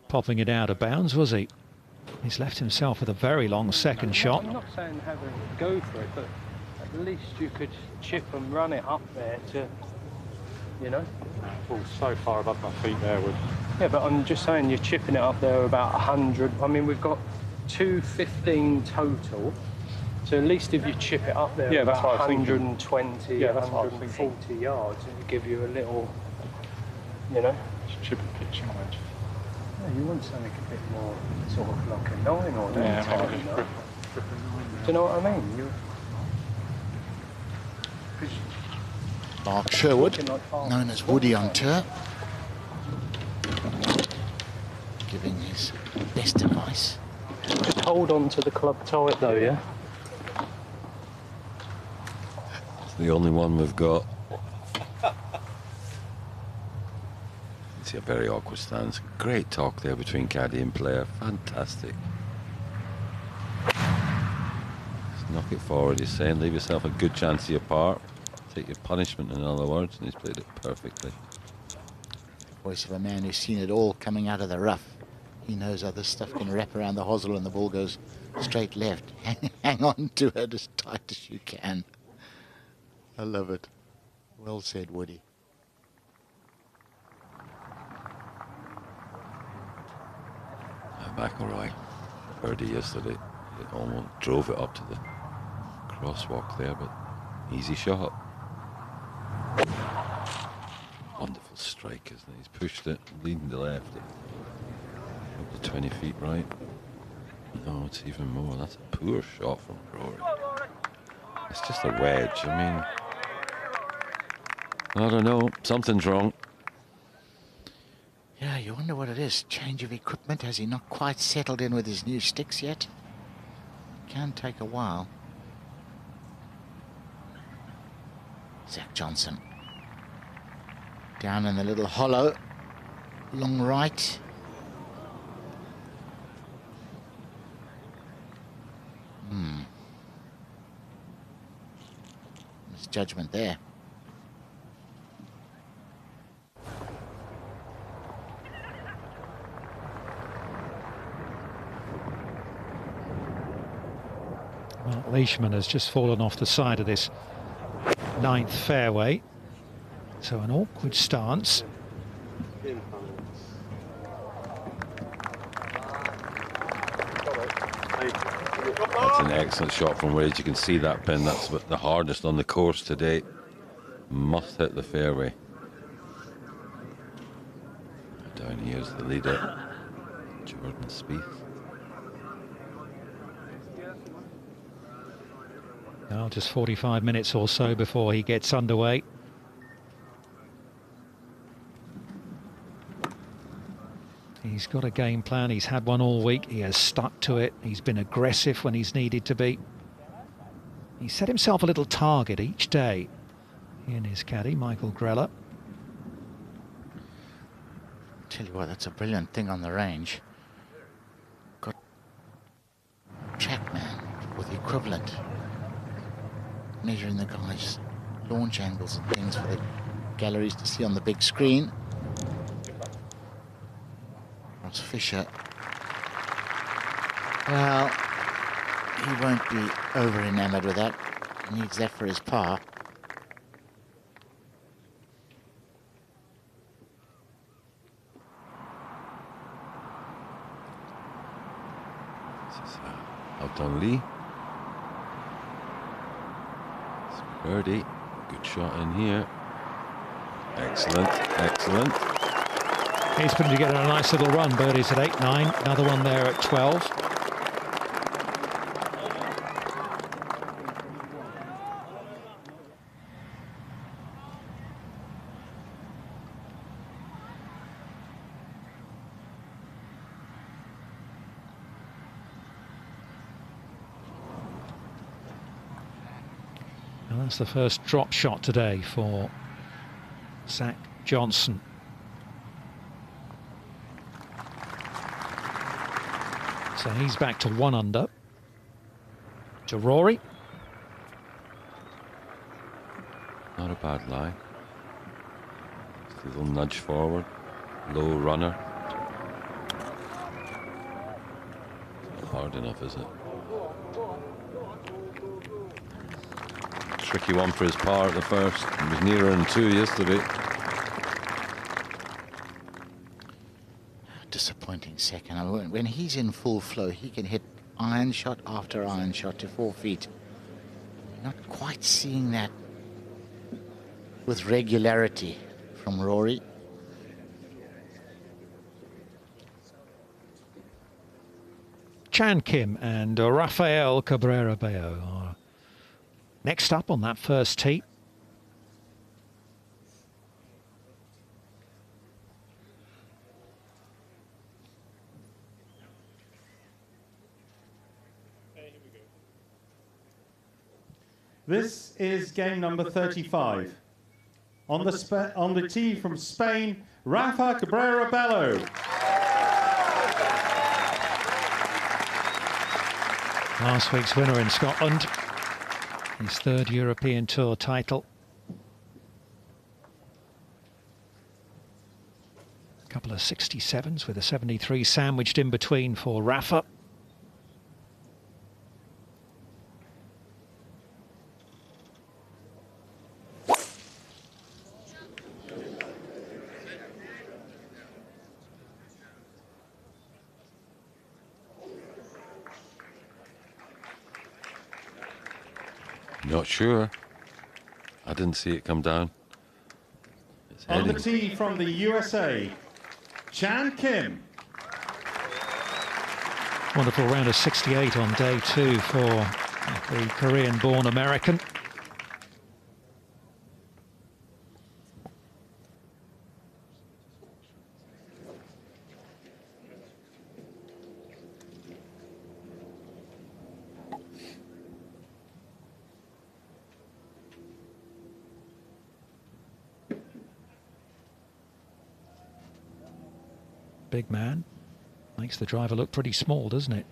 Speaker 1: popping it out of bounds, was he? He's left himself with a very long second shot.
Speaker 6: I'm not saying have a go for it, but at least you could chip and run it up there to, you know.
Speaker 5: Well, so far above my feet there would.
Speaker 6: Yeah, but I'm just saying you're chipping it up there about 100. I mean, we've got 215 total. So at least if you chip it up there,
Speaker 5: Yeah, that's
Speaker 6: about
Speaker 5: what I was
Speaker 6: 120,
Speaker 5: Yeah, that's what I was
Speaker 6: 140 yards, it would give you a little, you know.
Speaker 5: Chip and pitch mileage.
Speaker 6: Yeah, you want something a bit more sort of like a 9 or
Speaker 5: Yeah,
Speaker 6: that type,
Speaker 5: maybe
Speaker 6: you know?
Speaker 5: triple 9.
Speaker 6: Do you know what I mean?
Speaker 13: Mark Sherwood, known as Woody on tour, giving his best advice.
Speaker 6: Just hold on to the club tight though, yeah?
Speaker 14: It's the only one we've got. See a very awkward stance. Great talk there between caddy and player. Fantastic. Just knock it forward, he's saying. Leave yourself a good chance of your par. Take your punishment, in other words, and he's played it perfectly.
Speaker 13: Voice of a man who's seen it all coming out of the rough. He knows how this stuff can wrap around the hosel and the ball goes straight left. Hang on to it as tight as you can. I love it. Well said, Woody.
Speaker 14: McIlroy, birdie yesterday. It almost drove it up to the crosswalk there, but easy shot. Wonderful strike, isn't it? He's pushed it, leading to left. Up to 20 feet right. No, it's even more. That's a poor shot from Rory. It's just a wedge. I mean, I don't know. Something's wrong.
Speaker 13: Yeah, you wonder what it is. Change of equipment. Has he not quite settled in with his new sticks yet? Can take a while. Zach Johnson. Down in the little hollow. Long right. Misjudgment there.
Speaker 1: Mark Leishman has just fallen off the side of this 9th fairway. So an awkward stance.
Speaker 14: That's an excellent shot from Wade. You can see that pin. That's the hardest on the course today. Must hit the fairway. Down here's the leader, Jordan Spieth.
Speaker 1: Well, just 45 minutes or so before he gets underway. He's got a game plan. He's had one all week. He has stuck to it. He's been aggressive when he's needed to be. He set himself a little target each day. He and his caddy, Michael Greller.
Speaker 13: Tell you what, that's a brilliant thing on the range. Got TrackMan with the equivalent, measuring the guys' launch angles and things for the galleries to see on the big screen. Ross Fisher, well, he won't be over enamored with that. He needs that for his par.
Speaker 14: Out on Lee. It's birdie. Good shot in here. Excellent, excellent.
Speaker 1: He's putting together a nice little run. Birdie's at 8-9. Another one there at 12. And that's the first drop shot today for Zach Johnson. So he's back to 1 under. To Rory.
Speaker 14: Not a bad lie. Just a little nudge forward. Low runner. Not hard enough, is it? Tricky one for his par at the first. He was nearer in 2 yesterday.
Speaker 13: Disappointing second. I mean, when he's in full flow, he can hit iron shot after iron shot to 4 feet. Not quite seeing that with regularity from Rory.
Speaker 1: Chan Kim and Rafael Cabrera Bello are next up on that first tee.
Speaker 10: This is game number 35. On the tee from Spain, Rafa Cabrera Bello.
Speaker 1: Last week's winner in Scotland. His 3rd European Tour title. A couple of 67s with a 73 sandwiched in between for Rafa.
Speaker 14: Not sure. I didn't see it come down. It's
Speaker 10: On the
Speaker 14: heading.
Speaker 10: tee from the USA, Chan Kim.
Speaker 1: Wonderful round of 68 on day 2 for the Korean-born American. Big man. Makes the driver look pretty small, doesn't it?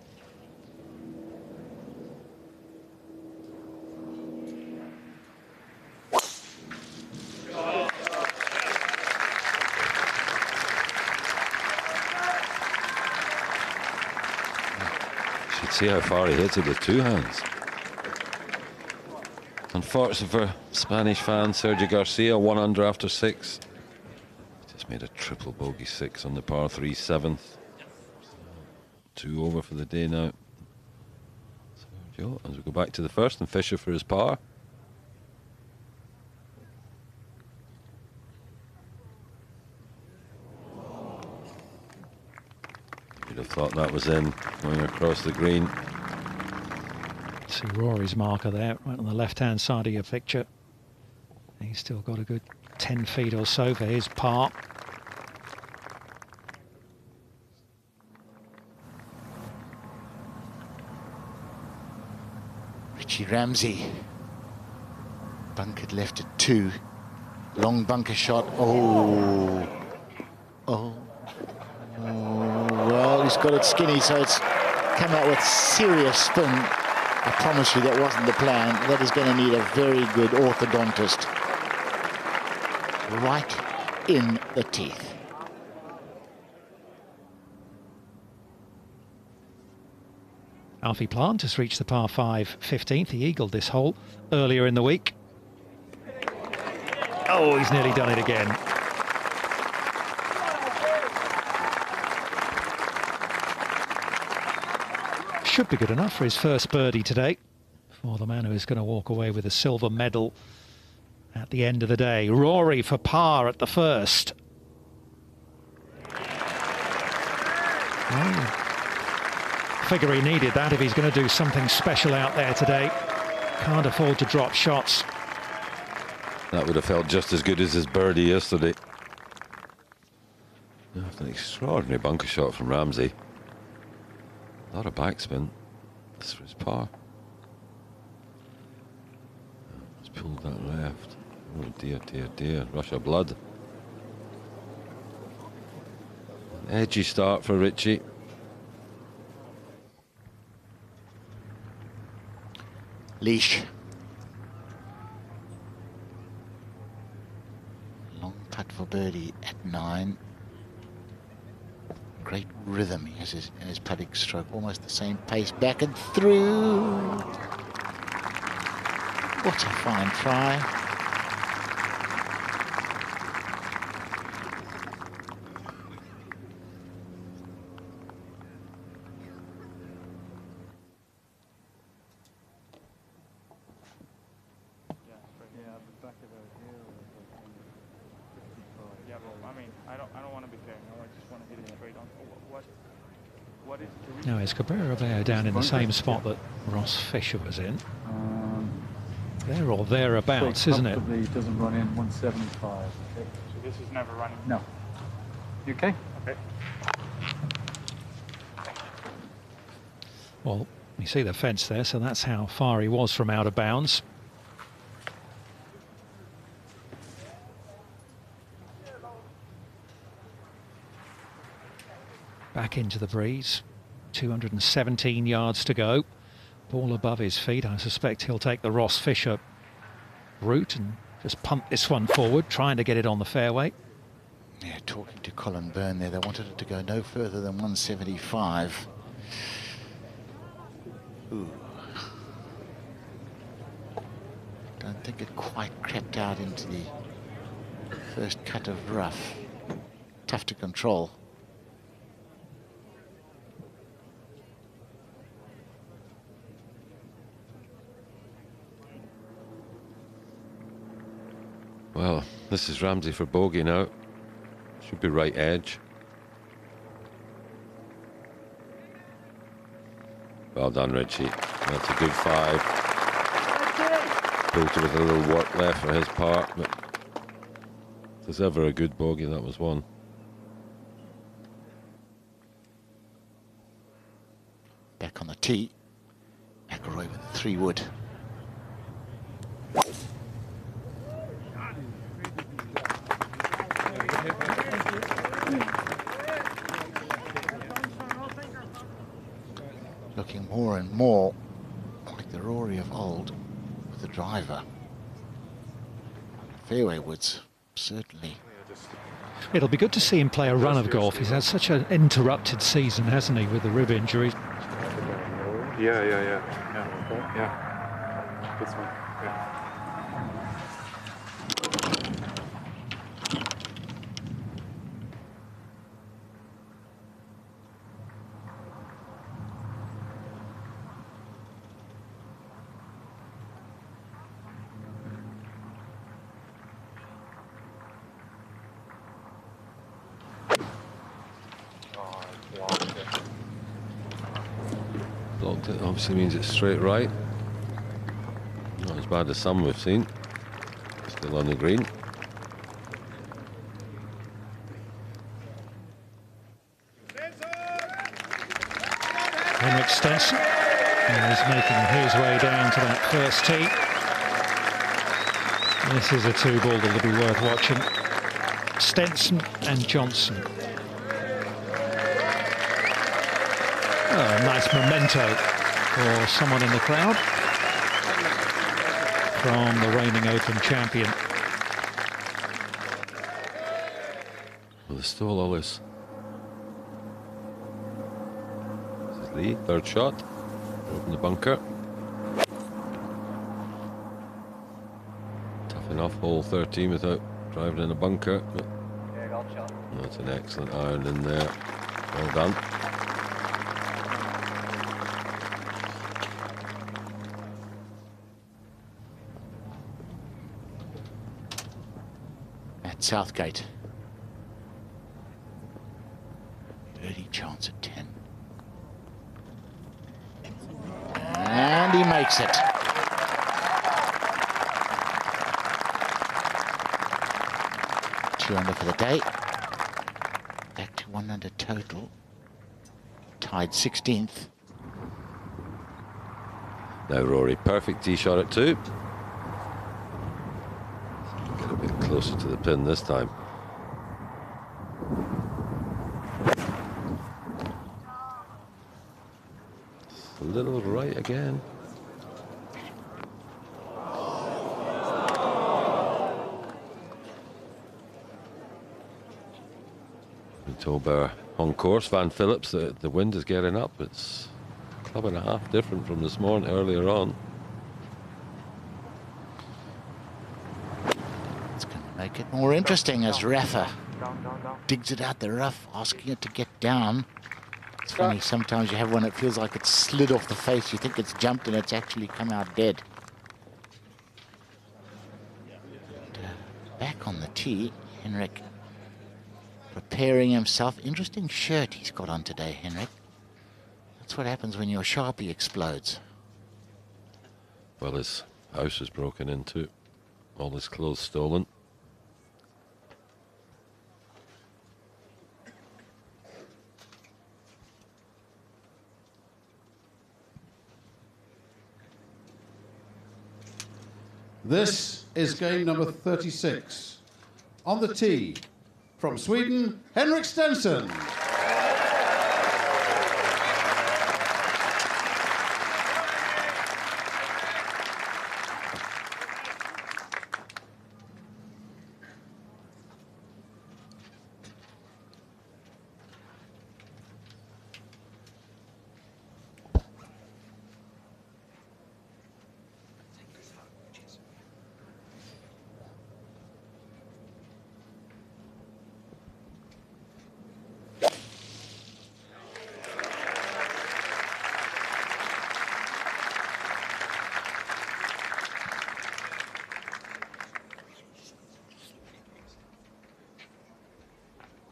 Speaker 14: Should see how far he hits it with 2 hands. Unfortunately for Spanish fan Sergio Garcia, 1 under after 6. Just made a triple bogey 6 on the par 3 7th. 2 over for the day now. Sergio, as we go back to the first, and Fisher for his par. You'd have thought that was in, going across the green.
Speaker 1: See Rory's marker there, right on the left-hand side of your picture. He's still got a good 10 feet or so for his par.
Speaker 13: Richie Ramsey. Bunkered left at 2. Long bunker shot. Oh. Well, he's got it skinny, so it's come out with serious spin. I promise you that wasn't the plan. That is going to need a very good orthodontist. Right in the teeth.
Speaker 1: Alfie Plant has reached the par 5 15th. He eagled this hole earlier in the week. Oh, he's nearly done it again. Should be good enough for his first birdie today, for the man who is going to walk away with a silver medal at the end of the day. Rory for par at the first. Oh. Figure he needed that if he's going to do something special out there today. Can't afford to drop shots.
Speaker 14: That would have felt just as good as his birdie yesterday. An extraordinary bunker shot from Ramsey. A lot of backspin. This for his par. He's pulled that left. Oh dear, dear, dear. Rush of blood. An edgy start for Richie.
Speaker 13: Leash. Long putt for birdie at 9. Great rhythm he has in his putting stroke. Almost the same pace back and through. What a fine try.
Speaker 1: Now is Cabrera there down in the same spot that Ross Fisher was in? There or thereabouts, isn't it?
Speaker 9: Doesn't run in 175.
Speaker 5: So this is never running?
Speaker 9: No. You okay?
Speaker 5: Okay.
Speaker 1: Well, you see the fence there, so that's how far he was from out of bounds. Back into the breeze. 217 yards to go. Ball above his feet. I suspect he'll take the Ross Fisher route and just punt this one forward, trying to get it on the fairway.
Speaker 13: Yeah, talking to Colin Byrne there, they wanted it to go no further than 175. Ooh. Don't think it quite crept out into the first cut of rough. Tough to control.
Speaker 14: Well, this is Ramsey for bogey now. Should be right edge. Well done, Richie. That's a good 5. Built it with a little work left for his part, but if there's ever a good bogey, that was one.
Speaker 13: Back on the tee. McIlroy with the 3-wood. Looking more and more like the Rory of old with the driver. Fairway woods, certainly.
Speaker 1: It'll be good to see him play a run of golf. He's had such an interrupted season, hasn't he, with the rib injuries?
Speaker 5: Yeah. This one. Yeah.
Speaker 14: Blocked it, obviously means it's straight right. bad as some we've seen. Still on the green.
Speaker 1: Henrik Stenson is making his way down to that first tee. This is a two-ball that'll be worth watching. Stenson and Johnson. Oh, a nice memento for someone in the crowd from the reigning Open champion.
Speaker 14: Well, they stole all this. This is Lee, third shot. Open the bunker. Tough enough, hole 13 without driving in a bunker. But that's an excellent iron in there. Well done.
Speaker 13: At Southgate. Birdie chance at 10. And he makes it. Two under for the day. Back to 1 under total. Tied 16th.
Speaker 14: Now Rory, perfect tee shot at 2. Get a bit closer to the pin this time. A little right again. Been told by our on course, Van Phillips, that the wind is getting up. It's a club and a half different from this morning earlier on.
Speaker 13: It's going to make it more interesting as Rafa digs it out the rough, asking it to get down. It's funny, sometimes you have one that feels like it's slid off the face. You think it's jumped and it's actually come out dead. And, back on the tee, Henrik preparing himself. Interesting shirt he's got on today, Henrik. That's what happens when your Sharpie explodes.
Speaker 14: Well, his house was broken into. All his clothes stolen.
Speaker 4: This is game number 36. On the tee, from Sweden, Henrik Stenson.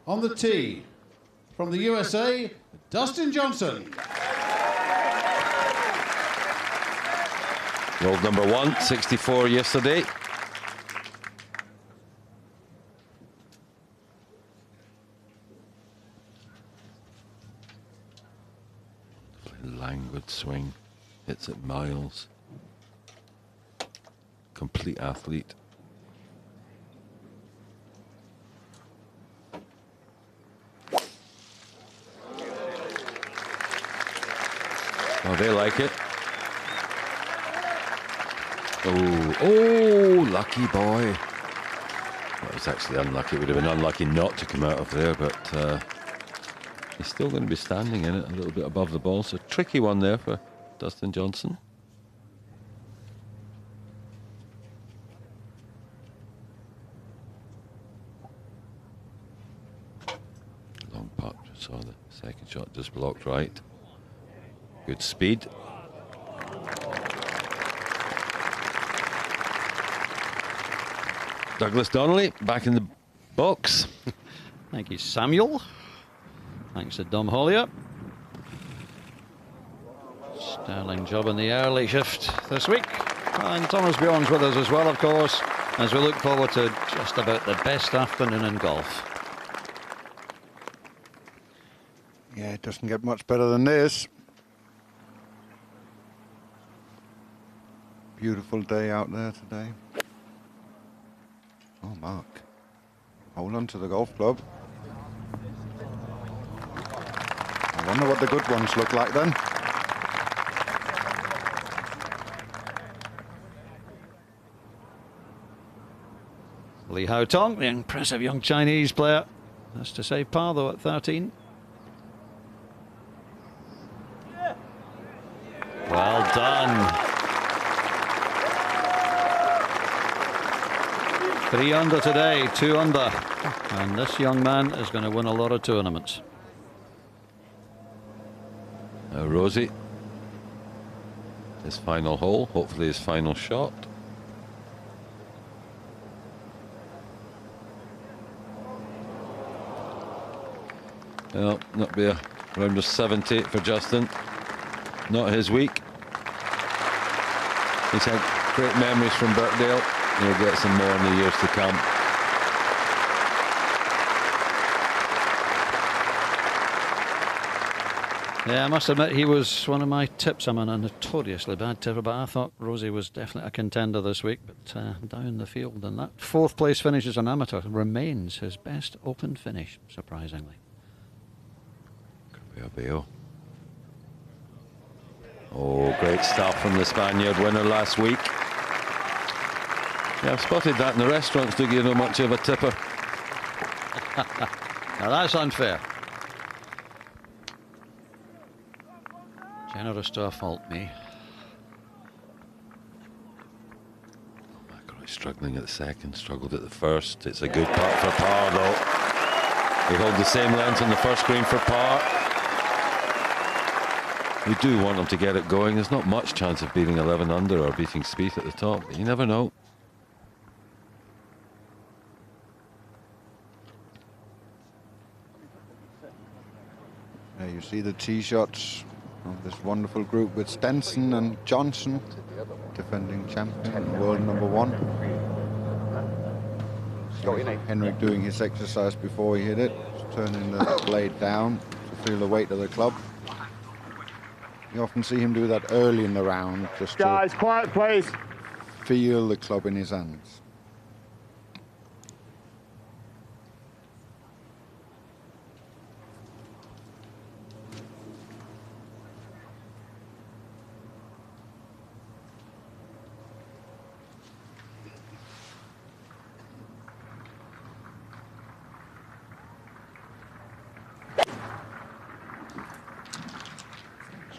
Speaker 4: On the tee, from the USA, Dustin Johnson.
Speaker 14: World number 1, 64 yesterday. Languid swing, hits it miles. Complete athlete. Oh, they like it. Oh, lucky boy. That was actually unlucky. It would have been unlucky not to come out of there, but he's still going to be standing in it a little bit above the ball. So tricky one there for Dustin Johnson. Long putt. Saw the second shot just blocked right. Good speed. Douglas Donnelly back in the box.
Speaker 15: Thank you, Samuel. Thanks to Dom Hollier. Sterling job in the early shift this week. And Thomas Bjorn's with us as well, of course, as we look forward to just about the best afternoon in golf.
Speaker 3: Yeah, it doesn't get much better than this. Beautiful day out there today. Oh, Mark. Hold on to the golf club. I wonder what the good ones look like then.
Speaker 15: Li Hao Tong, the impressive young Chinese player, has to save par though at 13. Well done. 3 under today, 2 under. And this young man is going to win a lot of tournaments.
Speaker 14: Now Rosie, his final hole, hopefully his final shot. Well, not be a round of 70 for Justin. Not his week. He's had great memories from Birkdale. He'll get some more in the years to come.
Speaker 15: Yeah, I must admit he was one of my tips. I'm a notoriously bad tipper, but I thought Rosie was definitely a contender this week. But down the field, and that 4th place finish as an amateur remains his best Open finish, surprisingly.
Speaker 14: Oh, great stuff from the Spaniard winner last week. Yeah, I've spotted that in the restaurants. Do you know much of a tipper?
Speaker 15: Now that's unfair. Generous to a fault, me.
Speaker 14: McIlroy struggling at the second, struggled at the first. It's a good putt for par, though. They hold the same length on the first green for par. We do want them to get it going. There's not much chance of beating 11 under or beating Spieth at the top, but you never know.
Speaker 3: There you see the tee shots of this wonderful group with Stenson and Johnson, defending champion and world #1. Henrik doing his exercise before he hit it, turning the blade down to feel the weight of the club. You often see him do that early in the round, just
Speaker 16: guys, quiet please.
Speaker 3: Feel the club in his hands.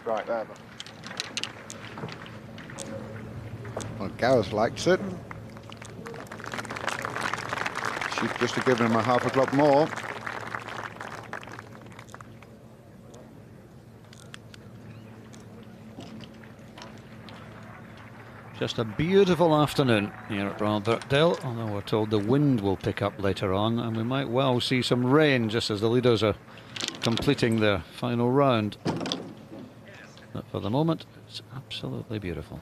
Speaker 16: Right there.
Speaker 3: Well, Gareth likes it. She's just given him a half a club more.
Speaker 15: Just a beautiful afternoon here at Royal Birkdale, although we're told the wind will pick up later on, and we might well see some rain just as the leaders are completing their final round. But for the moment, it's absolutely beautiful.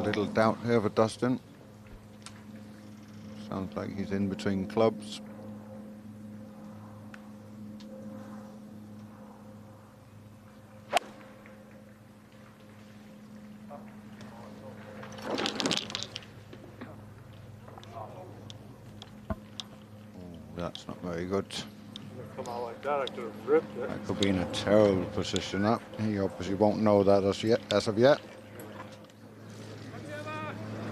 Speaker 3: Little doubt here for Dustin. Sounds like he's in between clubs. That's not very good.
Speaker 16: Come out like that, I could have ripped it.
Speaker 3: That could be in a terrible position up. He obviously won't know that as of yet.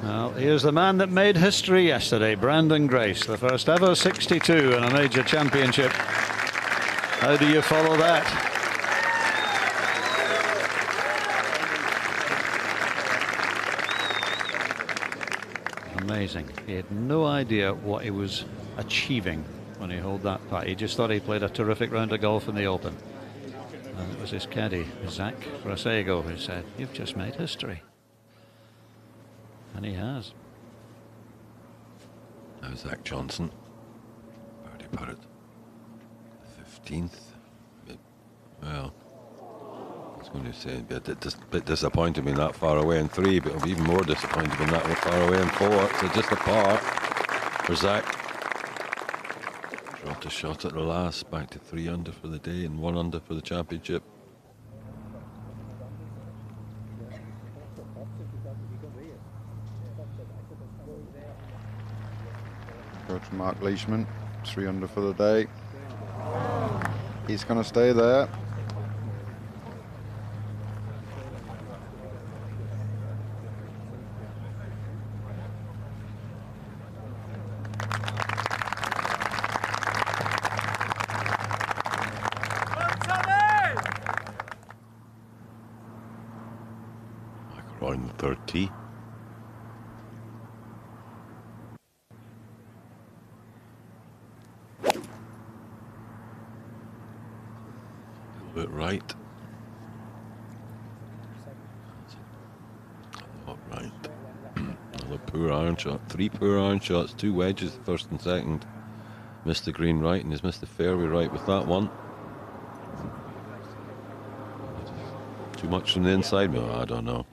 Speaker 15: Well, here's the man that made history yesterday, Brandon Grace, the first ever 62 in a major championship. How do you follow that? Amazing. He had no idea what he was achieving when he held that putt. He just thought he played a terrific round of golf in the Open. And it was his caddy, Zach Frasego, who said, "You've just made history." And he has.
Speaker 14: Now Zach Johnson. Birdie putted. 15th. Well, I was going to say a bit disappointed being that far away in 3, but I'll be even more disappointed being that far away in 4. So just a par for Zach. Dropped a shot at the last, back to 3 under for the day and 1 under for the championship.
Speaker 3: Coach Mark Leishman, 3 under for the day. He's going to stay there.
Speaker 14: On the 3rd tee. A little bit right. Not right. Another poor iron shot. 3 poor iron shots, 2 wedges, first and second. Missed the green right and he's missed the fairway right with that one. Too much from the inside? No, I don't know.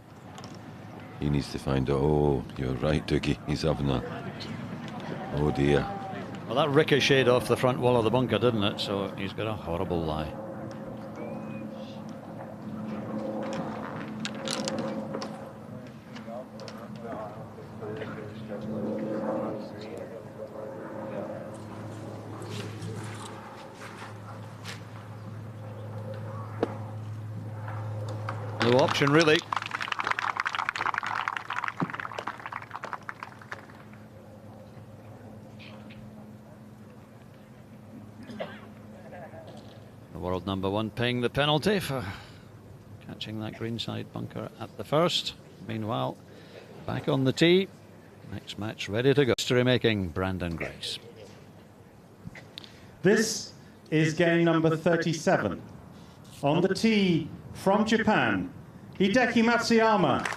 Speaker 14: He needs to find out. Oh, you're right, Dougie. He's having a... Oh dear.
Speaker 15: Well, that ricocheted off the front wall of the bunker, didn't it? So he's got a horrible lie. No option, really. World #1 paying the penalty for catching that greenside bunker at the first. Meanwhile, back on the tee. Next match ready to go. History making Brandon Grace.
Speaker 10: This is game number 37. On the tee from Japan, Hideki Matsuyama.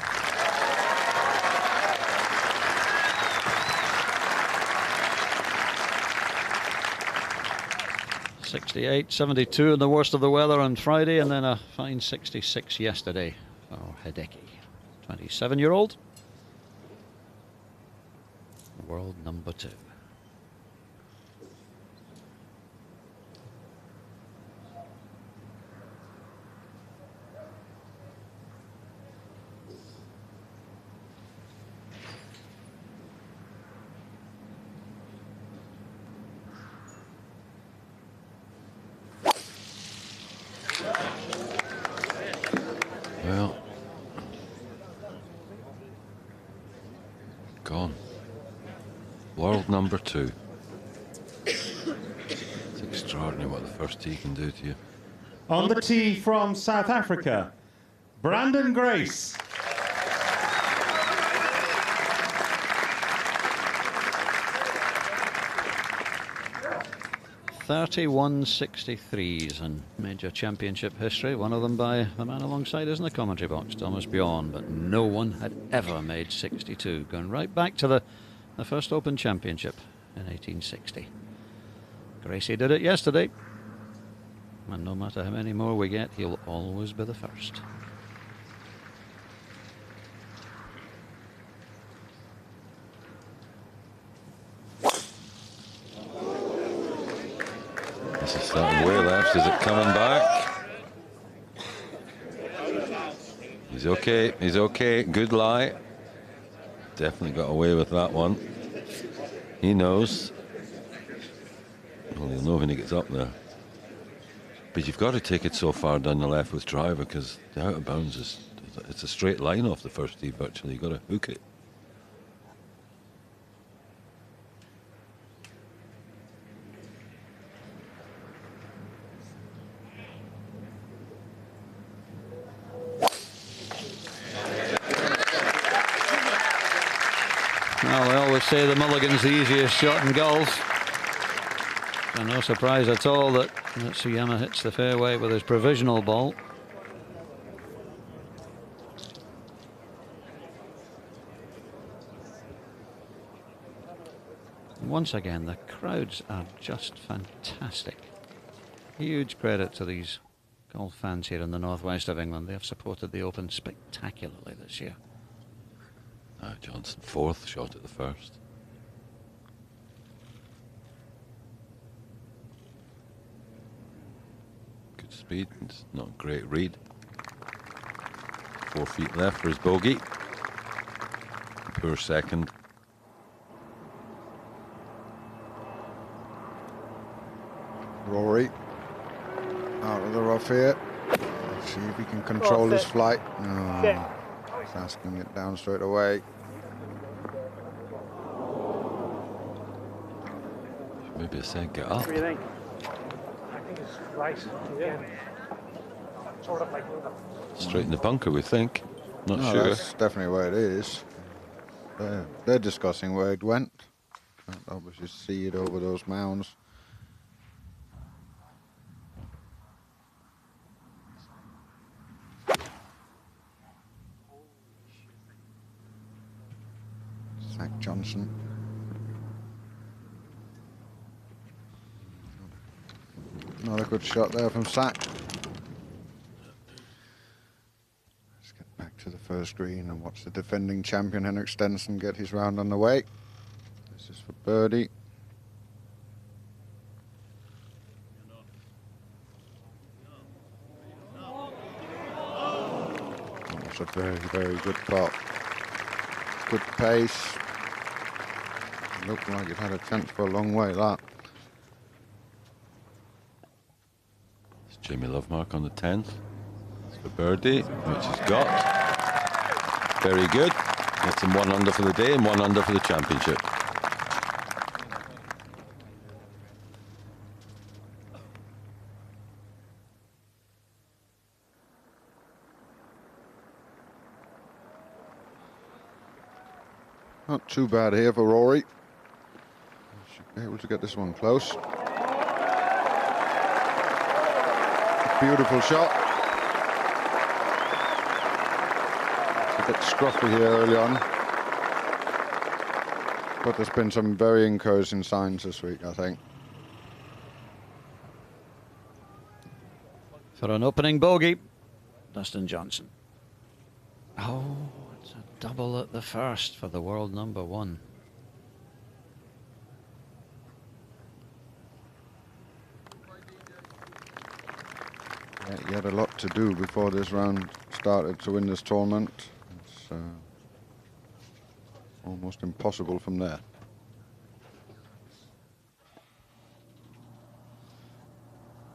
Speaker 15: 68, 72 in the worst of the weather on Friday, and then a fine 66 yesterday for Hideki. 27-year-old. World #2.
Speaker 14: Well, gone. World #2. It's extraordinary what the first tee can do to you.
Speaker 10: On the tee from South Africa, Brandon Grace.
Speaker 15: "31 63s in major championship history, one of them by the man alongside us in the commentary box, Thomas Bjorn, but no one had ever made 62, going right back to the first Open Championship in 1860. Gracie did it yesterday, and no matter how many more we get, he'll always be the first.
Speaker 14: This is starting way left. Is it coming back? He's okay. He's okay. Good lie. Definitely got away with that one. He knows. Well, he'll know when he gets up there. But you've got to take it so far down the left with driver, because the out of bounds is, it's a straight line off the first tee virtually. You've got to hook it.
Speaker 15: Well, they always say the mulligan's the easiest shot in golf. So no surprise at all that Matsuyama hits the fairway with his provisional ball. Once again, the crowds are just fantastic. Huge credit to these golf fans here in the northwest of England. They have supported the Open spectacularly this year.
Speaker 14: Johnson, fourth shot at the first. Good speed, it's not a great read. 4 feet left for his bogey. Poor second.
Speaker 3: Rory out of the rough here. Let's see if he can control his flight. No, he's asking it down straight away.
Speaker 14: Maybe a set get up.
Speaker 6: What do you think? I think it's right. Yeah. Sort of like
Speaker 14: Straight in the bunker, we think. Not
Speaker 3: No,
Speaker 14: sure.
Speaker 3: that's definitely where it is. They're discussing where it went. Can't obviously see it over those mounds. Zach Johnson. Another good shot there from Zach. Let's get back to the first green and watch the defending champion Henrik Stenson get his round on the way. This is for birdie. That's a very, very good putt. Good pace. Looked like it had a chance for a long way, that.
Speaker 14: It's Jamie Lovemark on the 10th. It's for birdie, which he's got. Very good. Gets him 1 under for the day and 1 under for the championship.
Speaker 3: Not too bad here for Rory. Should be able to get this one close. Beautiful shot. It's a bit scruffy here early on. But there's been some very encouraging signs this week, I think.
Speaker 15: For an opening bogey, Dustin Johnson. Oh, it's a double at the first for the world number 1.
Speaker 3: Yeah, he had a lot to do before this round started to win this tournament. It's almost impossible from there.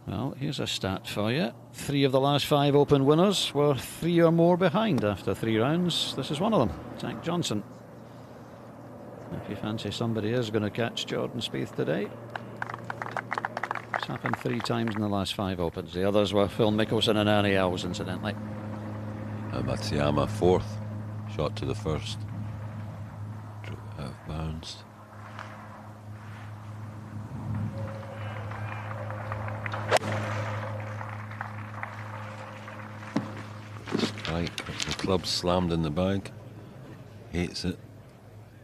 Speaker 15: Well, here's a stat for you. 3 of the last 5 Open winners were 3 or more behind after 3 rounds. This is one of them, Zach Johnson. If you fancy somebody is going to catch Jordan Spieth today. It's happened 3 times in the last 5 Opens. The others were Phil Mickelson and Ernie Els, incidentally.
Speaker 14: Matsuyama, 4th. Shot to the first. Drove it out of bounds. Strike. The club slammed in the bag. Hates it.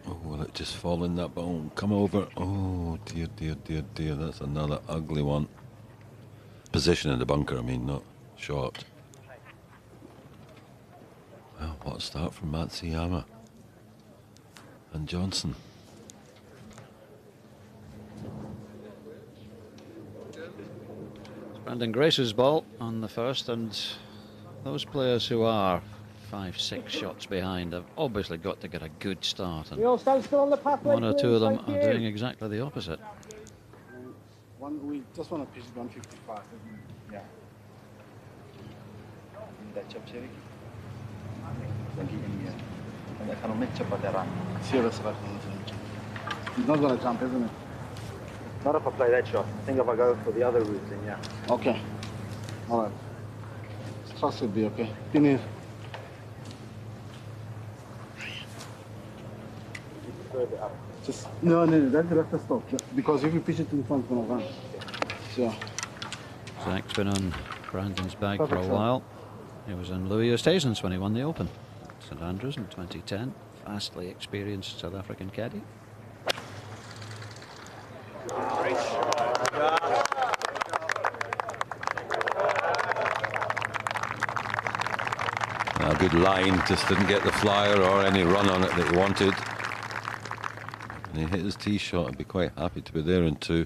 Speaker 14: Oh, will it just fall in that ball? Come over. Oh, dear, dear, dear, dear. That's another ugly one. Position in the bunker, I mean, not shot. Well, what a start from Matsuyama and Johnson.
Speaker 15: It's Brandon Grace's ball on the first, and those players who are 5, 6 shots behind have obviously got to get a good start, and
Speaker 6: We all stand still on the pathway.
Speaker 15: 1 or 2 of them
Speaker 6: Thank
Speaker 15: are
Speaker 6: you.
Speaker 15: doing exactly the opposite.
Speaker 17: We just want to pitch it 155. Yeah. That chop cherry.
Speaker 4: He's not going to jump, isn't it?
Speaker 17: Not if I play that shot. I think if I go for the other route, then yeah.
Speaker 4: Okay. All right. Trust will be okay. Pin here.
Speaker 17: further up. Just no, that's the stop. Because if you pitch it to the front, it's gonna run. So.
Speaker 15: Zach's been on Brandon's bag for a
Speaker 17: Perfect shot.
Speaker 15: while. He was in Louis Oosthuizen's when he won the Open at St Andrews in 2010. Vastly experienced South African caddy.
Speaker 14: A good line, just didn't get the flyer or any run on it that he wanted. And he hit his tee shot. I'd be quite happy to be there in 2.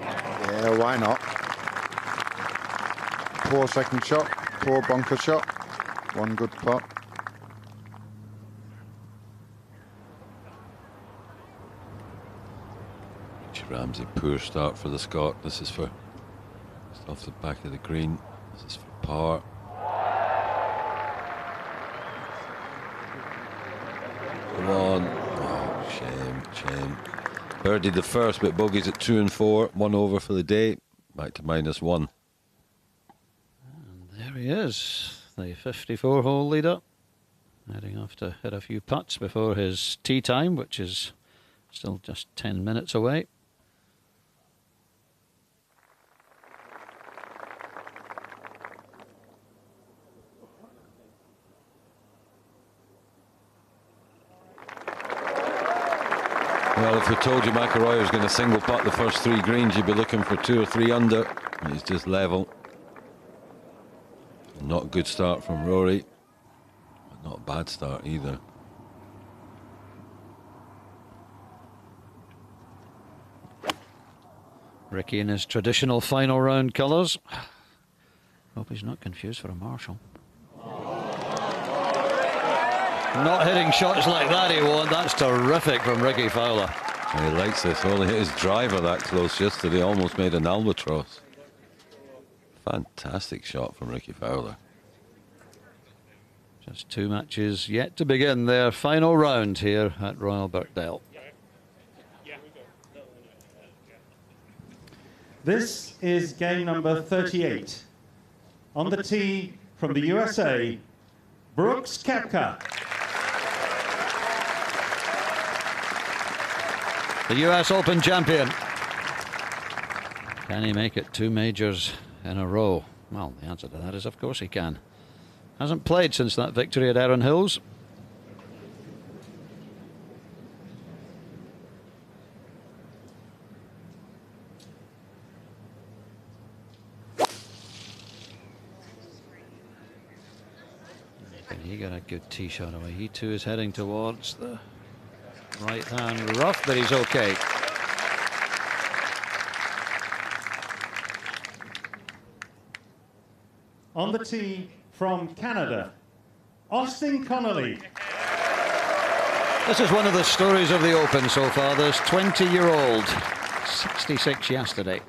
Speaker 3: Yeah, why not? Poor second shot, poor bunker shot, one good putt.
Speaker 14: Ramsey, poor start for the Scot. This is for just off the back of the green. This is for par. Come on. Oh, shame. Birdied the first, but bogeys at 2 and 4. 1 over for the day. Back to -1.
Speaker 15: And there he is, the 54-hole leader. Heading off to hit a few putts before his tee time, which is still just 10 minutes away.
Speaker 14: Well, if we told you McIlroy was going to single putt the first 3 greens, you'd be looking for 2 or 3 under. He's just level. Not a good start from Rory, but not a bad start either.
Speaker 15: Ricky in his traditional final round colours. Hope he's not confused for a Marshall. Not hitting shots like that, he won't. That's terrific from Ricky Fowler.
Speaker 14: He likes this. Only hit his driver that close yesterday. Almost made an albatross. Fantastic shot from Ricky Fowler.
Speaker 15: Just 2 matches yet to begin their final round here at Royal Birkdale.
Speaker 10: This is game number 38. On the tee from the USA, Brooks Koepka.
Speaker 15: The US Open champion. Can he make it 2 majors in a row? Well, the answer to that is of course he can. Hasn't played since that victory at Erin Hills. Can he get a good tee shot away? He too is heading towards the right hand rough, but he's okay.
Speaker 10: On the tee from Canada, Austin Connolly.
Speaker 15: This is one of the stories of the Open so far. This 20-year-old, 66 yesterday,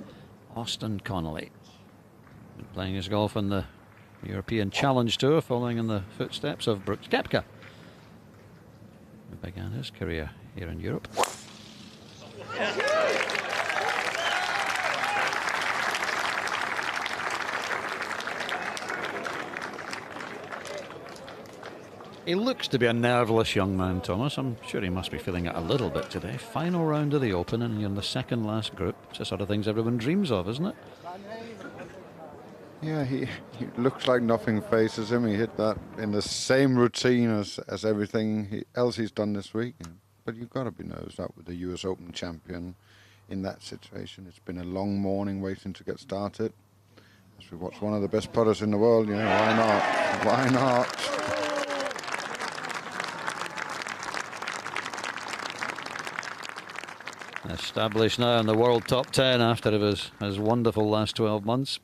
Speaker 15: Austin Connolly. Been playing his golf in the European Challenge Tour, following in the footsteps of Brooks Koepka, who began his career here in Europe. He looks to be a nerveless young man, Thomas. I'm sure he must be feeling it a little bit today. Final round of the Open and you're in the second last group. It's the sort of things everyone dreams of, isn't it?
Speaker 3: Yeah, he looks like nothing faces him. He hit that in the same routine as everything else he's done this week. But you've got to be nervous out with the US Open champion in that situation. It's been a long morning waiting to get started. As we watch one of the best putters in the world, you know, why not? Why not?
Speaker 15: Established now in the world top 10 after his wonderful last 12 months.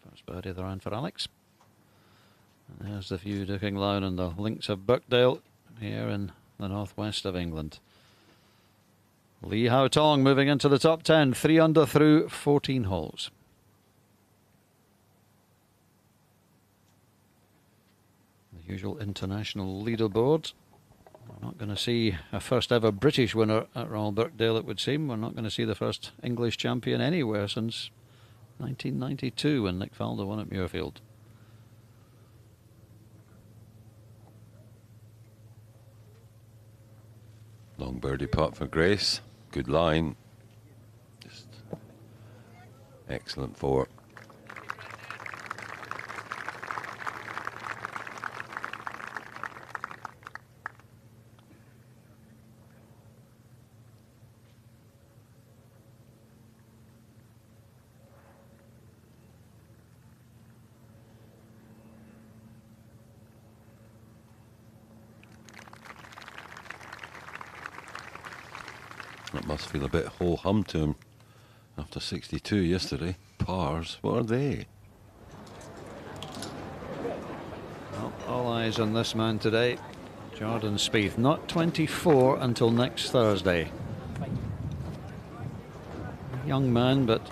Speaker 15: First birdie of the round for Alex. And there's the view looking down on the links of Birkdale here in the northwest of England. Lee Hao Tong moving into the top 10, 3 under through 14 holes. The usual international leaderboard. Not going to see a first ever British winner at Royal Birkdale, it would seem. We're not going to see the first English champion anywhere since 1992 when Nick Faldo won at Muirfield.
Speaker 14: Long birdie putt for Grace. Good line. Just excellent four. That must feel a bit ho-hum to him after 62 yesterday. Pars, what are they?
Speaker 15: Well, all eyes on this man today, Jordan Spieth. Not 24 until next Thursday. Young man, but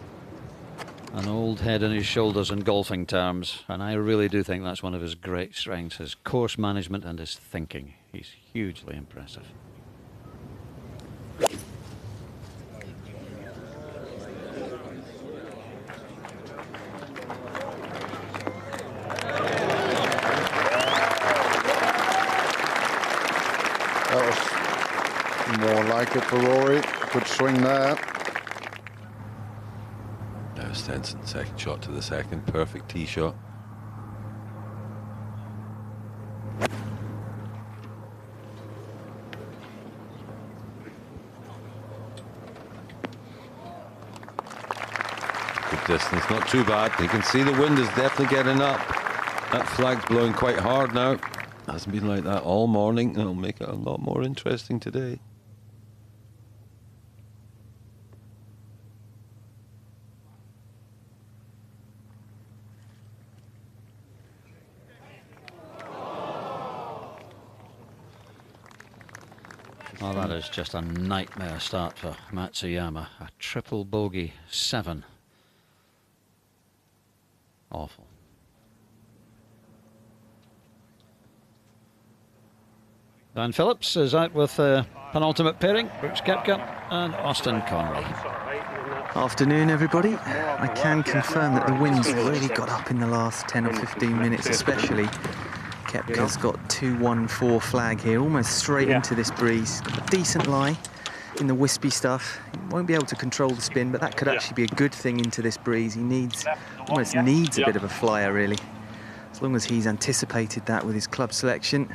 Speaker 15: an old head on his shoulders in golfing terms, and I really do think that's one of his great strengths, his course management and his thinking. He's hugely impressive.
Speaker 3: That was more like it for Rory. Good swing there.
Speaker 14: Now Stenson, second shot to the second. Perfect tee shot. Good distance, not too bad. You can see the wind is definitely getting up. That flag's blowing quite hard now. Hasn't been like that all morning. It'll make it a lot more interesting today.
Speaker 15: Well, that is just a nightmare start for Matsuyama. A triple bogey 7. Awful. Dan Phillips is out with the penultimate pairing. Brooks Koepka and Austin Conley.
Speaker 18: Afternoon, everybody. I can confirm that the wind's really got up in the last 10 or 15 minutes, especially. Koepka's got 2-1-4 flag here, almost straight into this breeze. Got a decent lie in the wispy stuff. He won't be able to control the spin, but that could actually be a good thing into this breeze. He almost needs a bit of a flyer, really, as long as he's anticipated that with his club selection.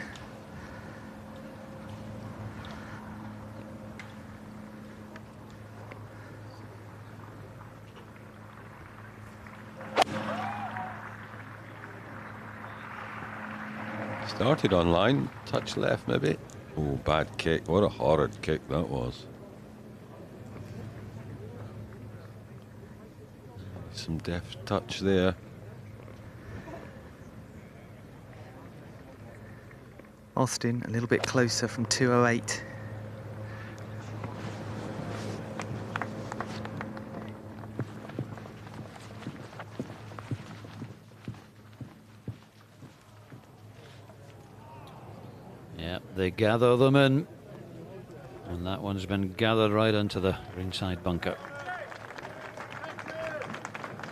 Speaker 14: Started on line, touch left maybe. Oh, bad kick. What a horrid kick that was. Some deft touch there.
Speaker 18: Austin a little bit closer from 208.
Speaker 15: They gather them in, and that one's been gathered right into the ringside bunker.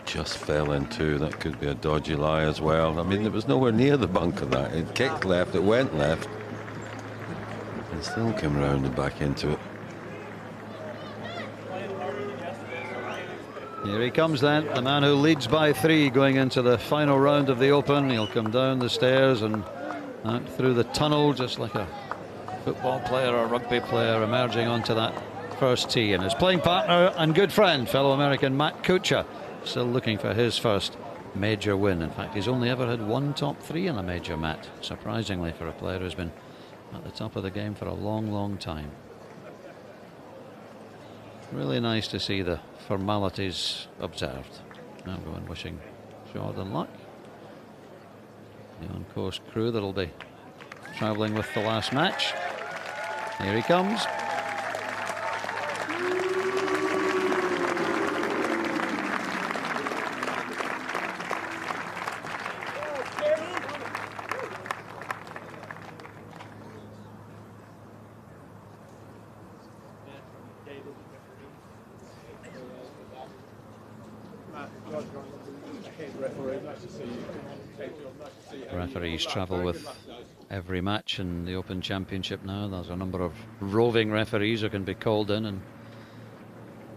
Speaker 14: Just fell into. That could be a dodgy lie as well. I mean, it was nowhere near the bunker. That it kicked left, it went left, and still came round and back into it.
Speaker 15: Here he comes then, the man who leads by 3 going into the final round of the Open. He'll come down the stairs and out through the tunnel, just like a football player or rugby player emerging onto that first tee. And his playing partner and good friend, fellow American Matt Kuchar, still looking for his first major win. In fact, he's only ever had 1 top 3 in a major, Matt, surprisingly for a player who's been at the top of the game for a long, long time. Really nice to see the formalities observed. Everyone wishing Jordan luck. The on-course crew that'll be travelling with the last match. Here he comes. Referees travel with every match in the Open Championship now. There's a number of roving referees who can be called in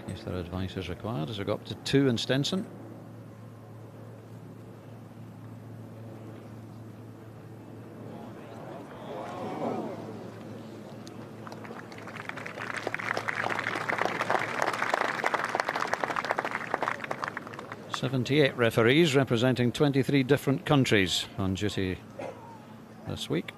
Speaker 15: case their advice is required, as we go up to 2 in Stenson. "78 referees representing 23 different countries on duty this week."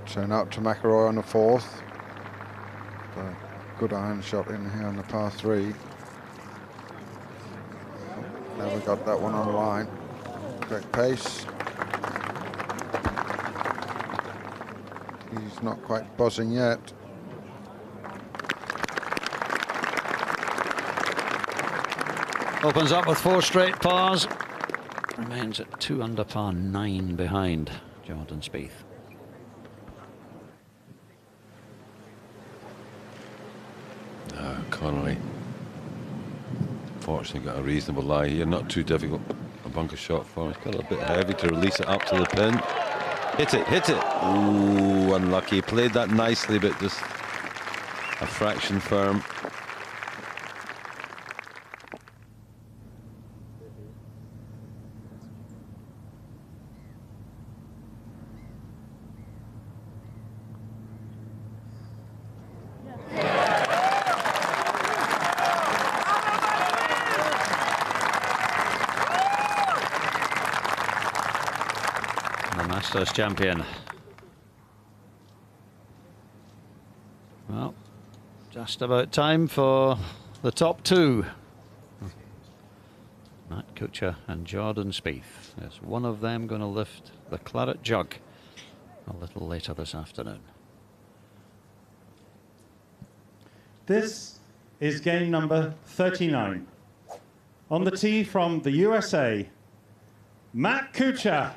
Speaker 3: Turn out to McIlroy on the 4th. Good iron shot in here on the par 3. Never got that one on the line. Great pace. He's not quite buzzing yet.
Speaker 15: Opens up with 4 straight pars. Remains at 2 under par, 9 behind Jordan Spieth.
Speaker 14: Connolly fortunately got a reasonable lie here, not too difficult. A bunker shot for him. It's got a bit heavy to release it up to the pin. Hit it, hit it. Ooh, unlucky. Played that nicely, but just a fraction firm.
Speaker 15: Masters champion. Well, just about time for the top 2. Matt Kuchar and Jordan Spieth. Is one of them going to lift the claret jug a little later this afternoon?
Speaker 10: This is game number 39. On the tee from the USA, Matt Kuchar.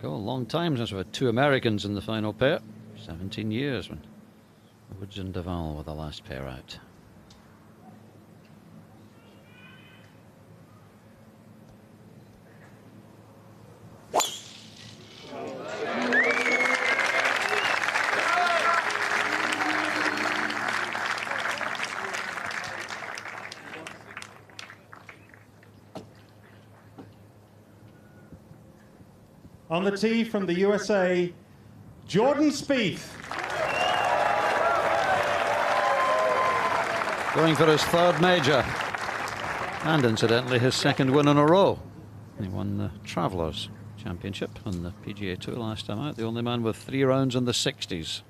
Speaker 15: A long time since we had 2 Americans in the final pair. 17 years when Woods and Duval were the last pair out.
Speaker 10: On the tee from the USA, Jordan Spieth.
Speaker 15: Going for his 3rd major, and incidentally his 2nd win in a row. He won the Travellers Championship on the PGA Tour last time out, the only man with 3 rounds in the 60s.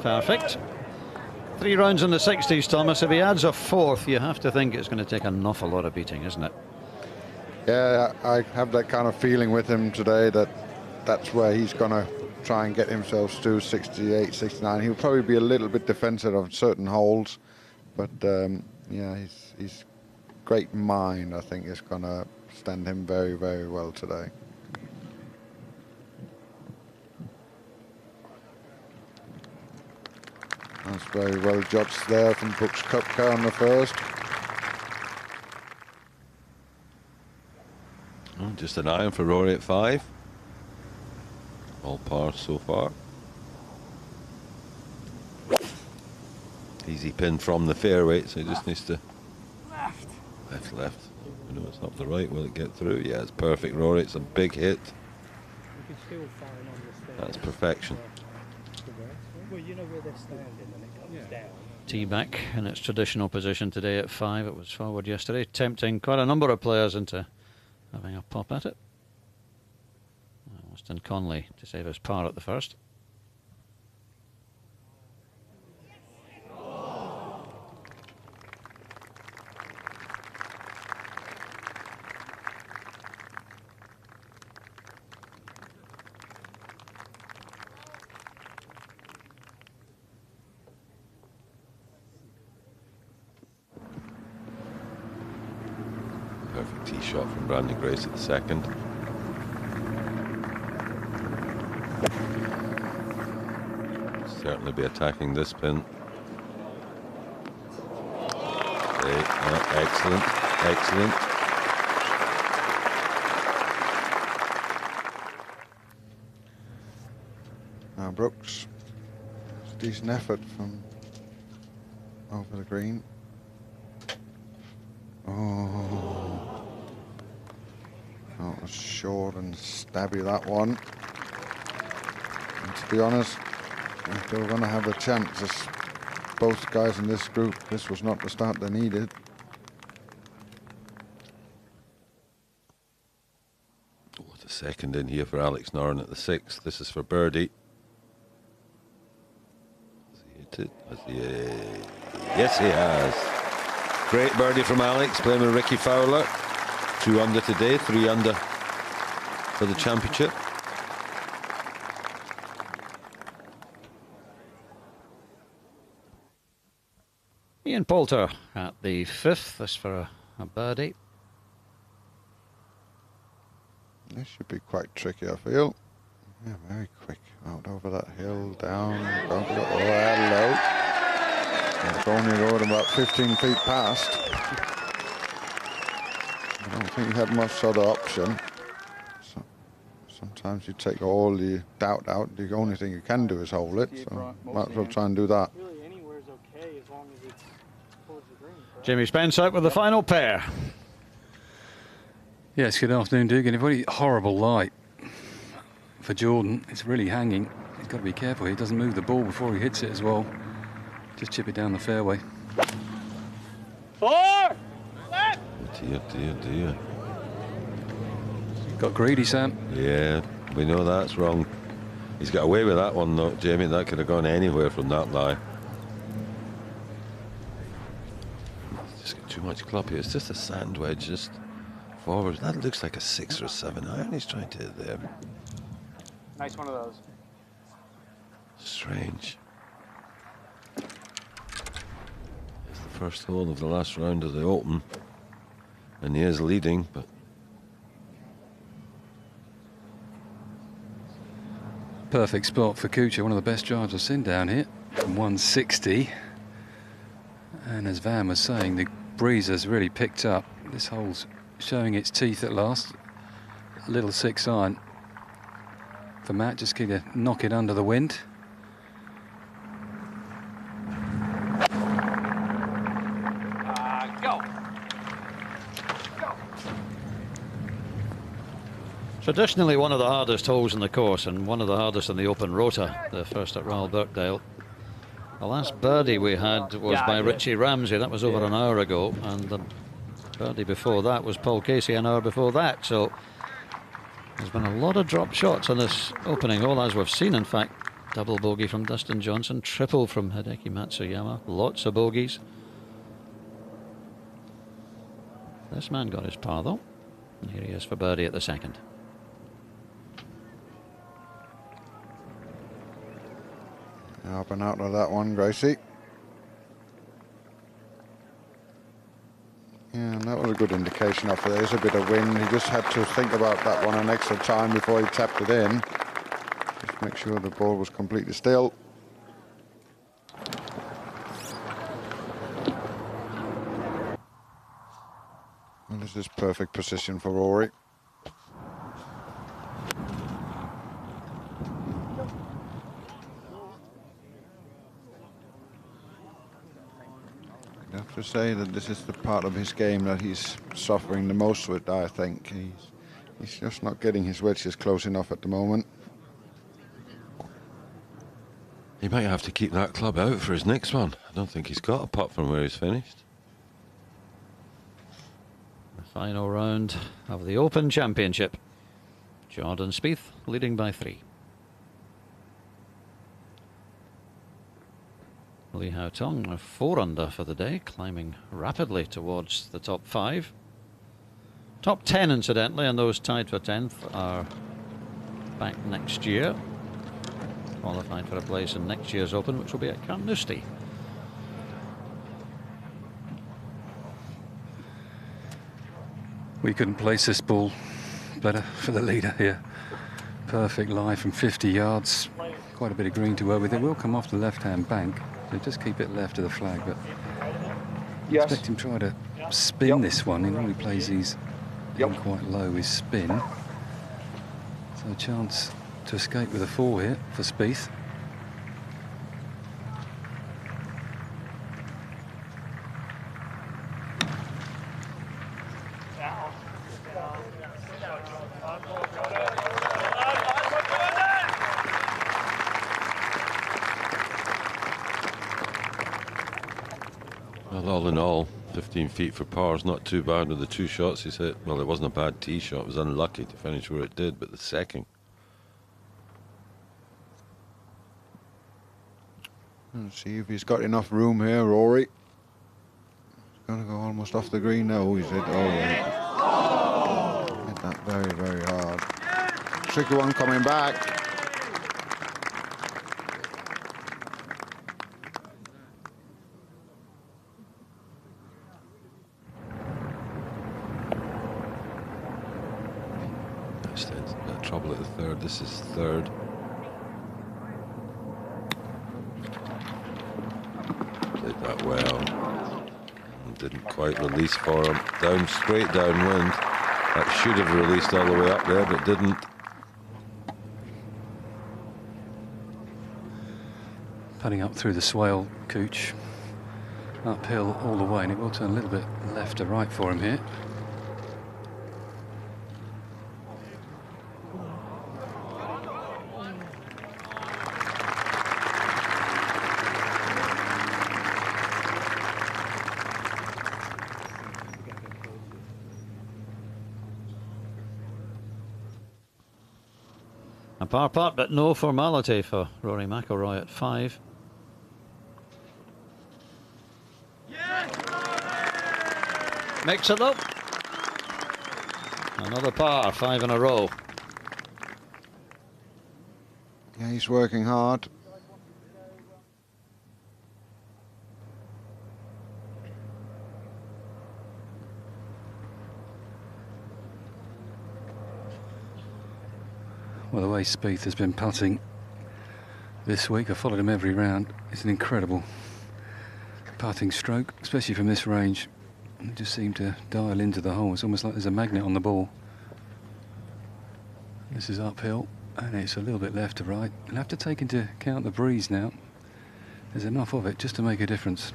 Speaker 15: Perfect. 3 rounds in the 60s, Thomas. If he adds a 4th, you have to think it's going to take an awful lot of beating, isn't it?
Speaker 3: Yeah, I have that kind of feeling with him today that that's where he's going to try and get himself to 68, 69. He'll probably be a little bit defensive on certain holes, but yeah, his great mind, I think, is going to stand him very, very well today. That's very well judged there from Brooks Koepka on the 1st.
Speaker 14: Oh, just an iron for Rory at 5. All par so far. Easy pin from the fairway, so he just needs to left. I know it's up the right. Will it get through? Yeah, it's perfect, Rory. It's a big hit. That's perfection.
Speaker 6: Well, you know where they're standing and it comes down.
Speaker 15: Tee back in its traditional position today at 5. It was forward yesterday, tempting quite a number of players into having a pop at it. Austin Conley to save his par at the first.
Speaker 14: Perfect tee shot from Brandon Grace at the second. Certainly be attacking this pin. Okay, excellent, excellent.
Speaker 3: Now Brooks, it's a decent effort from over the green. Oh, that was short and stabby, that one. And to be honest, if they were going to have a chance, as both guys in this group, this was not the start they needed.
Speaker 14: What a second in here for Alex Noren at the 6th. This is for birdie. Has he hit it? Has he? Yes, he has. Great birdie from Alex, playing with Ricky Fowler. 2 under today, 3 under for the championship.
Speaker 15: Ian Poulter at the 5th. This for a birdie.
Speaker 3: This should be quite tricky, I feel. Yeah, very quick. Out over that hill, down. Oh, hello. It's only going about 15 feet past. I don't think he had much sort of option. So, sometimes you take all the doubt out. The only thing you can do is hold it. So might as well try and do that.
Speaker 7: Really, anywhere's okay as long as it's towards the green.
Speaker 15: Jimmy Spence out with the final pair.
Speaker 9: Yes, good afternoon, Duke. Anybody? Horrible light for Jordan. It's really hanging. He's got to be careful. He doesn't move the ball before he hits it as well. Just chip it down the fairway.
Speaker 7: 4!
Speaker 14: Dear, dear, dear.
Speaker 9: Got greedy, Sam.
Speaker 14: Yeah, we know that's wrong. He's got away with that one, though, Jamie. That could have gone anywhere from that lie. Just got too much club here. It's just a sand wedge, just forward. That looks like a 6 or 7 iron he's trying to hit there.
Speaker 7: Nice one of those.
Speaker 14: Strange. It's the first hole of the last round of the Open. And he is leading, but
Speaker 9: Perfect spot for Kuchar. One of the best drives I've seen down here. From 160. And as Van was saying, the breeze has really picked up. This hole's showing its teeth at last. A little 6 iron for Matt. Just going to knock it under the wind.
Speaker 7: Go.
Speaker 15: Traditionally one of the hardest holes in the course and one of the hardest in the Open Rota, the first at Royal Birkdale. The last birdie we had was by Richie Ramsey. That was over an hour ago, and the birdie before that was Paul Casey an hour before that. So there's been a lot of drop shots on this opening hole, as we've seen. In fact, double bogey from Dustin Johnson, triple from Hideki Matsuyama, lots of bogeys. This man got his par though, and here he is for birdie at the second.
Speaker 3: Up and out of that one, Gracie. Yeah, and that was a good indication of there is a bit of wind. He just had to think about that one an extra time before he tapped it in. Just make sure the ball was completely still. Well, this is perfect position for Rory. I have to say that this is the part of his game that he's suffering the most with, I think. He's just not getting his wedges close enough at the moment.
Speaker 14: He might have to keep that club out for his next one. I don't think he's got a putt from where he's finished.
Speaker 15: The final round of the Open Championship. Jordan Spieth leading by 3. Lee Hao Tong 4 under for the day, climbing rapidly towards the top 5. Top 10, incidentally, and those tied for 10th are back next year, qualified for a place in next year's Open, which will be at Carnoustie.
Speaker 9: We couldn't place this ball better for the leader here. Perfect lie from 50 yards. Quite a bit of green to work with. It will come off the left-hand bank. So just keep it left of the flag, but I expect him to try to spin this one. He normally plays these in quite low with spin. So a chance to escape with a 4 here for Spieth.
Speaker 14: Well, all in all, 15 feet for par is not too bad with the 2 shots he's hit. Well, it wasn't a bad tee shot. It was unlucky to finish where it did, but the second.
Speaker 3: Let's see if he's got enough room here, Rory. He's going to go almost off the green now. He's hit, hit that very, very hard. Tricky one coming back.
Speaker 14: Trouble at the 3rd. This is 3rd. Played that well. Didn't quite release for him. Straight downwind. That should have released all the way up there, but didn't.
Speaker 9: Putting up through the swale, Cooch. Uphill all the way, and it will turn a little bit left to right for him here.
Speaker 15: A par putt, but no formality for Rory McIlroy at 5. Makes it up. Another par, 5 in a row.
Speaker 3: Yeah, he's working hard.
Speaker 9: Well, the way Spieth has been putting this week, I followed him every round. It's an incredible putting stroke, especially from this range. He just seemed to dial into the hole. It's almost like there's a magnet on the ball. This is uphill, and it's a little bit left to right. You'll have to take into account the breeze now. There's enough of it just to make a difference.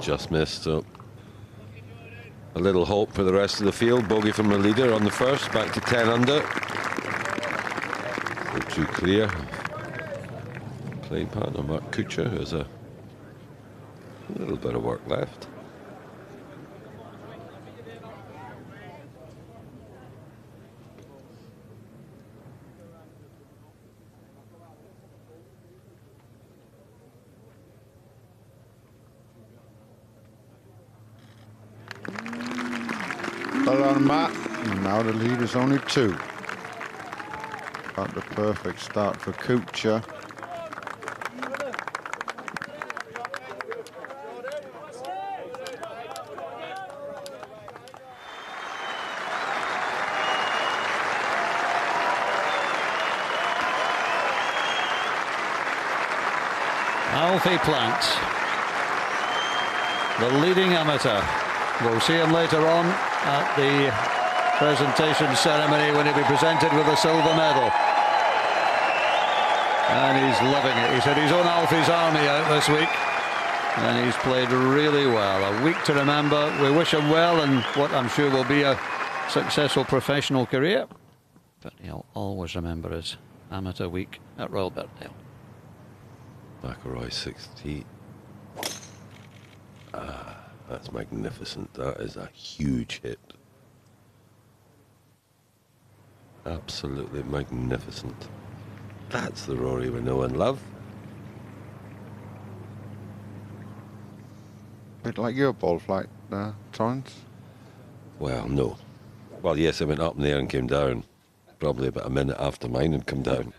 Speaker 14: Just missed, so a little hope for the rest of the field. Bogey from the leader on the 1st, back to 10 under. Still too clear. Playing partner Mark Kuchar, who has a little bit of work left.
Speaker 3: Well done, Matt. And now the lead is only 2. Got the perfect start for Kuchar.
Speaker 15: Alfie Plant, the leading amateur. We'll see him later on at the presentation ceremony when he'll be presented with a silver medal. And he's loving it. He's had his own Alfie's Army out this week. And he's played really well. A week to remember. We wish him well in what I'm sure will be a successful professional career. But he'll always remember his amateur week at Royal Birkdale.
Speaker 14: McIlroy 60. Ah, that's magnificent. That is a huge hit. Absolutely magnificent. That's the Rory we know and love.
Speaker 3: Bit like your ball flight, Torrance?
Speaker 14: Well, no. Well, yes, it went up in the air and came down. Probably about a minute after mine had come down.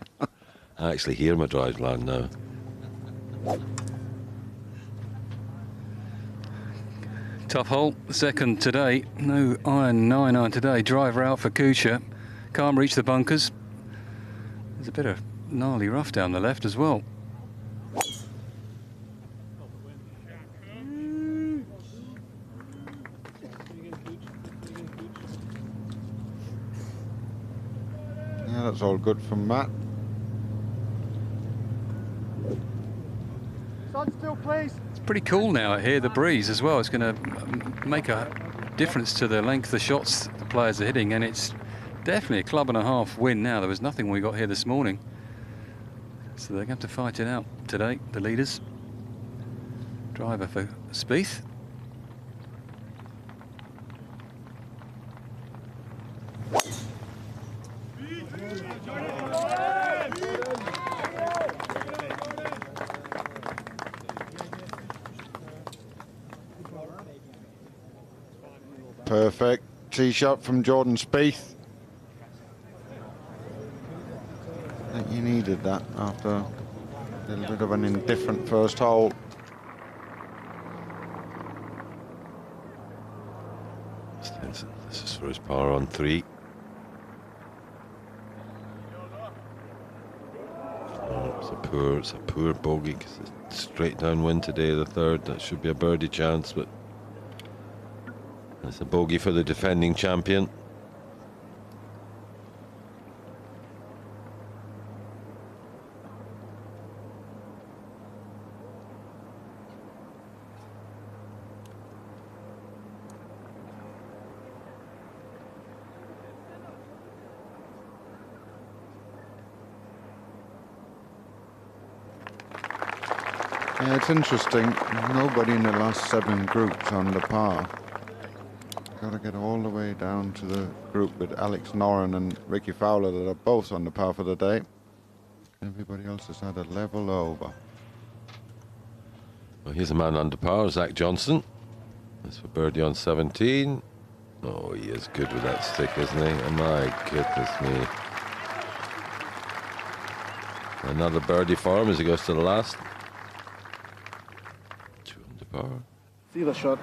Speaker 14: I actually hear my drive land now.
Speaker 9: Tough hole, second today. No iron, 9 iron today. Driver out for Kuchar. Can't reach the bunkers. There's a bit of gnarly rough down the left as well.
Speaker 3: Yeah, that's all good from Matt.
Speaker 16: Stand still, please.
Speaker 9: It's pretty cool now out here, the breeze as well. It's going to make a difference to the length of the shots the players are hitting, and it's definitely a club and a half win now. There was nothing we got here this morning. So they're going to fight it out today, the leaders. Driver for Spieth.
Speaker 3: Perfect tee shot from Jordan Spieth. I think you needed that after a little bit of an indifferent first hole.
Speaker 14: Stenson, this is for his par on 3. Oh, it's a poor bogey because it's straight downwind today, the third. That should be a birdie chance, but it's a bogey for the defending champion.
Speaker 3: Yeah, it's interesting. Nobody in the last 7 groups on the par. Got to get all the way down to the group with Alex Noren and Ricky Fowler that are both on the par for the day. Everybody else has had a level over.
Speaker 14: Well, here's a man under par, Zach Johnson. That's for birdie on 17. Oh, he is good with that stick, isn't he? Oh, my goodness me. Another birdie for him as he goes to the last. 2 under par.
Speaker 17: See the shot.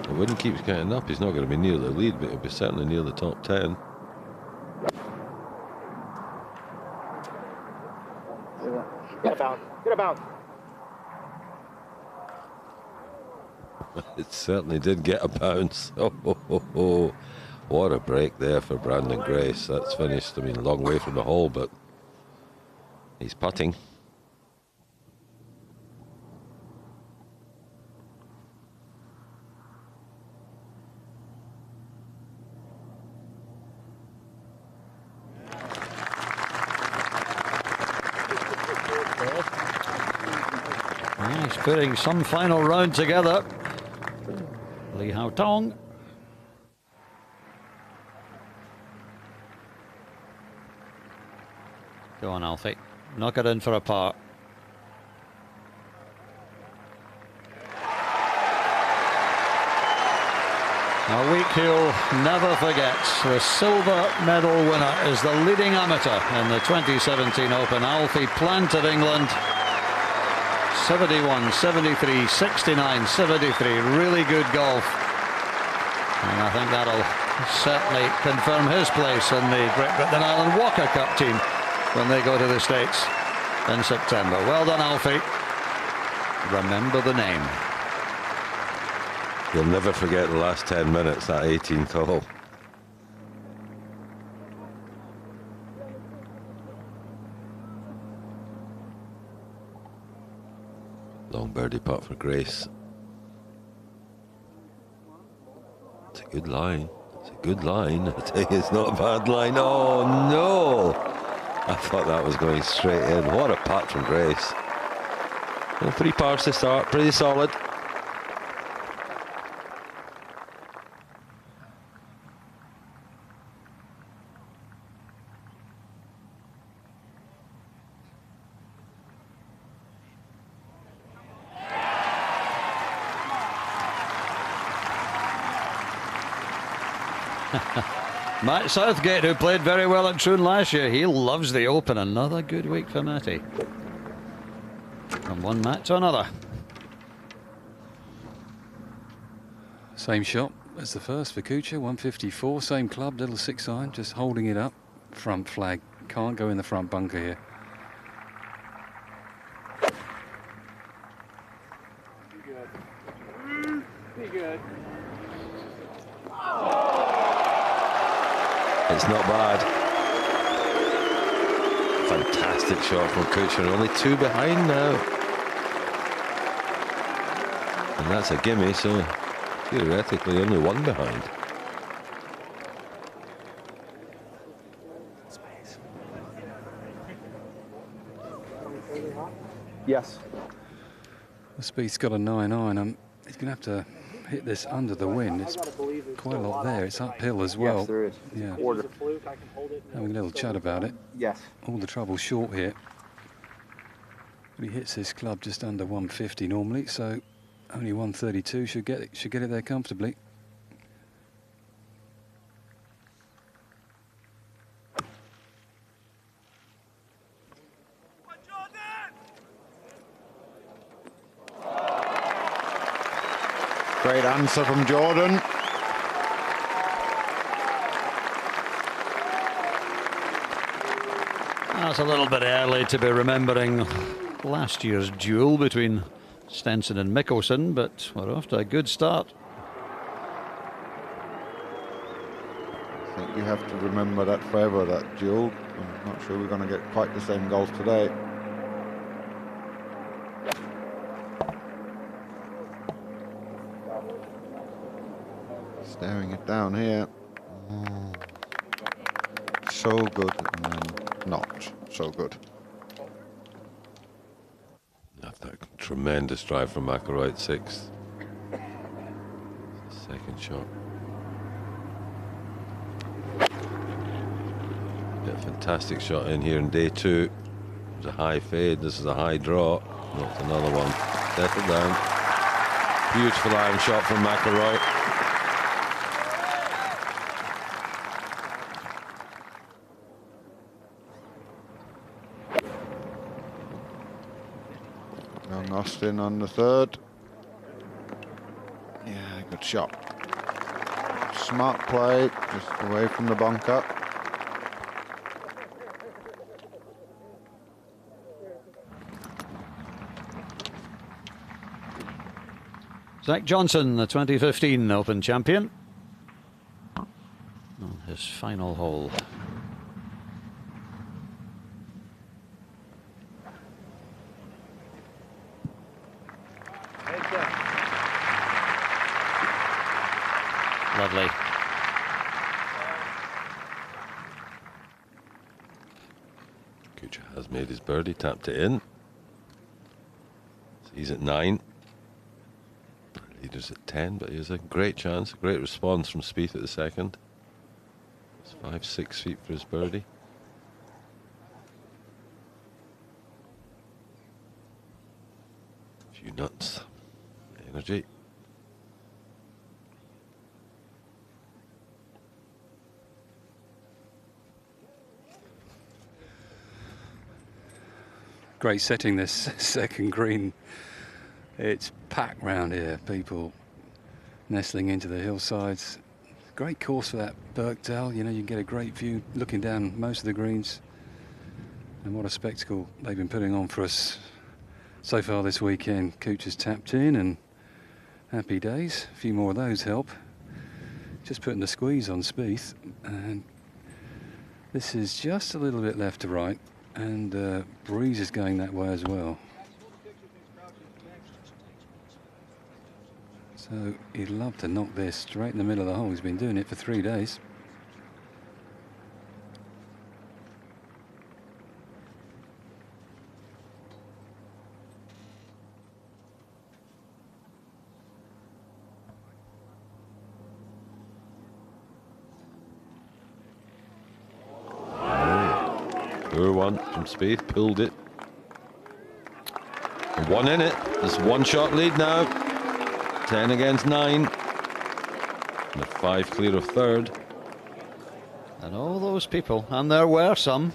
Speaker 14: The wind keeps getting up. He's not going to be near the lead, but he'll be certainly near the top 10.
Speaker 16: Get about. Get about.
Speaker 14: It certainly did get a bounce. Oh. What a break there for Brandon Grace. That's finished. I mean, a long way from the hole, but he's putting.
Speaker 15: He's putting some final round together. Lee Hao Tong. Go on, Alfie. Knock it in for a par. A week he'll never forget. The silver medal winner is the leading amateur in the 2017 Open, Alfie Plant of England. 71, 73, 69, 73. Really good golf. And I think that'll certainly confirm his place in the Great Britain Island Walker Cup team when they go to the States in September. Well done, Alfie. Remember the name.
Speaker 14: You'll never forget the last 10 minutes, that 18th hole. Long birdie putt for Grace. It's a good line. It's a good line. I tell you, it's not a bad line. Oh no! I thought that was going straight in. What a putt from Grace. Well, 3 pars to start, pretty solid.
Speaker 15: Matt Southgate, who played very well at Troon last year, he loves the Open. Another good week for Matty. From one match to another.
Speaker 9: Same shot as the first for Kuchar, 154, same club, little 6-iron, just holding it up. Front flag, can't go in the front bunker here.
Speaker 12: Be good.
Speaker 14: It's not bad. Fantastic shot from Kuchar, only 2 behind now. And that's a gimme, so theoretically only 1 behind.
Speaker 8: Yes.
Speaker 9: The Spieth's got a 9-iron. He's going to have to hit this under the wind. It's quite a lot there. It's uphill as well.
Speaker 8: Yes, there is.
Speaker 9: Yeah.
Speaker 8: Quarter.
Speaker 9: Having a little chat about it.
Speaker 8: Yes.
Speaker 9: All the trouble short here. But he hits this club just under 150 normally, so only 132 should get it there comfortably.
Speaker 3: Great answer from Jordan.
Speaker 15: That's a little bit early to be remembering last year's duel between Stenson and Mickelson, but we're off to a good start.
Speaker 3: I think you have to remember that forever, that duel. I'm not sure we're going to get quite the same goals today. Staring it down here. So good, and then not so good.
Speaker 14: After that tremendous drive from McIlroy at 6th. Second shot. Yeah, fantastic shot in here in day 2. It was a high fade. This is a high draw. That's another one. Settle down. Beautiful iron shot from McIlroy.
Speaker 3: Young Austin on the 3rd. Yeah, good shot. Smart play, just away from the bunker.
Speaker 15: Zach Johnson, the 2015 Open champion, on his final hole. Lovely.
Speaker 14: Kuchar has made his birdie, tapped it in. So he's at 9. Leader's at 10, but he has a great chance, a great response from Spieth at the second. It's 5-6 feet for his birdie. A few nuts. Energy.
Speaker 9: Great setting this second green. It's packed round here, people nestling into the hillsides. Great course for that Birkdale, you know, you can get a great view looking down most of the greens. And what a spectacle they've been putting on for us so far this weekend. Kuchar's tapped in and happy days. A few more of those help. Just putting the squeeze on Spieth, and this is just a little bit left to right, and breeze is going that way as well. So he'd love to knock this straight in the middle of the hole. He's been doing it for 3 days.
Speaker 14: Poor one from Spieth, pulled it. And one in it. There's one shot lead now. 10 against 9. And 5 clear of third.
Speaker 15: And all those people, and there were some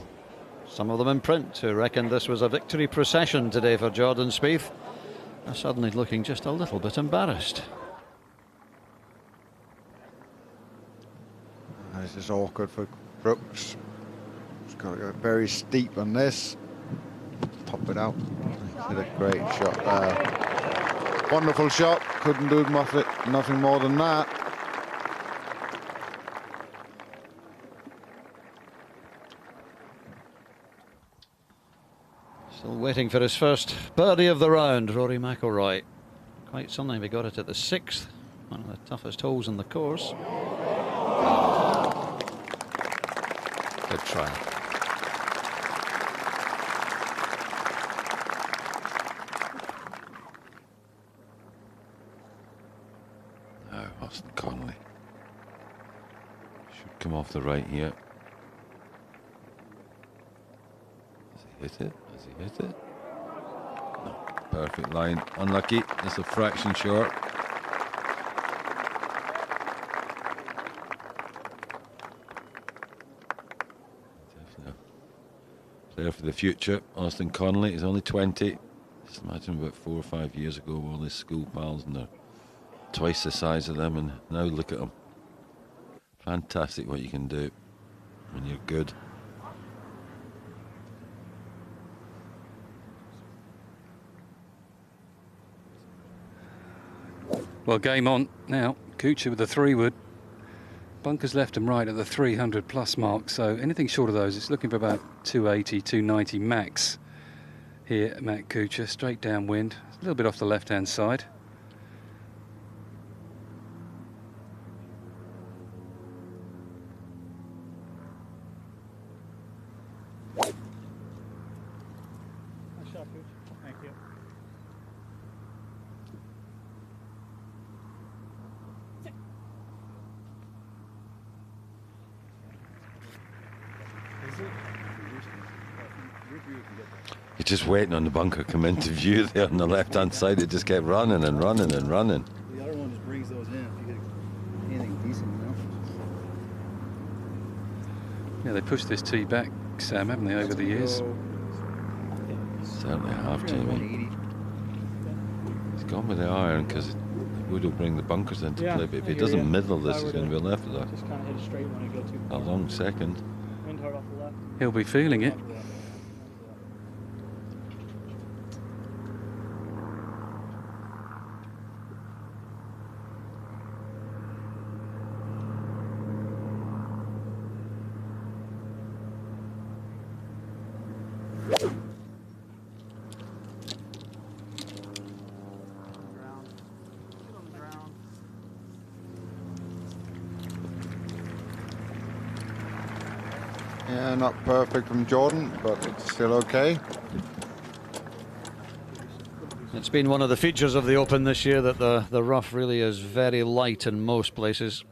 Speaker 15: of them in print, who reckoned this was a victory procession today for Jordan Spieth, are suddenly looking just a little bit embarrassed.
Speaker 3: This is awkward for Brooks. It's got to go very steep on this. Pop it out. Did a great shot there. Wonderful shot. Couldn't do nothing more than that.
Speaker 15: Still waiting for his first birdie of the round, Rory McIlroy. Quite something, we got it at the 6th, one of the toughest holes in the course. Good try.
Speaker 14: No, Austin Connolly. Should come off the right here. Has he hit it? Has he hit it? No. Perfect line. Unlucky. That's a fraction short. Definitely a player for the future. Austin Connolly is only 20. Just imagine about 4 or 5 years ago, all his school pals, and they're twice the size of them, and now look at them. Fantastic what you can do when you're good.
Speaker 9: Well, game on now. Kuchar with the 3-wood. Bunkers left and right at the 300 plus mark, so anything short of those, it's looking for about 280, 290 max here at Matt Kuchar. Straight downwind, a little bit off the left-hand side.
Speaker 6: Thank you.
Speaker 14: You're just waiting on the bunker come into view there on the left-hand side. It just kept running and running and running.
Speaker 19: The other one just brings those in if you get anything decent, you know?
Speaker 9: Yeah, they pushed this tee back, Sam, haven't they, over the years?
Speaker 14: Certainly have, Jamie. He's gone with the iron because the wood will bring the bunkers into play, but if he doesn't middle this, he's going to be left with
Speaker 6: Just kind of hit a straight when I go too far.
Speaker 14: a long second.
Speaker 6: Wind hard off the left.
Speaker 9: He'll be feeling it.
Speaker 3: Yeah, not perfect from Jordan, but it's still okay.
Speaker 15: It's been one of the features of the Open this year that the rough really is very light in most places.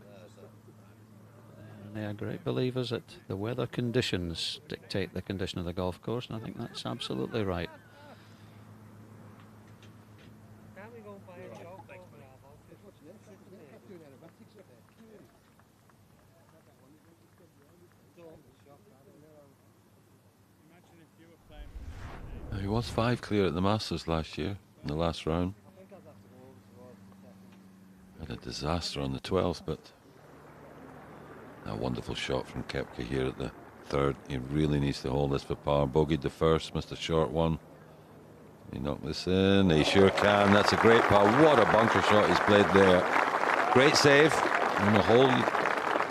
Speaker 15: And they are great believers that the weather conditions dictate the condition of the golf course, and I think that's absolutely right.
Speaker 14: He was 5 clear at the Masters last year in the last round. Had a disaster on the 12th, but a wonderful shot from Koepka here at the 3rd. He really needs to hold this for par. Bogeyed the first, missed a short one. He knocked this in. He sure can. That's a great par. What a bunker shot he's played there. Great save on the hole.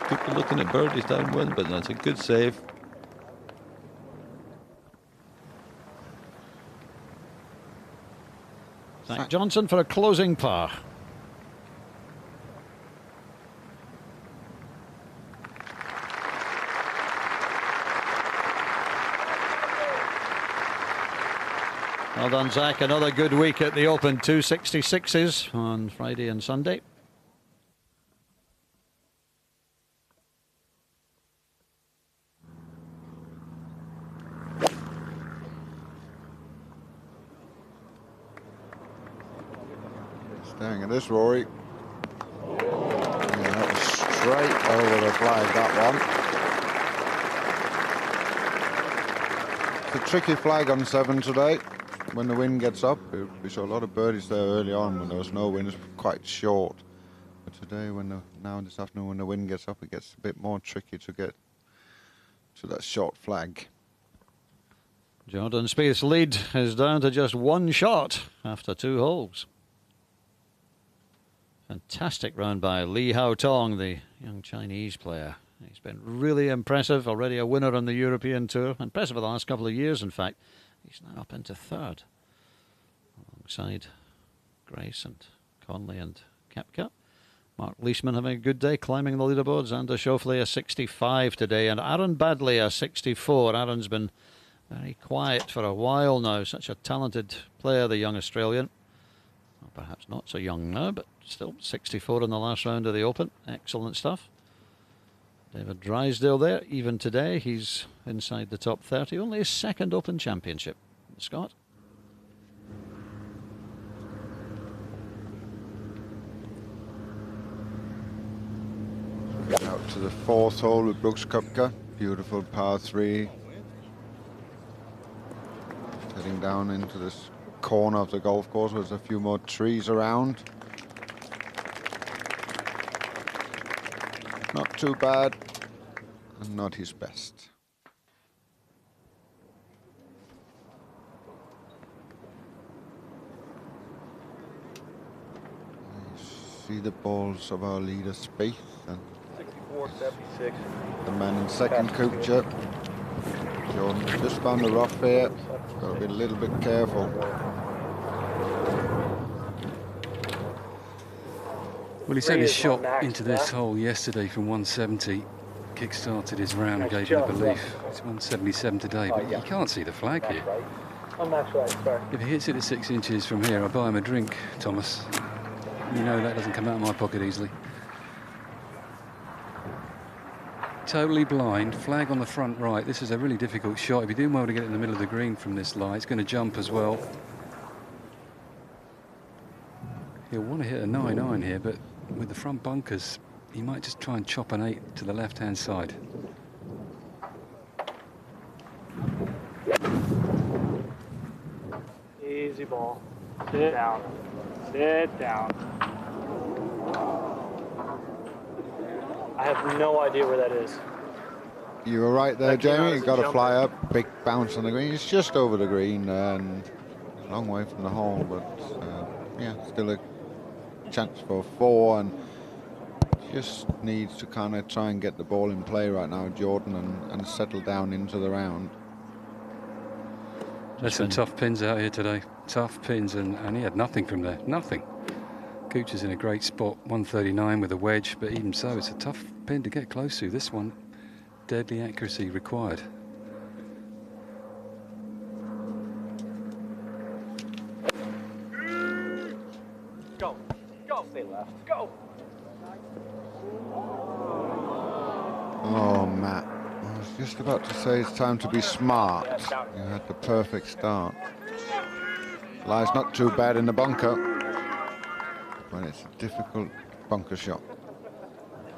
Speaker 14: People looking at birdies downwind, but that's a good save.
Speaker 15: Zach Johnson for a closing par. Well done, Zach. Another good week at the Open. 266s on Friday and Sunday.
Speaker 3: Staying at this, Rory. Yeah, that was straight over the flag, that one. It's a tricky flag on 7 today. When the wind gets up, we saw a lot of birdies there early on when there was no wind. It's quite short. But today, now this afternoon, when the wind gets up, it gets a bit more tricky to get to that short flag.
Speaker 15: Jordan Spieth's lead is down to just 1 shot after 2 holes. Fantastic round by Li Haotong, the young Chinese player. He's been really impressive, already a winner on the European Tour. Impressive for the last couple of years, in fact. He's now up into 3rd, alongside Grace and Conley and Koepka. Mark Leishman having a good day, climbing the leaderboards. Xander Schauffele a 65 today, and Aaron Baddeley a 64. Aaron's been very quiet for a while now. Such a talented player, the young Australian. Well, perhaps not so young now, but still 64 in the last round of the Open. Excellent stuff. David Drysdale there, even today, he's inside the top 30. Only his 2nd Open championship. Scott?
Speaker 3: Out to the 4th hole with Brooks Koepka. Beautiful par 3. Heading down into this corner of the golf course. There's a few more trees around. Not too bad, and not his best. You see the balls of our leader Spieth and
Speaker 5: 64-76.
Speaker 3: the man in 2nd, Kuchar. Jordan just found the rough here. Got to be a little bit careful.
Speaker 9: Well, he sent his shot into this hole yesterday from 170. Kick-started his round, gave him the belief. It's 177 today, but you can't see the flag here. If he hits it at 6 inches from here, I'll buy him a drink, Thomas. You know that doesn't come out of my pocket easily. Totally blind, flag on the front right. This is a really difficult shot. If you're doing well to get it in the middle of the green from this lie, it's going to jump as well. He'll want to hit a 9-iron here, but with the front bunkers, he might just try and chop an 8 to the left-hand side.
Speaker 7: Easy ball. Sit down. Sit down. I have no idea where that is.
Speaker 3: You were right there, Jamie. You've got to fly up, big bounce on the green. It's just over the green and a long way from the hole, but yeah, still a chance for 4, and just needs to kind of try and get the ball in play right now, Jordan, and settle down into the round.
Speaker 9: There's some tough pins out here today. Tough pins, and he had nothing from there. Nothing. Kuchar's in a great spot, 139 with a wedge, but even so, it's a tough pin to get close to. This one, deadly accuracy required.
Speaker 12: Go. Go. Stay left. Go.
Speaker 3: Oh, Matt. I was just about to say it's time to be smart. You had the perfect start. Lie's not too bad in the bunker, but it's a difficult bunker shot.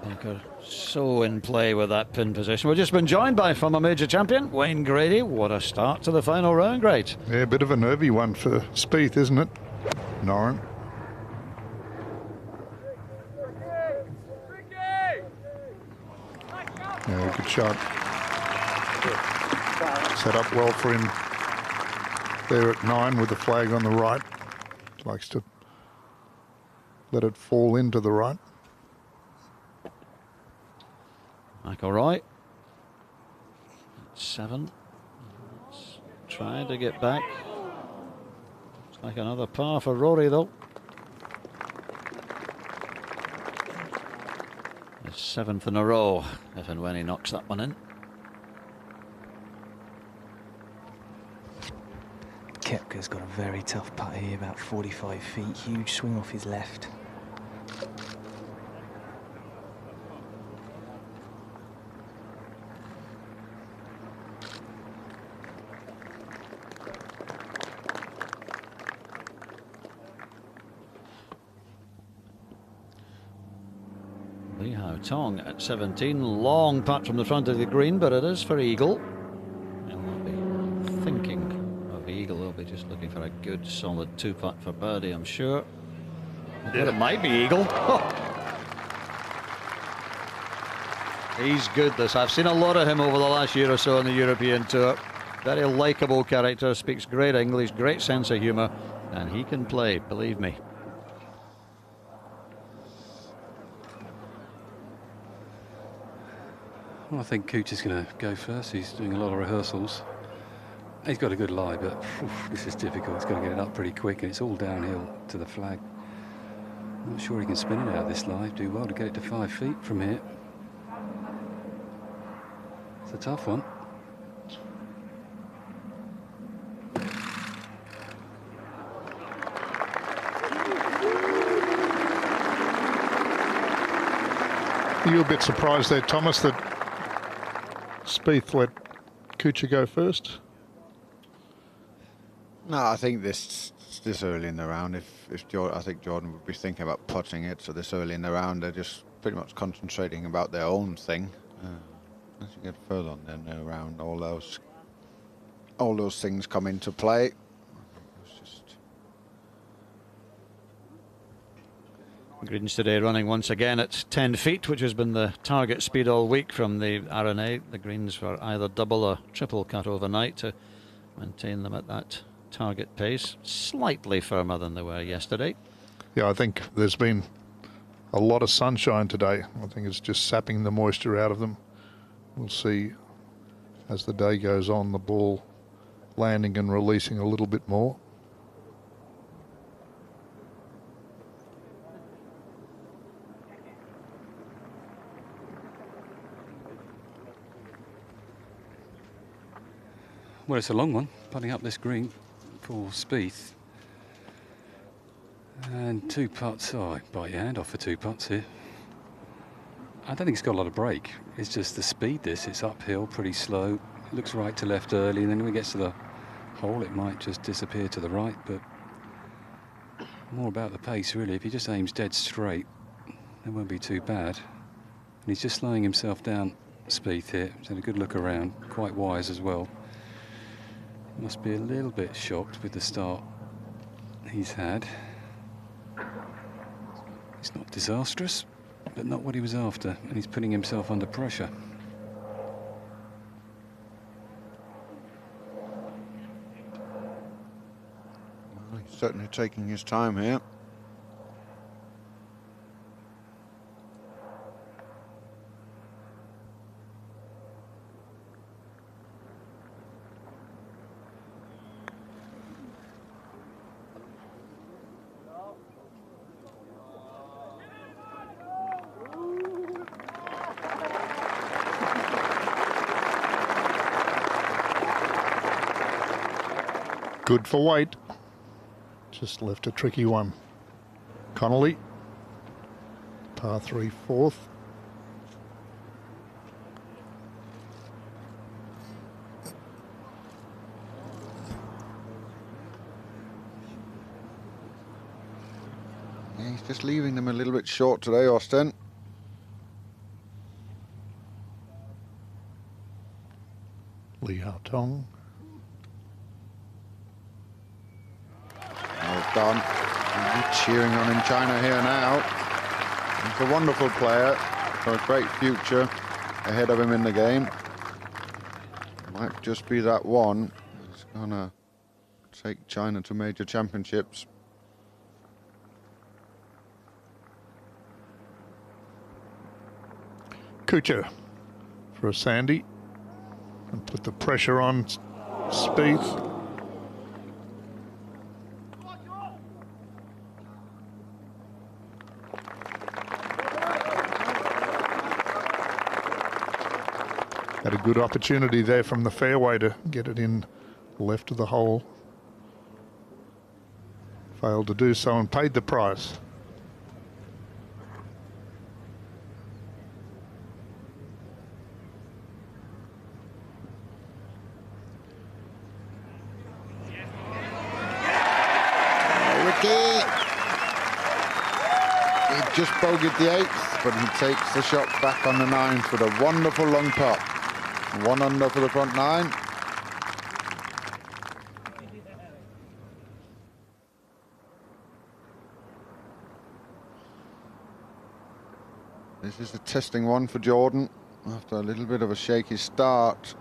Speaker 15: Bunker so in play with that pin position. We've just been joined by former major champion Wayne Grady. What a start to the final round, great.
Speaker 11: Yeah, a bit of a nervy one for Spieth, isn't it, Noren? Yeah, good shot. Set up well for him there at 9 with the flag on the right. Likes to let it fall into the right.
Speaker 15: McIlroy. 7. Let's try to get back. Looks like another par for Rory, though. His 7th in a row, if and when he knocks that one in.
Speaker 18: Koepka Koepka's got a very tough putt here, about 45 feet, huge swing off his left.
Speaker 15: Li Hao Tong at 17, long putt from the front of the green, but it is for eagle. He'll not be thinking of eagle, he'll be just looking for a good solid 2-putt for birdie, I'm sure. But it might be eagle. He's good, this. I've seen a lot of him over the last year or so on the European Tour. Very likeable character, speaks great English, great sense of humour, and he can play, believe me.
Speaker 9: Well, I think Kuchar's going to go first. He's doing a lot of rehearsals. He's got a good lie, but this is difficult. He's got to get it up pretty quick, and it's all downhill to the flag. Not sure he can spin it out of this lie. Do well to get it to 5 feet from here. It's a tough one.
Speaker 11: Are you a bit surprised there, Thomas, that Spieth let Kuchar go first?
Speaker 3: No, I think this early in the round, if Jordan, I think Jordan would be thinking about putting it. So this early in the round, they're just pretty much concentrating about their own thing. As you get further on in the round, all those things come into play.
Speaker 15: Greens today running once again at 10 feet, which has been the target speed all week from the R&A. The greens were either double or triple cut overnight to maintain them at that target pace. Slightly firmer than they were yesterday.
Speaker 11: Yeah, I think there's been a lot of sunshine today. I think it's just sapping the moisture out of them. We'll see as the day goes on, the ball landing and releasing a little bit more.
Speaker 9: Well, it's a long one, putting up this green for Spieth. And 2 putts. Oh, I bite your hand off for 2 putts here. I don't think it's got a lot of break. It's just the speed this. It's uphill, pretty slow. It looks right to left early, and then when it gets to the hole, it might just disappear to the right. But more about the pace, really. If he just aims dead straight, it won't be too bad. And he's just slowing himself down, Spieth here. He's had a good look around, quite wise as well. Must be a little bit shocked with the start he's had. It's not disastrous, but not what he was after, and he's putting himself under pressure.
Speaker 3: Well, he's certainly taking his time here.
Speaker 11: Good for weight. Just left a tricky one. Connolly, par 3 fourth.
Speaker 3: Yeah, he's just leaving them a little bit short today, Austin.
Speaker 11: Li Hao Tong.
Speaker 3: Well done. And cheering on in China here now. He's a wonderful player, got a great future ahead of him in the game. Might just be that one that's gonna take China to major championships.
Speaker 11: Kuchar for a Sandy and put the pressure on Spieth. Had a good opportunity there from the fairway to get it in left of the hole. failed to do so and paid the price.
Speaker 3: He just bogeyed the 8th, but he takes the shot back on the 9th with a wonderful long putt. 1 under for the front 9. This is a testing one for Jordan after a little bit of a shaky start.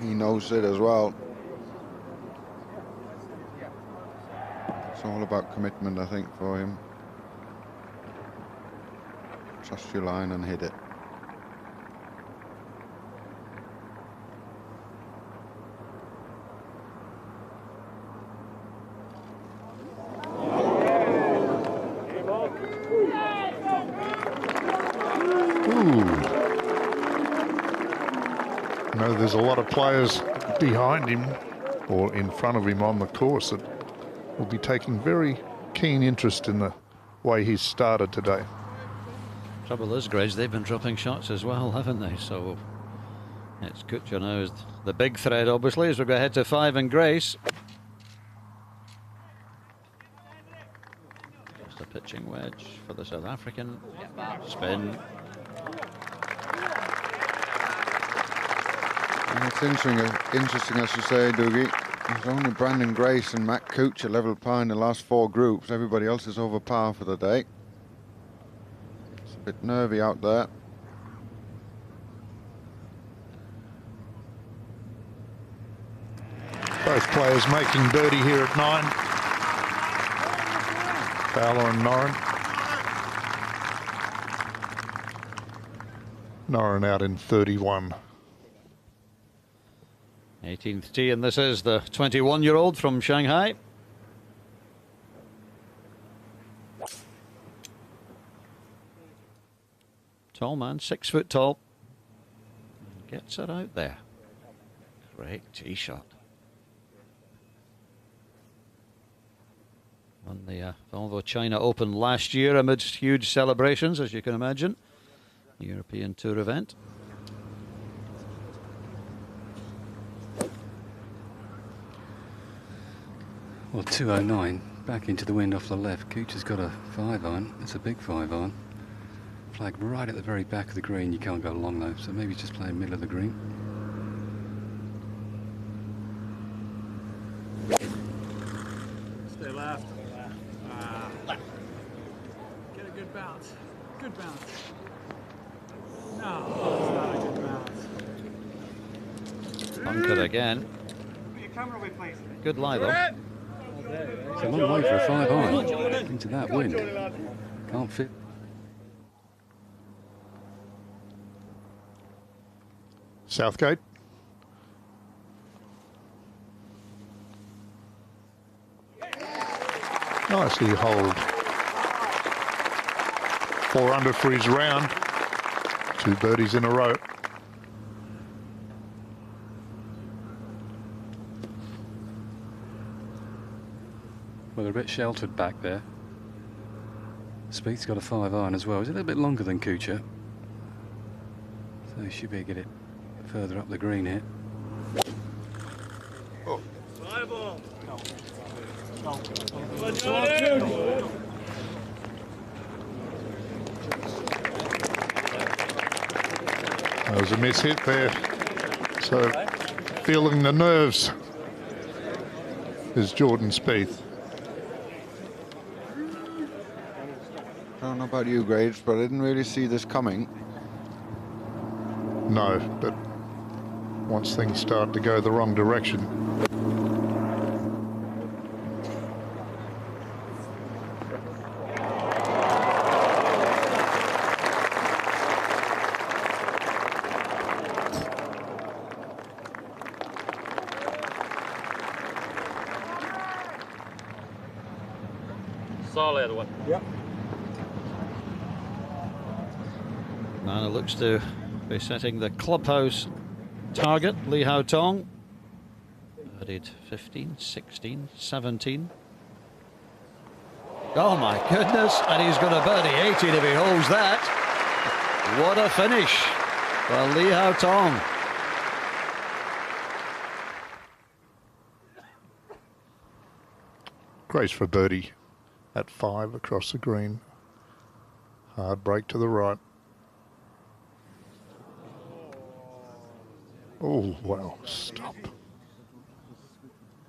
Speaker 3: He knows it as well. It's all about commitment, I think, for him. Trust your line and hit it.
Speaker 11: No, there's a lot of players behind him or in front of him on the course that will be taking very keen interest in the way he's started today.
Speaker 15: Trouble is, Greg, they've been dropping shots as well, haven't they? So it's Kuchar now is the big threat, obviously, as we go ahead to 5 and Grace. Just a pitching wedge for the South African. Spin.
Speaker 3: And it's interesting, as you say, Dougie. There's only Brandon Grace and Matt Kuchar level par in the last 4 groups. Everybody else is over par for the day. It's a bit nervy out there.
Speaker 11: Both players making birdie here at 9. Fowler and Noren. Noren out in 31.
Speaker 15: 18th tee, and this is the 21-year-old from Shanghai. Tall man, 6 foot tall. Gets it out there. Great tee shot. Won the Volvo China Open last year amidst huge celebrations, as you can imagine. European Tour event.
Speaker 9: Well, 209 back into the wind off the left. Kuchar's got a 5-iron. It's a big 5-iron. Flag right at the very back of the green. You can't go long though, so maybe just play middle of the green.
Speaker 20: Stay left. Get a good bounce. Good bounce. No, it's not a good bounce.
Speaker 15: Bunker again.
Speaker 20: Your camera away, please.
Speaker 15: Good lie though.
Speaker 9: It's a long way for a 5-iron into that wind. Can't fit.
Speaker 11: Southgate. Nicely hold. 4 under for his round. 2 birdies in a row.
Speaker 9: Well, they're a bit sheltered back there. Spieth's got a 5-iron as well. He's a little bit longer than Kuchar, so he should be able to get it further up the green here.
Speaker 11: Oh. That was a miss hit there. So feeling the nerves is Jordan Spieth.
Speaker 3: I don't know about you, Graves, but I didn't really see this coming.
Speaker 11: No, but once things start to go the wrong direction.
Speaker 5: Solid one. Yep.
Speaker 15: Man, it looks to be setting the clubhouse target, Lee Hao Tong. Birdied 15, 16, 17. Oh my goodness, and he's going to birdie 18 if he holds that. What a finish for Lee Hao Tong.
Speaker 11: Grace for birdie at 5 across the green. Hard break to the right. Oh, wow, stop.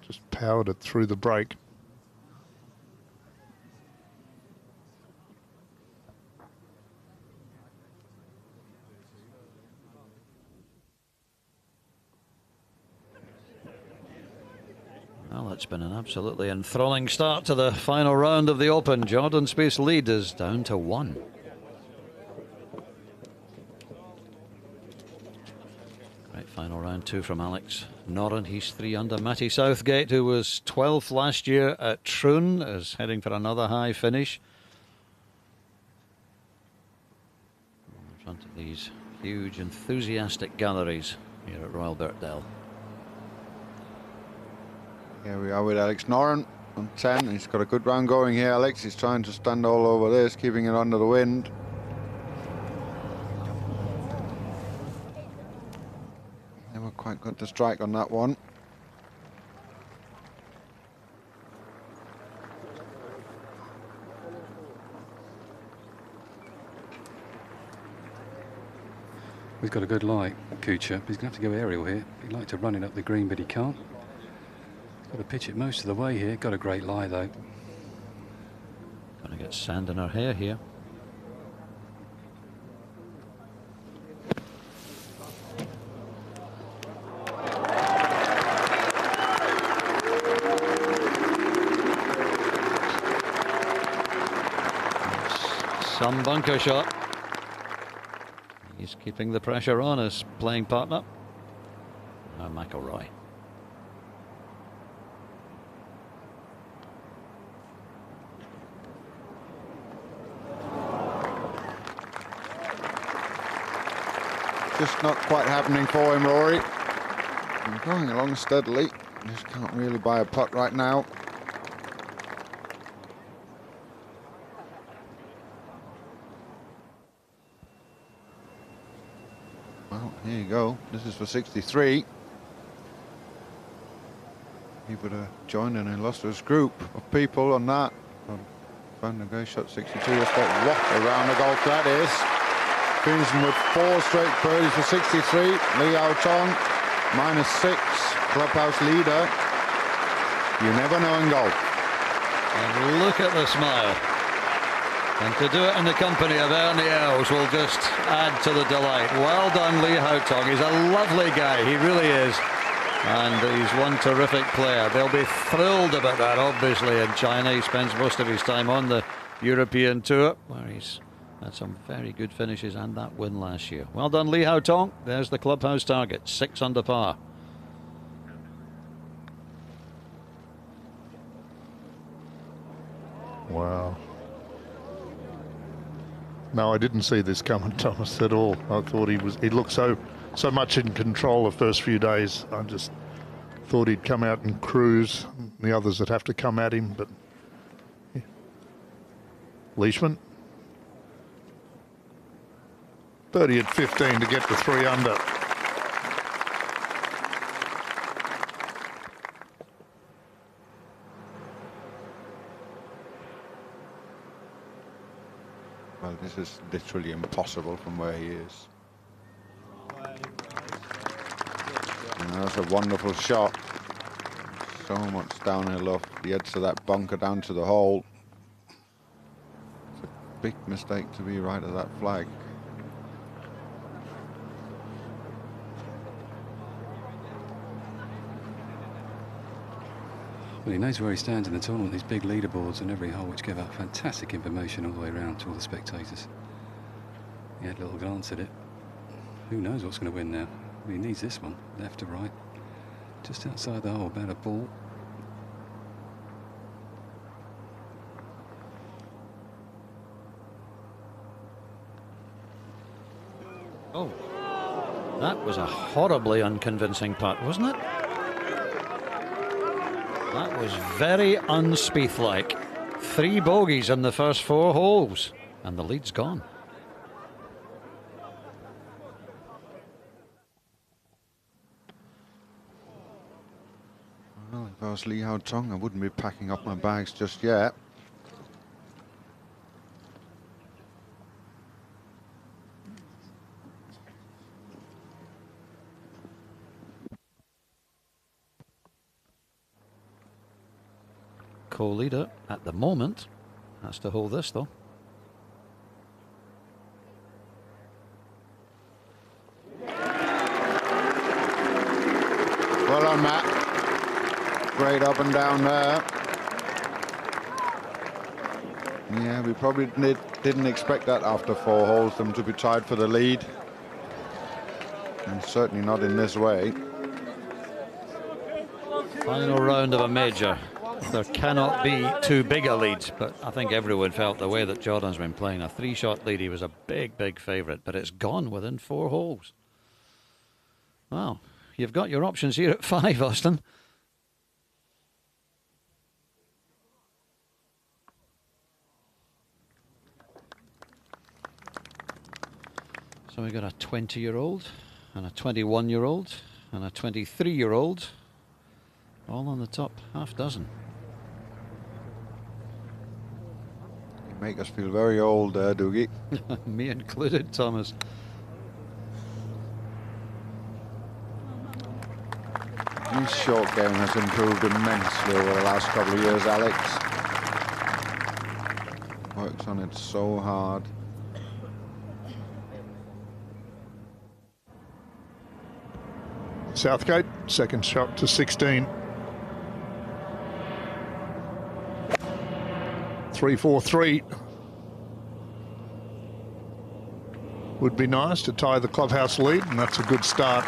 Speaker 11: Just powered it through the break.
Speaker 15: Well, it's been an absolutely enthralling start to the final round of the Open. Jordan Spieth's lead is down to 1. Great final round 2 from Alex Noren. He's 3 under. Matty Southgate, who was 12th last year at Troon, is heading for another high finish. In front of these huge, enthusiastic galleries here at Royal Birkdale.
Speaker 3: Here we are with Alex Noren on 10. He's got a good round going here, Alex. He's trying to stand all over this, keeping it under the wind. Never quite got the strike on that one.
Speaker 9: He's got a good lie, Kuchar. He's going to have to go aerial here. He'd like to run it up the green, but he can't. Got to pitch it most of the way here. Got a great lie though.
Speaker 15: Gonna get sand in her hair here. Some bunker shot. He's keeping the pressure on his playing partner. Now McIlroy.
Speaker 3: Just not quite happening for him, Rory. I'm going along steadily. Just can't really buy a putt right now. Well, here you go. This is for 63. He would have joined an illustrious group of people on that. Van der Geest shot 62. Let's get what around the golf that is. Finishing with 4 straight birdies for 63. Lee Hao Tong, -6, clubhouse leader. You never know in golf.
Speaker 15: And look at the smile. And to do it in the company of Ernie Els will just add to the delight. Well done, Lee Hao Tong. He's a lovely guy, he really is. And he's one terrific player. They'll be thrilled about that, obviously, in China. He spends most of his time on the European Tour, where he's had some very good finishes and that win last year. Well done, Lee Hao Tong. There's the clubhouse target, 6 under par.
Speaker 11: Wow. No, I didn't see this coming, Thomas, at all. I thought he looked so much in control the first few days. I just thought he'd come out and cruise. The others would have to come at him, but yeah. Leishman. Birdie at 15 to get to 3 under.
Speaker 3: Well, this is literally impossible from where he is. And that's a wonderful shot. So much downhill off the edge of that bunker down to the hole. It's a big mistake to be right of that flag.
Speaker 9: Well, he knows where he stands in the tournament. These big leaderboards on every hole, which give out fantastic information all the way around to all the spectators. He had a little glance at it. Who knows what's going to win now? Well, he needs this one, left to right, just outside the hole, about a ball.
Speaker 15: Oh, That was a horribly unconvincing putt, wasn't it? That was very un-Spieth-like. 3 bogeys in the first 4 holes, and the lead's gone.
Speaker 3: Well, if I was Lee Hao Tong, I wouldn't be packing up my bags just yet.
Speaker 15: Co-leader at the moment has to hold this though.
Speaker 3: Well done, Matt. Great up and down there. Yeah, we probably didn't expect that after 4 holes, them to be tied for the lead. And certainly not in this way.
Speaker 15: Final round of a major. There cannot be too big a lead, but I think everyone felt the way that Jordan's been playing a 3-shot lead, he was a big favourite, but it's gone within 4 holes. Well, you've got your options here at 5, Austin. So we've got a 20-year-old and a 21-year-old and a 23-year-old all on the top half dozen.
Speaker 3: You make us feel very old there, Doogie.
Speaker 15: Me included, Thomas.
Speaker 3: His short game has improved immensely over the last couple of years, Alex. Works on it so hard.
Speaker 11: Southgate, second shot to 16. 3-4-3. Would be nice to tie the clubhouse lead, and that's a good start.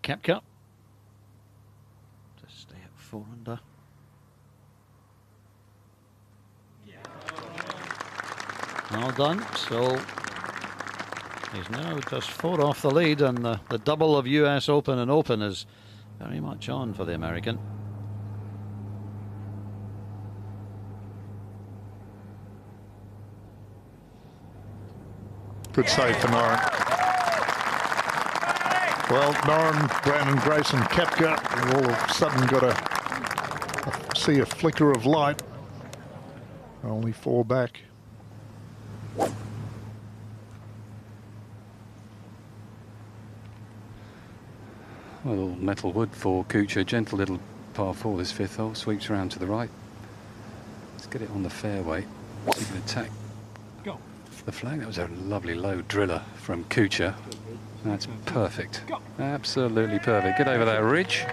Speaker 15: Koepka to stay at 4 under. Well done. So he's now just 4 off the lead, and the double of US Open and Open is very much on for the American.
Speaker 11: Good save for Noren. Well, Noren, Brandon Grayson, Koepka have all of a sudden got see a flicker of light. Only 4 back.
Speaker 9: Well, metal wood for Kuchar. Gentle little par 4 this 5th hole. Sweeps around to the right. Let's get it on the fairway. So you can attack the flag. That was a lovely low driller from Kuchar. That's perfect. Absolutely perfect. Get over that ridge.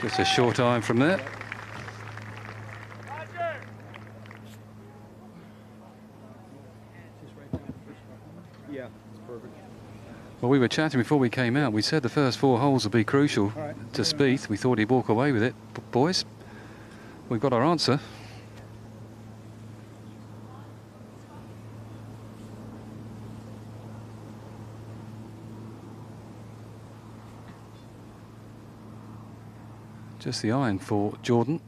Speaker 9: Just a short iron from there.
Speaker 6: Yeah, it's perfect.
Speaker 9: Well, we were chatting before we came out. We said the first 4 holes will be crucial to Spieth. We thought he'd walk away with it. But boys, we've got our answer. Just the iron for Jordan.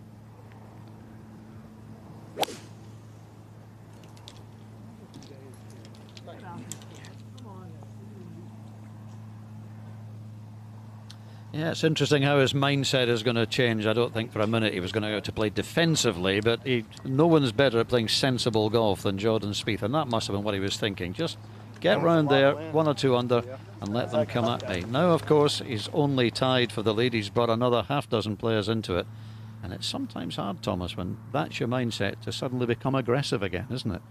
Speaker 15: Yeah, it's interesting how his mindset is going to change. I don't think for a minute he was going to go to play defensively, but no one's better at playing sensible golf than Jordan Spieth, and that must have been what he was thinking. Just get round there, 1 or 2 under, and let them come at me. Now, of course, he's only tied for the lead. He's brought another half-dozen players into it, and it's sometimes hard, Thomas, when that's your mindset, to suddenly become aggressive again, isn't it?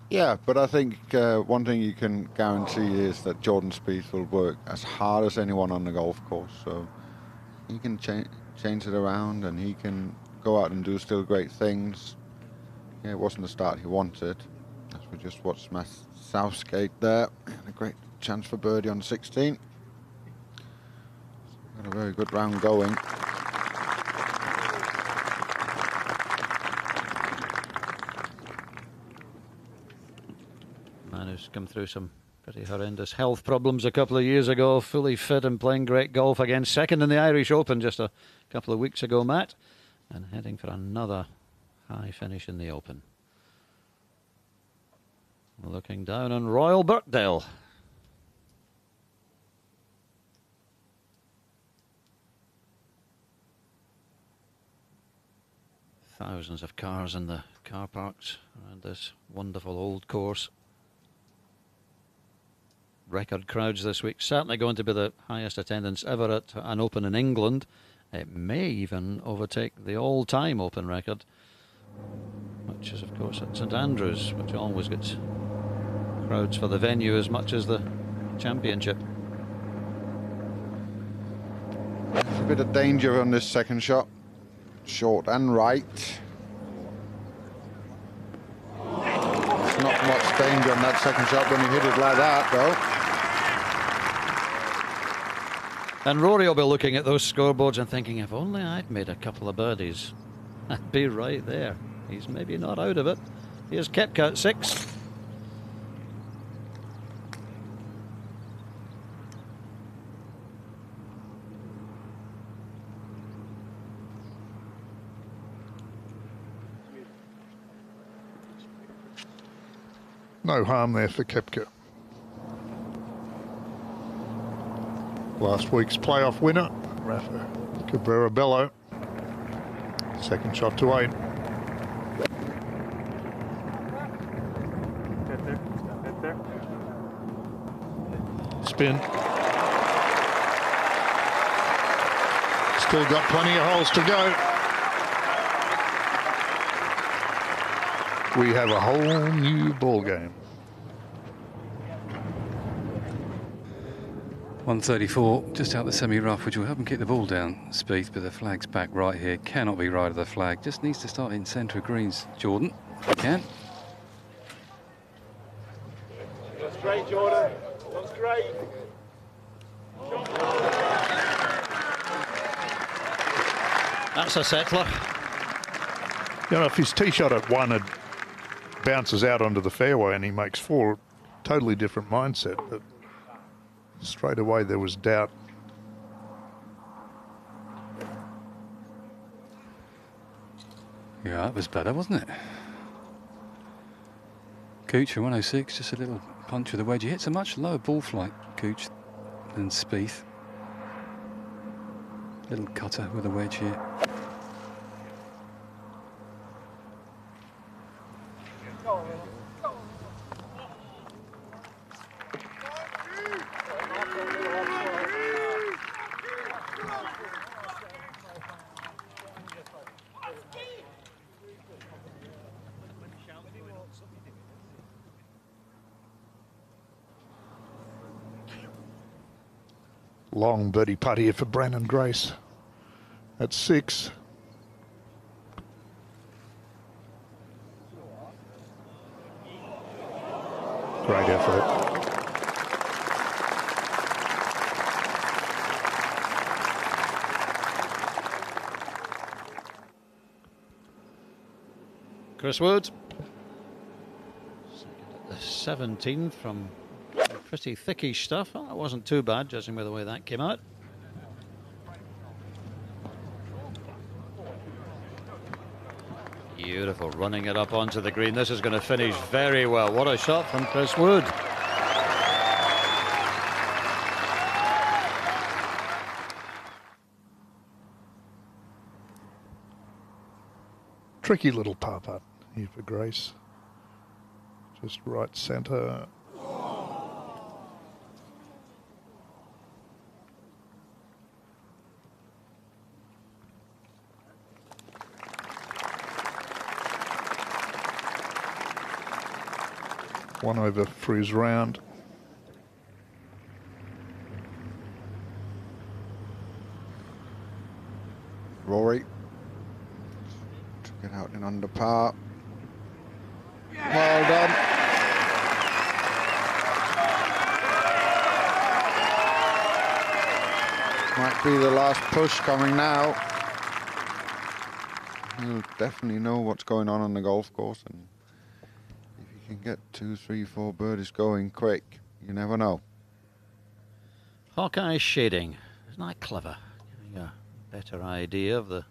Speaker 3: Yeah, but I think one thing you can guarantee is that Jordan Spieth will work as hard as anyone on the golf course. So he can change it around, and he can go out and do still great things. Yeah, it wasn't the start he wanted. As we just watched Matt Southgate there. And a great chance for birdie on 16. Got a very good round going.
Speaker 15: Man who's come through some pretty horrendous health problems a couple of years ago, fully fit and playing great golf again. Second in the Irish Open just a couple of weeks ago, Matt, and heading for another high finish in the Open. Looking down on Royal Birkdale. Thousands of cars in the car parks around this wonderful old course. Record crowds this week, certainly going to be the highest attendance ever at an Open in England. It may even overtake the all-time Open record, which is of course at St Andrews, which always gets crowds for the venue as much as the championship.
Speaker 3: There's a bit of danger on this second shot. Short and right. There's not much danger on that second shot when you hit it like that, though.
Speaker 15: And Rory will be looking at those scoreboards and thinking, if only I'd made a couple of birdies, I'd be right there. He's maybe not out of it. Here's Koepka at 6.
Speaker 11: No harm there for Koepka. Last week's playoff winner, Rafa Cabrera-Bello. Second shot to 8. Spin. Still got plenty of holes to go. We have a whole new ball game.
Speaker 9: 134, just out the semi-rough, which will help him keep the ball down, Spieth, but the flag's back right here. Cannot be right of the flag. Just needs to start in centre of greens, Jordan. He can.
Speaker 16: That's great, Jordan. That's great.
Speaker 15: That's a settler.
Speaker 11: You know, if his tee shot at 1 had bounces out onto the fairway and he makes 4, totally different mindset, but straight away there was doubt.
Speaker 9: Yeah, that was better, wasn't it? Cooch for 106, just a little punch with the wedge. He hits a much lower ball flight, Cooch, than Spieth. Little cutter with a wedge here.
Speaker 11: Long birdie putt here for Brandon Grace at 6. Great effort.
Speaker 15: Chris Wood. Second at the 17 from pretty thickish stuff. Well, that wasn't too bad, judging by the way that came out. Beautiful, running it up onto the green. This is going to finish very well. What a shot from Chris Wood.
Speaker 11: Tricky little par putt here for Grace. Just right centre. One over for his round.
Speaker 3: Rory took it out in under par. Well done. Might be the last push coming now. He'll definitely know what's going on the golf course, and if he can get 2, 3, 4 birdies going quick. You never know.
Speaker 15: Hawkeye shading. Isn't that clever? Giving you a better idea of the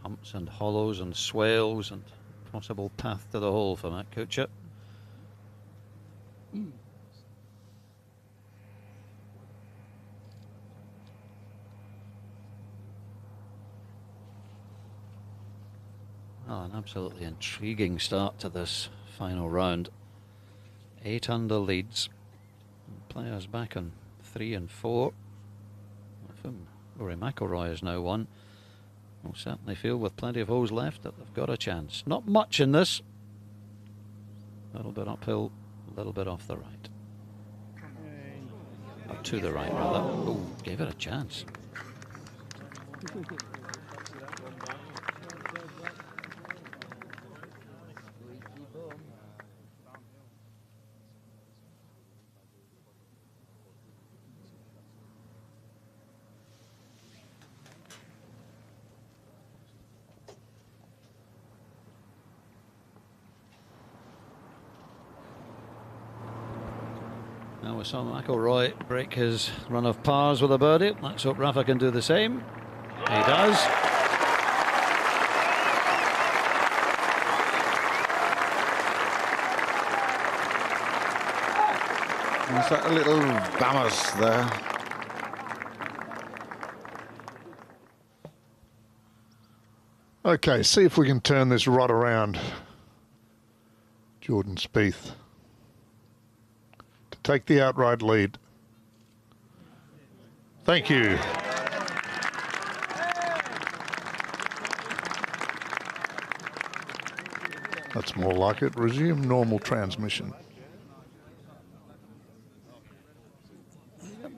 Speaker 15: humps and hollows and swales and possible path to the hole for Matt Kuchar. Well, an absolutely intriguing start to this final round. 8 under leads. Players back on 3 and 4. Of whom Rory McIlroy is now one. Will certainly feel with plenty of holes left that they've got a chance. Not much in this. A little bit uphill, a little bit off the right. Or to the right, rather. Oh, gave it a chance. Now we saw McIlroy break his run of pars with a birdie. Let's hope Rafa can do the same. He does.
Speaker 3: There's that little Bammers there.
Speaker 11: Okay, see if we can turn this right around. Jordan Spieth to take the outright lead. Thank you. That's more like it. Resume normal transmission.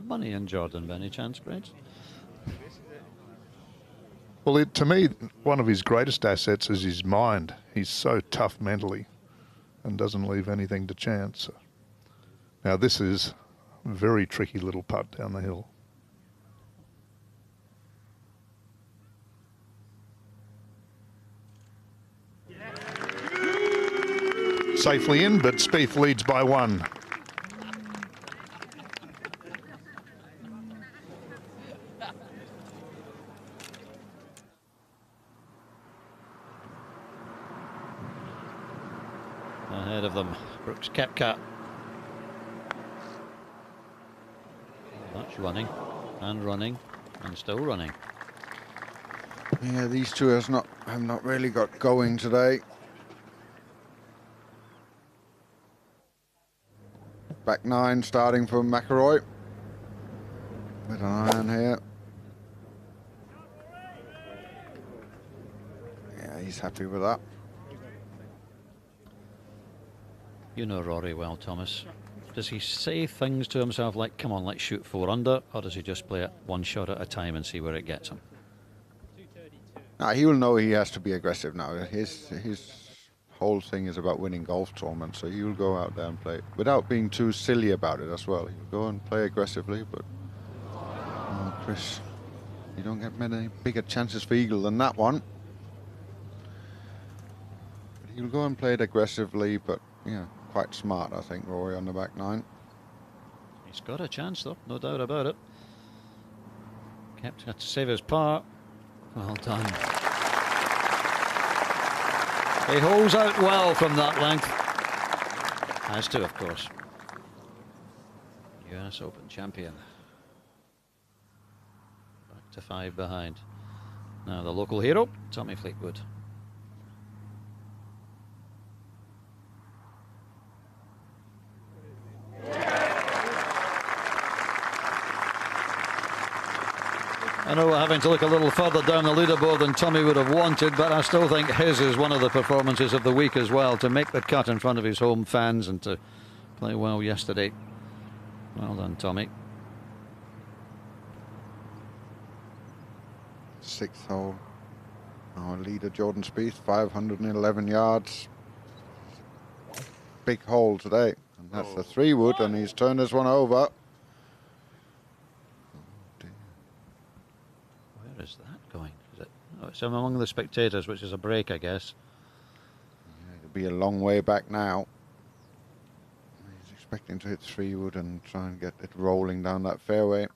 Speaker 15: Money in Jordan, by any chance, Brad?
Speaker 11: Well, to me, one of his greatest assets is his mind. He's so tough mentally and doesn't leave anything to chance. Now, this is a very tricky little putt down the hill. Safely in, but Spieth leads by 1.
Speaker 15: Ahead of them, Brooks Koepka. That's running, and still running.
Speaker 3: Yeah, these two have not really got going today. Back 9 starting from McIlroy. With an iron here. Yeah, he's happy with that.
Speaker 15: You know Rory well, Thomas. Does he say things to himself like, come on, let's shoot 4 under, or does he just play it one shot at a time and see where it gets him?
Speaker 3: He will know he has to be aggressive now. His whole thing is about winning golf tournaments, so he will go out there and play without being too silly about it as well. He'll go and play aggressively, but Chris, you don't get many bigger chances for eagle than that one. But he'll go and play it aggressively, but yeah, quite smart, I think, Rory on the back 9.
Speaker 15: He's got a chance, though, no doubt about it. Kept to save his par. Well done. He holds out well from that length. Has to, of course. US Open champion. Back to 5 behind. Now the local hero, Tommy Fleetwood. I know we're having to look a little further down the leaderboard than Tommy would have wanted, but I still think his is one of the performances of the week as well, to make the cut in front of his home fans and to play well yesterday. Well done, Tommy.
Speaker 3: 6th hole. Our leader, Jordan Spieth, 511 yards. Big hole today. And that's the 3-wood, and he's turned this one over.
Speaker 15: Where is that going? Is it? Oh, it's among the spectators, which is a break, I guess.
Speaker 3: Yeah, it'll be a long way back now. expecting to hit 3-wood and try and get it rolling down that fairway.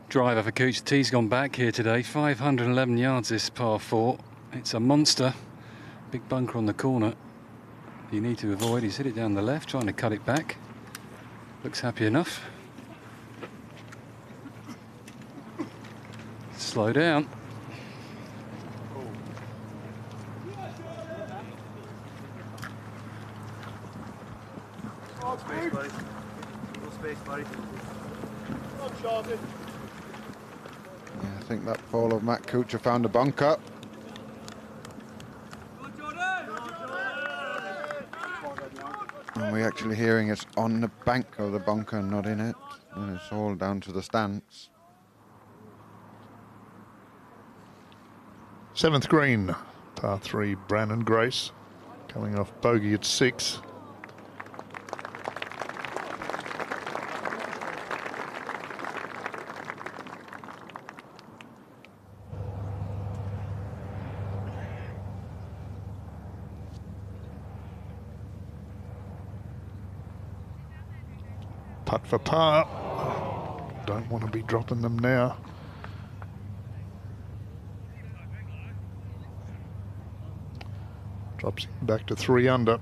Speaker 9: Driver for Cooch. The tee's gone back here today. 511 yards this par 4. It's a monster. Big bunker on the corner. You need to avoid. He's hit it down the left, trying to cut it back. Looks happy enough. Slow down.
Speaker 16: Space, buddy. Little space, buddy.
Speaker 3: Yeah, I think that fall of Matt Kuchar found a bunker. And we're actually hearing it's on the bank of the bunker, not in it. And it's all down to the stance.
Speaker 11: 7th green, par 3, Brandon Grace, coming off bogey at 6. Putt for par. Don't want to be dropping them now. Drops back to 3 under.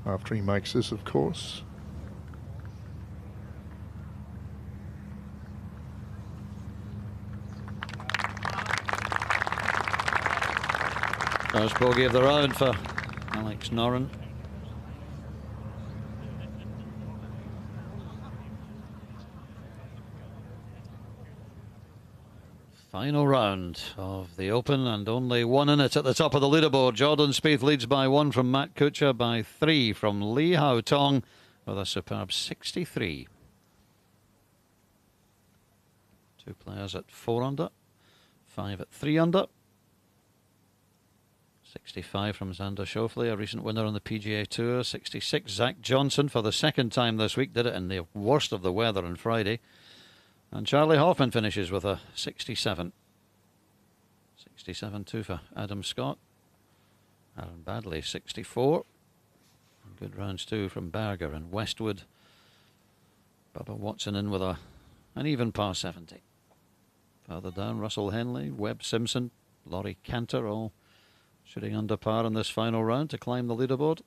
Speaker 11: After he makes this, of course.
Speaker 15: First bogey of the round for Alex Noren. Final round of the Open, and only one in it at the top of the leaderboard. Jordan Spieth leads by 1 from Matt Kuchar, by 3 from Lee Hao Tong with a superb 63. 2 players at 4 under, 5 at 3 under. 65 from Xander Schauffele, a recent winner on the PGA Tour. 66, Zach Johnson for the 2nd time this week, did it in the worst of the weather on Friday. And Charlie Hoffman finishes with a 67. 67 too for Adam Scott. Aaron Badley, 64. And good rounds too from Berger and Westwood. Bubba Watson in with an even par 70. Further down, Russell Henley, Webb Simpson, Laurie Cantor, all shooting under par in this final round to climb the leaderboard.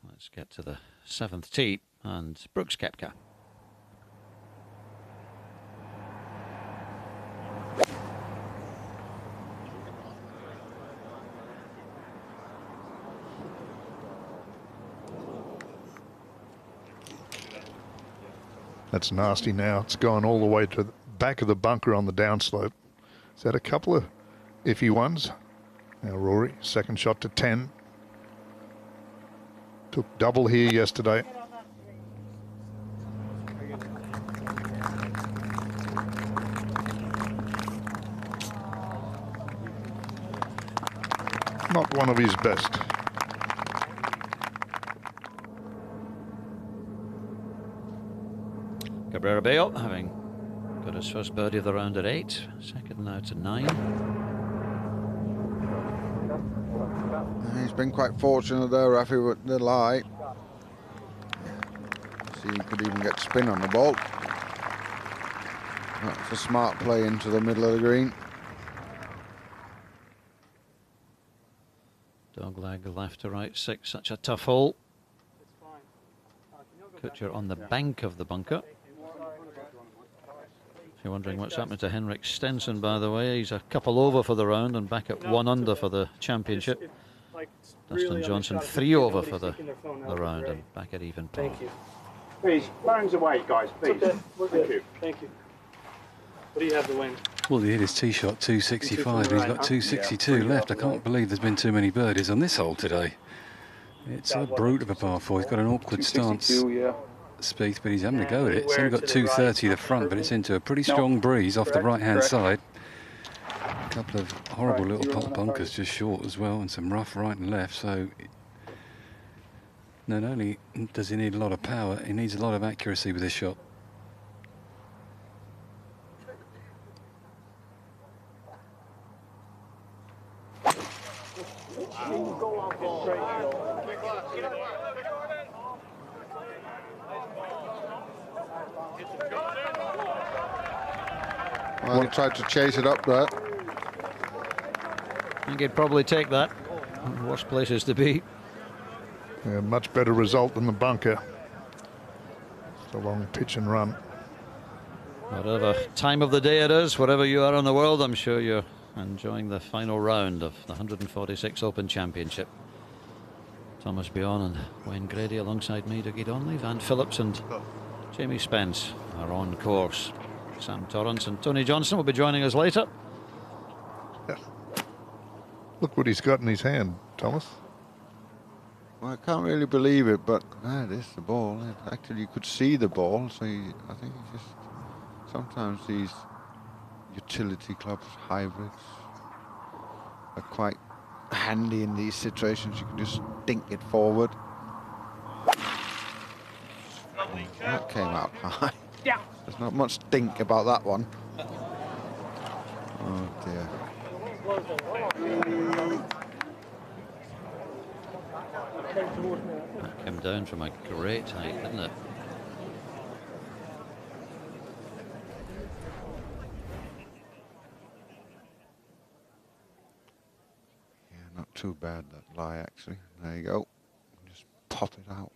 Speaker 15: Let's get to the 7th tee and Brooks Koepka.
Speaker 11: That's nasty now. It's gone all the way to the back of the bunker on the downslope. He's had a couple of iffy ones. Now Rory, second shot to 10. Took double here yesterday. Not one of his best.
Speaker 15: Cabrera Bello having got his first birdie of the round at 8. Second now to 9.
Speaker 3: He's been quite fortunate there, Rafi, with the lie. See, he could even get spin on the ball. That's a smart play into the middle of the green.
Speaker 15: Dogleg left to right 6, such a tough hole. Kuchar on the bank of the bunker. If you're wondering what's happening to Henrik Stenson, by the way, he's a couple over for the round and back at 1 under for the championship. Dustin Johnson 3 over for the round and back at even par.
Speaker 16: Thank you. Please, phones away, guys, please. Okay. Thank you. Thank you. What do you have to win?
Speaker 9: Well, he hit his tee shot 265. He's got 262 left. I can't believe there's been too many birdies on this hole today. It's a brute of a par 4. He's got an awkward stance, Spieth, but he's having a go at it. It's only got 230 the front, but it's into a pretty strong breeze off the right-hand side. A couple of horrible little bunkers just short as well, and some rough right and left. So not only does he need a lot of power, he needs a lot of accuracy with his shot.
Speaker 3: Well, he tried to chase it up there.
Speaker 15: I think he'd probably take that. Worst places to be.
Speaker 11: Yeah, much better result than the bunker. It's a long pitch and run.
Speaker 15: Whatever time of the day it is, wherever you are in the world, I'm sure you're enjoying the final round of the 146 Open Championship. Thomas Bjorn and Wayne Grady alongside me, Dougie Donnelly, Van Phillips and Jamie Spence are on course. Sam Torrance and Tony Johnson will be joining us later.
Speaker 11: Look what he's got in his hand, Thomas.
Speaker 3: Well, I can't really believe it, but that is the ball. Actually, you could see the ball, so I think he just... Sometimes these utility clubs, hybrids, are quite handy in these situations. You can just dink it forward. That came out high.
Speaker 12: Yeah.
Speaker 3: There's not much dink about that one. Oh dear.
Speaker 15: That came down from a great height, didn't it?
Speaker 3: Yeah, not too bad, that lie, actually. There you go. Just pop it out.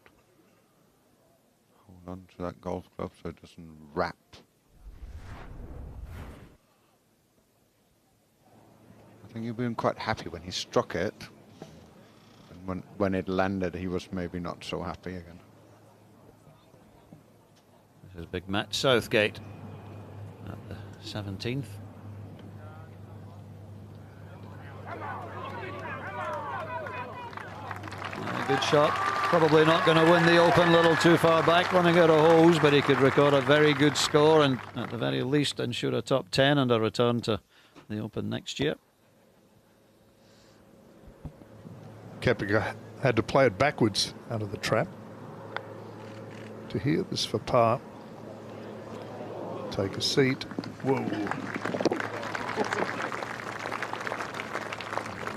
Speaker 3: Hold on to that golf club so it doesn't wrap. I think he'd been quite happy when he struck it. And when it landed, he was maybe not so happy again.
Speaker 15: This is big Matt Southgate at the 17th. Good shot. Probably not going to win the Open, a little too far back running out of holes, but he could record a very good score and at the very least ensure a top 10 and a return to the Open next year.
Speaker 11: Koepka had to play it backwards out of the trap to hear this for par. Take a seat. Whoa.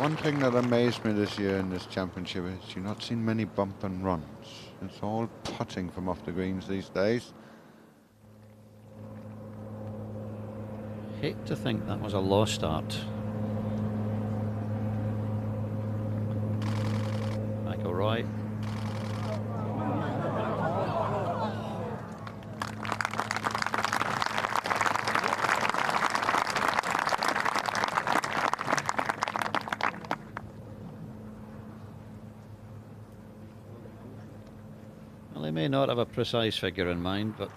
Speaker 3: One thing that amazed me this year in this championship is you've not seen many bump and runs. It's all putting from off the greens these days.
Speaker 15: Hate to think that was a low start. McIlroy. Well, he may not have a precise figure in mind, but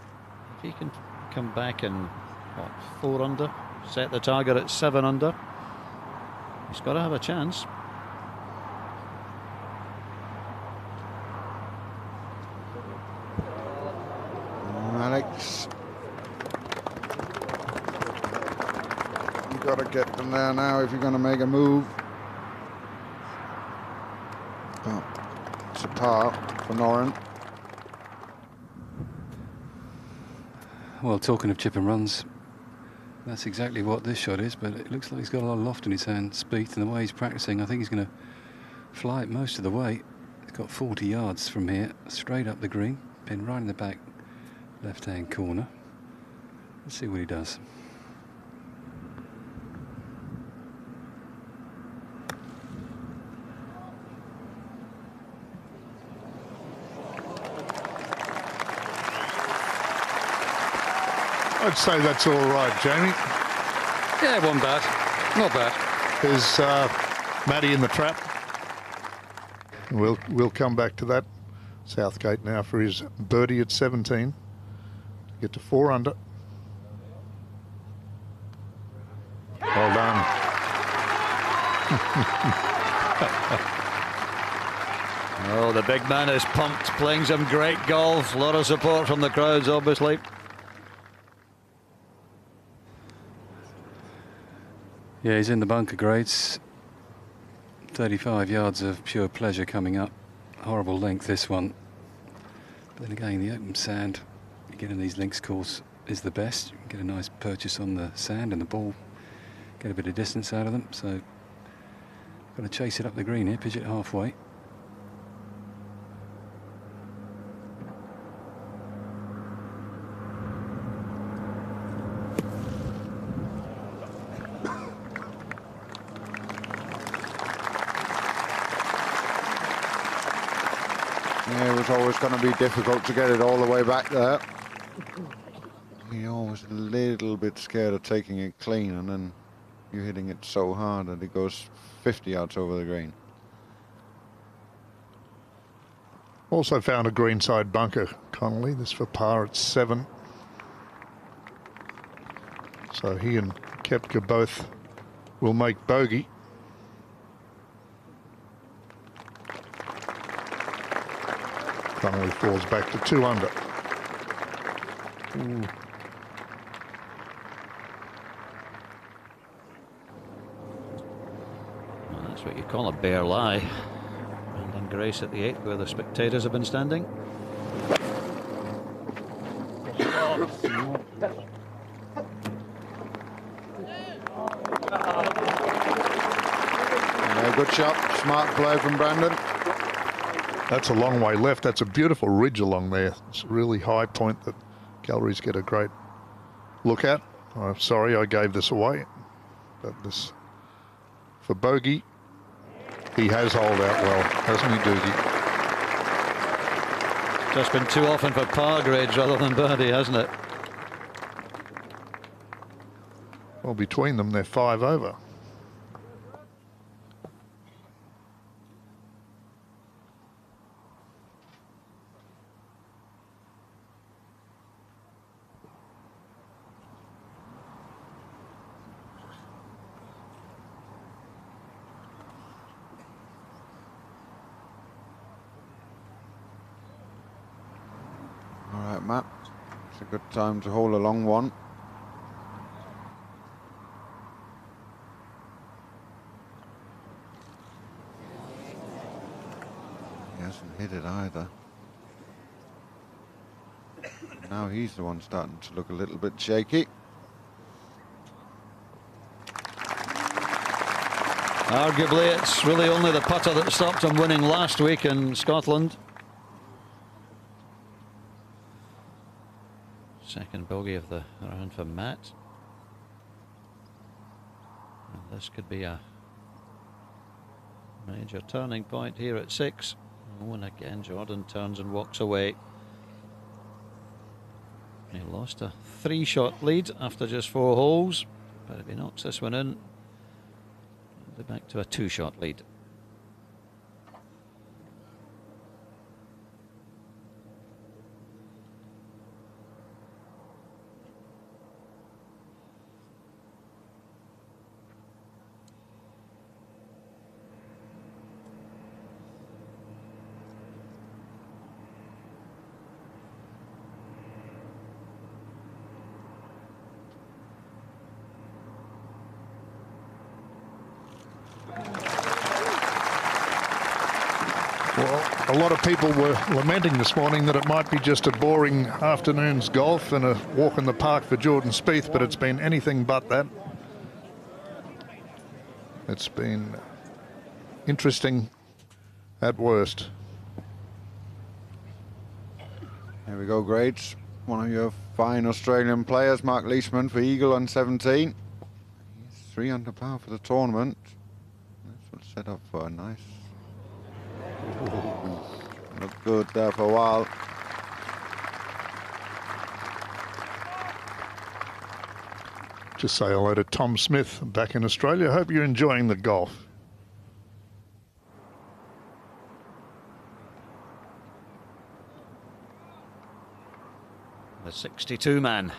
Speaker 15: if he can come back and, what, 4 under, set the target at 7 under, he's got to have a chance.
Speaker 3: Alex, you've got to get them there now if you're going to make a move. Oh, it's a par for Noren.
Speaker 9: Well, talking of chip and runs, that's exactly what this shot is, but it looks like he's got a lot of loft in his hand, Spieth, and the way he's practicing, I think he's going to fly it most of the way. He's got 40 yards from here, straight up the green, pin right in the back left-hand corner. Let's see what he does.
Speaker 11: I'd say that's all right, Jamie.
Speaker 15: Yeah, one bad. Not bad.
Speaker 11: There's Matty in the trap. We'll come back to that. Southgate now for his birdie at 17. Get to 4 under. Well done.
Speaker 15: Oh, the big man is pumped, playing some great golf. A lot of support from the crowds, obviously.
Speaker 9: Yeah, he's in the bunker grades. 35 yards of pure pleasure coming up. Horrible length, this one. But then again, the open sand, you get in these links course, is the best. You can get a nice purchase on the sand and the ball, get a bit of distance out of them. So Going to chase it up the green here, pitch it halfway.
Speaker 3: Yeah, it was always going to be difficult to get it all the way back there. You're always a little bit scared of taking it clean, and then you're hitting it so hard that it goes 50 yards over the green.
Speaker 11: Also found a greenside bunker, Connolly. This for par at 7. So he and Koepka both will make bogey. Connolly falls back to 2 under. Ooh.
Speaker 15: Well, that's what you call a bare lie. And Grace at the 8th, where the spectators have been standing.
Speaker 3: Yeah, good shot, smart play from Brandon.
Speaker 11: That's a long way left. That's a beautiful ridge along there. It's a really high point that galleries get a great look at. I'm sorry I gave this away, but this for bogey. He has holed out well, hasn't he, Doogie?
Speaker 15: Just been too often for par grades rather than birdie, hasn't it?
Speaker 11: Well, between them, they're 5 over.
Speaker 3: All right, Matt. It's a good time to hole a long one. He hasn't hit it either. Now he's the one starting to look a little bit shaky.
Speaker 15: Arguably, it's really only the putter that stopped him winning last week in Scotland. Second bogey of the round for Matt. And this could be a major turning point here at 6. Oh, and again Jordan turns and walks away. He lost a 3-shot lead after just 4 holes, but if he knocks this one in, they're back to a 2-shot lead.
Speaker 11: A lot of people were lamenting this morning that it might be just a boring afternoon's golf and a walk in the park for Jordan Spieth, but it's been anything but that. It's been interesting at worst.
Speaker 3: Here we go, grades. One of your fine Australian players, Mark Leishman for Eagle on 17. He's 3 under par for the tournament. This will set up for a nice. Looked good there for a while.
Speaker 11: Just say hello to Tom Smith back in Australia. Hope you're enjoying the golf.
Speaker 15: The 62 man.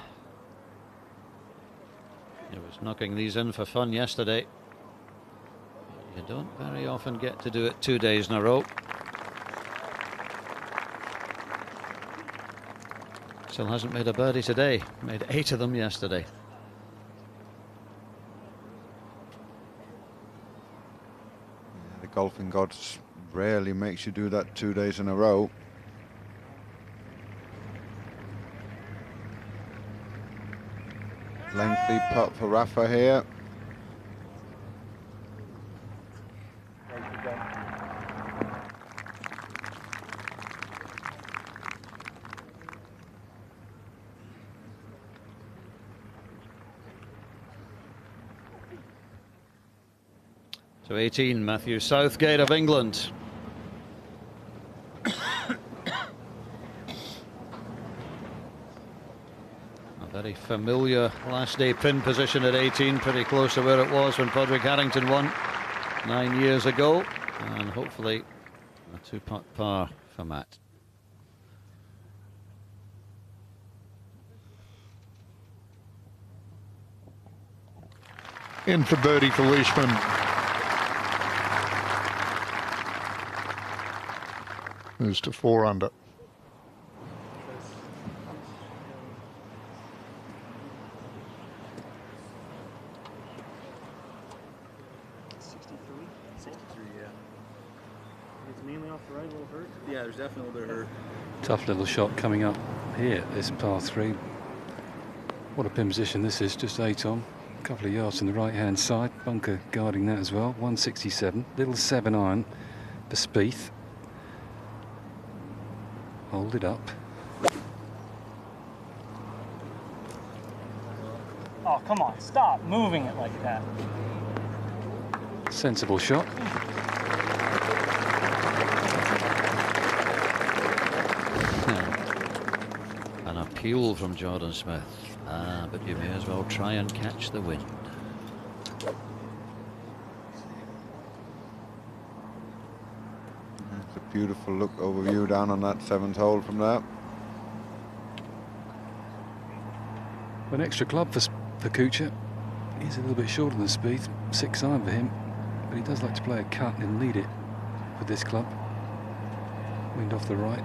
Speaker 15: He was knocking these in for fun yesterday. You don't very often get to do it 2 days in a row. Still hasn't made a birdie today. Made 8 of them yesterday.
Speaker 3: Yeah, the golfing gods rarely makes you do that 2 days in a row. Lengthy putt for Rafa here.
Speaker 15: To 18, Matthew Southgate of England. A very familiar last day pin position at 18, pretty close to where it was when Padraig Harrington won 9 years ago, and hopefully a two-putt par for Matt.
Speaker 11: In for birdie for Leishman. Moves to 4 under.
Speaker 19: Yeah, there's definitely a little bit of hurt.
Speaker 9: Tough little shot coming up here, this par 3. What a pin position this is, just 8 on. A couple of yards on the right-hand side, bunker guarding that as well. 167, little 7 iron for Spieth. Hold it up.
Speaker 7: Oh, come on, stop moving it like that.
Speaker 9: Sensible shot.
Speaker 15: An appeal from Jordan Smith. But you may as well try and catch the wind.
Speaker 3: It's a beautiful look overview down on that 7th hole from there.
Speaker 9: An extra club for Kuchar. He's a little bit shorter than Spieth. 6 iron for him, but he does like to play a cut and lead it with this club. Wind off the right.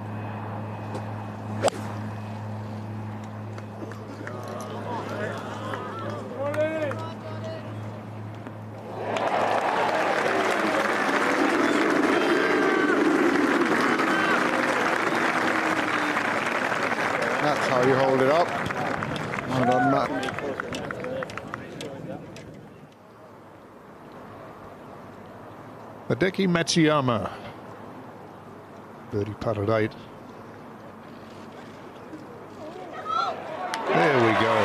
Speaker 3: That's how you hold it up. Well done, Matt.
Speaker 11: Hideki Matsuyama. Birdie putt at 8. There we go.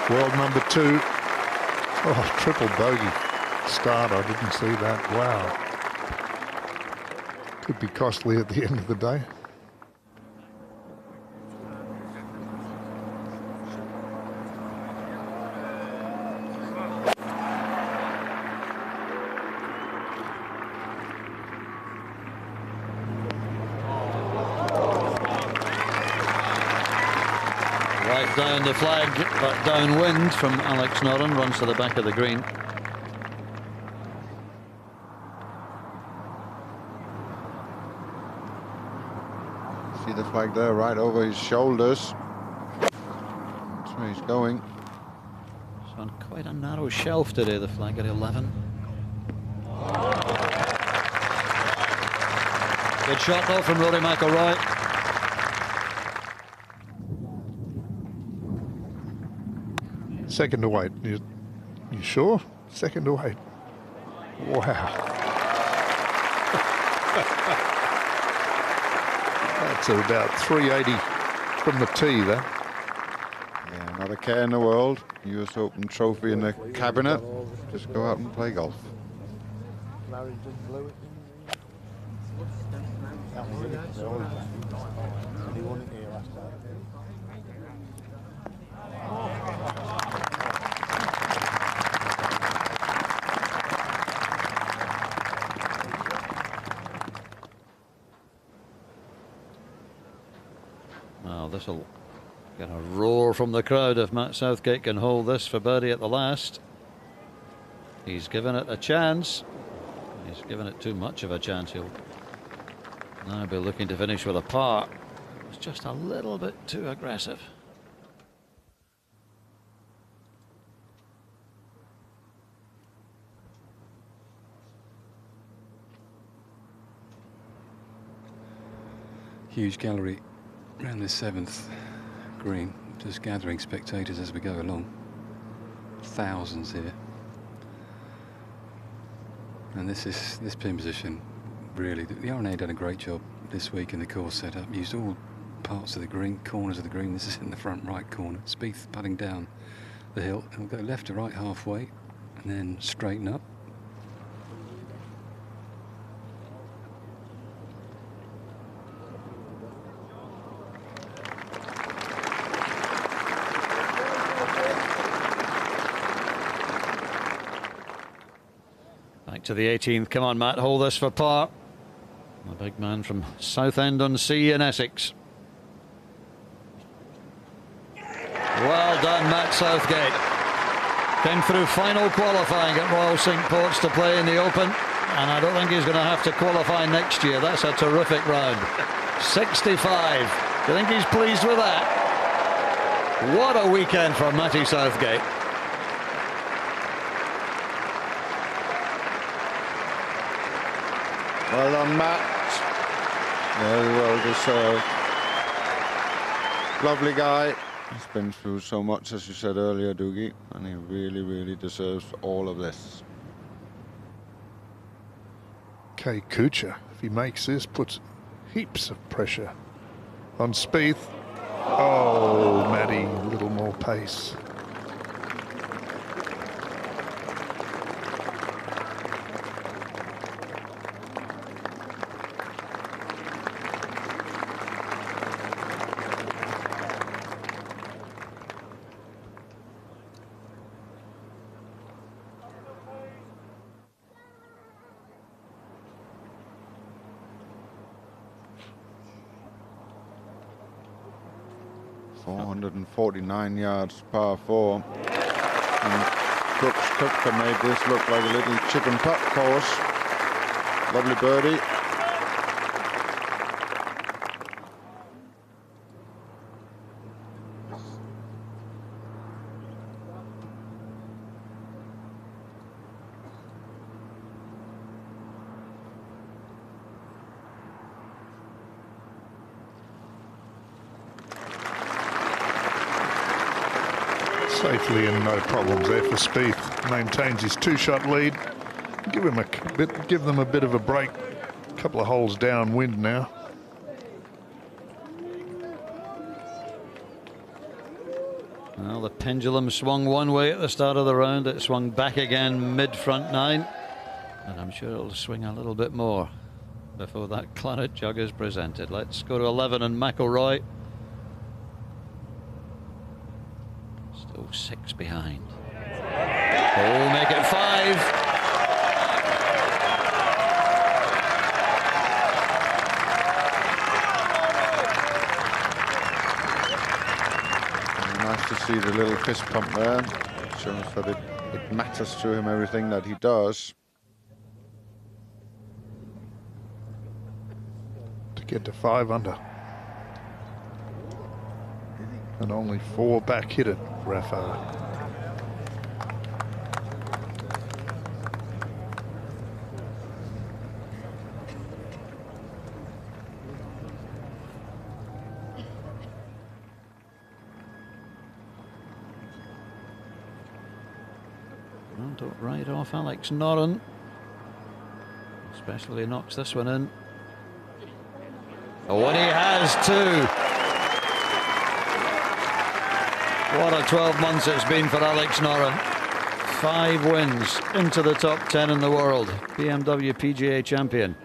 Speaker 11: World number 2. Oh, triple bogey start. I didn't see that. Wow. Could be costly at the end of the day.
Speaker 15: Down the flag, but downwind from Alex Noren, runs to the back of the green.
Speaker 3: See the flag there, right over his shoulders. That's where he's going.
Speaker 15: It's on quite a narrow shelf today, the flag at 11. Good shot though from Rory McIlroy.
Speaker 11: Second to 8. You sure? Second to 8. Wow. That's at about 380 from the tee there.
Speaker 3: Yeah, not a care in the world. US Open trophy in the cabinet. Just go out and play golf.
Speaker 15: Well, this will get a roar from the crowd if Matt Southgate can hold this for birdie at the last. He's given it a chance. He's given it too much of a chance. He'll now be looking to finish with a par. It's just a little bit too aggressive.
Speaker 9: Huge gallery around this 7th green, just gathering spectators as we go along. Thousands here. And this pin position, really, the R&A done a great job this week in the course setup. Used all parts of the green, corners of the green. This is in the front right corner. Spieth putting down the hill. He'll go left to right halfway and then straighten up.
Speaker 15: Back to the 18th. Come on, Matt, hold this for par. The big man from Southend-on-Sea in Essex. Well done, Matt Southgate. Came through final qualifying at Royal St Ports to play in the Open, and I don't think he's going to have to qualify next year. That's a terrific round. 65. Do you think he's pleased with that? What a weekend for Matty Southgate.
Speaker 3: Well done, Matt. Very well deserved. Lovely guy. He's been through so much, as you said earlier, Doogie, and he really, really deserves all of this.
Speaker 11: Okay, Kuchar, if he makes this, puts heaps of pressure on Spieth. Oh, Matty, a little more pace.
Speaker 3: .449 yards, par 4. And Brooks Koepka made this look like a little chip and putt course. Lovely birdie.
Speaker 11: Safely and no problems there for Spieth. Maintains his two-shot lead. Give them a bit of a break. A couple of holes downwind now.
Speaker 15: Well, the pendulum swung one way at the start of the round. It swung back again mid-front nine. And I'm sure it'll swing a little bit more before that claret jug is presented. Let's go to 11 and McIlroy. Still 6 behind. Oh, make it 5.
Speaker 3: Nice to see the little fist pump there. Shows that it matters to him, everything that he does.
Speaker 11: To get to 5 under. And only 4 back hit it, Rafa.
Speaker 15: Well, don't write off Alex Noren. Especially knocks this one in. Oh, and he has too. What a 12 months it's been for Alex Noren. 5 wins into the top 10 in the world. BMW PGA champion.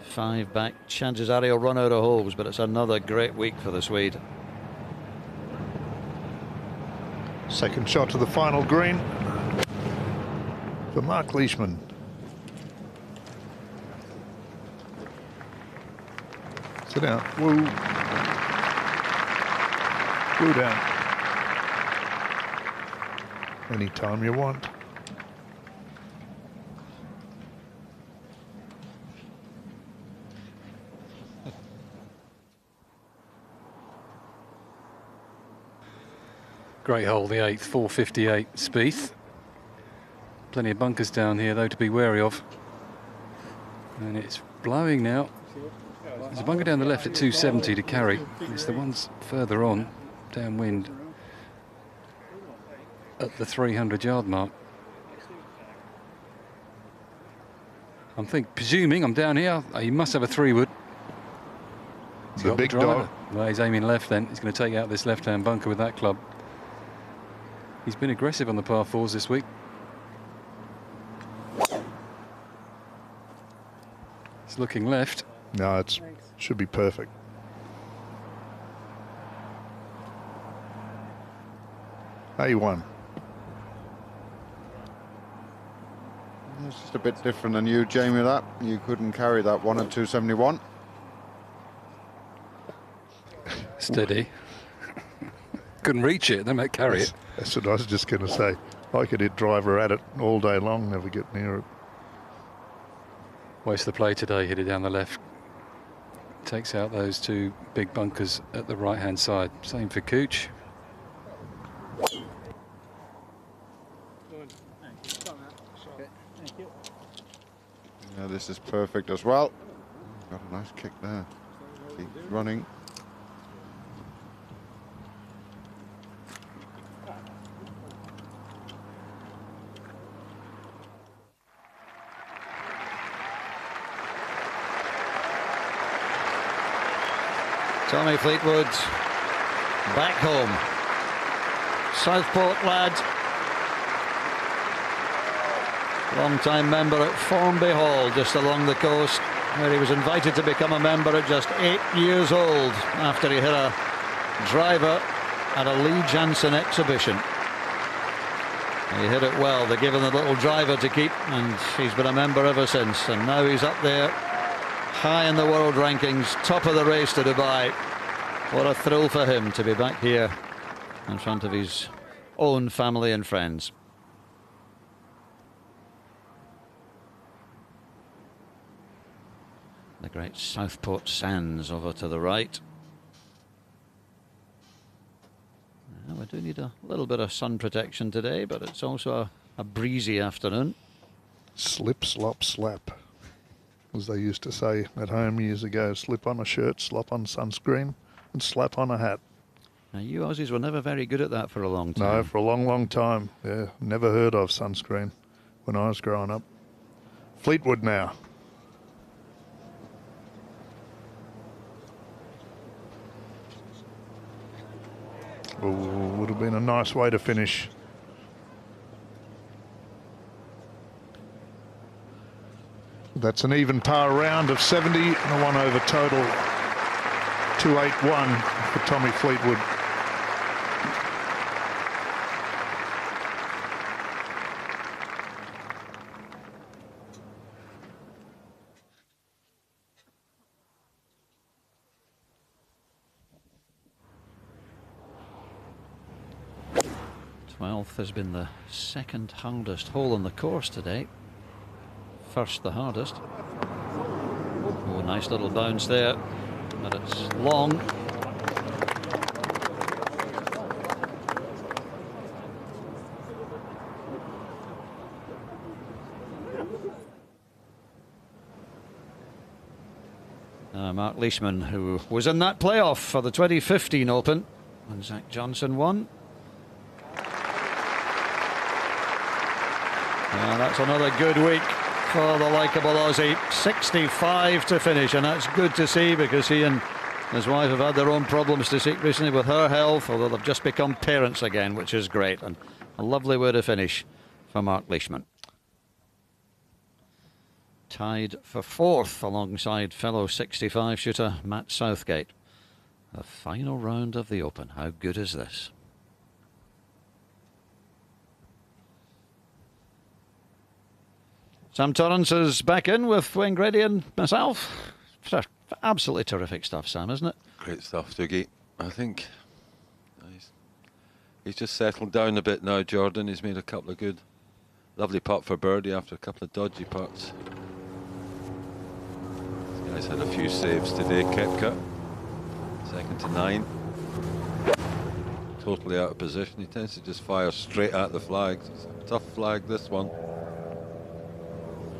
Speaker 15: 5 back. Chances are he'll run out of holes, but it's another great week for the Swede.
Speaker 11: Second shot to the final green for Mark Leishman. Sit down. Woo. Woo down. Anytime you want.
Speaker 9: Great hole, the 8th, 458 Spieth. Plenty of bunkers down here, though, to be wary of. And it's blowing now. There's a bunker down the left at 270 to carry. It's the ones further on, downwind, at the 300-yard mark. Presuming I'm down here, he must have a 3-wood.
Speaker 11: The big dog.
Speaker 9: Well, he's aiming left then. He's going to take out this left-hand bunker with that club. He's been aggressive on the par fours this week. It's looking left.
Speaker 11: No, it should be perfect. A1.
Speaker 3: It's just a bit different than you, Jamie, that. You couldn't carry that one at 271.
Speaker 9: Steady. Couldn't reach it, they might carry it.
Speaker 11: That's what I was just going to say. I could hit driver at it all day long, never get near it.
Speaker 9: Waste the play today, hit it down the left. Takes out those two big bunkers at the right-hand side. Same for Cooch.
Speaker 3: Yeah, this is perfect as well. Got a nice kick there. Keep running.
Speaker 15: Tommy Fleetwood back home. Southport lad. Long-time member at Formby Hall, just along the coast, where he was invited to become a member at just 8 years old after he hit a driver at a Lee Jansen exhibition. He hit it well. They gave him the little driver to keep, and he's been a member ever since. And now he's up there, high in the world rankings, top of the race to Dubai. What a thrill for him to be back here in front of his own family and friends. The great Southport Sands over to the right. Well, we do need a little bit of sun protection today, but it's also a breezy afternoon.
Speaker 11: Slip, slop, slap, as they used to say at home years ago. Slip on a shirt, slop on sunscreen, and slap on a hat.
Speaker 15: Now, you Aussies were never very good at that for a long time.
Speaker 11: No, for a long, long time. Yeah, never heard of sunscreen when I was growing up. Fleetwood now. Ooh, would have been a nice way to finish. That's an even par round of 70 and a 1 over total. 281 for Tommy Fleetwood.
Speaker 15: Has been the second hardest hole on the course today. First the hardest. Oh, nice little bounce there, but it's long. Mark Leishman, who was in that playoff for the 2015 Open when Zach Johnson won. That's another good week for the likeable Aussie. 65 to finish, and that's good to see because he and his wife have had their own problems to see recently with her health, although they've just become parents again, which is great. And a lovely way to finish for Mark Leishman. Tied for fourth alongside fellow 65 shooter Matt Southgate. The final round of the Open. How good is this? Sam Torrance is back in with Wayne Grady and myself. Absolutely terrific stuff, Sam, isn't it?
Speaker 14: Great stuff, Dougie. I think he's just settled down a bit now, Jordan. He's made a couple of good, lovely putt for birdie after a couple of dodgy putts. This guy's had a few saves today. Koepka, second to 9. Totally out of position. He tends to just fire straight at the flags. It's a tough flag, this one.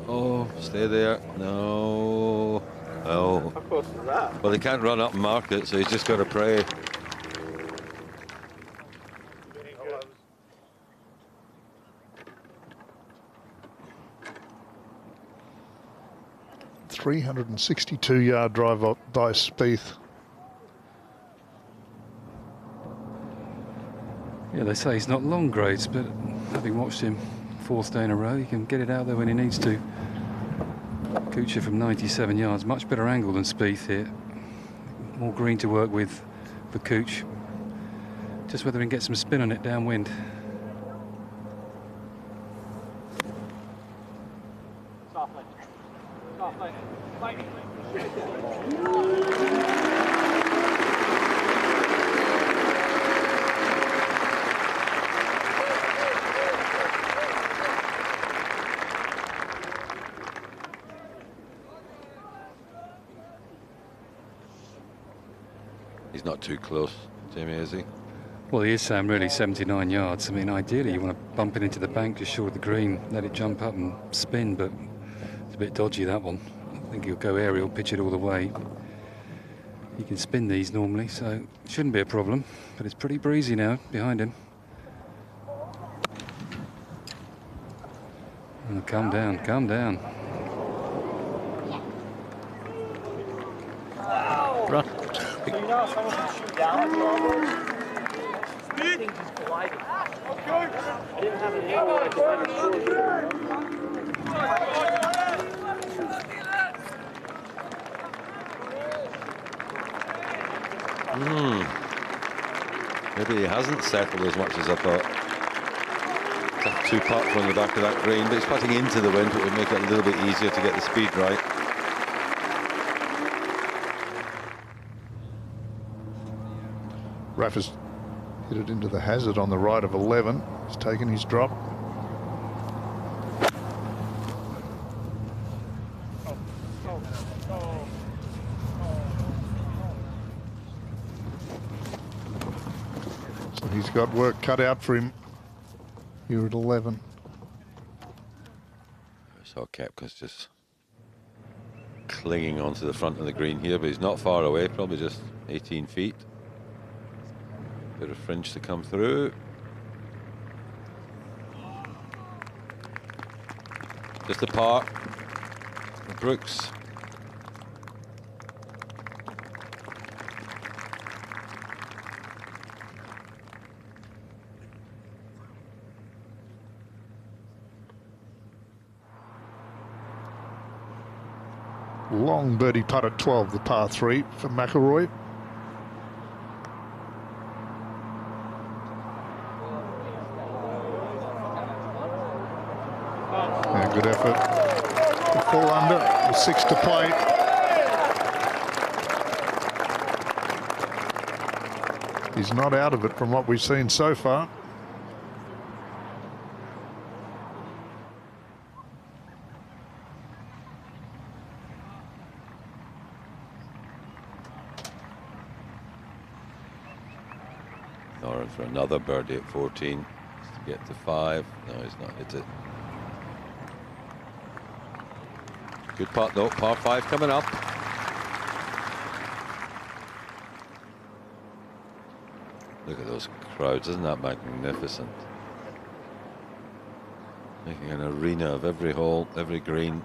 Speaker 14: Oh, stay there. No. Oh.
Speaker 5: How close is that?
Speaker 14: Well, they can't run up and mark it, so he's just got to pray.
Speaker 11: .362-yard drive up by Spieth.
Speaker 9: Yeah, they say he's not long grades, but having watched him 4th day in a row, he can get it out there when he needs to. Kuchar from 97 yards, much better angle than Spieth here. More green to work with for Kuch. Just whether he can get some spin on it downwind.
Speaker 6: Softly. Softly. Lightning.
Speaker 14: He's not too close, Jamie, is he?
Speaker 9: Well, he is, Sam, really, 79 yards. I mean, ideally you want to bump it into the bank just short of the green, let it jump up and spin, but it's a bit dodgy, that one. I think he'll go aerial, pitch it all the way. He can spin these normally, so it shouldn't be a problem, but it's pretty breezy now behind him. Oh, calm down, calm down.
Speaker 6: Run. So you know how someone can shoot down with all those? These things just collided. I didn't have an angle. I
Speaker 14: Maybe he hasn't settled as much as I thought. Tough 2-putt from the back of that green, but he's putting into the wind, which would make it a little bit easier to get the speed right.
Speaker 11: Rafa's hit it into the hazard on the right of 11. He's taken his drop. So he's got work cut out for him here at 11.
Speaker 14: So Koepka's just clinging onto the front of the green here, but he's not far away, probably just 18 feet. Bit of fringe to come through. Just a par. Brooks.
Speaker 11: Long birdie putt at 12, the par 3 for McIlroy. Yeah, good effort. 4 under, with 6 to play. He's not out of it from what we've seen so far.
Speaker 14: Noren for another birdie at 14 to get to 5. No, he's not hit it. Good putt though, par 5 coming up. Look at those crowds, isn't that magnificent? Making an arena of every hole, every green.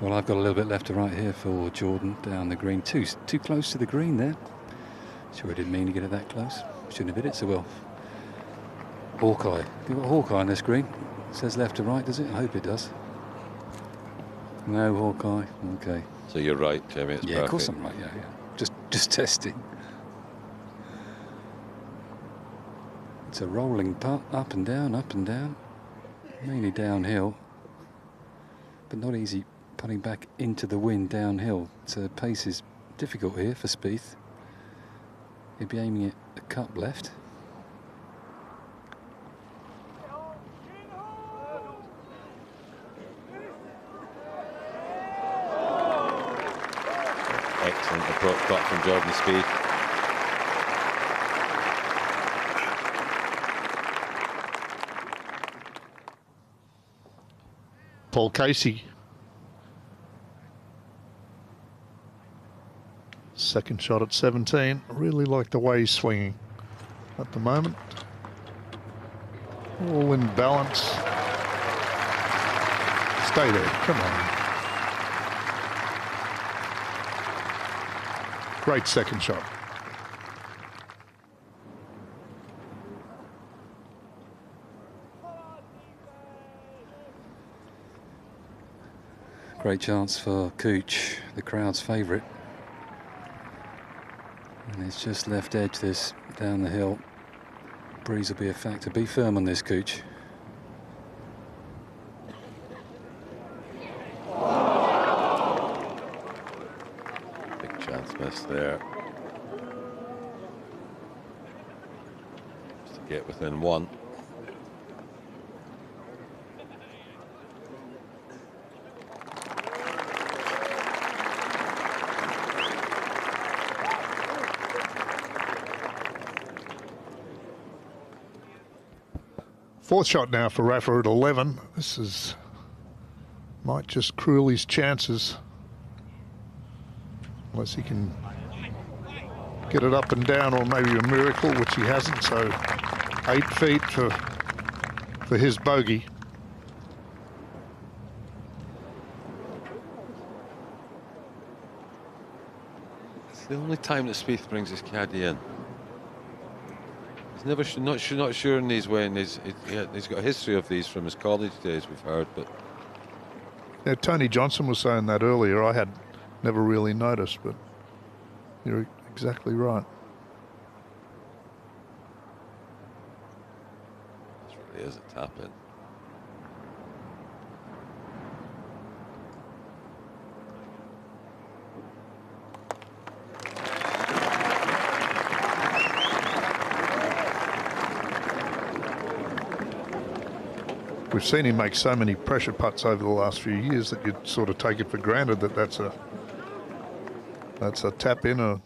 Speaker 9: Well, I've got a little bit left to right here for Jordan down the green. Too close to the green there. Sure, I didn't mean to get it that close. Shouldn't have hit it so well. Hawkeye. You've got Hawkeye on this green. It says left to right, does it? I hope it does. No Hawkeye. Okay.
Speaker 14: So you're right, Jamie. It's
Speaker 9: yeah,
Speaker 14: perfect.
Speaker 9: of course I'm right. Yeah, yeah. Just testing. It's a rolling putt, up and down, mainly downhill, but not easy putting back into the wind downhill. So pace is difficult here for Spieth. He'd be aiming it a cup left.
Speaker 14: Excellent approach putt from Jordan Spieth.
Speaker 11: Paul Casey. Second shot at 17. Really like the way he's swinging at the moment. All in balance. Stay there, come on. Great second shot.
Speaker 9: Great chance for Cooch, the crowd's favourite. And it's just left edge this down the hill. Breeze will be a factor. Be firm on this, Cooch.
Speaker 14: Big chance missed there. Just to get within one.
Speaker 11: Fourth shot now for Rafa at 11. This is might just cruel his chances, unless he can get it up and down, or maybe a miracle, which he hasn't. So 8 feet for his bogey.
Speaker 14: It's the only time that Spieth brings his caddy in. He's never not sure in these when he's got a history of these from his college days, we've heard, but
Speaker 11: Yeah, Tony Johnson was saying that earlier. I had never really noticed, but you're exactly right.
Speaker 14: this really is a tap in.
Speaker 11: We've seen him make so many pressure putts over the last few years that you'd sort of take it for granted that that's a tap in, or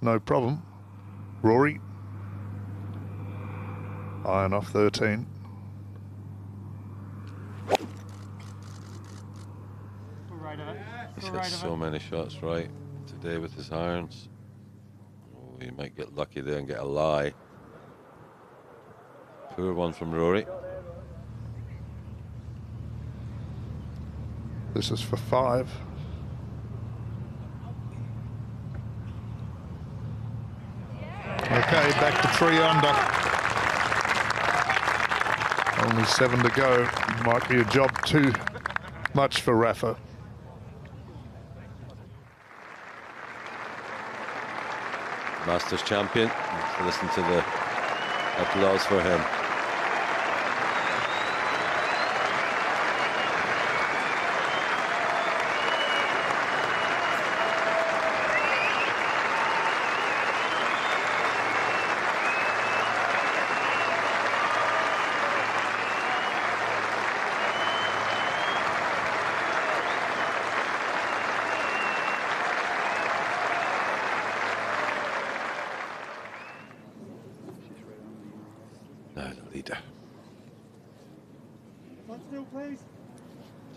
Speaker 11: no problem. Rory, iron off 13.
Speaker 14: He's hit so many shots right today with his irons. Oh, he might get lucky there and get a lie. Poor one from Rory.
Speaker 11: This is for 5. Okay, back to 3 under. Only 7 to go. Might be a job too much for Rafa.
Speaker 14: Masters champion. Listen to the applause for him.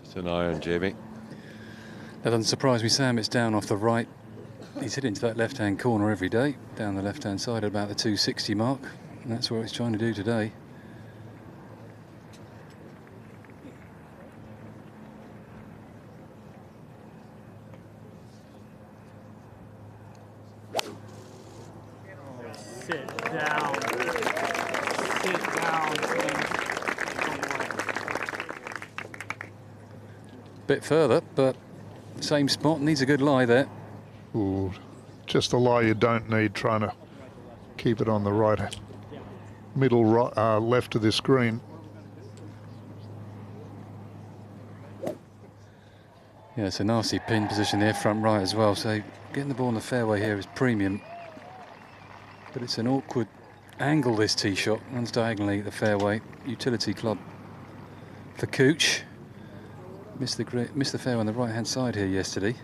Speaker 14: Just an iron, Jamie.
Speaker 9: That doesn't surprise me, Sam. It's down off the right. He's hitting to that left-hand corner every day, down the left-hand side at about the 260 mark. And that's what he's trying to do today.
Speaker 20: Sit down. Sit down.
Speaker 9: Bit further, but same spot. Needs a good lie there.
Speaker 11: Ooh, just a lie you don't need, trying to keep it on the right, middle right, left of this green.
Speaker 9: Yeah, it's a nasty pin position there, front right as well. So getting the ball in the fairway here is premium. But it's an awkward angle, this tee shot. Runs diagonally the fairway. Utility club for Cooch. Missed the fairway on the right-hand side here yesterday.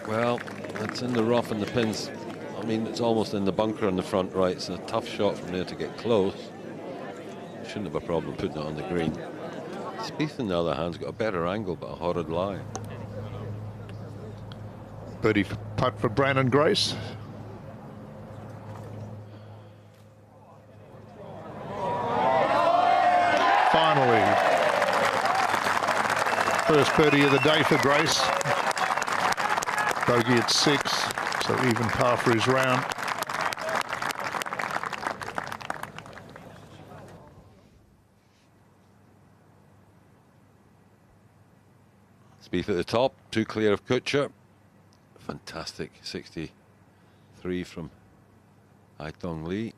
Speaker 14: Well, it's in the rough and the pins. I mean, it's almost in the bunker on the front right. It's a tough shot from there to get close. Shouldn't have a problem putting it on the green. Spieth, on the other hand, has got a better angle, but a horrid lie.
Speaker 11: Birdie putt for Brandon Grace. Finally, first birdie of the day for Grace. Bogey at 6, so even par for his round.
Speaker 14: Spieth at the top, 2 clear of Kuchar. Fantastic 63 from Haitong Lee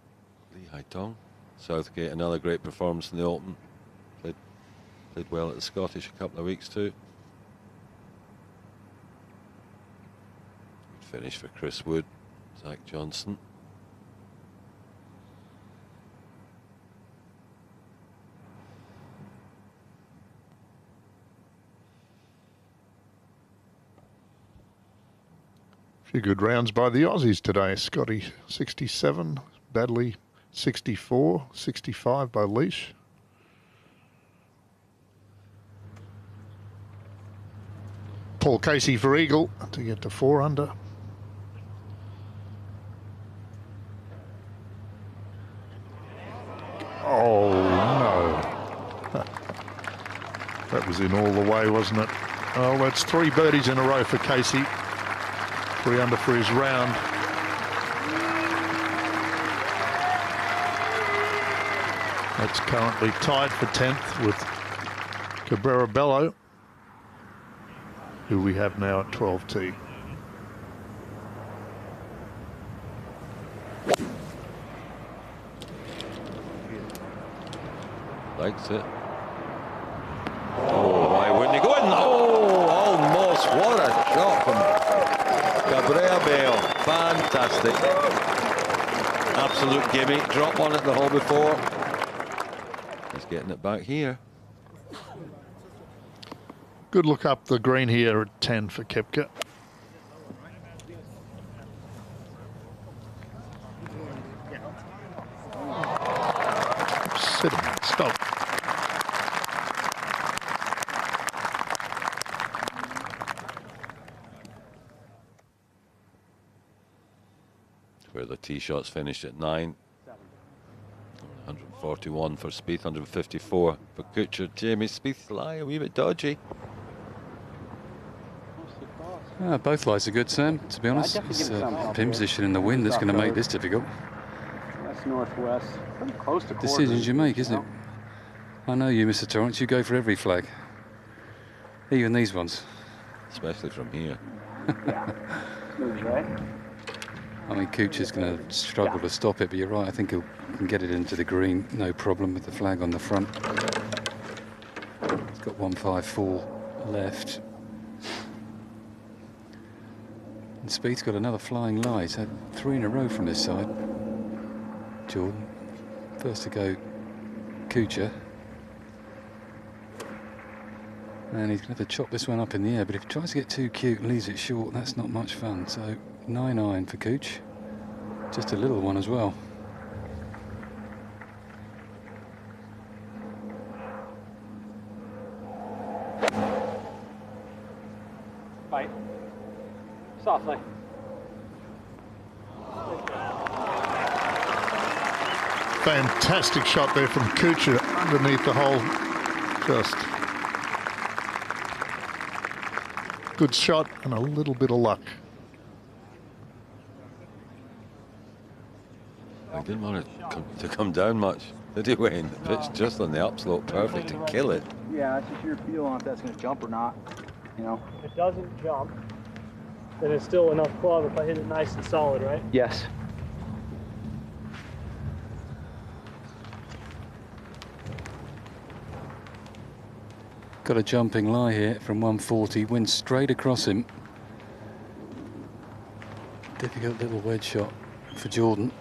Speaker 14: Haitong. Southgate, another great performance in the Open. Played well at the Scottish a couple of weeks too. Good finish for Chris Wood, Zach Johnson.
Speaker 11: A few good rounds by the Aussies today. Scotty 67, Badley 64, 65 by Leash. Paul Casey for Eagle to get to 4 under. Oh no. That was in all the way, wasn't it? Oh, that's 3 birdies in a row for Casey. 3 under for his round. That's currently tied for 10th with Cabrera Bello, who we have now at 12T.
Speaker 14: Likes it. Oh, why wouldn't he go in? Oh, almost. What a shot from Cabrera Bello. Fantastic. Absolute gimme. Drop one at the hole before. He's getting it back here.
Speaker 11: Good look up the green here at 10 for Koepka. Sit him, stop.
Speaker 14: Where the tee shots finished at 9. 141 for Spieth, 154 for Kuchar. Jamie Spieth's lie a wee bit dodgy.
Speaker 9: Both lies are good, Sam, to be honest. It's pin position in the wind that's going to make this difficult.
Speaker 7: That's northwest. Pretty close to
Speaker 9: Decisions you make, isn't it? I know you, Mr. Torrance. You go for every flag. Even these ones.
Speaker 14: Especially from here.
Speaker 7: Smooth, right?
Speaker 9: I mean, Kuchar's going to struggle to stop it, but you're right. I think he can get it into the green, no problem, with the flag on the front. He's got 154 left. And Spieth's got another flying lie. He's had 3 in a row from this side. Jordan. First to go, Kuchar. And he's going to have to chop this one up in the air, but if he tries to get too cute and leaves it short, that's not much fun. So 9-iron for Kuch. Just a little one as well.
Speaker 7: Bite. Softly.
Speaker 11: Fantastic shot there from Kuchar underneath the hole. Just good shot and a little bit of luck.
Speaker 14: I didn't want it to come down much, did he, Wayne? The pitch just on the upslope, perfect to kill it.
Speaker 7: Yeah, it's just your feel on if that's going to jump or not. You know.
Speaker 6: If it doesn't jump, then it's still enough club if I hit it nice and solid, right?
Speaker 7: Yes.
Speaker 9: Got a jumping lie here from 140, went straight across him. Difficult little wedge shot for Jordan.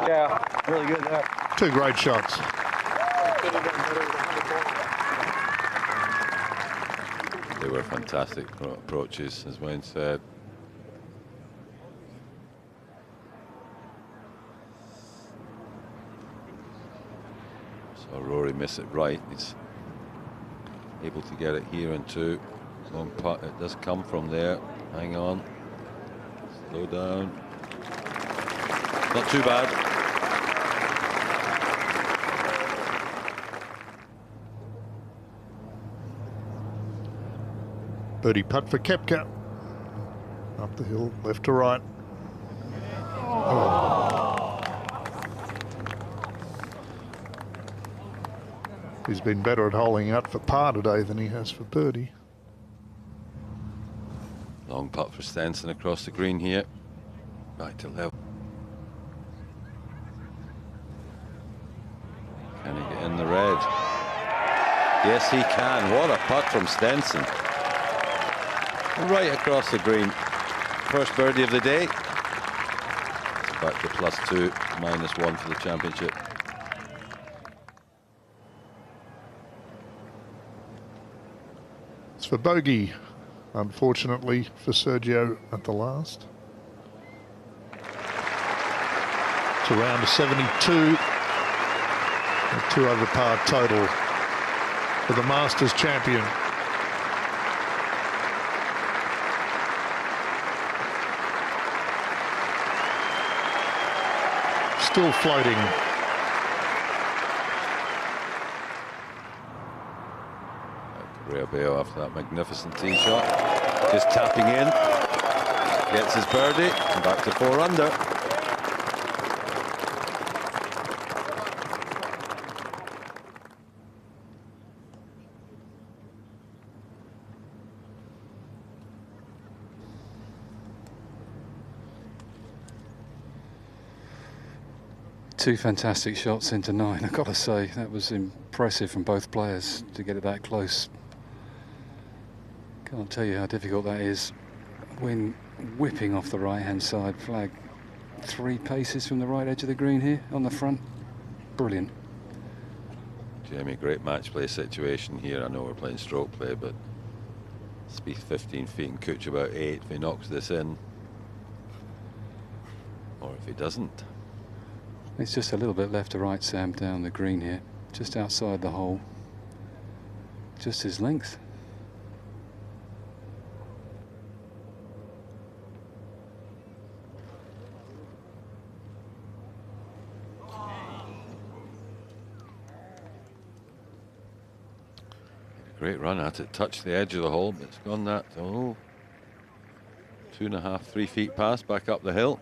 Speaker 7: Yeah, really good there.
Speaker 11: 2 great shots.
Speaker 14: They were fantastic approaches, as Wayne said. So Rory missed it right. He's able to get it here and 2. Long putt. It does come from there. Hang on. Low down. Not too bad.
Speaker 11: Birdie putt for Koepka. Up the hill, left to right. Oh. He's been better at holding out for par today than he has for birdie.
Speaker 14: Long putt for Stenson across the green here. Back to level. Can he get in the red? Yes, he can. What a putt from Stenson. Right across the green. First birdie of the day. Back to +2, -1 for the championship.
Speaker 11: It's for bogey, unfortunately for Sergio at the last. It's around a 72. A 2 over par total for the Masters champion. Still floating.
Speaker 14: Rio after that magnificent tee shot. Just tapping in. Gets his birdie. And back to 4 under.
Speaker 9: Two fantastic shots into 9. I've got to say, that was impressive from both players to get it that close. Can't tell you how difficult that is. Wind whipping off the right-hand side. Flag 3 paces from the right edge of the green here on the front. Brilliant.
Speaker 14: Jamie, great match play situation here. I know we're playing stroke play, but Spieth 15 feet and Cooch about 8 if he knocks this in. Or if he doesn't.
Speaker 9: It's just a little bit left to right, Sam, down the green here. Just outside the hole. Just his length.
Speaker 14: Great run at it, touched the edge of the hole, but it's gone that, 2.5, 3 feet past, back up the hill.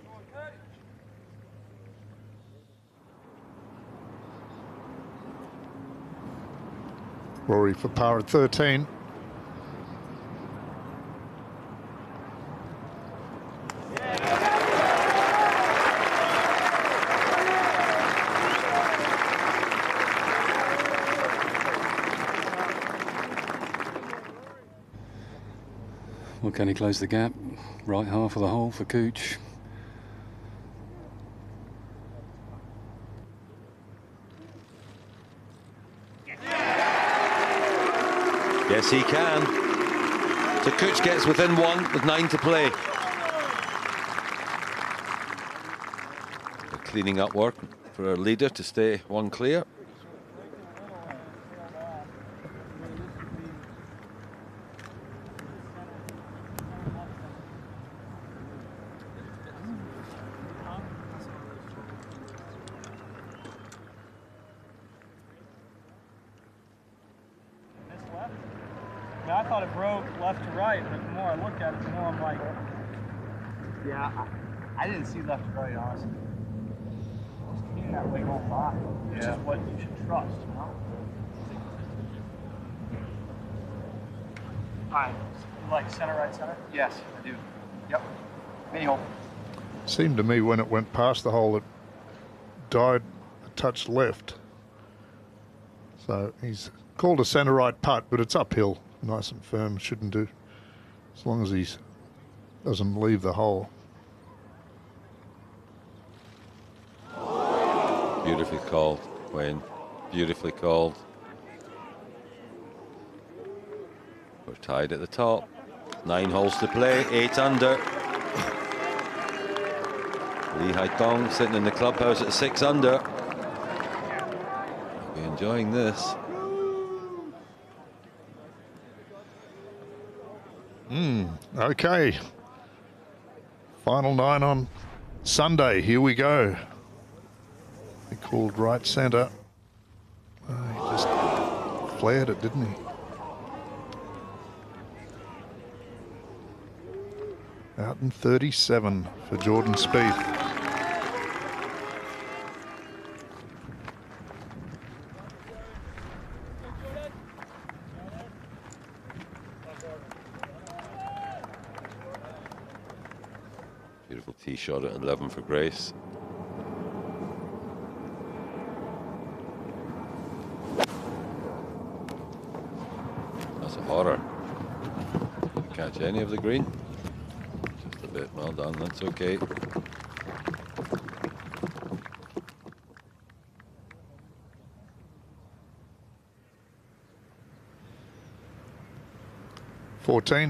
Speaker 11: Rory for par at 13.
Speaker 9: Well, can he close the gap? Right half of the hole for Cooch.
Speaker 14: Yes, he can. So Cooch gets within 1 with 9 to play. The cleaning up work for our leader to stay 1 clear.
Speaker 6: I thought it broke left to right, but the more I look at it, the more I'm like, yeah, I didn't see left to right, honestly. Just came that way going by, which is what you should trust, you know? Hi, you like center, right center? Yes, I do. Yep. Mini hole.
Speaker 11: Seemed to me when it went past the hole, it died a touch left. So he's called a centre right putt, but it's uphill. Nice and firm, shouldn't do, as long as he doesn't leave the hole.
Speaker 14: Beautifully called, Wayne. Beautifully called. We're tied at the top. 9 holes to play, 8 under. Lee Haitong sitting in the clubhouse at 6 under. He'll be enjoying this.
Speaker 11: Okay. Final 9 on Sunday. Here we go. He called right centre. He just flared it, didn't he? Out in 37 for Jordan Spieth.
Speaker 14: Beautiful tee shot at 11 for Grace. That's a horror. Didn't catch any of the green. Just a bit. Well done. That's okay.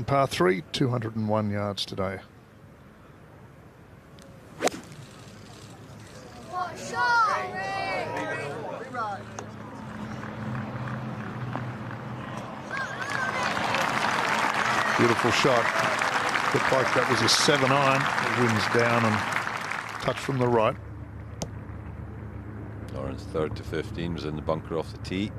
Speaker 11: Par 3, 201 yards today. Beautiful shot. Looked like that was a 7-iron. The wind's down and touch from the right.
Speaker 14: Lawrence 3rd to 15 was in the bunker off the tee.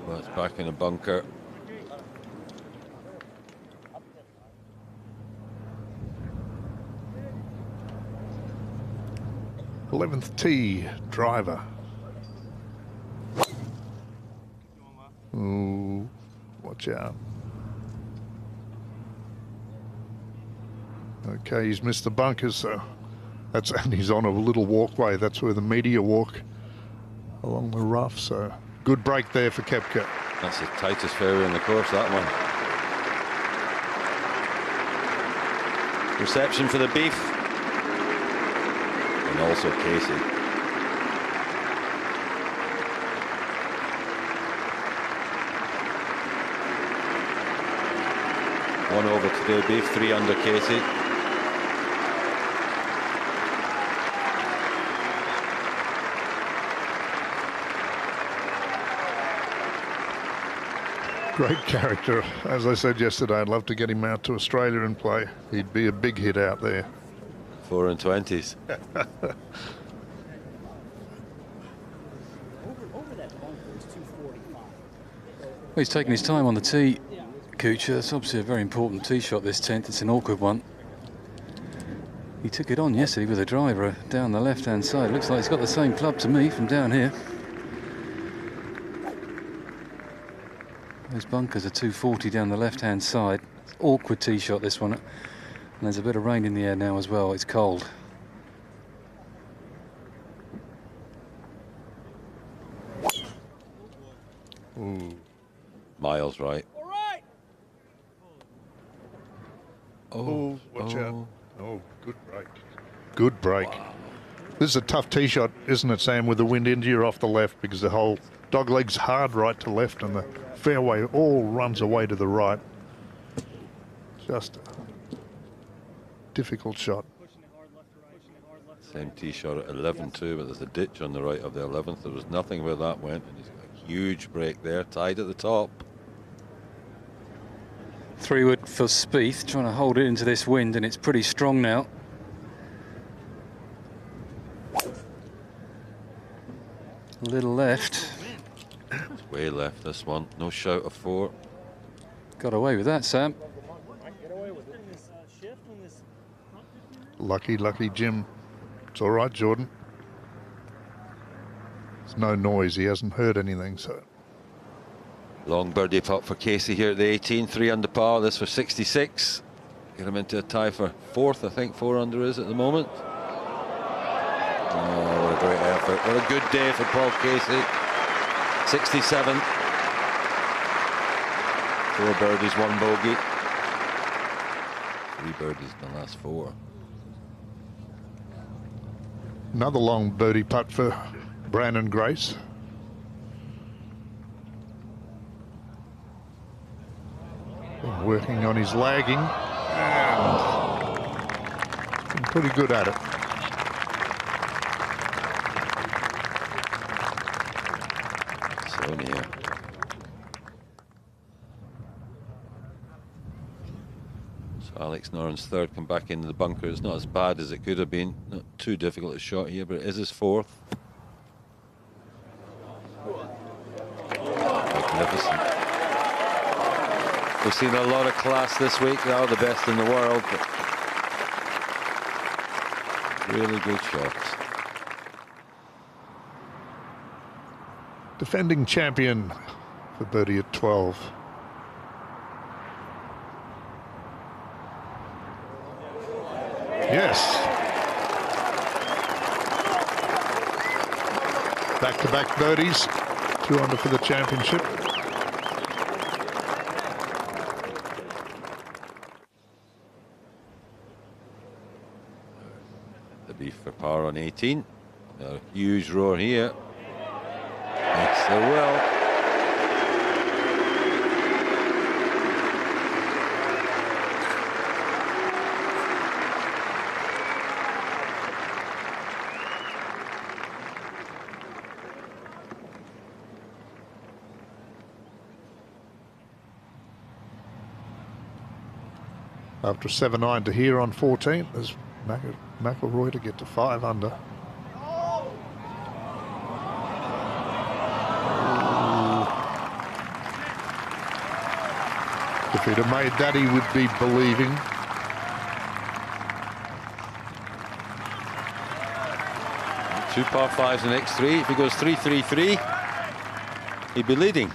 Speaker 14: Well, it's back in a bunker.
Speaker 11: Eleventh tee, driver. Ooh, watch out. Okay, he's missed the bunkers, so that's, and he's on a little walkway. That's where the media walk along the rough. So good break there for Koepka.
Speaker 14: That's the tightest fairway in the course, that one. Reception for the beef. And also Casey. One over today, beef, 3 under Casey.
Speaker 11: Great character. As I said yesterday, I'd love to get him out to Australia and play. He'd be a big hit out there.
Speaker 14: 4 and 20s.
Speaker 6: Over that bunker is 245.
Speaker 9: Well, he's taking his time on the tee, Kuchar. It's obviously a very important tee shot, this 10th. It's an awkward one. He took it on yesterday with a driver down the left-hand side. Looks like he's got the same club to me from down here. Those bunkers are 240 down the left-hand side. Awkward tee shot, this one. And there's a bit of rain in the air now as well. It's cold.
Speaker 11: Ooh.
Speaker 14: Miles right.
Speaker 11: Oh, watch out. Oh, good break. Good break. Wow. This is a tough tee shot, isn't it, Sam, with the wind into you off the left, because the whole dog leg's hard right to left and the fairway all runs away to the right. Just a difficult shot.
Speaker 14: Same tee shot at 11 too, but there's a ditch on the right of the 11th. There was nothing where that went, and he's got a huge break there, tied at the top.
Speaker 9: 3-wood for Spieth, trying to hold it into this wind, and it's pretty strong now. A little left.
Speaker 14: It's way left, this one. No shout of 4.
Speaker 9: Got away with that, Sam.
Speaker 11: Lucky Jim. It's all right, Jordan. There's no noise. He hasn't heard anything, so.
Speaker 14: Long birdie putt for Casey here at the 18, 3 under par. This for 66. Get him into a tie for 4th, I think 4 under is at the moment. Oh, what a great effort. What a good day for Paul Casey. 67. 4 birdies, 1 bogey. 3 birdies in the last 4.
Speaker 11: Another long birdie putt for Brandon Grace. Been working on his lagging and been pretty good at it.
Speaker 14: Alex Noren's third come back into the bunker. It's not as bad as it could have been. Not too difficult a shot here, but it is his fourth. Magnificent. We've seen a lot of class this week. They are the best in the world, but really good shots.
Speaker 11: Defending champion for birdie at 12. Yes. Back-to-back birdies. 2 under for the championship.
Speaker 14: The beef for par on 18. A huge roar here. Makes the well.
Speaker 11: After 7-9 to here on 14, there's McIlroy to get to 5 under. If he'd have made that, he would be believing.
Speaker 14: Two par fives the next three. If he goes 3-3-3, he'd be leading.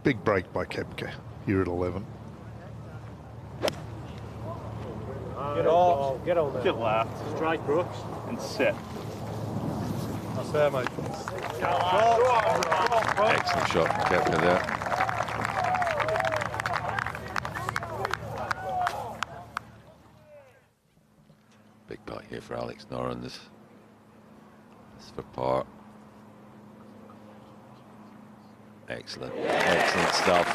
Speaker 11: Big break by Koepka here at 11.
Speaker 6: Get off. Get over there. Get left. Strike Brooks and sit. That's there, mate.
Speaker 14: Excellent shot from Koepka there. Big putt here for Alex Noren. This for par. Excellent, excellent stuff.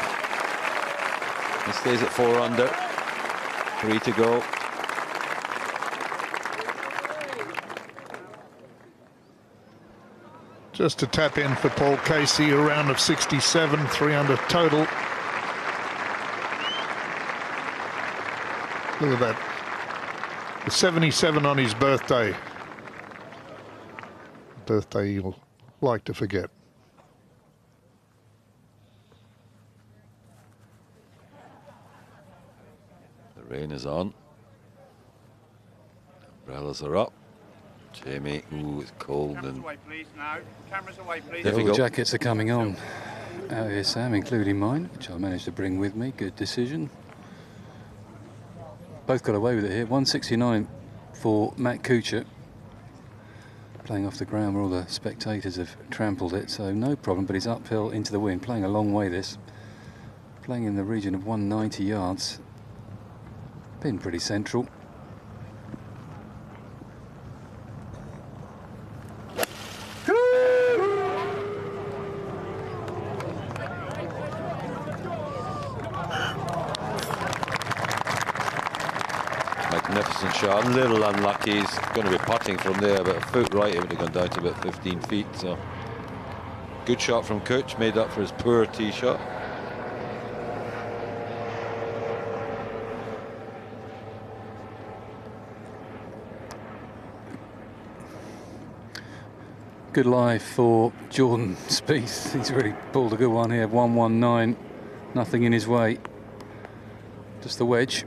Speaker 14: He stays at 4 under. 3 to go.
Speaker 11: Just to tap in for Paul Casey, a round of 67, 3 under total. Look at that. The 77 on his birthday. Birthday he'll like to forget.
Speaker 14: The rain is on. Umbrellas are up. Jamie, ooh, it's cold and
Speaker 9: difficult. Jackets are coming on out here, Sam, including mine, which I managed to bring with me. Good decision. Both got away with it here. 169 for Matt Kuchar, playing off the ground where all the spectators have trampled it, so no problem, but he's uphill into the wind, playing a long way this. Playing in the region of 190 yards. Been pretty central.
Speaker 14: magnificent shot. A little unlucky. He's going to be putting from there, but a foot right, it would have gone down to about 15 feet. So good shot from Cooch, made up for his poor tee shot.
Speaker 9: Good life for Jordan Spieth. He's really pulled a good one here. 119, nothing in his way. Just the wedge.